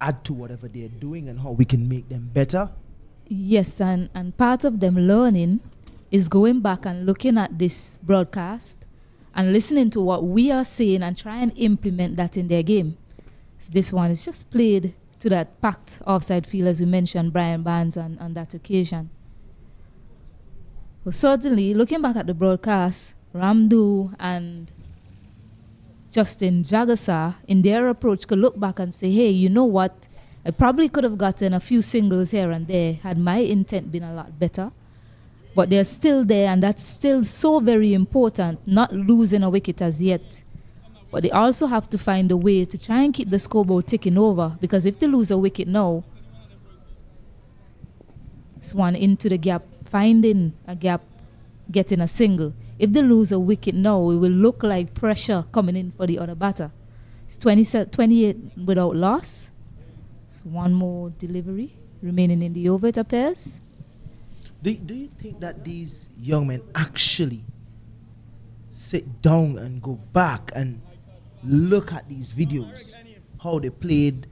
add to whatever they're doing and how we can make them better. Yes, and part of them learning is going back and looking at this broadcast and listening to what we are saying and try and implement that in their game. So this one is just played to that packed offside field, as you mentioned, Brian Barnes, on that occasion. Well, certainly, looking back at the broadcast, Ramdu and Justin Jagasa, in their approach, could look back and say, hey, you know what? I probably could have gotten a few singles here and there had my intent been a lot better. But they're still there, and that's still so very important, not losing a wicket as yet. But they also have to find a way to try and keep the scoreboard ticking over, because if they lose a wicket now, it's one into the gap, finding a gap, getting a single. If they lose a wicket now, it will look like pressure coming in for the other batter. It's 28 without loss. It's one more delivery remaining in the over, it appears. Do you think that these young men actually sit down and go back and look at these videos, how they played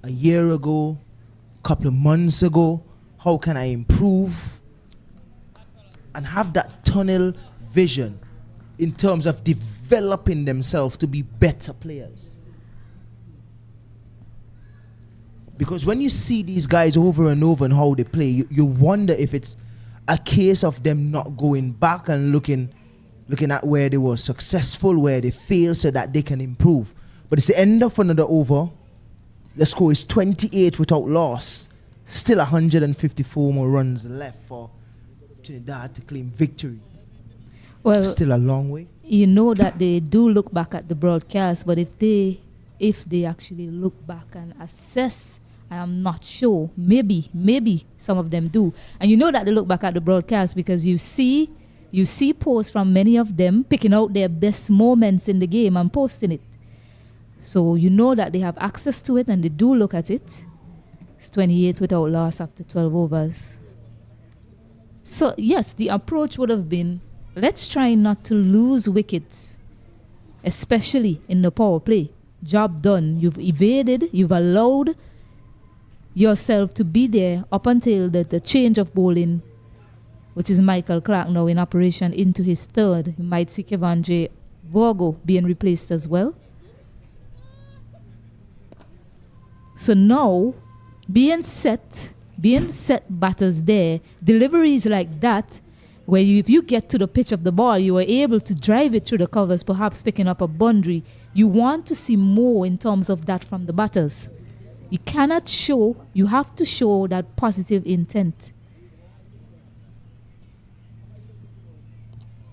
a year ago, a couple of months ago, how can I improve, and have that tunnel vision in terms of developing themselves to be better players? Because when you see these guys over and over and how they play, you wonder if it's a case of them not going back and looking at where they were successful, where they failed, so that they can improve. But it's the end of another over. The score is 28 without loss. Still 154 more runs left for Trinidad to claim victory. Well, still a long way. You know that they do look back at the broadcast, but if they actually look back and assess, I am not sure. Maybe some of them do. And you know that they look back at the broadcast because you see posts from many of them picking out their best moments in the game and posting it. So you know that they have access to it and they do look at it. It's 28 without loss after 12 overs. So yes, the approach would have been, let's try not to lose wickets, especially in the power play. Job done. You've evaded, you've allowed yourself to be there up until the change of bowling, which is Michael Clark now in operation into his third. You might see Kevin J. Tobago being replaced as well. So now, being set batters there, deliveries like that, where if you get to the pitch of the ball, you are able to drive it through the covers, perhaps picking up a boundary. You want to see more in terms of that from the batters. You have to show that positive intent.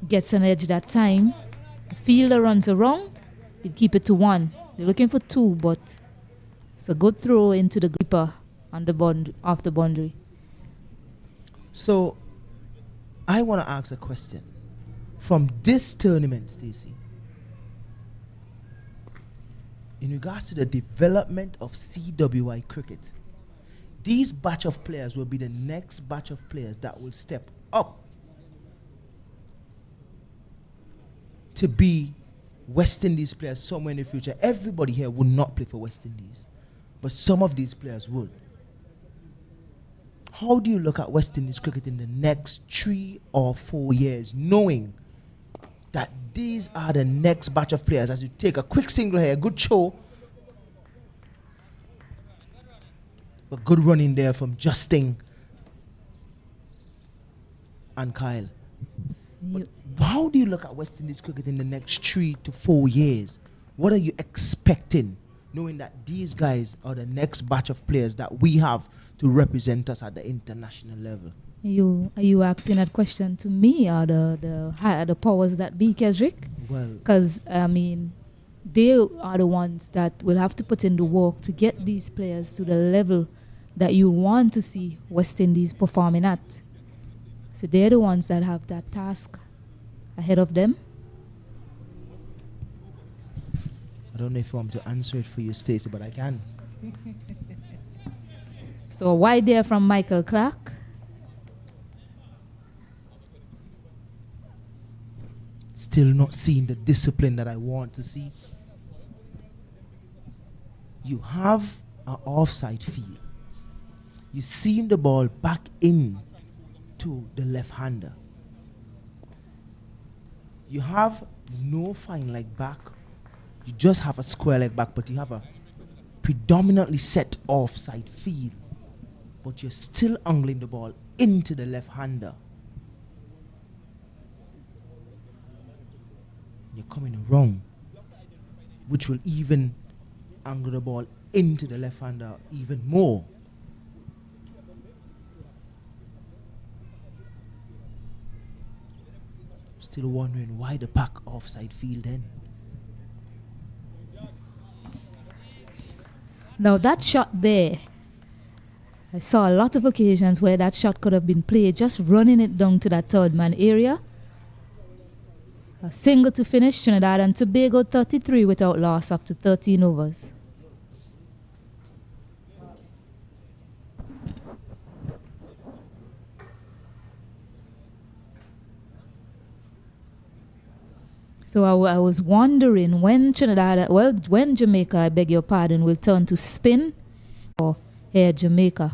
Gets an edge that time. The fielder runs around, you keep it to 1. They're looking for 2, but it's a good throw into the gripper on the off the boundary. So, I want to ask a question. From this tournament, Stacey, in regards to the development of CWI cricket, these batch of players will be the next batch of players that will step up to be West Indies players somewhere in the future. Everybody here would not play for West Indies, but some of these players would. How do you look at West Indies cricket in the next 3 or 4 years, knowing that these are the next batch of players? As you take a quick single here, a good show, a good run in there from Justin and Kyle. But how do you look at West Indies cricket in the next 3 to 4 years? What are you expecting, knowing that these guys are the next batch of players that we have to represent us at the international level? Are you asking that question to me or the powers that be, Kesrick? Well, because I mean, they are the ones that will have to put in the work to get these players to the level that you want to see West Indies performing at. So they're the ones that have that task ahead of them. I don't know if I want to answer it for you, Stacey, but I can. So why there from Michael Clark? Still not seeing the discipline that I want to see. You have an offside field. You seam the ball back in to the left-hander. You have no fine leg back. You just have a square leg back, but you have a predominantly set offside field. But you're still angling the ball into the left-hander. You're coming wrong, which will even angle the ball into the left-hander even more. Still wondering why the pack offside field then. Now that shot there, I saw a lot of occasions where that shot could have been played, just running it down to that third man area. A single to finish, Trinidad and Tobago 33 without loss after 13 overs. So I was wondering when when Jamaica, I beg your pardon, will turn to spin or Air Jamaica.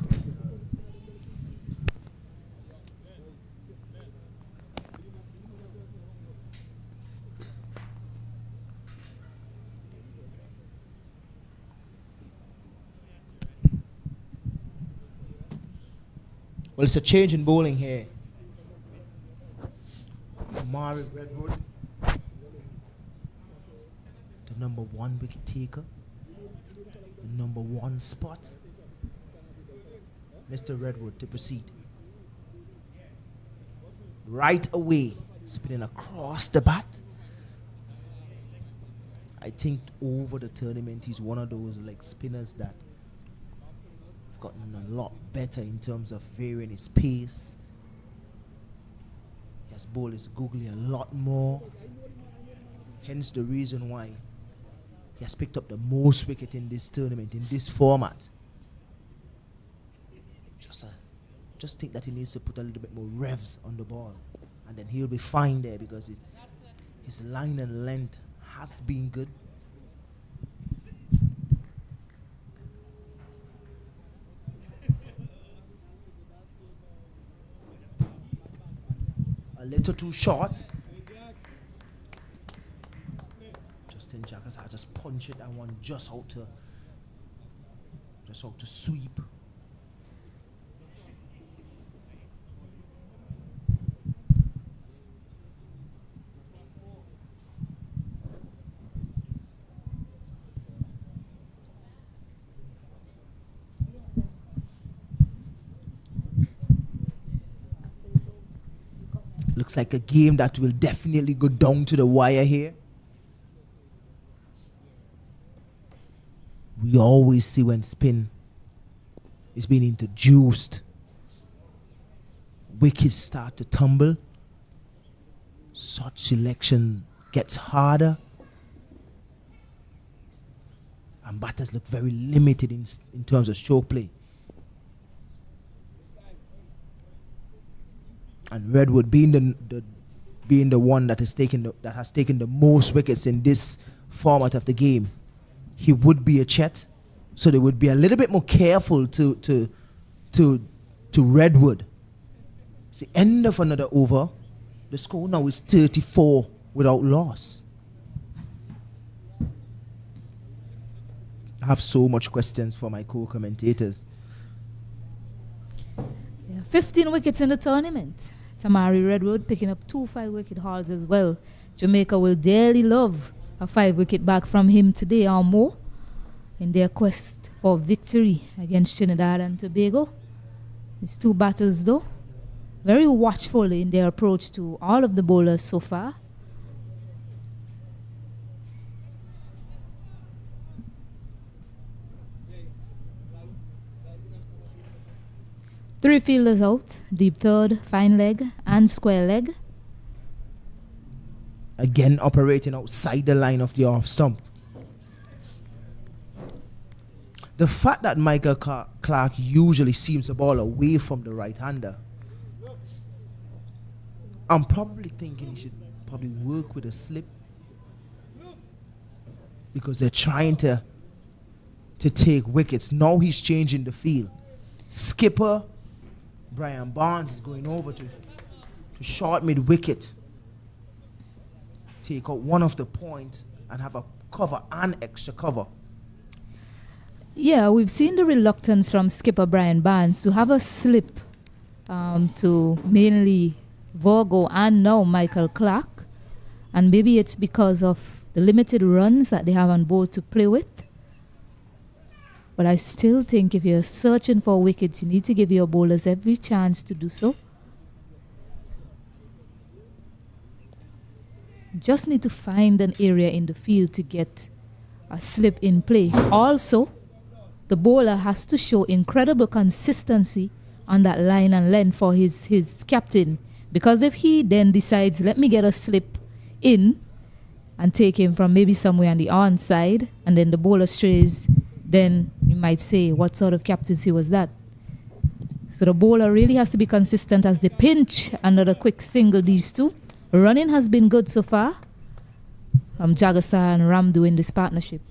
Well, it's a change in bowling here. Mari Redwood, the number 1 wicket taker, the number 1 spot. Mr. Redwood to proceed. Right away, spinning across the bat. I think over the tournament, he's one of those like spinners that have gotten a lot better in terms of varying his pace. His ball is googly a lot more. Hence the reason why he has picked up the most wicket in this tournament, in this format. Just think that he needs to put a little bit more revs on the ball, and then he'll be fine there because his line and length has been good. A little too short. Justin Jackers, I just punch it. I want just how to sweep. Looks like a game that will definitely go down to the wire here. We always see when spin is being introduced. Wickets start to tumble. Shot selection gets harder. And batters look very limited in terms of stroke play. And Redwood being the one that has taken the most wickets in this format of the game, he would be a threat. So they would be a little bit more careful to Redwood. It's the end of another over. The score now is 34 without loss. I have so much questions for my co-commentators. 15 wickets in the tournament. Tamari Redwood picking up 2 5-wicket hauls as well. Jamaica will dearly love a 5-wicket back from him today or more in their quest for victory against Trinidad and Tobago. These 2 batters, though, very watchful in their approach to all of the bowlers so far. Three fielders out, deep third, fine leg, and square leg. Again operating outside the line of the off stump. The fact that Michael Clark usually seems the ball away from the right-hander, I'm probably thinking he should probably work with a slip, because they're trying to take wickets. Now he's changing the field. Skipper Brian Barnes is going over to short mid-wicket, take out one of the point and have a cover and extra cover. Yeah, we've seen the reluctance from skipper Brian Barnes to have a slip to mainly Virgo and now Michael Clark. And maybe it's because of the limited runs that they have on board to play with. But I still think if you're searching for wickets, you need to give your bowlers every chance to do so. You just need to find an area in the field to get a slip in play. Also, the bowler has to show incredible consistency on that line and length for his captain. Because if he then decides, let me get a slip in and take him from maybe somewhere on the onside, and then the bowler strays, then you might say, what sort of captaincy was that? So the bowler really has to be consistent as they pinch another quick single, these 2. Running has been good so far from Jagasa and Ramdu in this partnership.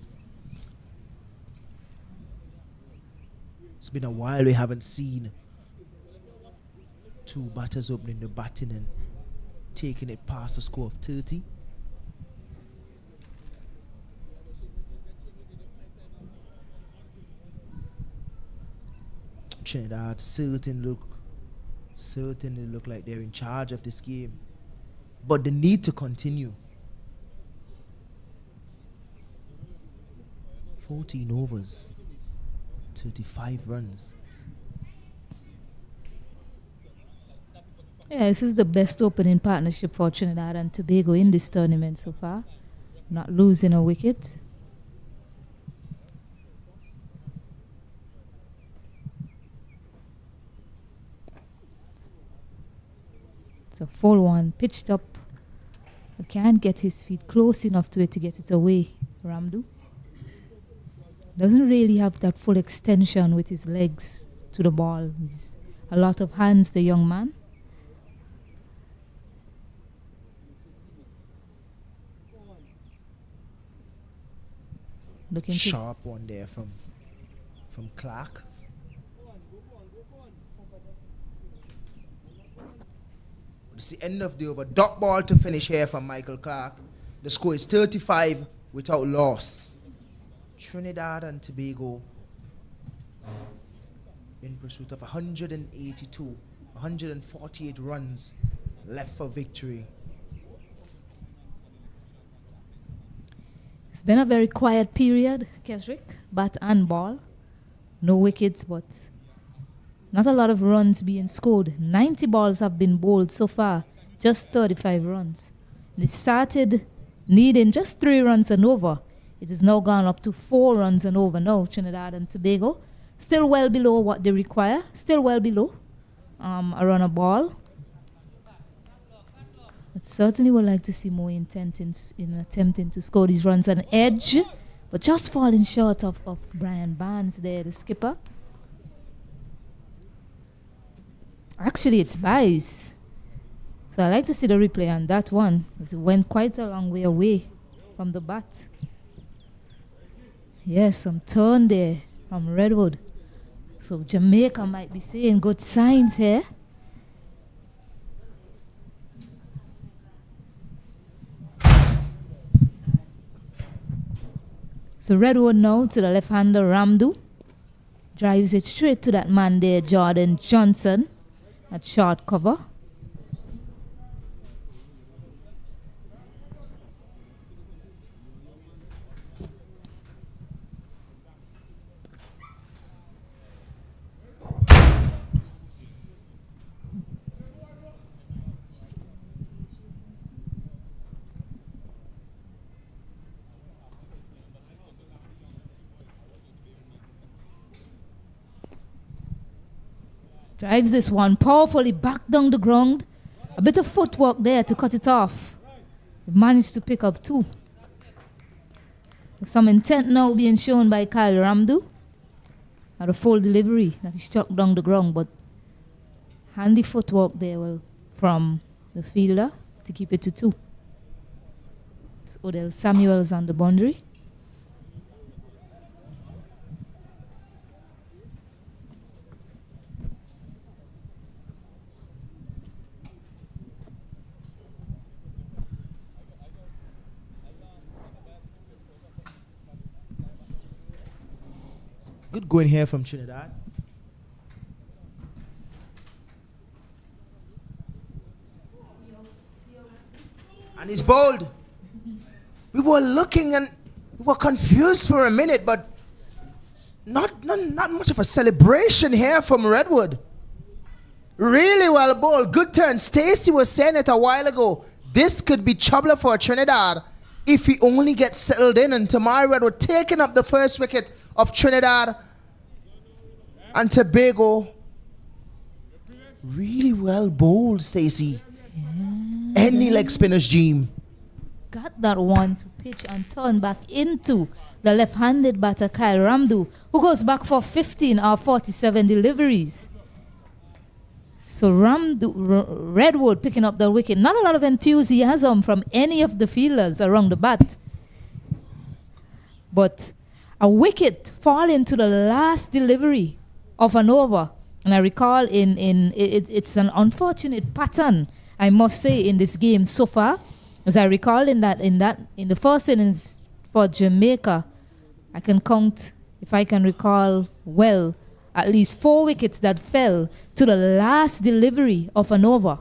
It's been a while we haven't seen 2 batters opening the batting and taking it past a score of 30. Trinidad certainly look like they're in charge of this game, but they need to continue. 14 overs, 35 runs. Yeah, this is the best opening partnership for Trinidad and Tobago in this tournament so far. Not losing a wicket. It's a full one, pitched up. But can't get his feet close enough to it to get it away, Ramdu. Doesn't really have that full extension with his legs to the ball. He's a lot of hands, the young man. Looking sharp one there from Clark. It's the end of the over. Dot ball to finish here from Michael Clark. The score is 35 without loss. Trinidad and Tobago in pursuit of 148 runs left for victory. It's been a very quiet period, Kesrick. Bat and ball. No wickets, but not a lot of runs being scored. 90 balls have been bowled so far, just 35 runs. They started needing just 3 runs and over. It has now gone up to 4 runs and over now, Trinidad and Tobago. Still well below what they require. Still well below around a ball. But certainly would like to see more intent in attempting to score these runs on edge. But just falling short of Brian Barnes there, the skipper. Actually, it's buys. So I like to see the replay on that one. It went quite a long way away from the bat. Yes, some turn there from Redwood. So Jamaica might be seeing good signs here. So Redwood now to the left-hander Ramdu. Drives it straight to that man there, Jordan Johnson, at short cover. Drives this one powerfully back down the ground. A bit of footwork there to cut it off. Managed to pick up 2. Some intent now being shown by Kyle Ramdu at a full delivery that he struck down the ground, but handy footwork there from the fielder to keep it to 2. It's Odell Samuels on the boundary. Good going here from Trinidad. And he's bowled. We were looking and we were confused for a minute, but not much of a celebration here from Redwood. Really well bowled. Good turn. Stacey was saying it a while ago. This could be trouble for Trinidad if he only gets settled in. And Tamari Redwood taking up the first wicket of Trinidad and Tobago. Really well bowled, Stacey. Yeah. Any leg spinner's dream. Got that one to pitch and turn back into the left-handed batter Kyle Ramdu, who goes back for 15 or 47 deliveries. So Redwood picking up the wicket. Not a lot of enthusiasm from any of the fielders around the bat. But a wicket falling to the last delivery of an over. And I recall it's an unfortunate pattern, I must say, in this game so far. As I recall in the first innings for Jamaica, I can count, if I can recall well, at least 4 wickets that fell to the last delivery of an over.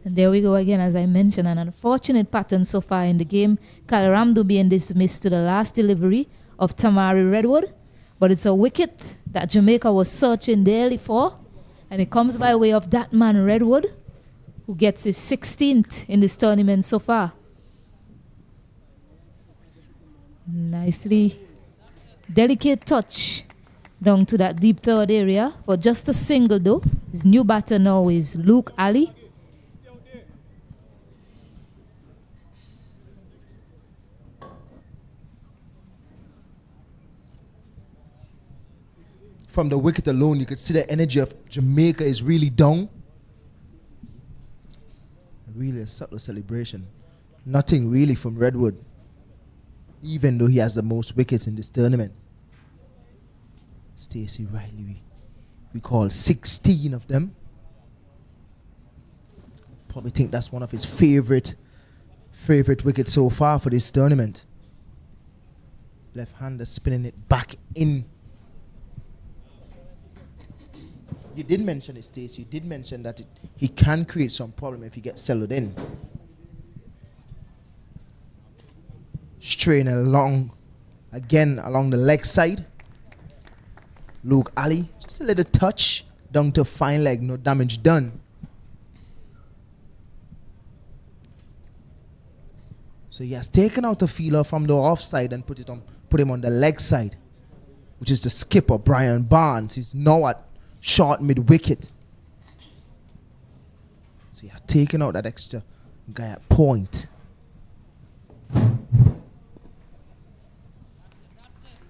And there we go again, as I mentioned, an unfortunate pattern so far in the game. Kyle Ramdu being dismissed to the last delivery of Tamari Redwood. But it's a wicket that Jamaica was searching daily for. And it comes by way of that man Redwood, who gets his 16th in this tournament so far. Nicely delicate touch down to that deep third area for just a single though. His new batter now is Luke Ali. From the wicket alone, you could see the energy of Jamaica is really down. Really a subtle celebration. Nothing really from Redwood, even though he has the most wickets in this tournament. Stacey Riley, we call 16 of them. Probably think that's one of his favorite wickets so far for this tournament. Left-hander spinning it back in. You did mention it, Stacey. You did mention that he can create some problem if he gets settled in. Straying along, again, along the leg side. Luke Ali, just a little touch down to fine leg, no damage done. So he has taken out the fielder from the offside and put him on the leg side. which is the skipper, Brian Barnes. He's now at short mid-wicket. So you're taking out that extra guy at point.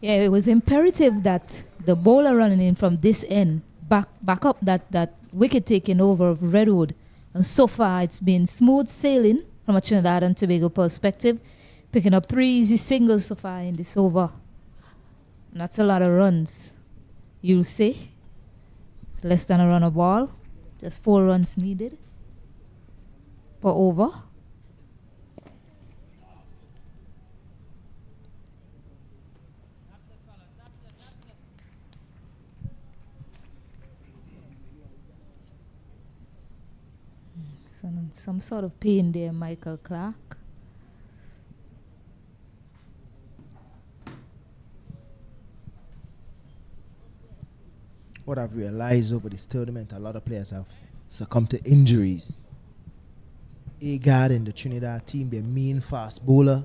Yeah, it was imperative that the bowler running in from this end back up that wicket taking over of Redwood. And so far, it's been smooth sailing from a Trinidad and Tobago perspective, picking up 3 easy singles so far in this over. And that's a lot of runs, you'll say. It's less than a run a ball, just 4 runs needed per over. Some sort of pain there, Michael Clark. What I've realized over this tournament, a lot of players have succumbed to injuries. Agard in the Trinidad team, their main fast bowler,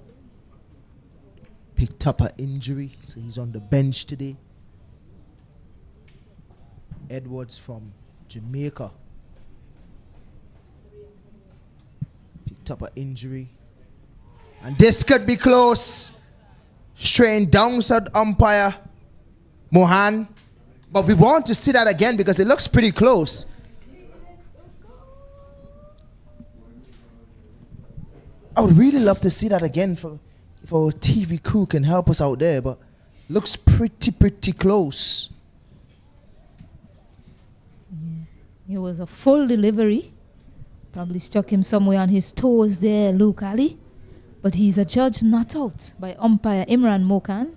picked up an injury, so he's on the bench today. Edwards from Jamaica picked up an injury. And this could be close. Straying downside umpire Mohan. But we want to see that again because it looks pretty close. I would really love to see that again if our TV crew can help us out there, but looks pretty close. It was a full delivery. Probably struck him somewhere on his toes there, Luke Ali. But he's adjudged not out by umpire Imran Mokan.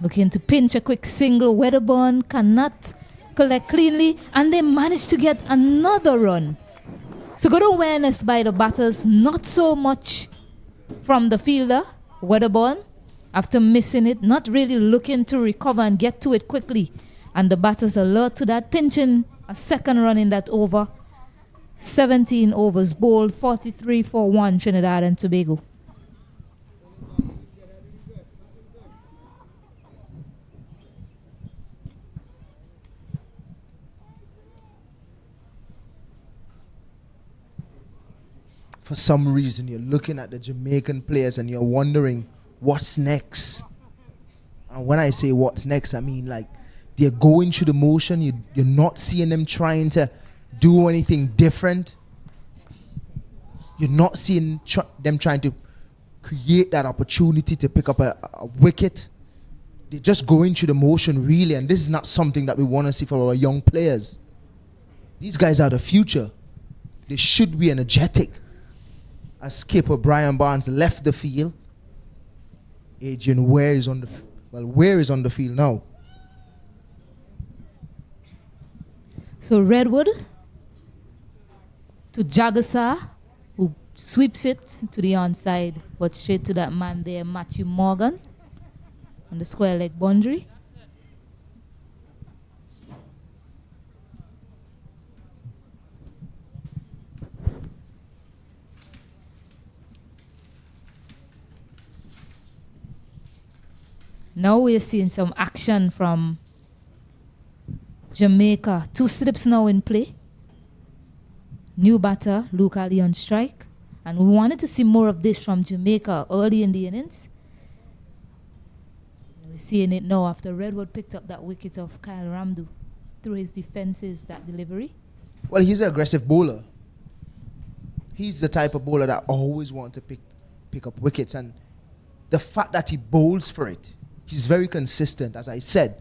Looking to pinch a quick single. Wedderburn cannot collect cleanly, and they managed to get another run. So good awareness by the batters, not so much from the fielder, Wedderburn, after missing it, not really looking to recover and get to it quickly. And the batters alert to that, pinching a second run in that over. 17 overs bowled, 43 for 1 Trinidad and Tobago. For some reason, you're looking at the Jamaican players and you're wondering what's next. And when I say what's next, I mean like they're going through the motion. You're not seeing them trying to do anything different. You're not seeing them trying to create that opportunity to pick up a wicket. They're just going through the motion, really. And this is not something that we want to see for our young players. These guys are the future. They should be energetic. As skipper Brian Barnes left the field, Adrian Ware is on the field now. So Redwood to Jagasa, who sweeps it to the onside, but straight to that man there, Matthew Morgan, on the square leg boundary. Now we're seeing some action from Jamaica. 2 slips now in play. New batter, Luke Ali on strike. And we wanted to see more of this from Jamaica early in the innings. We're seeing it now after Redwood picked up that wicket of Kyle Ramdu through his defenses, that delivery. Well, he's an aggressive bowler. He's the type of bowler that always wants to pick up wickets. And the fact that he bowls for it, he's very consistent, as I said.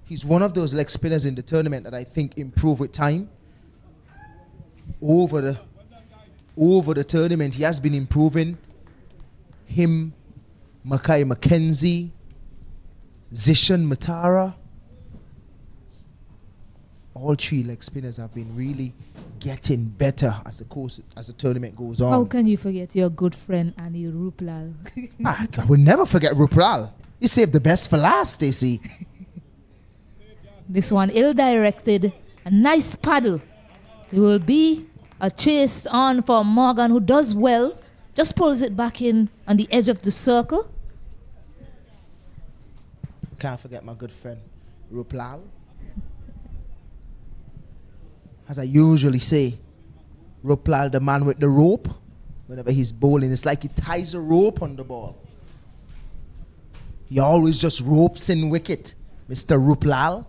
He's one of those leg spinners in the tournament that I think improve with time. Over the tournament, he has been improving. Him, Mackay McKenzie, Zishan Matara. All 3 leg spinners have been really getting better as the tournament goes on. How can you forget your good friend Anil Ruplal? I will never forget Ruplal. You saved the best for last, Stacey. This one ill-directed, a nice paddle. It will be a chase on for Morgan, who does well just pulls it back in on the edge of the circle. Can't forget my good friend, Ruplal. As I usually say, Ruplal, the man with the rope, whenever he's bowling, it's like he ties a rope on the ball. He always just ropes in wicket, Mr. Ruplal.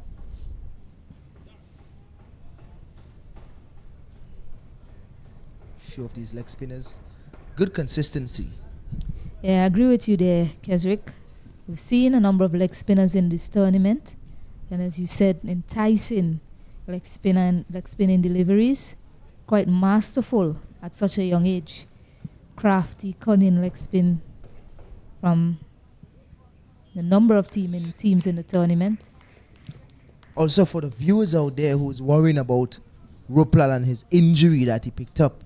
Few of these leg spinners, good consistency. Yeah, I agree with you there, Kesrick. We've seen a number of leg spinners in this tournament, and as you said, enticing leg spinning deliveries, quite masterful at such a young age. Crafty, cunning leg spin from the number of teams in the tournament. Also, for the viewers out there who's worrying about Ruplal and his injury that he picked up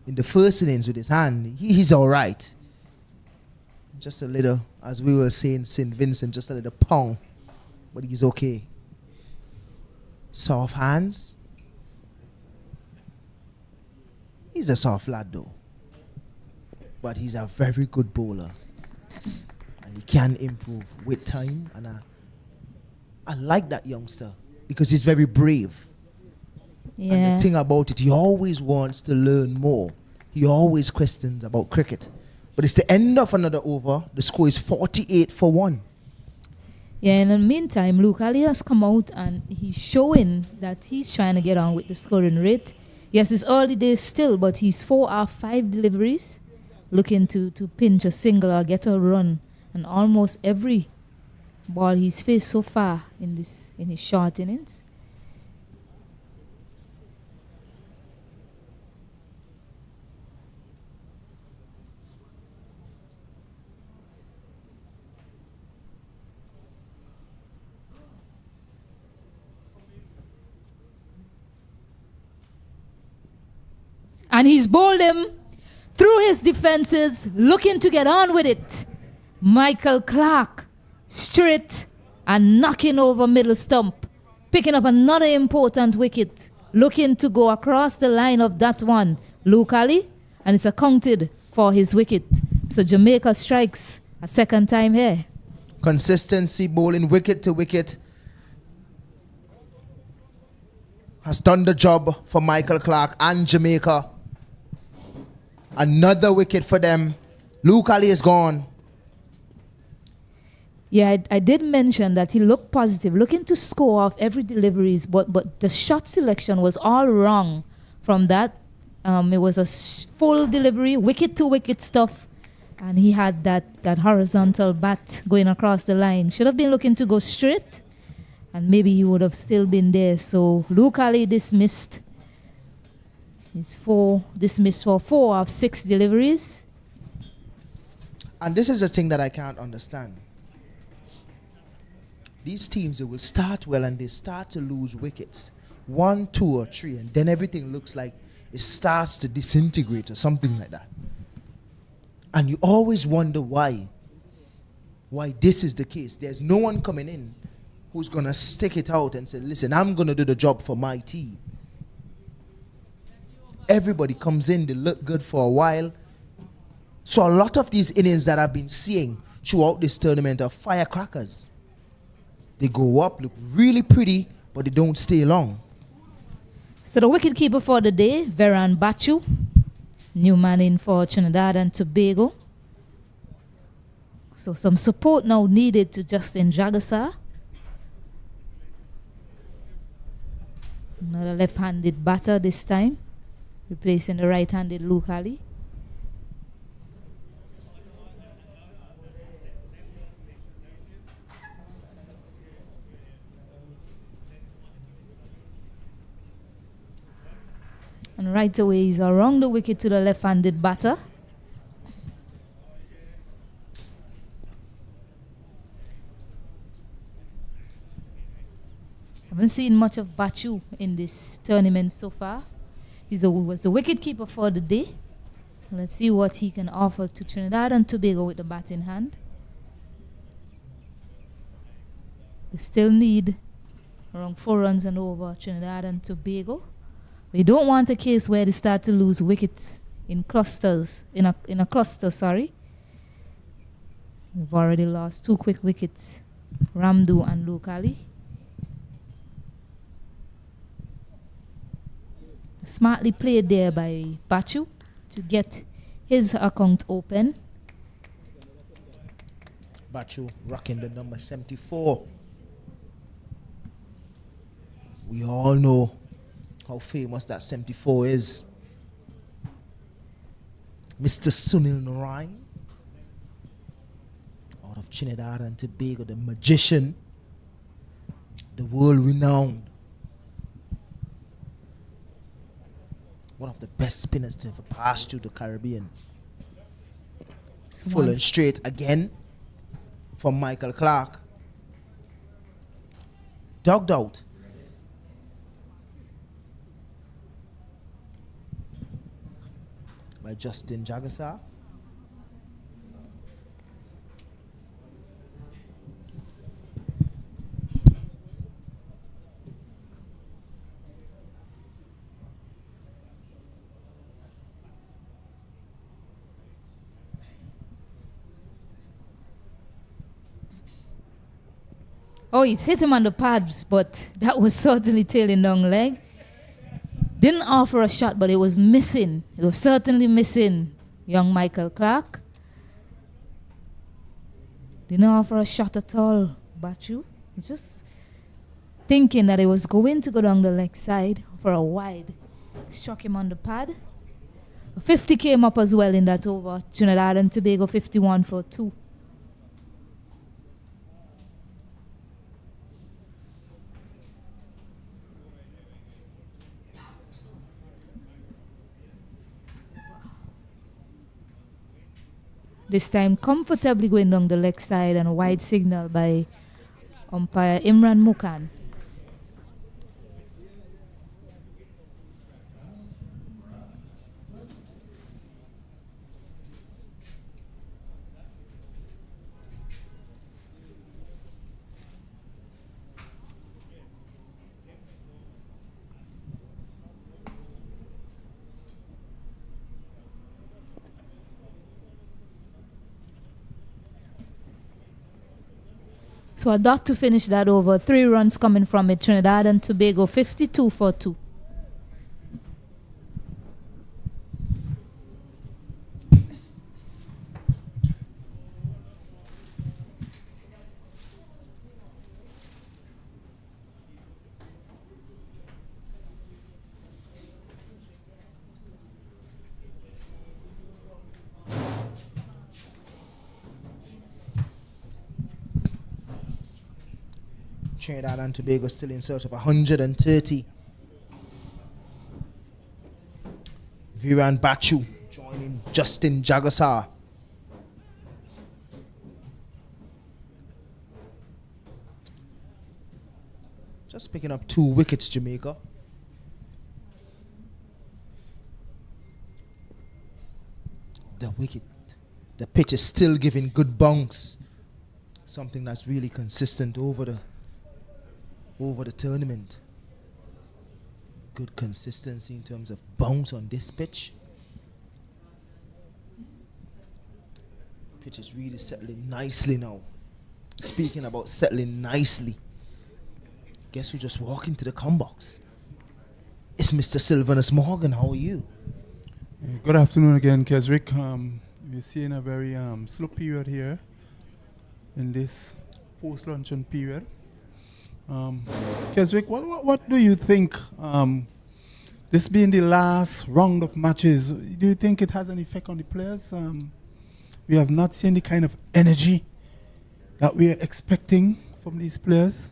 in the first innings with his hand, he's all right. Just a little, as we were saying, St. Vincent, just a little pong, but he's okay. Soft hands. He's a soft lad though, but he's a very good bowler, and he can improve with time. And I like that youngster because he's very brave. Yeah. And the thing about it, he always wants to learn more. He always questions about cricket. But it's the end of another over. The score is 48 for 1. Yeah, in the meantime, Luke Ali has come out and he's showing that he's trying to get on with the scoring rate. Yes, it's early days still, but he's 4 out of 5 deliveries, looking to pinch a single or get a run. And almost every ball he's faced so far in his short innings. And he's bowled him through his defenses, looking to get on with it. Michael Clark, straight and knocking over middle stump, picking up another important wicket, looking to go across the line of that one. Luke Ali, and it's accounted for his wicket. So Jamaica strikes a second time here. Consistency bowling wicket to wicket has done the job for Michael Clark and Jamaica. Another wicket for them. Luke Ali is gone. Yeah, I did mention that he looked positive, looking to score off every deliveries, but the shot selection was all wrong from that. It was a full delivery, wicket to wicket stuff, and he had that horizontal bat going across the line. Should have been looking to go straight, and maybe he would have still been there. So Luke Ali dismissed. He's dismissed for 4 of 6 deliveries. And this is a thing that I can't understand. These teams, they will start well and they start to lose wickets. 1, 2, or 3, and then everything looks like it starts to disintegrate or something like that. And you always wonder why this is the case. There's no one coming in who's going to stick it out and say, listen, I'm going to do the job for my team. Everybody comes in, they look good for a while. So a lot of these innings that I've been seeing throughout this tournament are firecrackers. They go up, look really pretty, but they don't stay long. So the wicketkeeper for the day, Veran Bachu, new man in for Trinidad and Tobago. So some support now needed to Justin Jagassar. Another left-handed batter this time, replacing the right-handed Luke Ali. And right away, he's around the wicket to the left-handed batter. Haven't seen much of Bachu in this tournament so far. He was the wicketkeeper for the day. Let's see what he can offer to Trinidad and Tobago with the bat in hand. They still need around 4 runs and over Trinidad and Tobago. We don't want a case where they start to lose wickets in clusters, in a cluster, sorry. We've already lost 2 quick wickets, Ramdu and Luke Ali. Smartly played there by Bachu to get his account open. Bachu rocking the number 74. We all know how famous that 74 is. Mr. Sunil Narayan, out of Trinidad and Tobago, the magician, the world-renowned, one of the best spinners to ever pass through the Caribbean. Full and straight again from Michael Clark. Dogged out. By Justin Jagassar. Oh, it's hit him on the pads, but that was certainly tailing down leg. Didn't offer a shot, but it was missing. It was certainly missing young Michael Clark. Didn't offer a shot at all, Bachu. Just thinking that it was going to go down the leg side for a wide. Struck him on the pad. A 50 came up as well in that over. Trinidad and Tobago 51 for 2. This time comfortably going down the leg side and a wide signal by umpire Imran Mukan. So a dot to finish that over. 3 runs coming from it. Trinidad and Tobago 52 for 2. Trinidad and Tobago still in search of 130. Viran Bachu joining Justin Jagassar. Just picking up 2 wickets, Jamaica. The pitch is still giving good bounce. Something that's really consistent over the tournament. Good consistency in terms of bounce on this pitch. Pitch is really settling nicely now. Speaking about settling nicely, guess who just walked into the combox? It's Mr. Sylvanus Morgan. How are you? Good afternoon again, Kesrick. We're seeing a very slow period here in this post-luncheon period. Keswick, what do you think, this being the last round of matches, do you think it has an effect on the players? We have not seen the kind of energy that we are expecting from these players.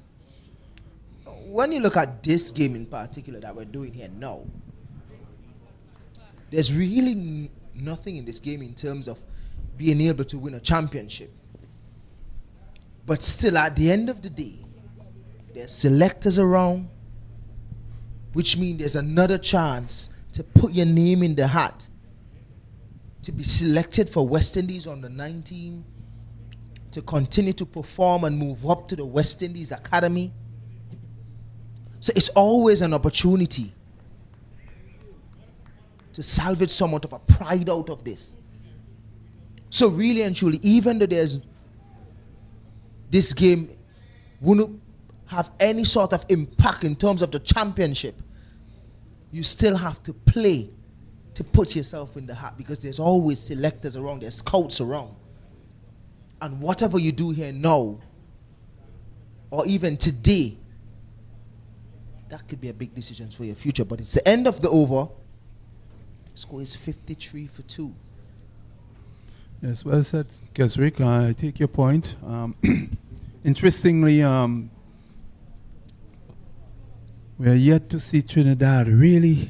When you look at this game in particular that we're doing here now, there's really nothing in this game in terms of being able to win a championship. But still, at the end of the day, there's selectors around, which means there's another chance to put your name in the hat to be selected for West Indies on the 19, to continue to perform and move up to the West Indies Academy. So it's always an opportunity to salvage somewhat of a pride out of this. So really and truly, even though there's this game wouldn't have any sort of impact in terms of the championship, you still have to play to put yourself in the hat, because there's always selectors around, there's scouts around. And whatever you do here now, or even today, that could be a big decision for your future. But it's the end of the over. Score is 53 for 2. Yes, well said, Keswick. I take your point. Interestingly, we are yet to see Trinidad really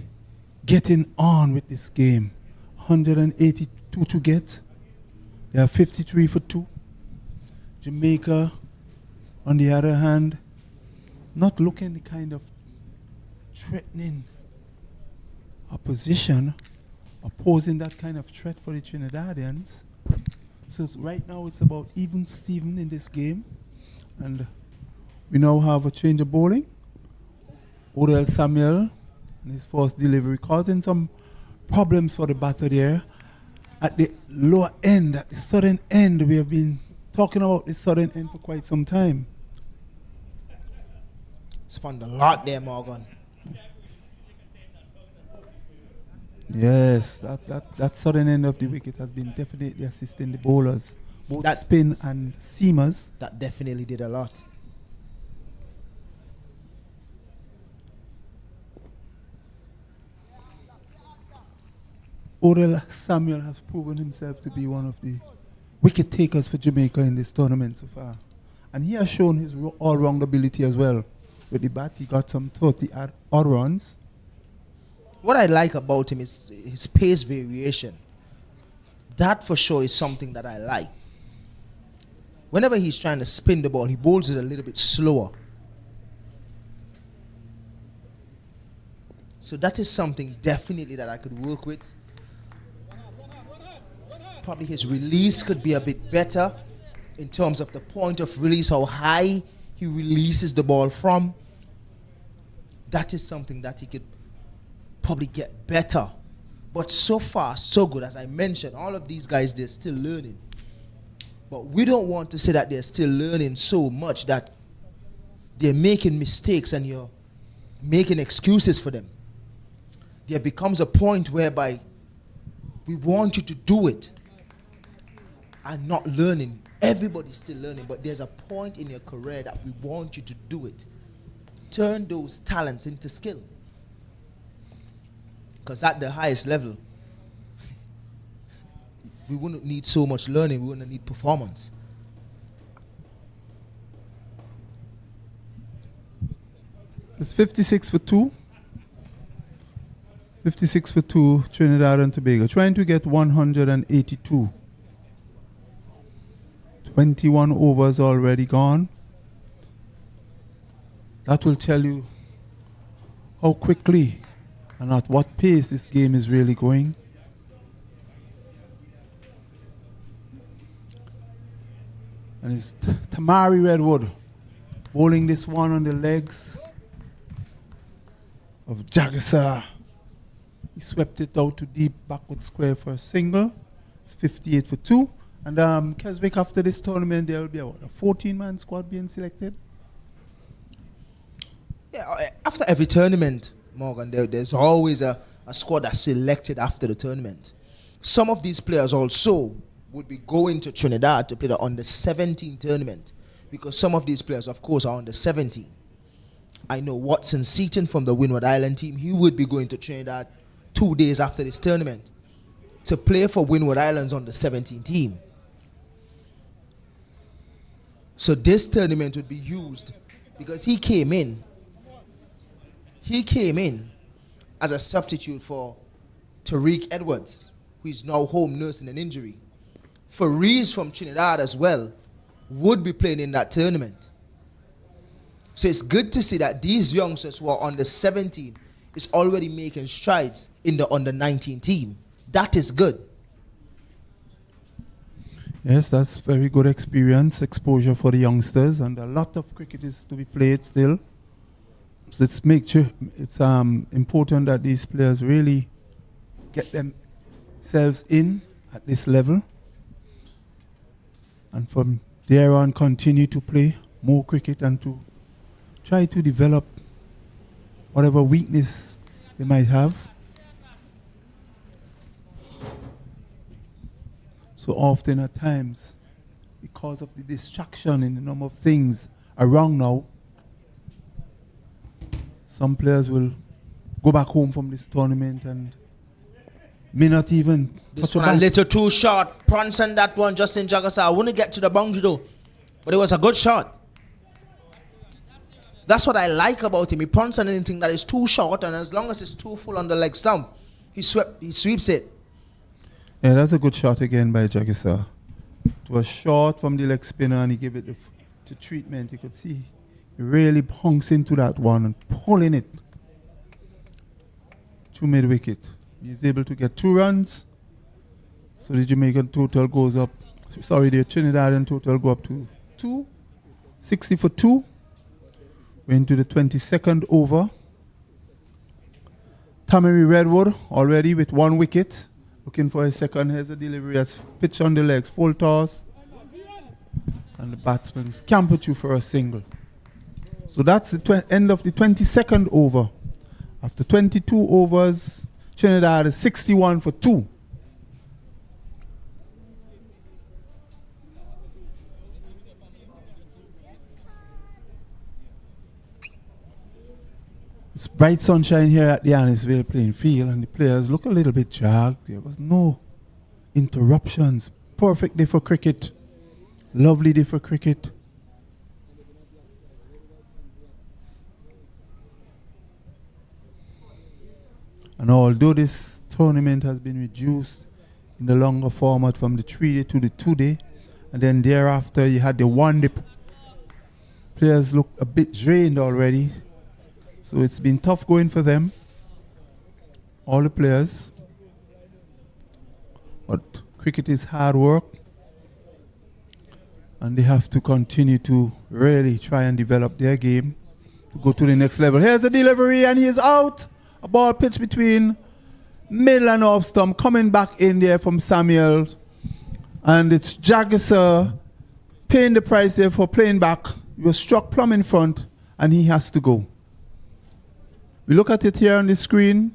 getting on with this game. 182 to get. They are 53 for 2. Jamaica, on the other hand, not looking the kind of threatening opposition, opposing that kind of threat for the Trinidadians. So right now it's about even Steven in this game. And we now have a change of bowling. Odell Samuel and his first delivery causing some problems for the batter there. At the lower end, at the southern end, we have been talking about the southern end for quite some time. Spun a lot there, Morgan. Yes, that southern end of the wicket has been definitely assisting the bowlers, both That spin and seamers. That definitely did a lot. Odell Samuel has proven himself to be one of the wicket takers for Jamaica in this tournament so far. And he has shown his all-round ability as well. With the bat, he got some 30 odd runs. What I like about him is his pace variation. That for sure is something that I like. Whenever he's trying to spin the ball, he bowls it a little bit slower. So that is something definitely that I could work with. Probably his release could be a bit better in terms of the point of release, how high he releases the ball from. That is something that he could probably get better. But so far, so good. As I mentioned, all of these guys, they're still learning. But we don't want to say that they're still learning so much that they're making mistakes and you're making excuses for them. There becomes a point whereby we want you to do it and not learning. Everybody's still learning, but there's a point in your career that we want you to do it. Turn those talents into skill. Because at the highest level, we wouldn't need so much learning, we wouldn't need performance. It's 56 for 2. 56 for 2, Trinidad and Tobago. Trying to get 182. 21 overs already gone. That will tell you how quickly and at what pace this game is really going. And it's Tamari Redwood bowling this one on the legs of Jagisar. He swept it out to deep backward square for a single. It's 58 for 2. And Keswick, after this tournament, there will be a 14-man squad being selected? Yeah, after every tournament, Morgan, there's always a squad that's selected after the tournament. Some of these players also would be going to Trinidad to play the under-17 tournament, because some of these players, of course, are under-17. I know Watson Seaton from the Windward Island team, he would be going to Trinidad 2 days after this tournament to play for Windward Islands on the 17 team. So this tournament would be used because he came in as a substitute for Tariq Edwards, who is now home nursing an injury. Fareez from Trinidad as well would be playing in that tournament. So it's good to see that these youngsters who are under 17 is already making strides in the under 19 team. That is good. Yes, that's very good experience, exposure for the youngsters, and a lot of cricket is to be played still. So it's important that these players really get themselves in at this level, and from there on continue to play more cricket and to try to develop whatever weakness they might have. So often at times, because of the distraction in the number of things around now, some players will go back home from this tournament and may not even This touch a one a bat. little too short. Bronson, that one, Justin Jagasa. I wouldn't get to the boundary though, but it was a good shot. That's what I like about him. He punts on anything that is too short, and as long as it's too full on the leg stump, he sweeps it. Yeah, that's a good shot again by Jagisa. It was short from the leg spinner and he gave it the treatment. You could see he really punks into that one and pulling it to mid wicket. He's able to get 2 runs. So the Jamaican total goes up. Sorry, the Trinidadian total go up to 60 for 2. We're into the 22nd over. Tamari Redwood already with 1 wicket. Looking for a second. Here's a delivery that's pitch on the legs. Full toss. And the batsman scampered you for a single. So that's the end of the 22nd over. After 22 overs, Trinidad is 61 for 2. It's bright sunshine here at the Annisvale playing field, and the players look a little bit jagged. There was no interruptions. Perfect day for cricket. Lovely day for cricket. And although this tournament has been reduced in the longer format from the 3-day to the 2-day, and then thereafter you had the 1-day, players look a bit drained already. So it's been tough going for them, all the players. But cricket is hard work, and they have to continue to really try and develop their game to go to the next level. Here's the delivery, and he is out. A ball pitched between middle and off stump, coming back in there from Samuel. And it's Jagisa paying the price there for playing back. He was struck plumb in front, and he has to go. We look at it here on the screen.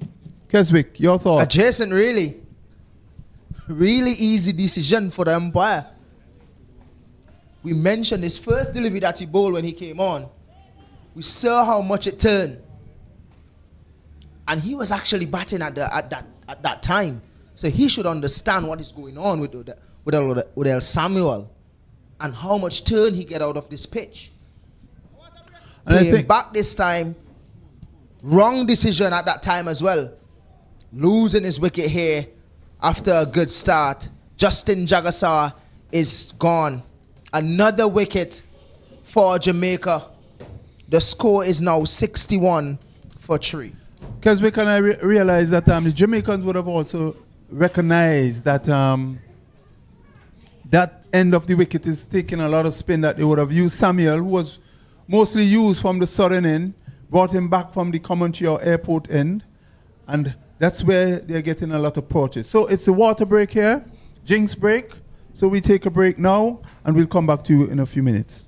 Keswick, your thoughts? Jason, really easy decision for the umpire. We mentioned his first delivery that he bowled when he came on. We saw how much it turned. And he was actually batting at that time. So he should understand what is going on with El Samuel and how much turn he get out of this pitch. And playing back this time, wrong decision at that time as well. Losing his wicket here after a good start. Justin Jagasa is gone. Another wicket for Jamaica. The score is now 61 for 3. Keswick, and I realize that the Jamaicans would have also recognized that that end of the wicket is taking a lot of spin, that they would have used Samuel, who was mostly used from the southern end, brought him back from the commentary or airport end, and that's where they're getting a lot of approaches. So it's a water break here, Jinx break. So we take a break now, and we'll come back to you in a few minutes.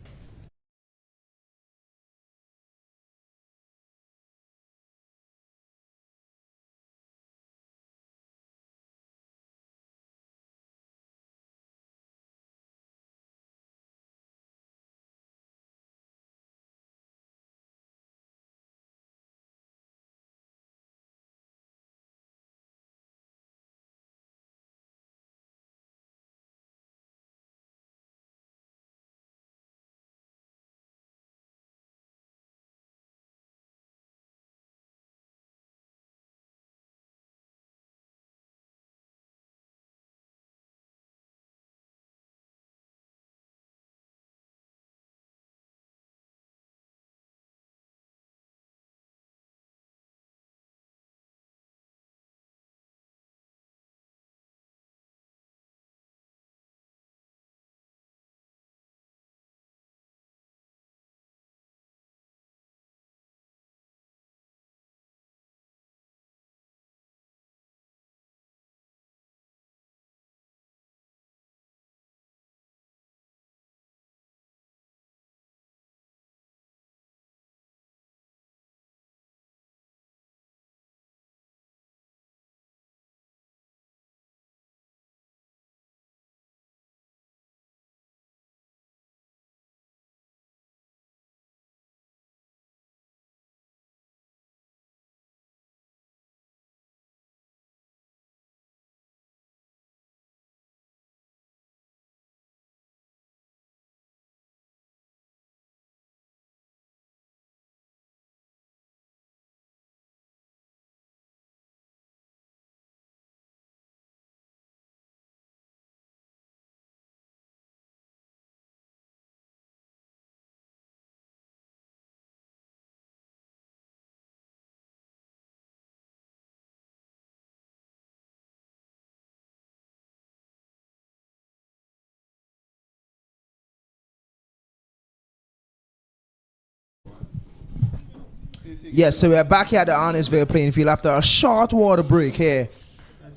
Yes, so we're back here at the Honestville playing field after a short water break here.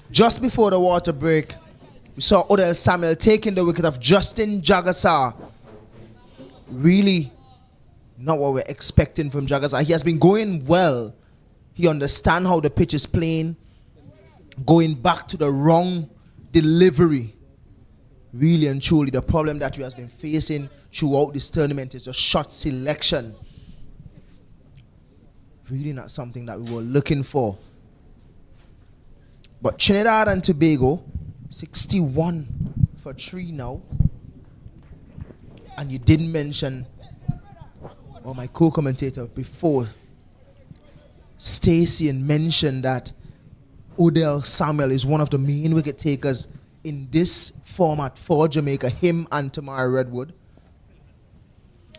Just before the water break, we saw Odell Samuel taking the wicket of Justin Jagassar. Really not what we're expecting from Jagassar. He has been going well. He understands how the pitch is playing. Going back to the wrong delivery. Really and truly, the problem that we have been facing throughout this tournament is the shot selection. Really not something that we were looking for. But Trinidad and Tobago, 61 for 3 now. And you didn't mention, or my co-commentator before, Stacey, mentioned that Odell Samuel is one of the main wicket takers in this format for Jamaica, him and Tamara Redwood.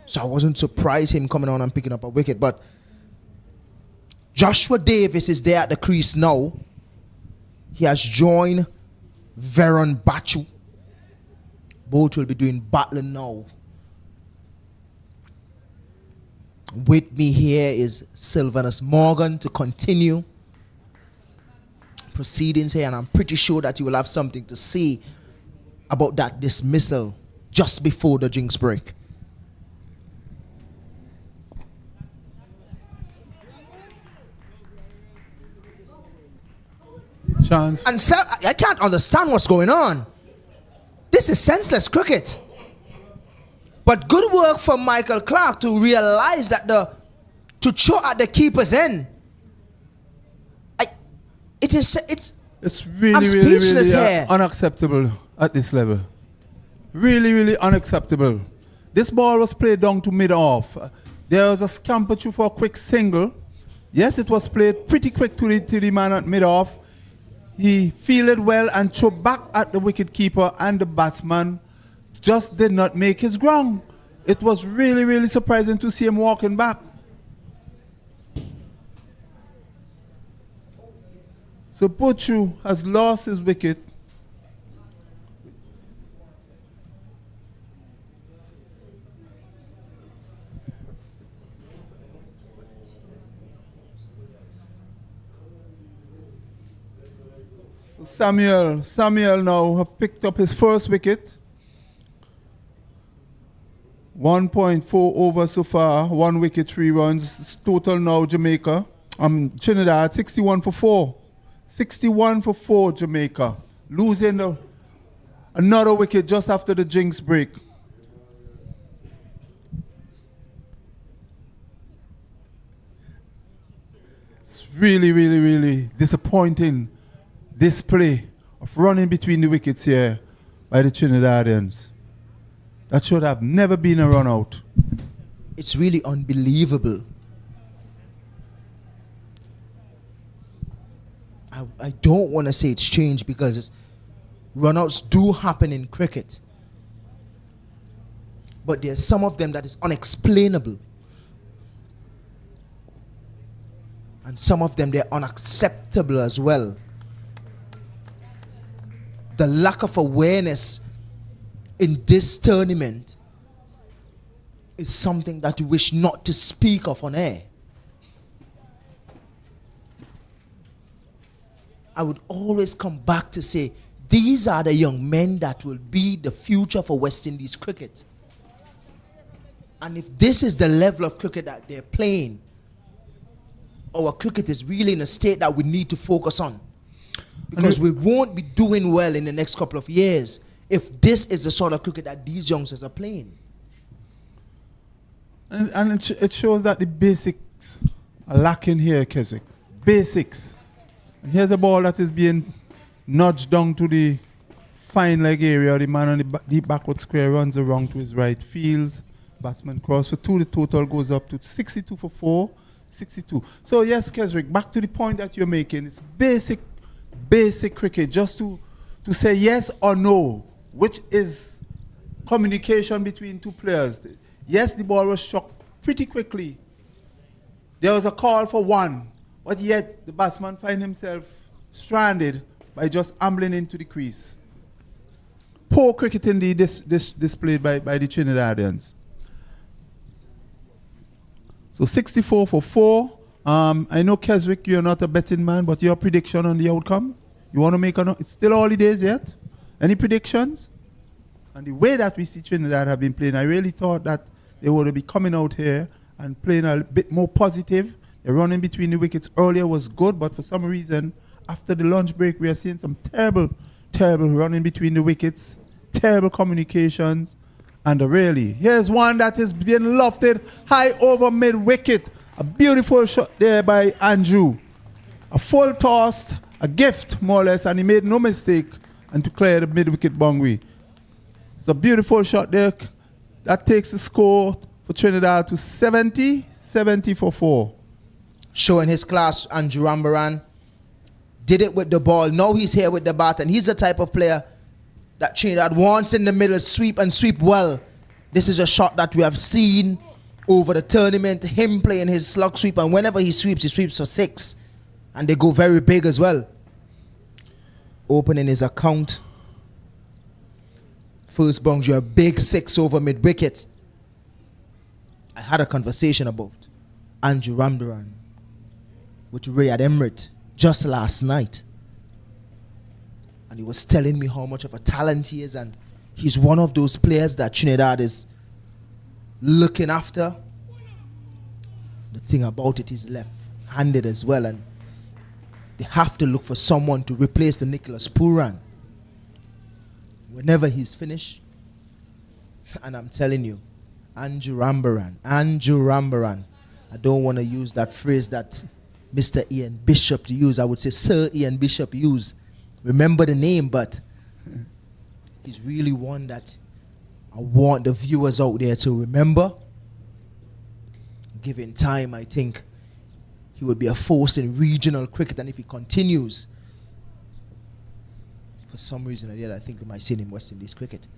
So I wasn't surprised him coming on and picking up a wicket. But Joshua Davis is there at the crease now. He has joined Veron Bachu. Both will be doing battling now. With me here is Sylvanus Morgan to continue proceedings here, and I'm pretty sure that you will have something to say about that dismissal just before the drinks break. Chance. And so, I can't understand what's going on. This is senseless cricket. But good work from Michael Clark to realize that to throw at the keeper's end. It's really, I'm really, speechless really here. unacceptable at this level. Really, really unacceptable. This ball was played down to mid-off. There was a scamper through for a quick single. Yes, it was played pretty quick to the man at mid-off. He fielded well and threw back at the wicket-keeper, and the batsman just did not make his ground. It was really, really surprising to see him walking back. So Pochu has lost his wicket. Samuel now have picked up his first wicket. 1.4 over so far, 1 wicket, 3 runs. It's total now Jamaica. Trinidad 61 for 4. 61 for 4 Jamaica. Losing another wicket just after the jinx break. It's really, really, really disappointing display of running between the wickets here by the Trinidadians. That should have never been a run out. It's really unbelievable. I don't want to say it's changed because run-outs do happen in cricket. But there's some of them that is unexplainable. And some of them, they're unacceptable as well. The lack of awareness in this tournament is something that we wish not to speak of on air. I would always come back to say, these are the young men that will be the future for West Indies cricket. And if this is the level of cricket that they're playing, our cricket is really in a state that we need to focus on. Because we won't be doing well in the next couple of years if this is the sort of cricket that these youngsters are playing. And it shows that the basics are lacking here, Keswick. Basics. And here's a ball that is being nudged down to the fine leg area. The man on the deep backward square runs around to his right, fields. Batsman cross for 2. The total goes up to 62 for 4. 62. So yes, Keswick, back to the point that you're making. It's basic cricket. Just to say yes or no, which is communication between two players. Yes, the ball was struck pretty quickly. There was a call for 1. But yet, the batsman finds himself stranded by just ambling into the crease. Poor cricket indeed displayed by the Trinidadians. So 64 for 4. I know, Keswick, you're not a betting man, but your prediction on the outcome? You want to make it's still early days yet? Any predictions? And the way that we see Trinidad have been playing, I really thought that they would be coming out here and playing a bit more positive. The running between the wickets earlier was good, but for some reason, after the lunch break, we are seeing some terrible running between the wickets, terrible communications, and really, here's one that is being lofted high over mid-wicket. A beautiful shot there by Andrew. A full toss, a gift, more or less, and he made no mistake and to clear the mid-wicket boundary. It's a beautiful shot there. That takes the score for Trinidad to 70 for 4. Showing his class, Andrew Rambaran. Did it with the ball. Now he's here with the bat, and he's the type of player that Trinidad wants in the middle, sweep and sweep well. This is a shot that we have seen over the tournament, him playing his slug sweep, and whenever he sweeps for 6. And they go very big as well. Opening his account. First brings you a big 6 over mid-wicket. I had a conversation about Andrew Rambaran with Ray at Emirates just last night. And he was telling me how much of a talent he is, and he's one of those players that Trinidad is looking after. The thing about it, he's left-handed as well, and they have to look for someone to replace the Nicholas Pooran whenever he's finished. And I'm telling you, Andrew Rambaran, I don't want to use that phrase that Mr. Ian Bishop used. I would say Sir Ian Bishop used. Remember the name, but he's really one that I want the viewers out there to remember. Given time, I think he would be a force in regional cricket, and if he continues, for some reason or the other, I think we might see him in West Indies cricket.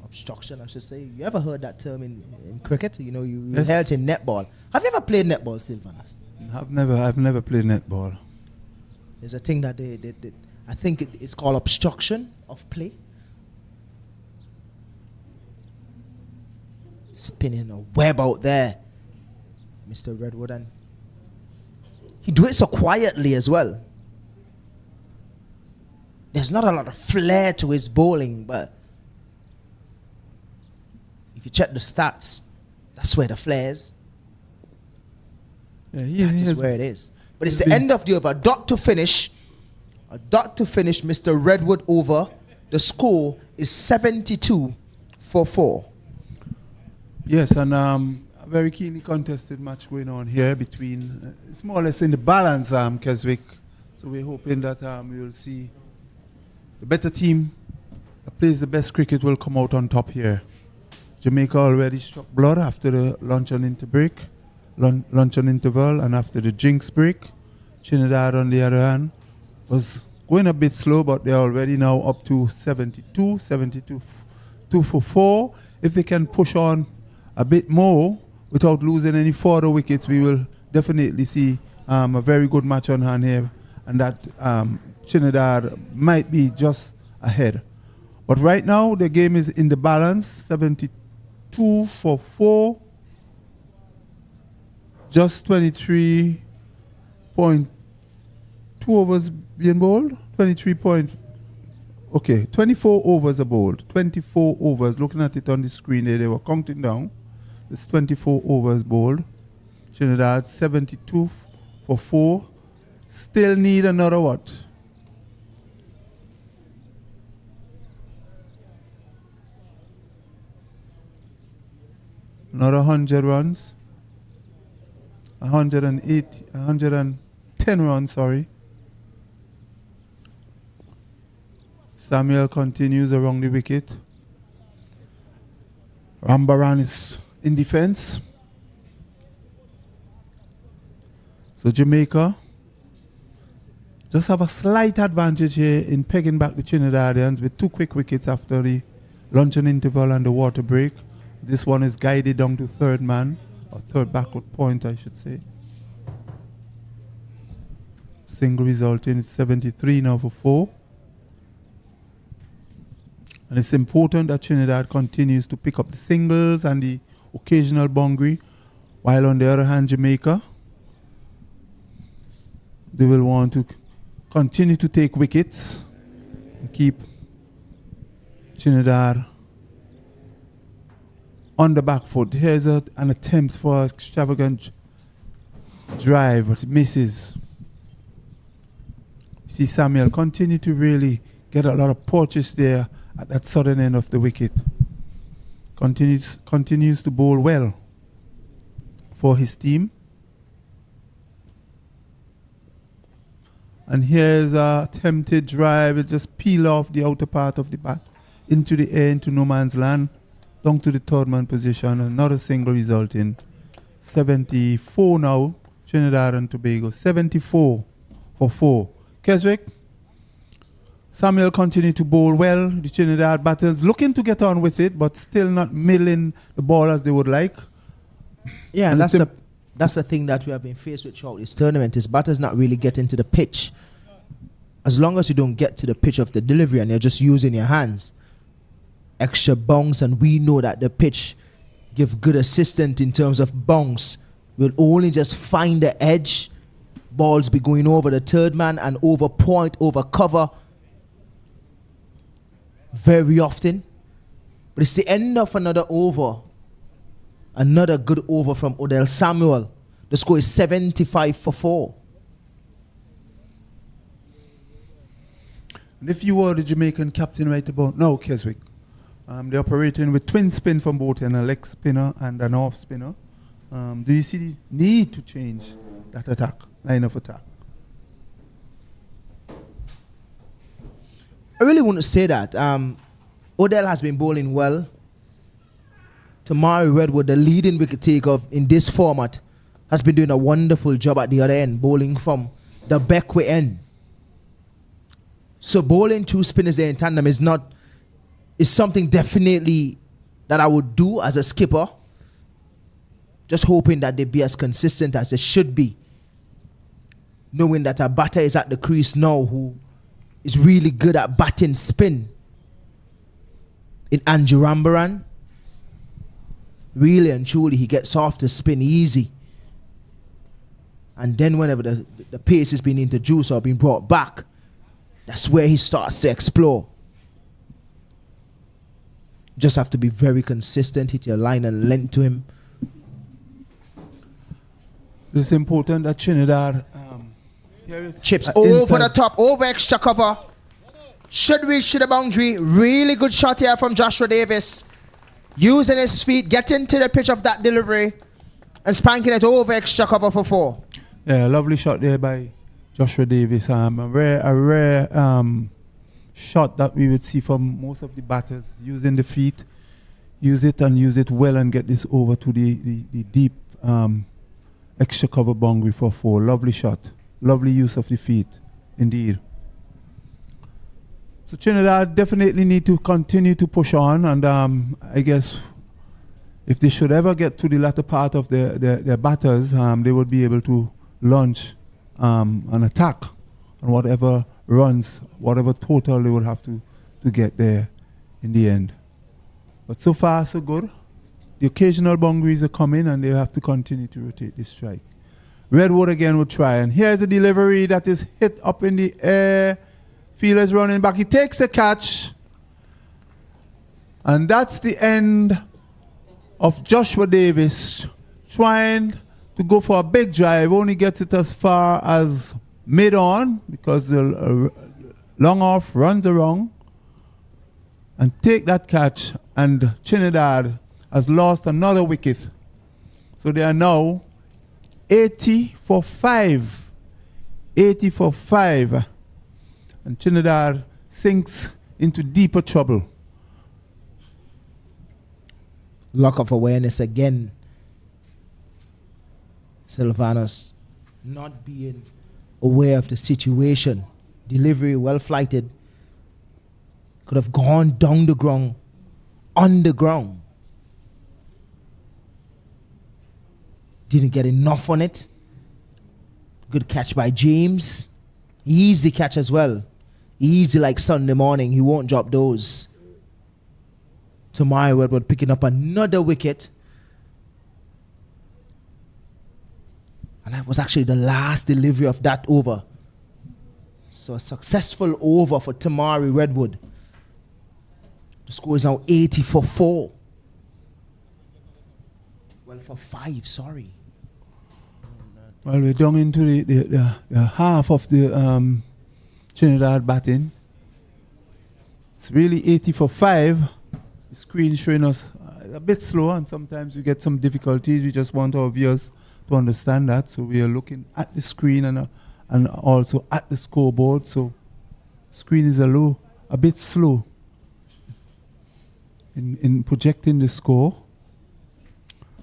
Obstruction, I should say. You ever heard that term in cricket? You know, you yes. Heard it in netball. Have you ever played netball, Sylvanus? I've never played netball. There's a thing that they I think it's called obstruction of play. Spinning a web out there, Mr. Redwood, and he do it so quietly as well. There's not a lot of flair to his bowling, but if you check the stats, that's where the flair is. Yeah, that's where it is. But it's the end of the over. A dot to finish, Mr. Redwood over. The score is 72 for 4. Yes, and a very keenly contested match going on here between, it's more or less in the balance, Keswick. So we're hoping that we will see the better team that plays the best cricket will come out on top here. Jamaica already struck blood after the luncheon interval, and after the jinx break. Trinidad, on the other hand, was going a bit slow, but they're already now up to 72 for 4. If they can push on a bit more without losing any further wickets, we will definitely see a very good match on hand here, and that Trinidad might be just ahead. But right now, the game is in the balance, 72 for 4. Just 23.2 overs being bowled. 24 overs are bowled. 24 overs. Looking at it on the screen there, they were counting down. It's 24 overs bowled. Trinidad 72 for 4. Still need another what? Another 100 runs. 110 runs, sorry. Samuel continues around the wicket. Rambaran is in defense. So Jamaica just have a slight advantage here in pegging back the Trinidadians with 2 quick wickets after the luncheon interval and the water break. This one is guided down to third man, or third backward point, I should say. Single result in 73 now for 4. And it's important that Trinidad continues to pick up the singles and the occasional boundary, while on the other hand, Jamaica, they will want to continue to take wickets and keep Trinidad on the back foot. Here's an attempt for extravagant drive, but it misses. See Samuel continue to really get a lot of purchase there at that southern end of the wicket. Continues to bowl well for his team. And here's a attempted drive. It just peel off the outer part of the bat into the air, into no man's land, down to the third man position. Another single result in 74 now. Trinidad and Tobago, 74 for 4. Keswick, Samuel continued to bowl well. The Trinidad batters looking to get on with it, but still not milling the ball as they would like. Yeah, and that's the thing that we have been faced with throughout this tournament, is batters not really getting to the pitch. As long as you don't get to the pitch of the delivery and you're just using your hands, extra bounce, and we know that the pitch give good assistance in terms of bounce. We'll only just find the edge. Balls be going over the third man and over point, over cover very often. But it's the end of another over. Another good over from Odell Samuel. The score is 75 for 4. And if you were the Jamaican captain right about now, Keswick, they're operating with twin spin from both and a leg spinner and an off spinner. Do you see the need to change that line of attack? I really wouldn't say that. Odell has been bowling well. Tamari Redwood, the leading wicket taker in this format, has been doing a wonderful job at the other end, bowling from the backway end. So bowling two spinners there in tandem is something definitely that I would do as a skipper. Just hoping that they be as consistent as they should be. Knowing that a batter is at the crease now who is really good at batting spin. In Andrew Rambaran, really and truly, he gets off the spin easy. And then whenever the pace is being introduced or being brought back, that's where he starts to explore. Just have to be very consistent, hit your line and length to him. It's important that Trinidad chips over the top, over extra cover. Should reach to the boundary. Really good shot here from Joshua Davis. Using his feet, getting to the pitch of that delivery and spanking it over extra cover for 4. Yeah, lovely shot there by Joshua Davis. A rare shot that we would see from most of the batters, using the feet, use it well and get this over to the deep extra cover boundary for 4. Lovely shot. Lovely use of the feet, indeed. So Trinidad definitely need to continue to push on, and I guess if they should ever get to the latter part of their batters, they would be able to launch an attack on whatever runs, whatever total they would have to get there in the end. But so far, so good. The occasional boundaries are coming, and they have to continue to rotate this strike. Redwood again will try, and here's a delivery that is hit up in the air. Fielder's running back. He takes the catch, and that's the end of Joshua Davis trying to go for a big drive. Only gets it as far as mid-on because the long off runs around and take that catch, and Trinidad has lost another wicket. So they are now 80 for 5. 80 for 5. And Trinidad sinks into deeper trouble. Lack of awareness again. Sylvanus not being aware of the situation. Delivery well flighted. Could have gone down the ground, on the ground. Didn't get enough on it. Good catch by James. Easy catch as well. Easy like Sunday morning. He won't drop those. Tobago Redwood picking up another wicket. And that was actually the last delivery of that over. So a successful over for Tobago Redwood. The score is now 80 for 4. Well, for 5, sorry. Well, we're down into the half of the Trinidad batting. It's really 80 for 5. The screen showing us a bit slow, and sometimes we get some difficulties. We just want our viewers to understand that. So we are looking at the screen and also at the scoreboard. So screen is a bit slow in projecting the score.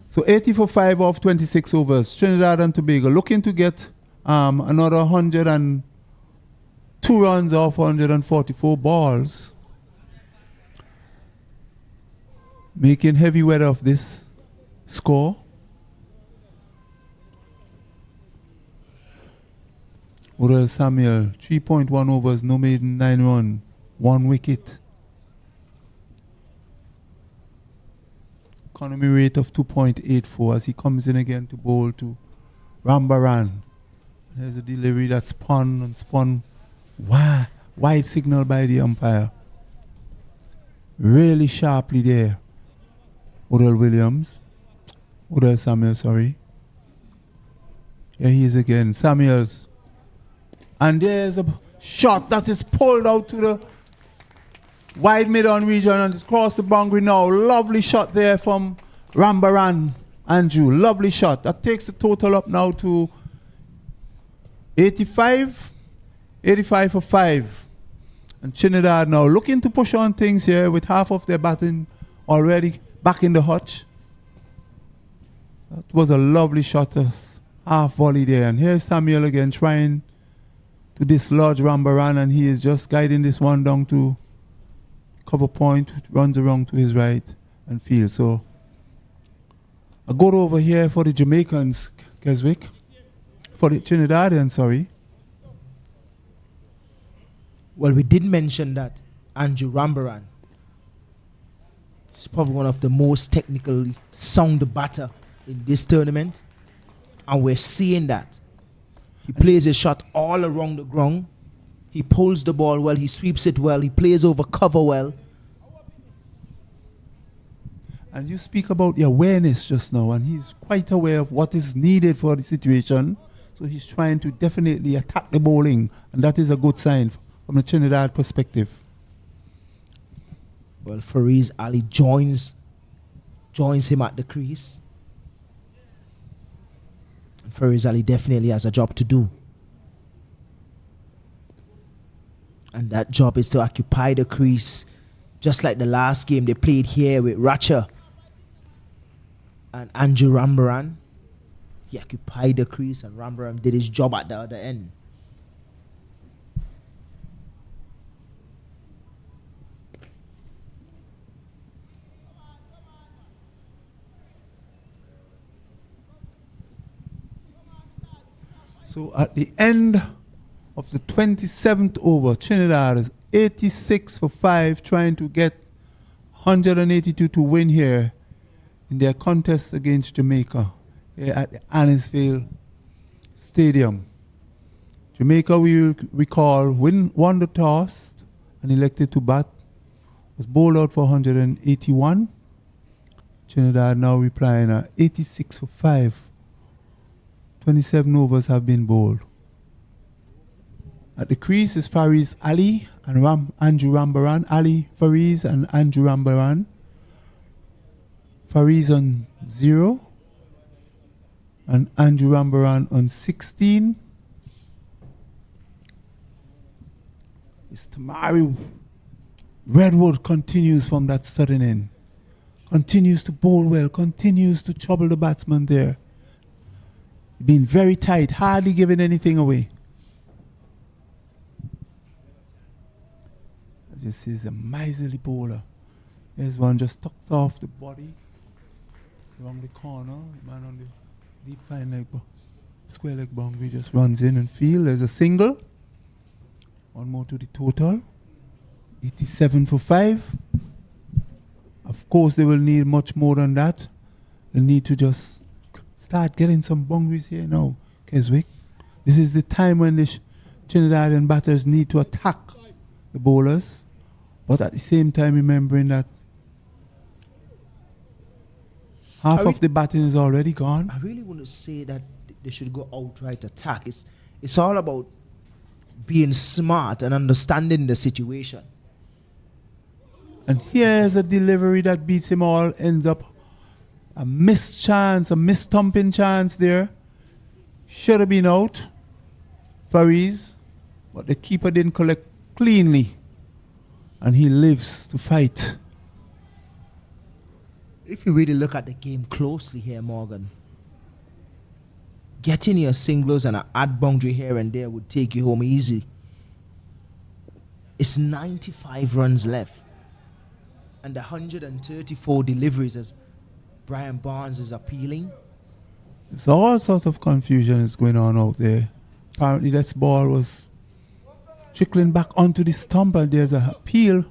So 80 for 5 off 26 overs. Trinidad and Tobago looking to get another 102 runs off 144 balls. Making heavy weather of this score. Odell Samuel, 3.1 overs, no maiden, 9 run, 1 wicket. Economy rate of 2.84 as he comes in again to bowl to Rambaran. There's a delivery that spun wide signal by the umpire. Really sharply there. Odell Samuel, sorry. Here he is again, Samuels. And there's a shot that is pulled out to the wide mid-on region and it's crossed the boundary now. Lovely shot there from Rambaran, Andrew. Lovely shot. That takes the total up now to 85 for 5. And Trinidad now looking to push on things here with half of their batting already back in the hutch. That was a lovely shot, half volley there. And here's Samuel again trying to dislodge Rambaran, and he is just guiding this one down to cover point, runs around to his right and field. So a good over here for the Jamaicans, Keswick. For the Trinidadians, sorry. Well, we did mention that Andrew Rambaran is probably one of the most technically sound batter in this tournament. And we're seeing that. He plays his shot all around the ground. He pulls the ball well. He sweeps it well. He plays over cover well. And you speak about the awareness just now, and he's quite aware of what is needed for the situation. So he's trying to definitely attack the bowling, and that is a good sign from the Trinidad perspective. Well, Fariz Ali joins him at the crease. And Fariz Ali definitely has a job to do. And that job is to occupy the crease, just like the last game they played here with Ratcha and Andrew Rambaran. He occupied the crease and Rambaran did his job at the other end. So at the end of the 27th over, Trinidad is 86 for 5, trying to get 182 to win here in their contest against Jamaica here at the Annisville Stadium. Jamaica, we recall, won the toss and elected to bat. Was bowled out for 181. Trinidad now replying at 86 for 5. 27 overs have been bowled. At the crease is Fariz Ali and Andrew Rambaran. Ali, Fariz and Andrew Rambaran. Fariz on 0 and Andrew Rambaran on 16. It's Tobago Redwood continues from that sudden end. Continues to bowl well, continues to trouble the batsman there. Been very tight, hardly giving anything away. As you see, he's a miserly bowler. There's one just tucked off the body, around the corner. Man on the deep fine leg, square leg boundary just runs in and field. There's a single. One more to the total. 87 for 5. A Of course, they will need much more than that. They need to just start getting some boundaries here now, Keswick. This is the time when the Trinidadian batters need to attack the bowlers, but at the same time remembering that half of the batting is already gone. I really want to say that they should go outright attack. It's all about being smart and understanding the situation. And here's a delivery that beats him all, ends up a missed chance, a missed thumping chance there. Should have been out, Faris, but the keeper didn't collect cleanly, and he lives to fight. If you really look at the game closely here, Morgan, getting your singles and an odd boundary here and there would take you home easy. It's 95 runs left, and the 134 deliveries as Brian Barnes is appealing. So all sorts of confusion is going on out there. Apparently that ball was trickling back onto the stump, and there's an appeal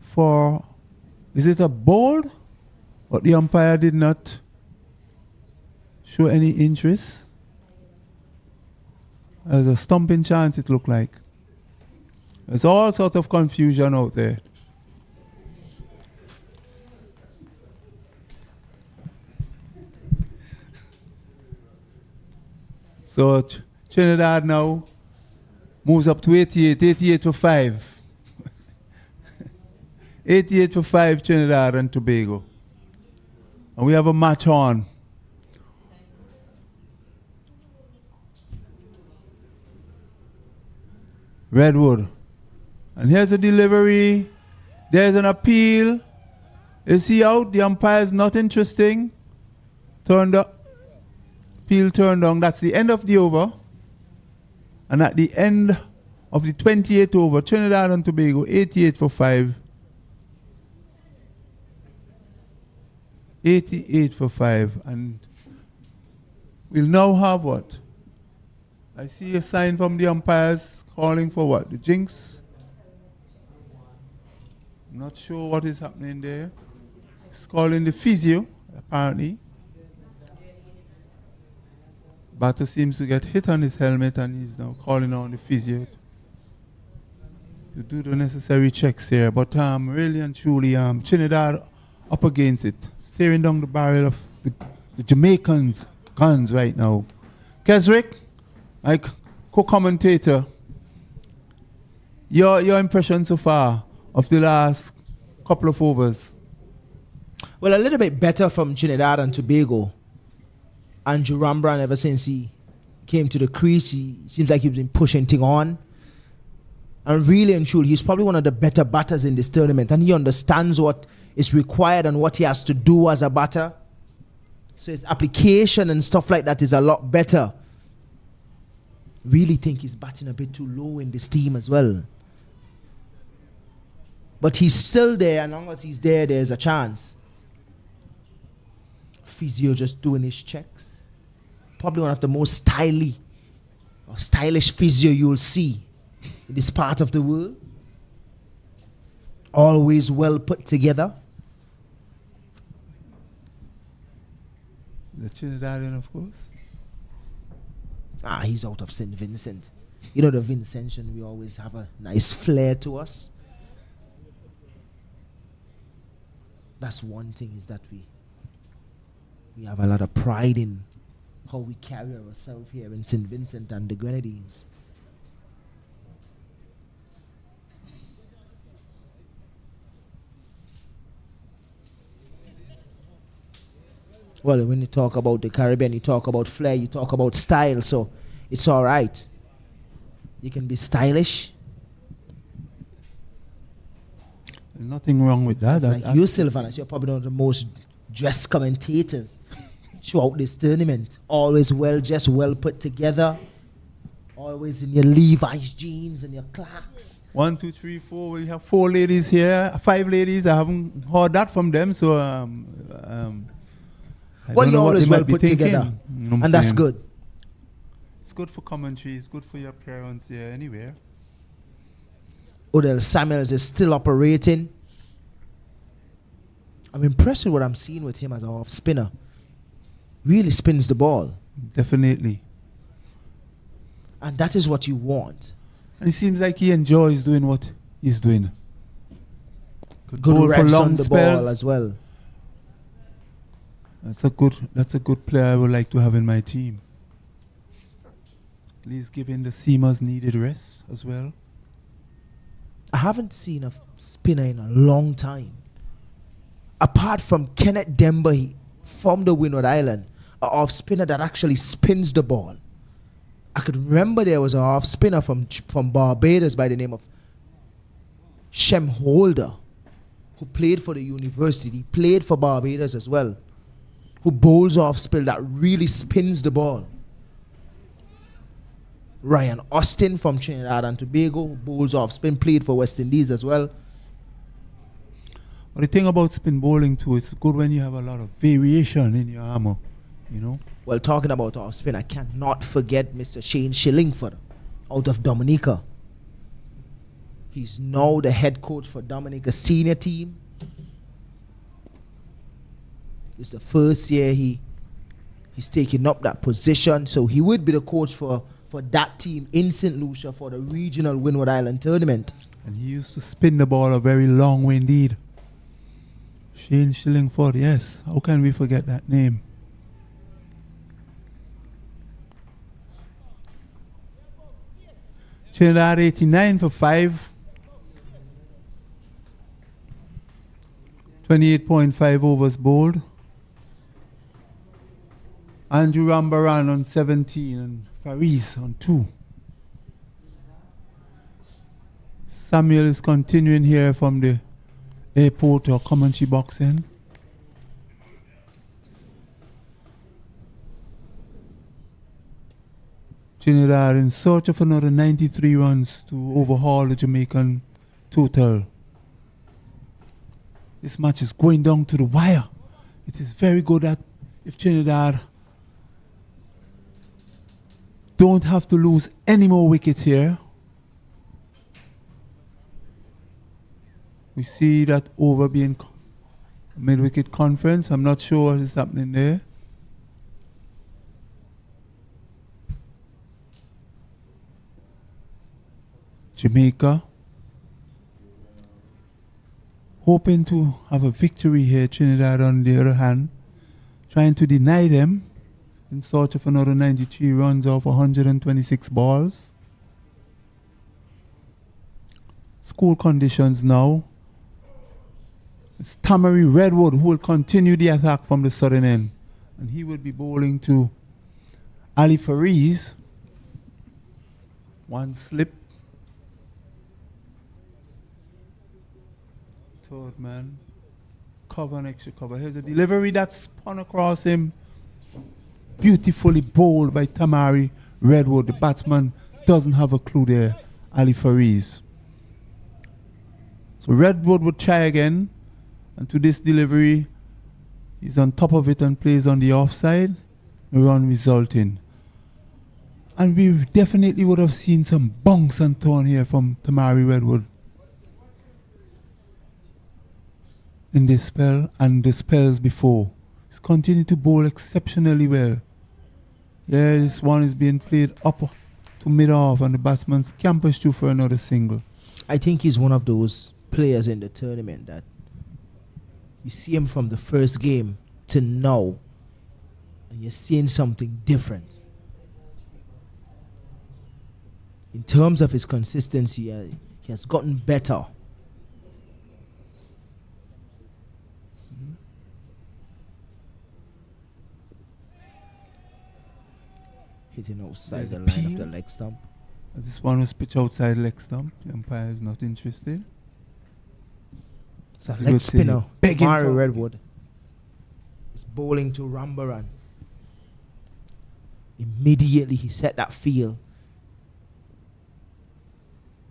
for, is it a ball? But the umpire did not show any interest. There's a stumping chance, it looked like. There's all sorts of confusion out there. So Trinidad now moves up to 88 for 5. 88 for 5, Trinidad and Tobago. And we have a match on. Redwood. And here's a delivery. There's an appeal. Is he out? The umpire is not interesting. Turned up. Appeal turned down. That's the end of the over. And at the end of the 28th over, Trinidad and Tobago, 88 for 5. 88 for 5. And we'll now have what? I see a sign from the umpires calling for what? The jinx? I'm not sure what is happening there. He's calling the physio, apparently. Batter seems to get hit on his helmet, and he's now calling on the physio to do the necessary checks here. But really and truly, Trinidad up against it, staring down the barrel of the Jamaicans' guns right now. Keswick, my co-commentator, your impression so far of the last couple of overs? Well, a little bit better from Trinidad and Tobago. Andrew Rembrandt, ever since he came to the crease, he seems like he's been pushing things on. And really and truly, he's probably one of the better batters in this tournament. And he understands what is required and what he has to do as a batter. So his application and stuff like that is a lot better. Really think he's batting a bit too low in this team as well. But he's still there, and as long as he's there, there's a chance. Physio just doing his checks. Probably one of the most stylish physio you'll see in this part of the world. Always well put together. The Trinidadian, of course. He's out of St. Vincent. You know, the Vincentian, we always have a nice flair to us. That's one thing, is that we have a lot of pride in how we carry ourselves here in St. Vincent and the Grenadines. Well, when you talk about the Caribbean, you talk about flair, you talk about style, so it's all right. You can be stylish. There's nothing wrong with that. Like you, Sylvanus, you're probably one of the most dressed commentators throughout this tournament. Always well dressed, well put together. Always in your Levi's jeans and your Clarks. 1, 2, 3, 4. We have 4 ladies here. 5 ladies. I haven't heard that from them. So, well, you're always well put together. You know, and that's good. It's good for commentary. It's good for your appearance here anywhere. Odell Samuels is still operating. I'm impressed with what I'm seeing with him as an off spinner. Really spins the ball. Definitely. And that is what you want. And it seems like he enjoys doing what he's doing. Good bowl reps for long on the spells. ball as well. That's a good player I would like to have in my team. At least giving the seamers needed rest as well. I haven't seen a spinner in a long time. Apart from Kenneth Demba from the Windward Island, an off spinner that actually spins the ball. I could remember there was an off spinner from Barbados by the name of Shem Holder, who played for the university. He played for Barbados as well, who bowls off spin that really spins the ball. Ryan Austin from Trinidad and Tobago, who bowls off spin, played for West Indies as well. But the thing about spin bowling too, it's good when you have a lot of variation in your armor, you know. Well, talking about off spin, I cannot forget Mr. Shane Shillingford out of Dominica. He's now the head coach for Dominica's senior team. It's the first year he's taking up that position, so he would be the coach for that team in St. Lucia for the regional Windward Island tournament. And he used to spin the ball a very long way indeed. Shane Shillingford, yes. How can we forget that name? Trinidad 89 for 5. 28.5 overs bowled. Andrew Rambaran on 17 and Faris on 2. Samuel is continuing here from the airport or commentary box in. Trinidad in search of another 93 runs to overhaul the Jamaican total. This match is going down to the wire. It is very good that if Trinidad don't have to lose any more wickets here. We see that over being mid-wicket conference. I'm not sure what is happening there. Jamaica hoping to have a victory here. Trinidad on the other hand trying to deny them in search of another 93 runs off 126 balls. School conditions now. It's Tamari Redwood who will continue the attack from the southern end. And he will be bowling to Ali Faris. One slip. Third man. Cover and extra cover. Here's a delivery that spun across him. Beautifully bowled by Tamari Redwood. The batsman doesn't have a clue there. Ali Faris. So Redwood would try again. And to this delivery, he's on top of it and plays on the offside. A run resulting. And we definitely would have seen some bunks and turn here from Tamari Redwood in this spell and the spells before. He's continued to bowl exceptionally well. Yeah, this one is being played up to mid-off and the batsman scampers through for another single. I think he's one of those players in the tournament that you see him from the first game to now and you're seeing something different. In terms of his consistency, he has gotten better. Hitting outside the line of the leg stump. This one was pitched outside leg stump. The umpire is not interested. So leg spinner, Mario Redwood is bowling to Rambaran. Immediately he set that field,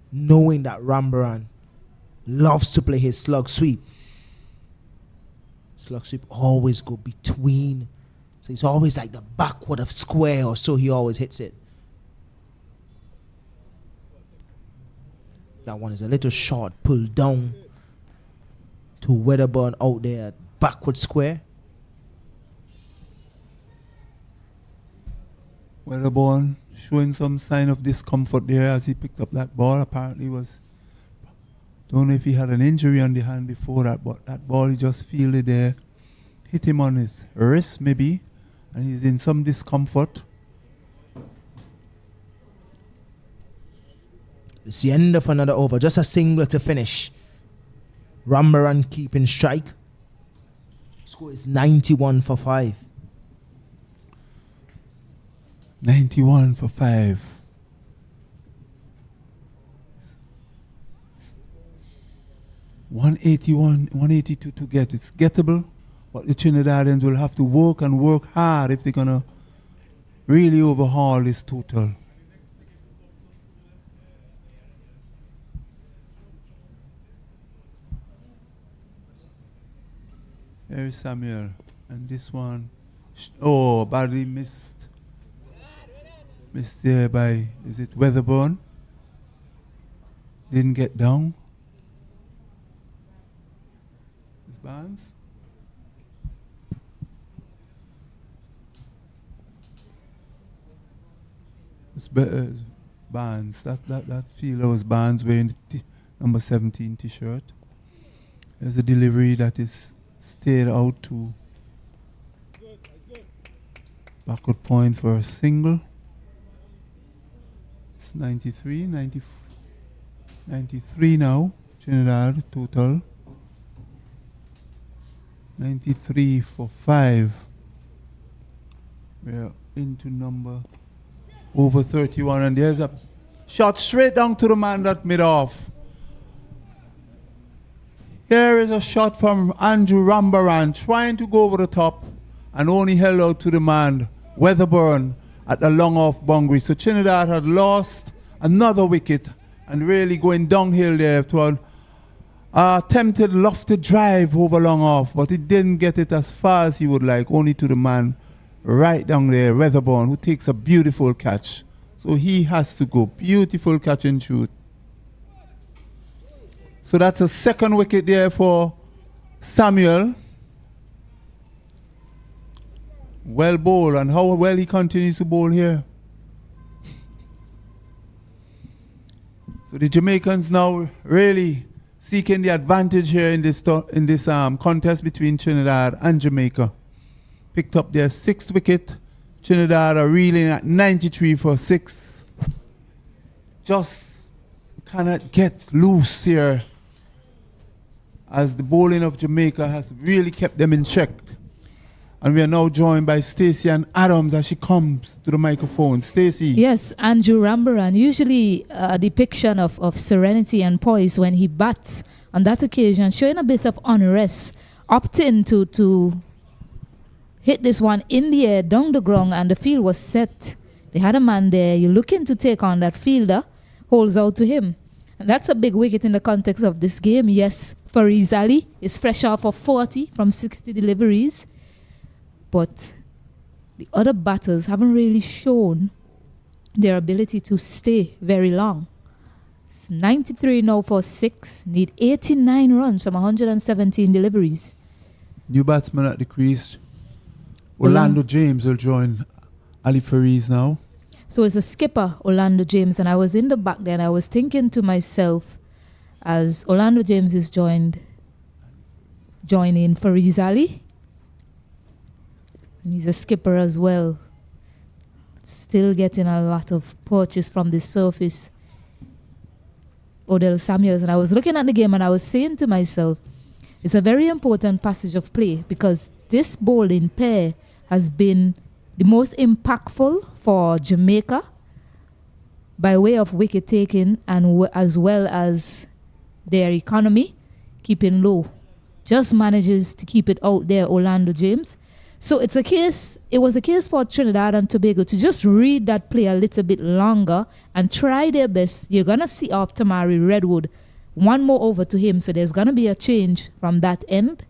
knowing that Rambaran loves to play his slug sweep. Slug sweep always go between. So he's always like the backward of square or so he always hits it. That one is a little short, pulled down to Wedderburn out there at backward square. Weatherborn showing some sign of discomfort there as he picked up that ball. Apparently don't know if he had an injury on the hand before that, but that ball he just fielded there, hit him on his wrist maybe, and he's in some discomfort. It's the end of another over. Just a single to finish. Rambaran keeping strike. Score is 91 for 5. 91 for 5. 181, 182 to get. It's gettable, but the Trinidadians will have to work and work hard if they're going to really overhaul this total. There is Samuel, and this one, badly missed. Missed there by, is it Weatherborn? Didn't get down. Is Barnes? It's Barnes. That fielder was Barnes wearing the number 17 t-shirt. There's a delivery that is stayed out to backward point for a single. It's 93 now. Trinidad total 93 for 5. We're into number over 31, and there's a shot straight down to the man that made off. Here is a shot from Andrew Rambaran trying to go over the top and only held out to the man Weatherburn at the long off boundary. So Trinidad had lost another wicket and really going downhill there to an attempted lofted drive over long off, but he didn't get it as far as he would like, only to the man right down there, Weatherborn, who takes a beautiful catch. So he has to go. Beautiful catch and shoot. So that's a second wicket there for Samuel. Well bowled, and how well he continues to bowl here. So the Jamaicans now really seeking the advantage here in this contest between Trinidad and Jamaica. Picked up their 6th wicket. Trinidad are reeling at 93 for 6. Just cannot get loose here, as the bowling of Jamaica has really kept them in check. And we are now joined by Stacey and Adams as she comes to the microphone. Stacey. Yes, Andrew Rambaran, usually a depiction of serenity and poise when he bats. On that occasion, showing a bit of unrest, opting to hit this one in the air, down the ground, and the field was set. They had a man there. You're looking to take on that fielder, holds out to him. And that's a big wicket in the context of this game. Yes, Fariz Ali is fresh off of 40 from 60 deliveries. But the other batters haven't really shown their ability to stay very long. It's 93 now for 6. Need 89 runs from 117 deliveries. New batsman at the crease. Orlando James will join Ali Fariz now. So it's a skipper, Orlando James. And I was in the back there and I was thinking to myself, as Orlando James is joining Fariz Ali. And he's a skipper as well. Still getting a lot of purchase from the surface. Odell Samuels. And I was looking at the game and I was saying to myself, it's a very important passage of play, because this bowling pair has been the most impactful for Jamaica by way of wicket taking and as well as their economy keeping low. Just manages to keep it out there, Orlando James. So it was a case for Trinidad and Tobago to just read that play a little bit longer and try their best. You're going to see off Tamari Redwood. One more over to him, so there's going to be a change from that end.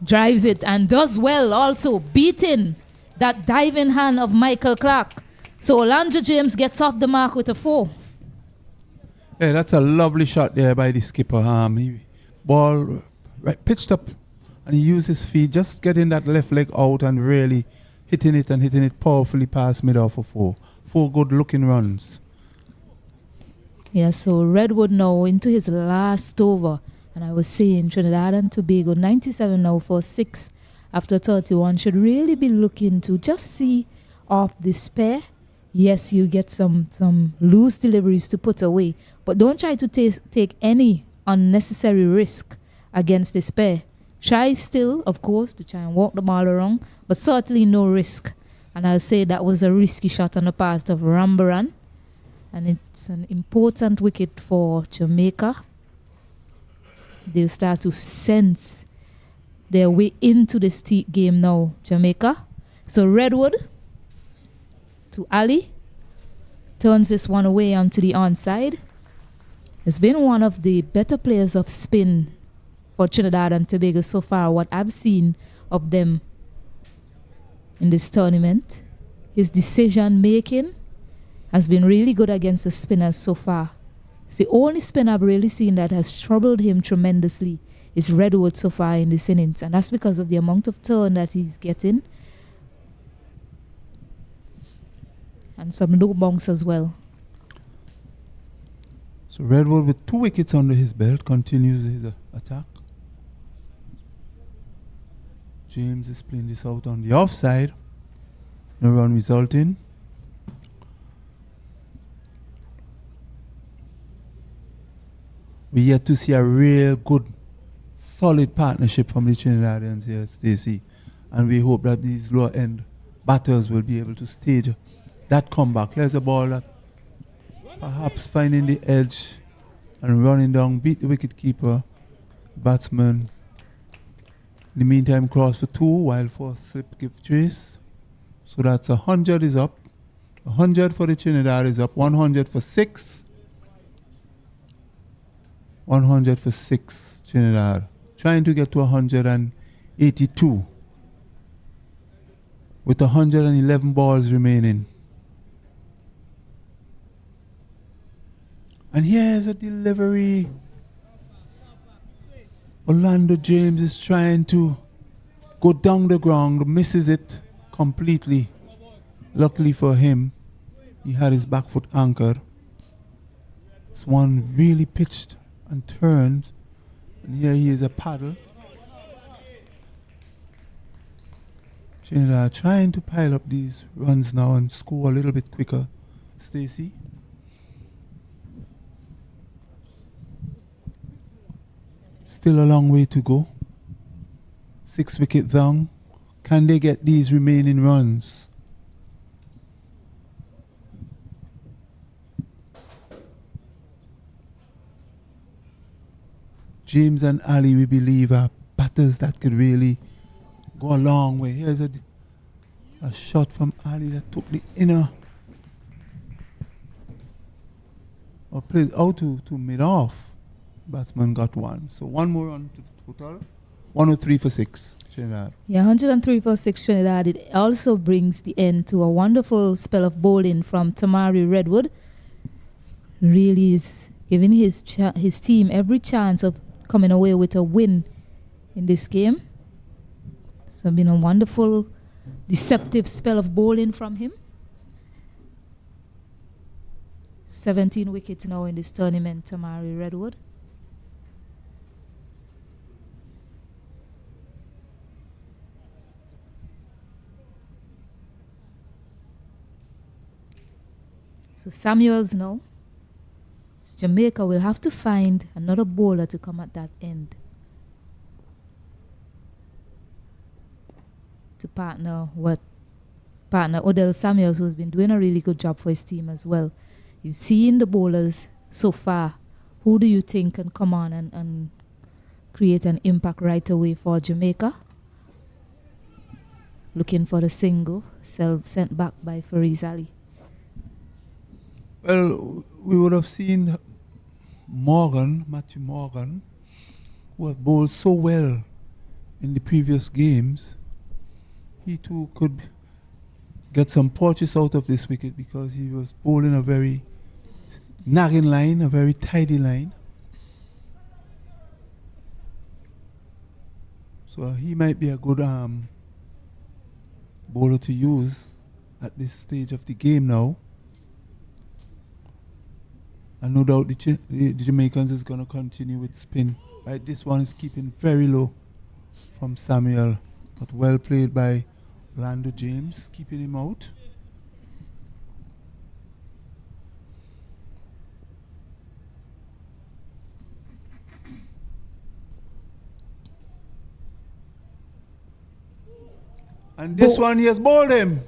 Drives it and does well also, beating that diving hand of Michael Clark. So Orlando James gets off the mark with a 4. Yeah, that's a lovely shot there by the skipper. He ball pitched up, and he used his feet, just getting that left leg out and really hitting it powerfully past mid off for four. 4 good looking runs. Yeah, so Redwood now into his last over. And I was saying Trinidad and Tobago 97 now for 6 after 31 should really be looking to just see off this pair. Yes, you get some loose deliveries to put away, but don't try to take any unnecessary risk against this pair. Try still, of course, to try and walk the ball around, but certainly no risk. And I'll say that was a risky shot on the part of Rambaran. And it's an important wicket for Jamaica. They'll start to sense their way into this game now, Jamaica. So Redwood to Ali. Turns this one away onto the onside. Has been one of the better players of spin for Trinidad and Tobago so far, what I've seen of them in this tournament. His decision making has been really good against the spinners so far. It's the only spinner I've really seen that has troubled him tremendously is Redwood so far in this innings, and that's because of the amount of turn that he's getting. And some low bunks as well. So Redwood with 2 wickets under his belt continues his attack. James is playing this out on the offside. No run resulting. We yet to see a real good, solid partnership from the Trinidadians here, Stacey. And we hope that these lower end batters will be able to stage that comeback. Here's a ball that perhaps finding the edge and running down, beat the wicketkeeper, batsman. In the meantime, cross for 2 while for slip give chase. So that's 100 is up. 100 for the Trinidad is up. 100 for 6. 100 for 6 Trinidad. Trying to get to 182 with 111 balls remaining. And here's a delivery. Orlando James is trying to go down the ground, misses it completely. Luckily for him, he had his back foot anchored. This one really pitched and turned. And here he is a paddle. Trinidad trying to pile up these runs now and score a little bit quicker. Stacey. Still a long way to go. 6 wickets down. Can they get these remaining runs? James and Ali, we believe, are batters that could really go a long way. Here's a shot from Ali that took the inner. Or played out to mid-off. Batsman got 1. So 1 more on to the total. 103 for 6, Trinidad. Yeah, 103 for 6 Trinidad. It also brings the end to a wonderful spell of bowling from Tamari Redwood. Really is giving his team every chance of coming away with a win in this game. It's been a wonderful, deceptive spell of bowling from him. 17 wickets now in this tournament, Tamari Redwood. So Samuels now. Jamaica will have to find another bowler to come at that end to partner Odell Samuels, who's been doing a really good job for his team as well. You've seen the bowlers so far. Who do you think can come on and create an impact right away for Jamaica? Looking for the single sent back by Fariz Ali. Well, we would have seen Matthew Morgan, who had bowled so well in the previous games. He too could get some purchase out of this wicket because he was bowling a very nagging line, a very tidy line. So he might be a good bowler to use at this stage of the game now. And no doubt the Jamaicans is going to continue with spin. Right, this one is keeping very low from Samuel, but well played by Orlando James, keeping him out. And this one, he has bowled him.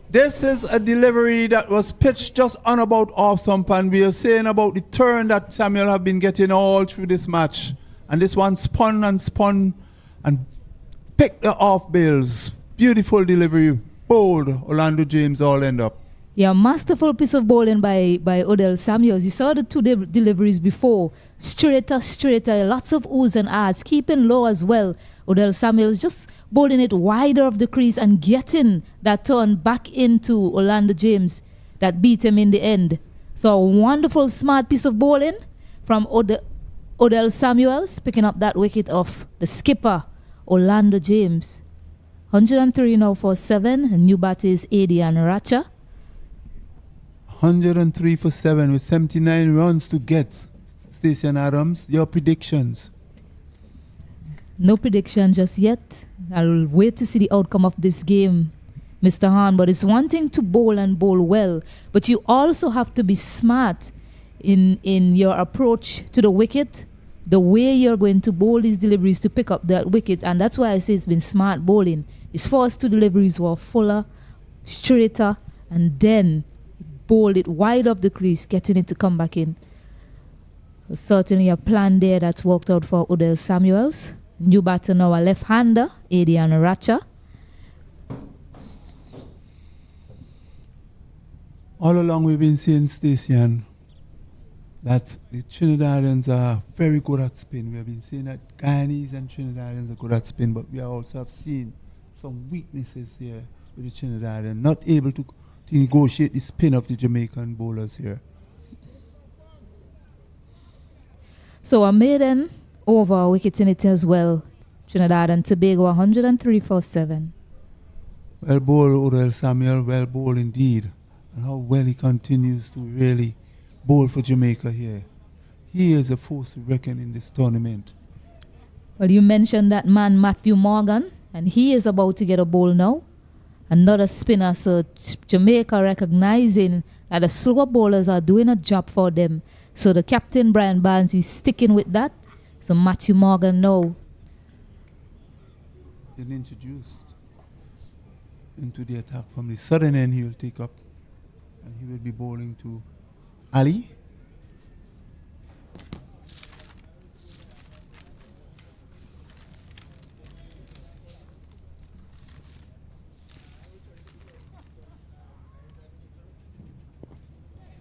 This is a delivery that was pitched just on about off stump, and we are saying about the turn that Samuel have been getting all through this match. And this one spun and picked the off bills. Beautiful delivery. Bowled Orlando James all end up. Yeah, masterful piece of bowling by Odell Samuels. You saw the two deliveries before. Straighter, lots of oohs and ahs, keeping low as well. Odell Samuels just bowling it wider of the crease and getting that turn back into Orlando James that beat him in the end. So a wonderful, smart piece of bowling from Odell Samuels, picking up that wicket of the skipper, Orlando James. 103 now for 7. And new batter is Adian Racha. 103 for 7 with 79 runs to get. Stacey and Adams, your predictions? No prediction just yet. I'll wait to see the outcome of this game, Mr. Hahn. But it's one thing to bowl and bowl well, but you also have to be smart in your approach to the wicket, the way you're going to bowl these deliveries to pick up that wicket. And that's why I say it's been smart bowling. His first two deliveries were fuller, straighter, and then bowled it wide of the crease, getting it to come back in. Certainly a plan there that's worked out for Odell Samuels. New batter now, a left-hander, Adian Racha. All along we've been saying, Stacey, that the Trinidadians are very good at spin. We have been saying that Guyanese and Trinidadians are good at spin, but we also have seen some weaknesses here with the Trinidadians, not able to negotiate the spin of the Jamaican bowlers here. So a maiden over wicket in it as well. Trinidad and Tobago 103 for 7. Well bowled, Odell Samuel, well bowled indeed. And how well he continues to really bowl for Jamaica here. He is a force to reckon in this tournament. Well, you mentioned that man Matthew Morgan, and he is about to get a bowl now. Another spinner, so Jamaica recognizing that the slower bowlers are doing a job for them. So the captain, Brian Barnes, is sticking with that. So Matthew Morgan now been introduced into the attack from the southern end. He will take up and he will be bowling to Ali.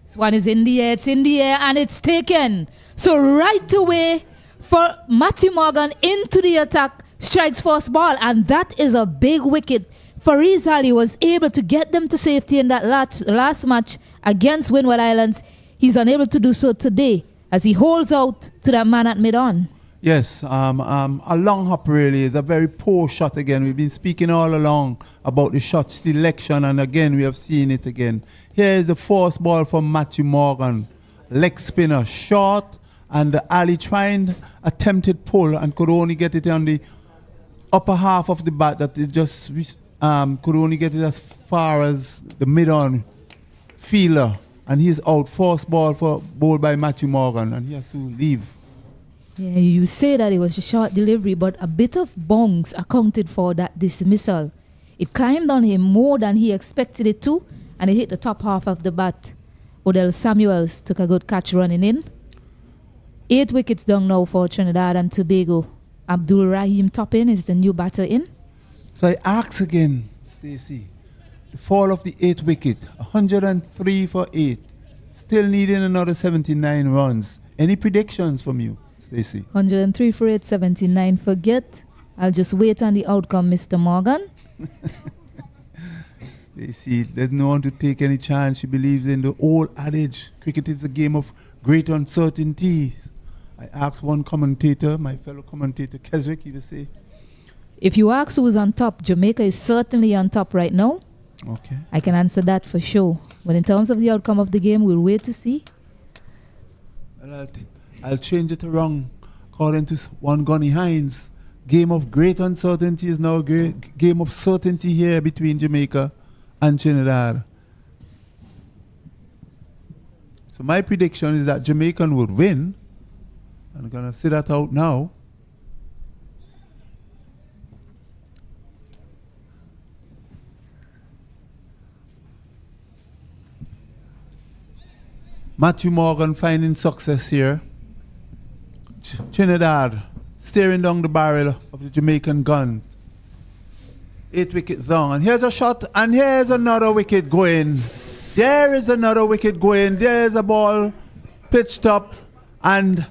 This one is in the air, it's in the air, and it's taken. So right away for Matthew Morgan into the attack, strikes first ball, and that is a big wicket. Fariz Ali was able to get them to safety in that last match against Windward Islands. He's unable to do so today as he holds out to that man at mid-on. Yes, a long hop really is a very poor shot again. We've been speaking all along about the shot selection, and again we have seen it again. Here is the first ball from Matthew Morgan. Leg spinner, short, and Ali trying attempted pull and could only get it on the upper half of the bat, that it just could only get it as far as the mid-on fielder. And he's out. First ball for bowled by Matthew Morgan, and he has to leave. Yeah, you say that it was a short delivery, but a bit of bounce accounted for that dismissal. It climbed on him more than he expected it to, and it hit the top half of the bat. Odell Samuels took a good catch running in. 8 wickets down now for Trinidad and Tobago. Abdul Rahim Toppin is the new batter in. So I ask again, Stacey, the fall of the 8th wicket, 103 for 8, still needing another 79 runs. Any predictions from you, Stacey? 103 for 8, 79 forget. I'll just wait on the outcome, Mr. Morgan. They see there's no one to take any chance. She believes in the old adage, cricket is a game of great uncertainties. I asked one commentator, my fellow commentator, Keswick, he would say. If you ask who's on top, Jamaica is certainly on top right now. Okay. I can answer that for sure. But in terms of the outcome of the game, we'll wait to see. Well, I'll change it around. According to one Gunny Hines, game of great uncertainty is now a great game of certainty here between Jamaica and Trinidad. So my prediction is that Jamaican would win. I'm going to say that out now. Matthew Morgan finding success here. Trinidad staring down the barrel of the Jamaican guns. 8 wickets down. And here's a shot, and here's another wicket going. There is another wicket going. There's a ball pitched up, and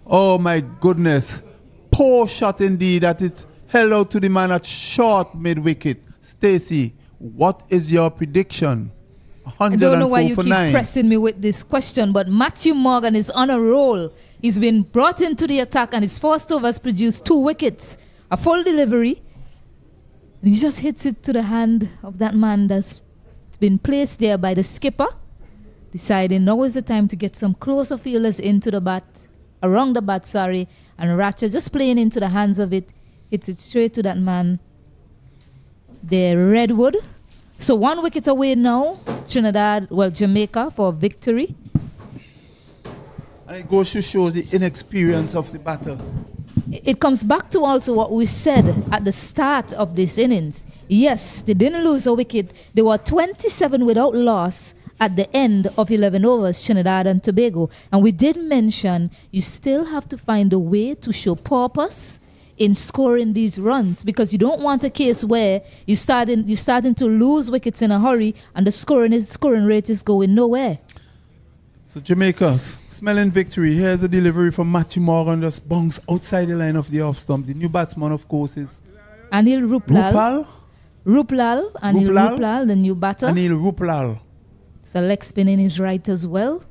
oh my goodness, poor shot indeed that it held out to the man at short mid-wicket. Stacey, what is your prediction? I don't know why you keep pressing me with this question, but Matthew Morgan is on a roll. He's been brought into the attack, and his first over has produced 2 wickets. A full delivery. And he just hits it to the hand of that man that's been placed there by the skipper, deciding now is the time to get some closer fielders into the bat, around the bat, and Ratcher just playing into the hands of it, hits it straight to that man there, Redwood. So 1 wicket away now, Jamaica for victory. And it goes to show the inexperience of the batter. It comes back to also what we said at the start of this innings. Yes, they didn't lose a wicket. They were 27 without loss at the end of 11 overs, Trinidad and Tobago. And we did mention you still have to find a way to show purpose in scoring these runs, because you don't want a case where you're starting to lose wickets in a hurry and the scoring rate is going nowhere. So Jamaica smelling victory. Here's a delivery from Matthew Morgan, just bunks outside the line of the off stump. The new batsman, of course, is Anil Ruplal. Anil Ruplal, the new batter. Anil Ruplal. It's a leg spin in his right as well.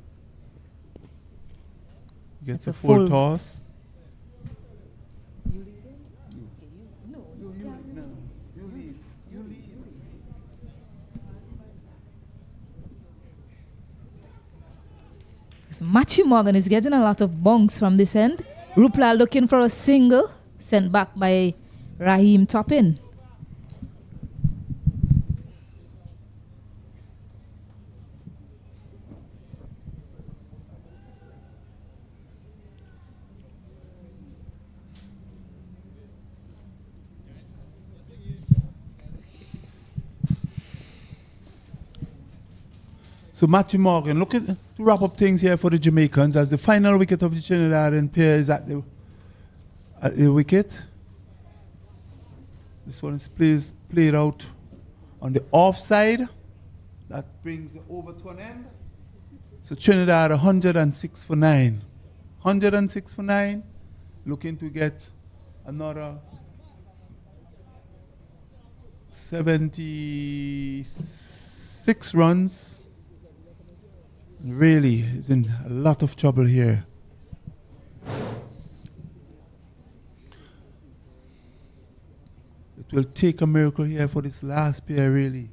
Gets a full toss. Matthew Morgan is getting a lot of bunks from this end. Ruplal looking for a single, sent back by Raheem Toppin. So Matthew Morgan, look at to wrap up things here for the Jamaicans as the final wicket of the Trinidadian pair is at the wicket. This one is played out on the offside. That brings the over to an end. So Trinidad 106 for 9. 106 for 9. Looking to get another 76 runs. Really is in a lot of trouble here. It will take a miracle here for this last pair, really,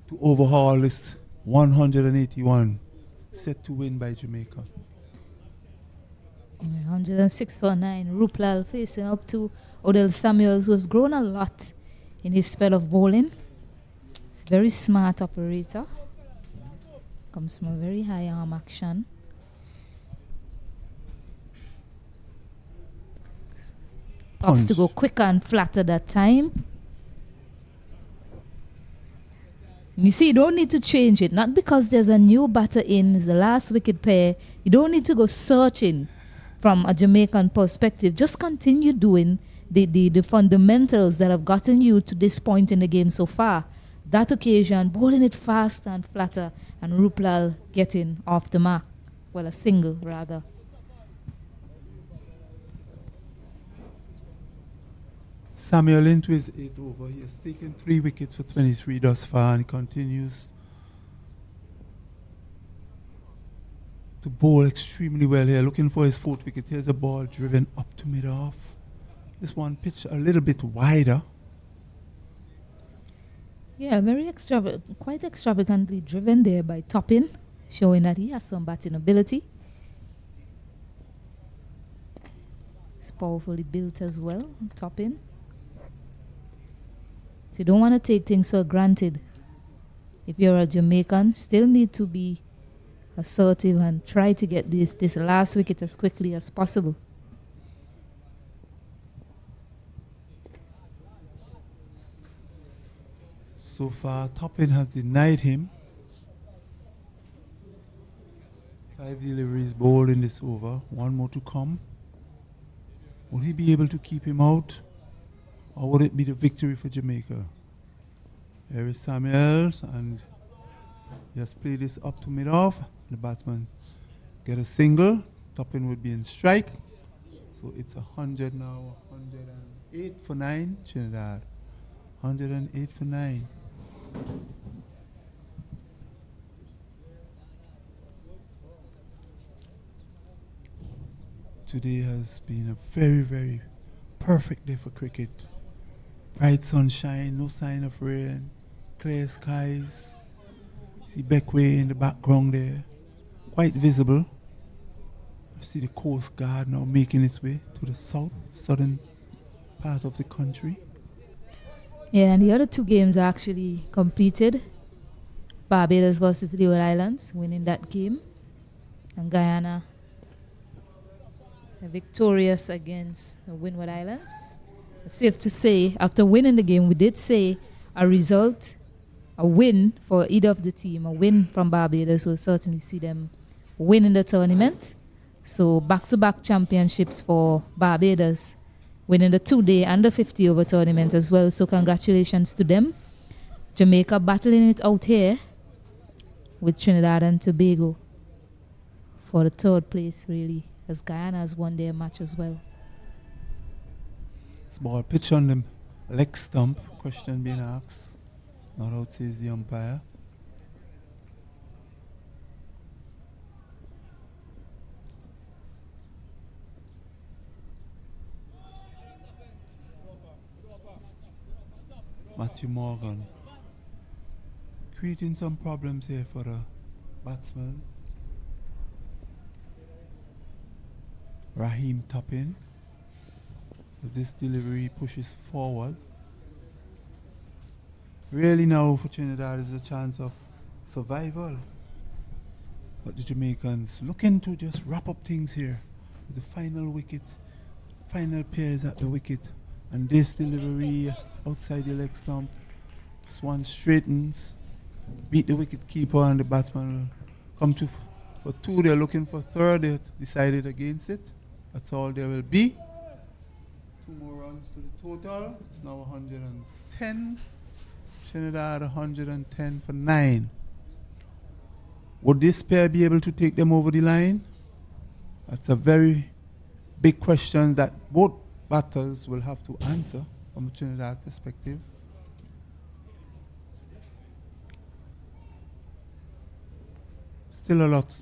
to overhaul this 181 set to win by Jamaica. 106 for 9. Ruplal facing up to Odell Samuels, who has grown a lot in his spell of bowling. He's a very smart operator. Comes from a very high arm action. Opts to go quicker and flatter that time. You see, you don't need to change it. Not because there's a new batter in, it's the last wicket pair. You don't need to go searching from a Jamaican perspective. Just continue doing the fundamentals that have gotten you to this point in the game so far. That occasion, bowling it fast and flatter, and Ruplal getting off the mark. Well, a single, rather. Samuel into his 8th over. He has taken 3 wickets for 23 thus far, and he continues to bowl extremely well here, looking for his 4th wicket. Here's a ball driven up to mid-off. This one pitched a little bit wider. Yeah, very quite extravagantly driven there by Toppin, showing that he has some batting ability. It's powerfully built as well, Toppin. So you don't want to take things for granted. If you're a Jamaican, still need to be assertive and try to get this last wicket as quickly as possible. So far, Toppin has denied him. 5 deliveries bowled in this over. 1 more to come. Will he be able to keep him out? Or would it be the victory for Jamaica? Here is Samuels, and he has played this up to mid-off. The batsman get a single. Toppin would be in strike. So it's 100 now. 108 for 9, Trinidad. 108 for 9. Today has been a very, very perfect day for cricket. Bright sunshine, no sign of rain, clear skies. See Beckway in the background there, quite visible. I see the Coast Guard now making its way to the southern part of the country. Yeah, and the other 2 games are actually completed. Barbados versus the Leeward Islands, winning that game. And Guyana victorious against the Windward Islands. Safe to say, after winning the game, we did say a win for either of the team, a win from Barbados will certainly see them winning the tournament. So back-to-back championships for Barbados, winning the 2-day and the 50-over tournament as well. So congratulations to them. Jamaica battling it out here with Trinidad and Tobago for the 3rd place, really, as Guyana has won their match as well. This ball pitch on the leg stump. Question being asked. Not out, says the umpire. Matthew Morgan creating some problems here for the batsman. Raheem Toppin, as this delivery pushes forward. Really now for Trinidad is a chance of survival. But the Jamaicans looking to just wrap up things here. It's the final wicket, final pairs at the wicket. And this delivery outside the leg stump. Swan straightens, beat the wicket keeper, and the batsman will come to for 2. They're looking for 3rd. They decided against it. That's all there will be. 2 more runs to the total. It's now 110. Trinidad 110 for 9. Would this pair be able to take them over the line? That's a very big question that both batters will have to answer from a Trinidad perspective. Still a lot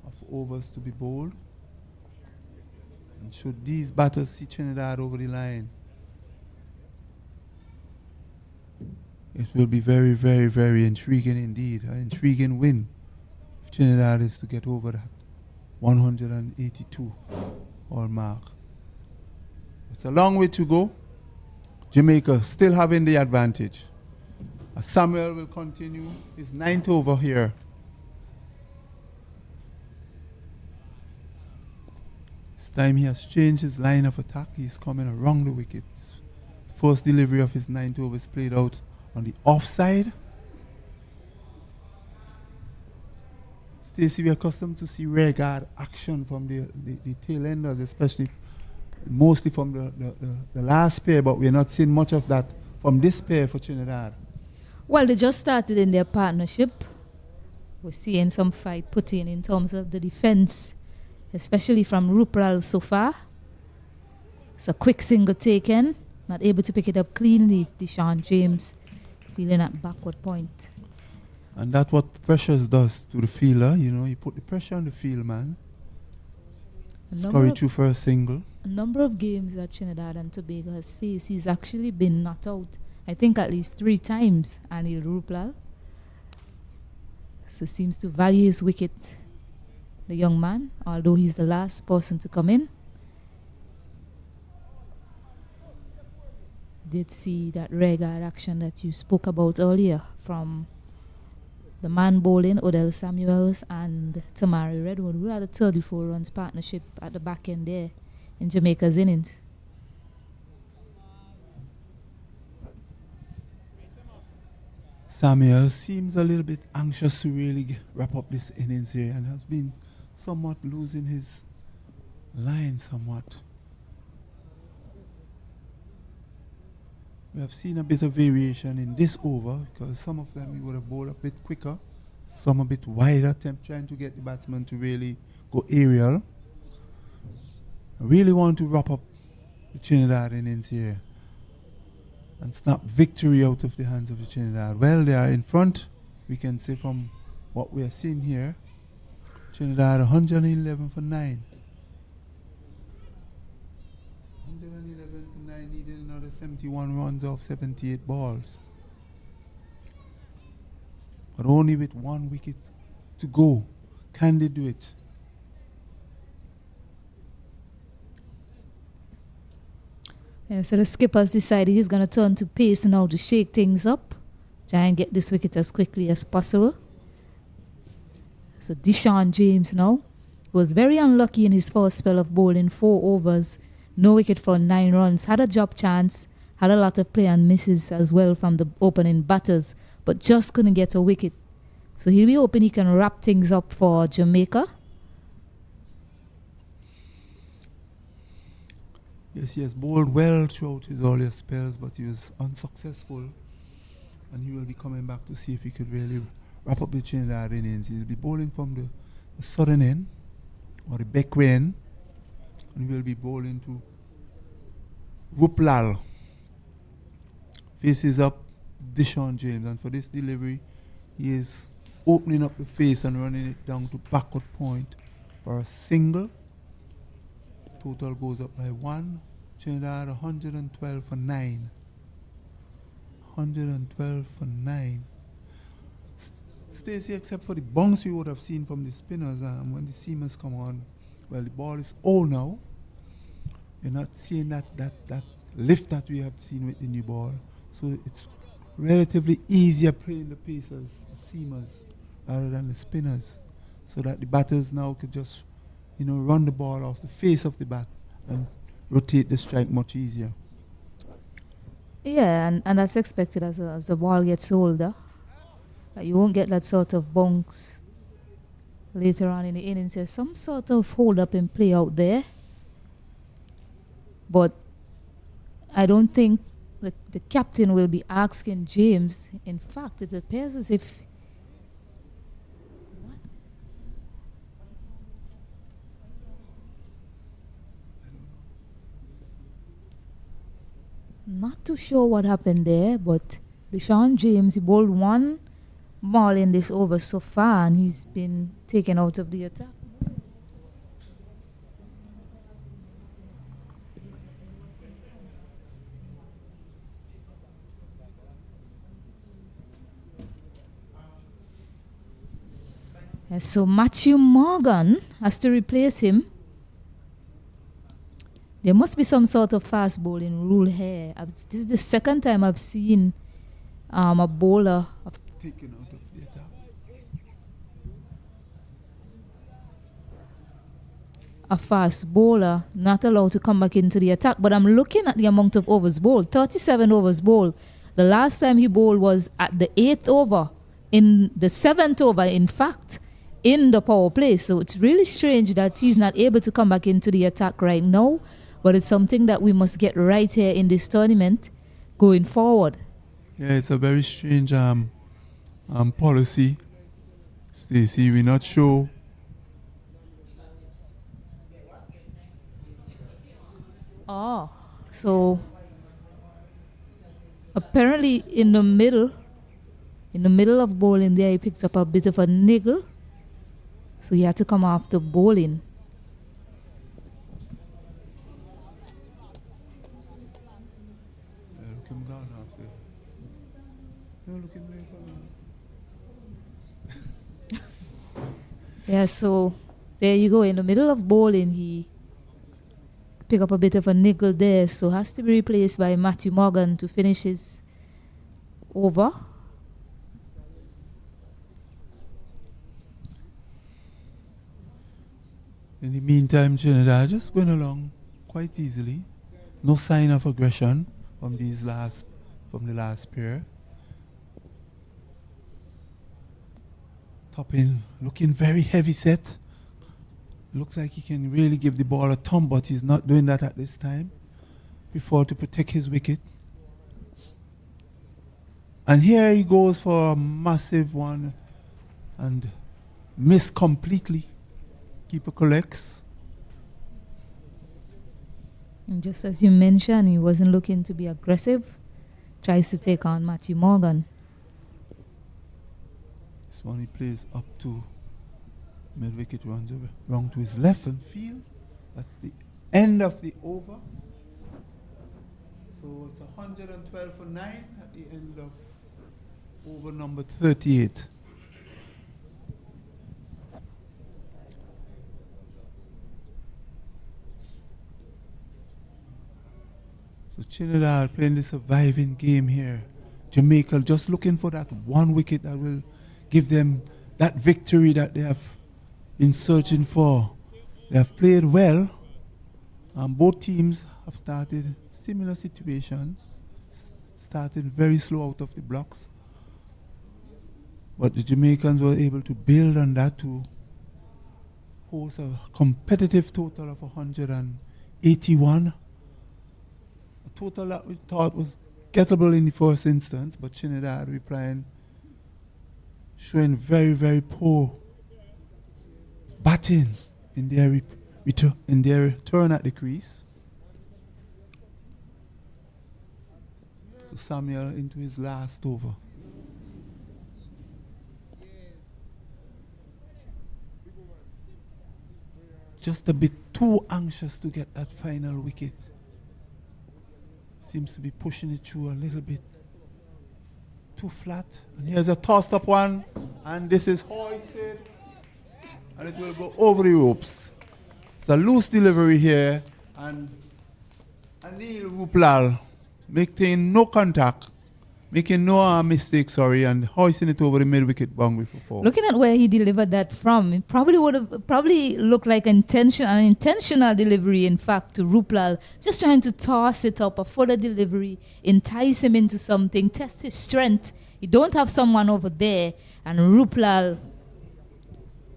of overs to be bowled. And should these batters see Trinidad over the line, it will be very, very, very intriguing indeed. An intriguing win if Trinidad is to get over that 182 all mark. It's a long way to go. Jamaica still having the advantage. Samuel will continue his 9th over here. This time he has changed his line of attack. He's coming around the wickets. First delivery of his 9th over is played out on the offside. Stacey, we're accustomed to see rear guard action from the tail enders, especially mostly from the last pair, but we're not seeing much of that from this pair for Trinidad. Well, they just started in their partnership. We're seeing some fight put in terms of the defense, especially from Rupral so far. It's a quick single taken. not able to pick it up cleanly. Deshaun James feeling at backward point. And that's what pressures does to the fielder. You know, you put the pressure on the field, man. Score it through for a single. A number of games that Trinidad and Tobago has faced, he's actually been knocked out. I think at least 3 times, Anil Ruplal. So seems to value his wicket, the young man, although he's the last person to come in. Did see that rare action that you spoke about earlier from the man bowling, Odell Samuels and Tamari Redwood, who had a 34 runs partnership at the back end there in Jamaica's innings. Samuel seems a little bit anxious to really wrap up this innings here and has been somewhat losing his line somewhat. We have seen a bit of variation in this over because some of them he would have bowled a bit quicker, some a bit wider, trying to get the batsman to really go aerial. I really want to wrap up the Trinidad innings here and snap victory out of the hands of the Trinidad. Well, they are in front, we can say from what we are seeing here. Trinidad 111 for 9. 111 for 9, needed another 71 runs off 78 balls. But only with 1 wicket to go. Can they do it? Yeah, so the skipper's decided he's going to turn to pace now to shake things up. Try and get this wicket as quickly as possible. So Deshaun James now was very unlucky in his first spell of bowling, 4 overs, no wicket for 9 runs. Had a job chance, had a lot of play and misses as well from the opening batters, but just couldn't get a wicket. So he'll be hoping he can wrap things up for Jamaica. Yes, he has bowled well throughout his earlier spells, but he was unsuccessful. And he will be coming back to see if he could really wrap up the Trinidad innings. He'll be bowling from the southern end, or the backway end, and he will be bowling to Ruplal. Faces up Deshaun James, and for this delivery, he is opening up the face and running it down to backward point for a single. Total goes up by 1. Trinidad 112 for 9. 112 for 9. Stacey, except for the bounce we would have seen from the spinners when the seamers come on, well, the ball is old now. You're not seeing that lift that we have seen with the new ball. So it's relatively easier playing the pacers, the seamers, rather than the spinners, so that the batters now could just run the ball off the face of the bat and rotate the strike much easier. Yeah, and that's expected as the ball gets older. You won't get that sort of bounce later on in the innings. There's some sort of hold up and play out there. But I don't think the captain will be asking James. In fact, it appears as if not too sure what happened there, but Deshaun James, he bowled 1 ball in this over so far, and he's been taken out of the attack. So Matthew Morgan has to replace him. There must be some sort of fast bowling rule here. This is the second time I've seen a bowler taken out of the attack. A fast bowler not allowed to come back into the attack. But I'm looking at the amount of overs bowled. 37 overs bowled. The last time he bowled was at the 8th over, in the 7th over, in fact, in the power play. So it's really strange that he's not able to come back into the attack right now. But it's something that we must get right here in this tournament going forward. Yeah, it's a very strange policy, Stacey. We're not sure. Oh, so Apparently, in the middle of bowling there, he picked up a bit of a niggle. So he had to come after bowling. Look him down after. No, look him there. Yeah, so there you go. In the middle of bowling, he picked up a bit of a niggle there. So has to be replaced by Matthew Morgan to finish his over. In the meantime, Trinidad just going along quite easily. No sign of aggression from the last pair. Topping, looking very heavy set. Looks like he can really give the ball a thump, but he's not doing that at this time. Before to protect his wicket. And here he goes for a massive one and miss completely. Keeper collects. And just as you mentioned, he wasn't looking to be aggressive. Tries to take on Matthew Morgan. This one he plays up to mid-wicket, runs over, wrong to his left and field. That's the end of the over. So it's 112 for 9 at the end of over number 38. So Trinidad playing the surviving game here. Jamaica just looking for that one wicket that will give them that victory that they have been searching for. They have played well. Both teams have started similar situations, starting very slow out of the blocks. But the Jamaicans were able to build on that to post a competitive total of 181. A total that we thought was gettable in the first instance, but Trinidad replying, showing very, very poor batting in their return at the crease. So Samuel into his last over. Just a bit too anxious to get that final wicket. Seems to be pushing it through a little bit too flat. And here's a tossed up one, and this is hoisted, and it will go over the ropes. It's a loose delivery here, and Anil Ruplal making no contact, making no mistake, and hoisting it over the mid-wicket boundary for 4. Looking at where he delivered that from, it probably would have looked like an intentional delivery, in fact, to Ruplal, just trying to toss it up, a further delivery, entice him into something, test his strength. You don't have someone over there, and Ruplal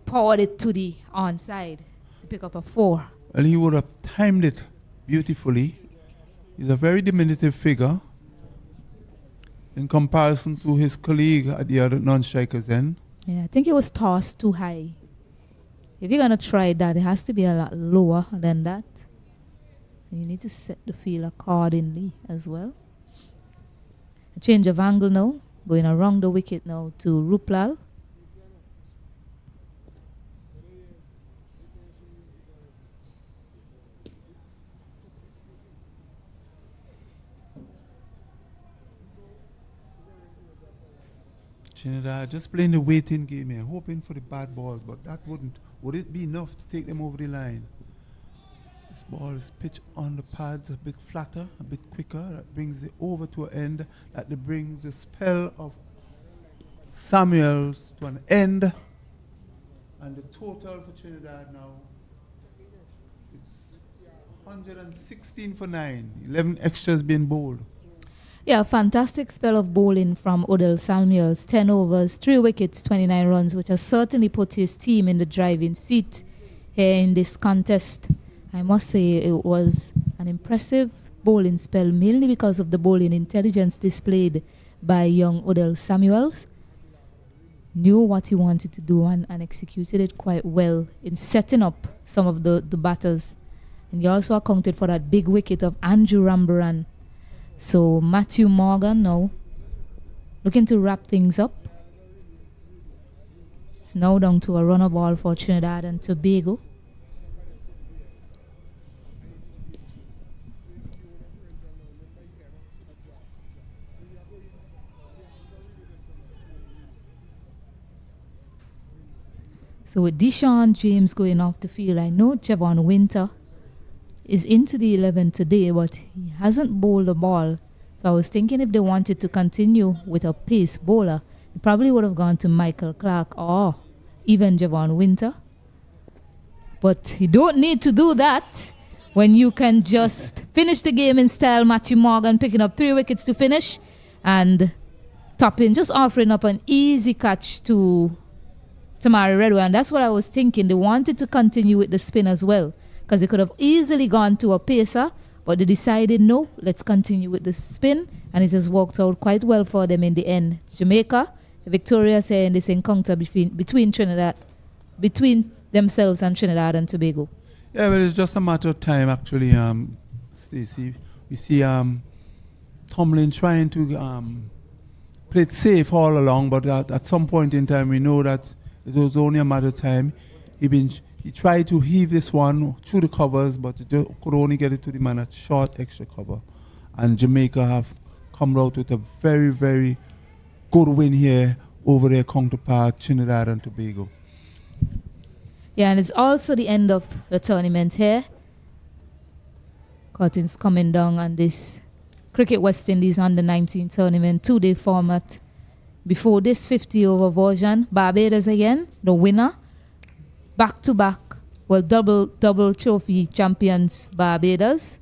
powered it to the onside to pick up a 4. Well, he would have timed it beautifully. He's a very diminutive figure in comparison to his colleague at the other non-strikers end. Yeah, I think it was tossed too high. If you're going to try that, it has to be a lot lower than that. And you need to set the field accordingly as well. A change of angle now, going around the wicket now to Ruplal. Trinidad just playing the waiting game here, hoping for the bad balls, but that would it be enough to take them over the line? This ball is pitched on the pads a bit flatter, a bit quicker. That brings it over to an end. That brings the spell of Samuels to an end. And the total for Trinidad now, it's 116 for 9. 11 extras being bowled. Yeah, fantastic spell of bowling from Odell Samuels. 10 overs, 3 wickets, 29 runs, which has certainly put his team in the driving seat here in this contest. I must say it was an impressive bowling spell, mainly because of the bowling intelligence displayed by young Odell Samuels. Knew what he wanted to do and executed it quite well in setting up some of the batters. And he also accounted for that big wicket of Andrew Rambaran So Matthew Morgan now looking to wrap things up. It's now down to a runner ball for Trinidad and Tobago. So with Deshaun James going off the field, I know Javon Winter is into the 11 today, but he hasn't bowled a ball. So I was thinking if they wanted to continue with a pace bowler, they probably would have gone to Michael Clark or even Javon Winter. But you don't need to do that when you can just finish the game in style. Matthew Morgan picking up 3 wickets to finish and topping, just offering up an easy catch to Tamari Redway. And that's what I was thinking. They wanted to continue with the spin as well, because they could have easily gone to a pacer, but they decided, no, let's continue with the spin, and it has worked out quite well for them in the end. Jamaica victorious here in this encounter between themselves and Trinidad and Tobago. Yeah, well, it's just a matter of time, actually, Stacey. We see Tomlin trying to play it safe all along, but at some point in time, we know that it was only a matter of time. He tried to heave this one through the covers, but it could only get it to the man at short extra cover. And Jamaica have come out with a very, very good win here over their counterpart, Trinidad and Tobago. Yeah, and it's also the end of the tournament here. Curtains coming down on this Cricket West Indies Under-19 tournament, 2-day format. Before this 50-over version, Barbados again, the winner. Back-to-back, well, double trophy champions Barbados,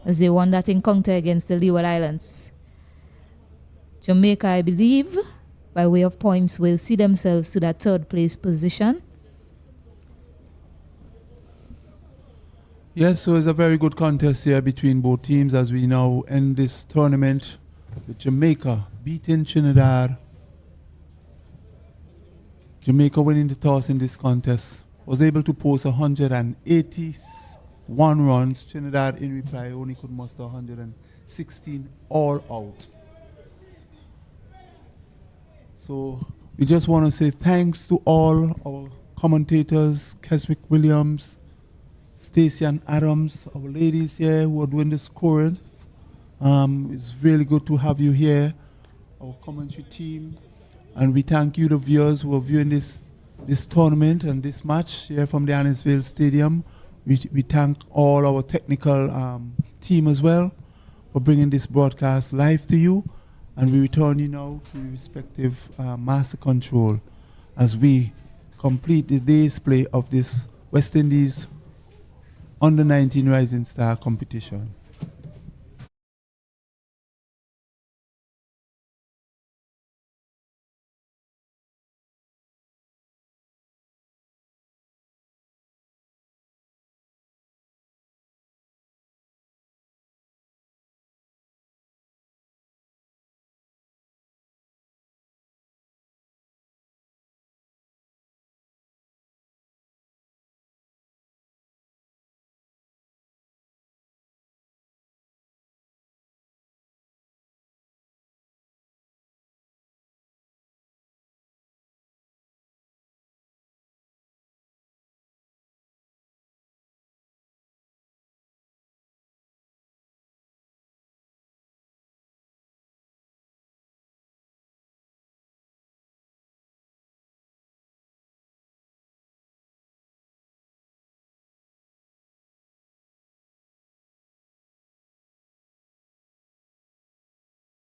as they won that encounter against the Leeward Islands. Jamaica, I believe, by way of points, will see themselves to that third place position. Yes, so it's a very good contest here between both teams as we now end this tournament with Jamaica beating Trinidad. Jamaica winning the toss in this contest, was able to post 181 runs. Trinidad in reply only could muster 116 all out. So we just want to say thanks to all our commentators, Keswick Williams, Stacey and Adams, our ladies here who are doing the scoring. It's really good to have you here, our commentary team. And we thank you, the viewers who are viewing this tournament and this match here from the Annisville Stadium. We thank all our technical team as well for bringing this broadcast live to you. And we return you now to the respective master control as we complete the day's play of this West Indies Under-19 Rising Star competition.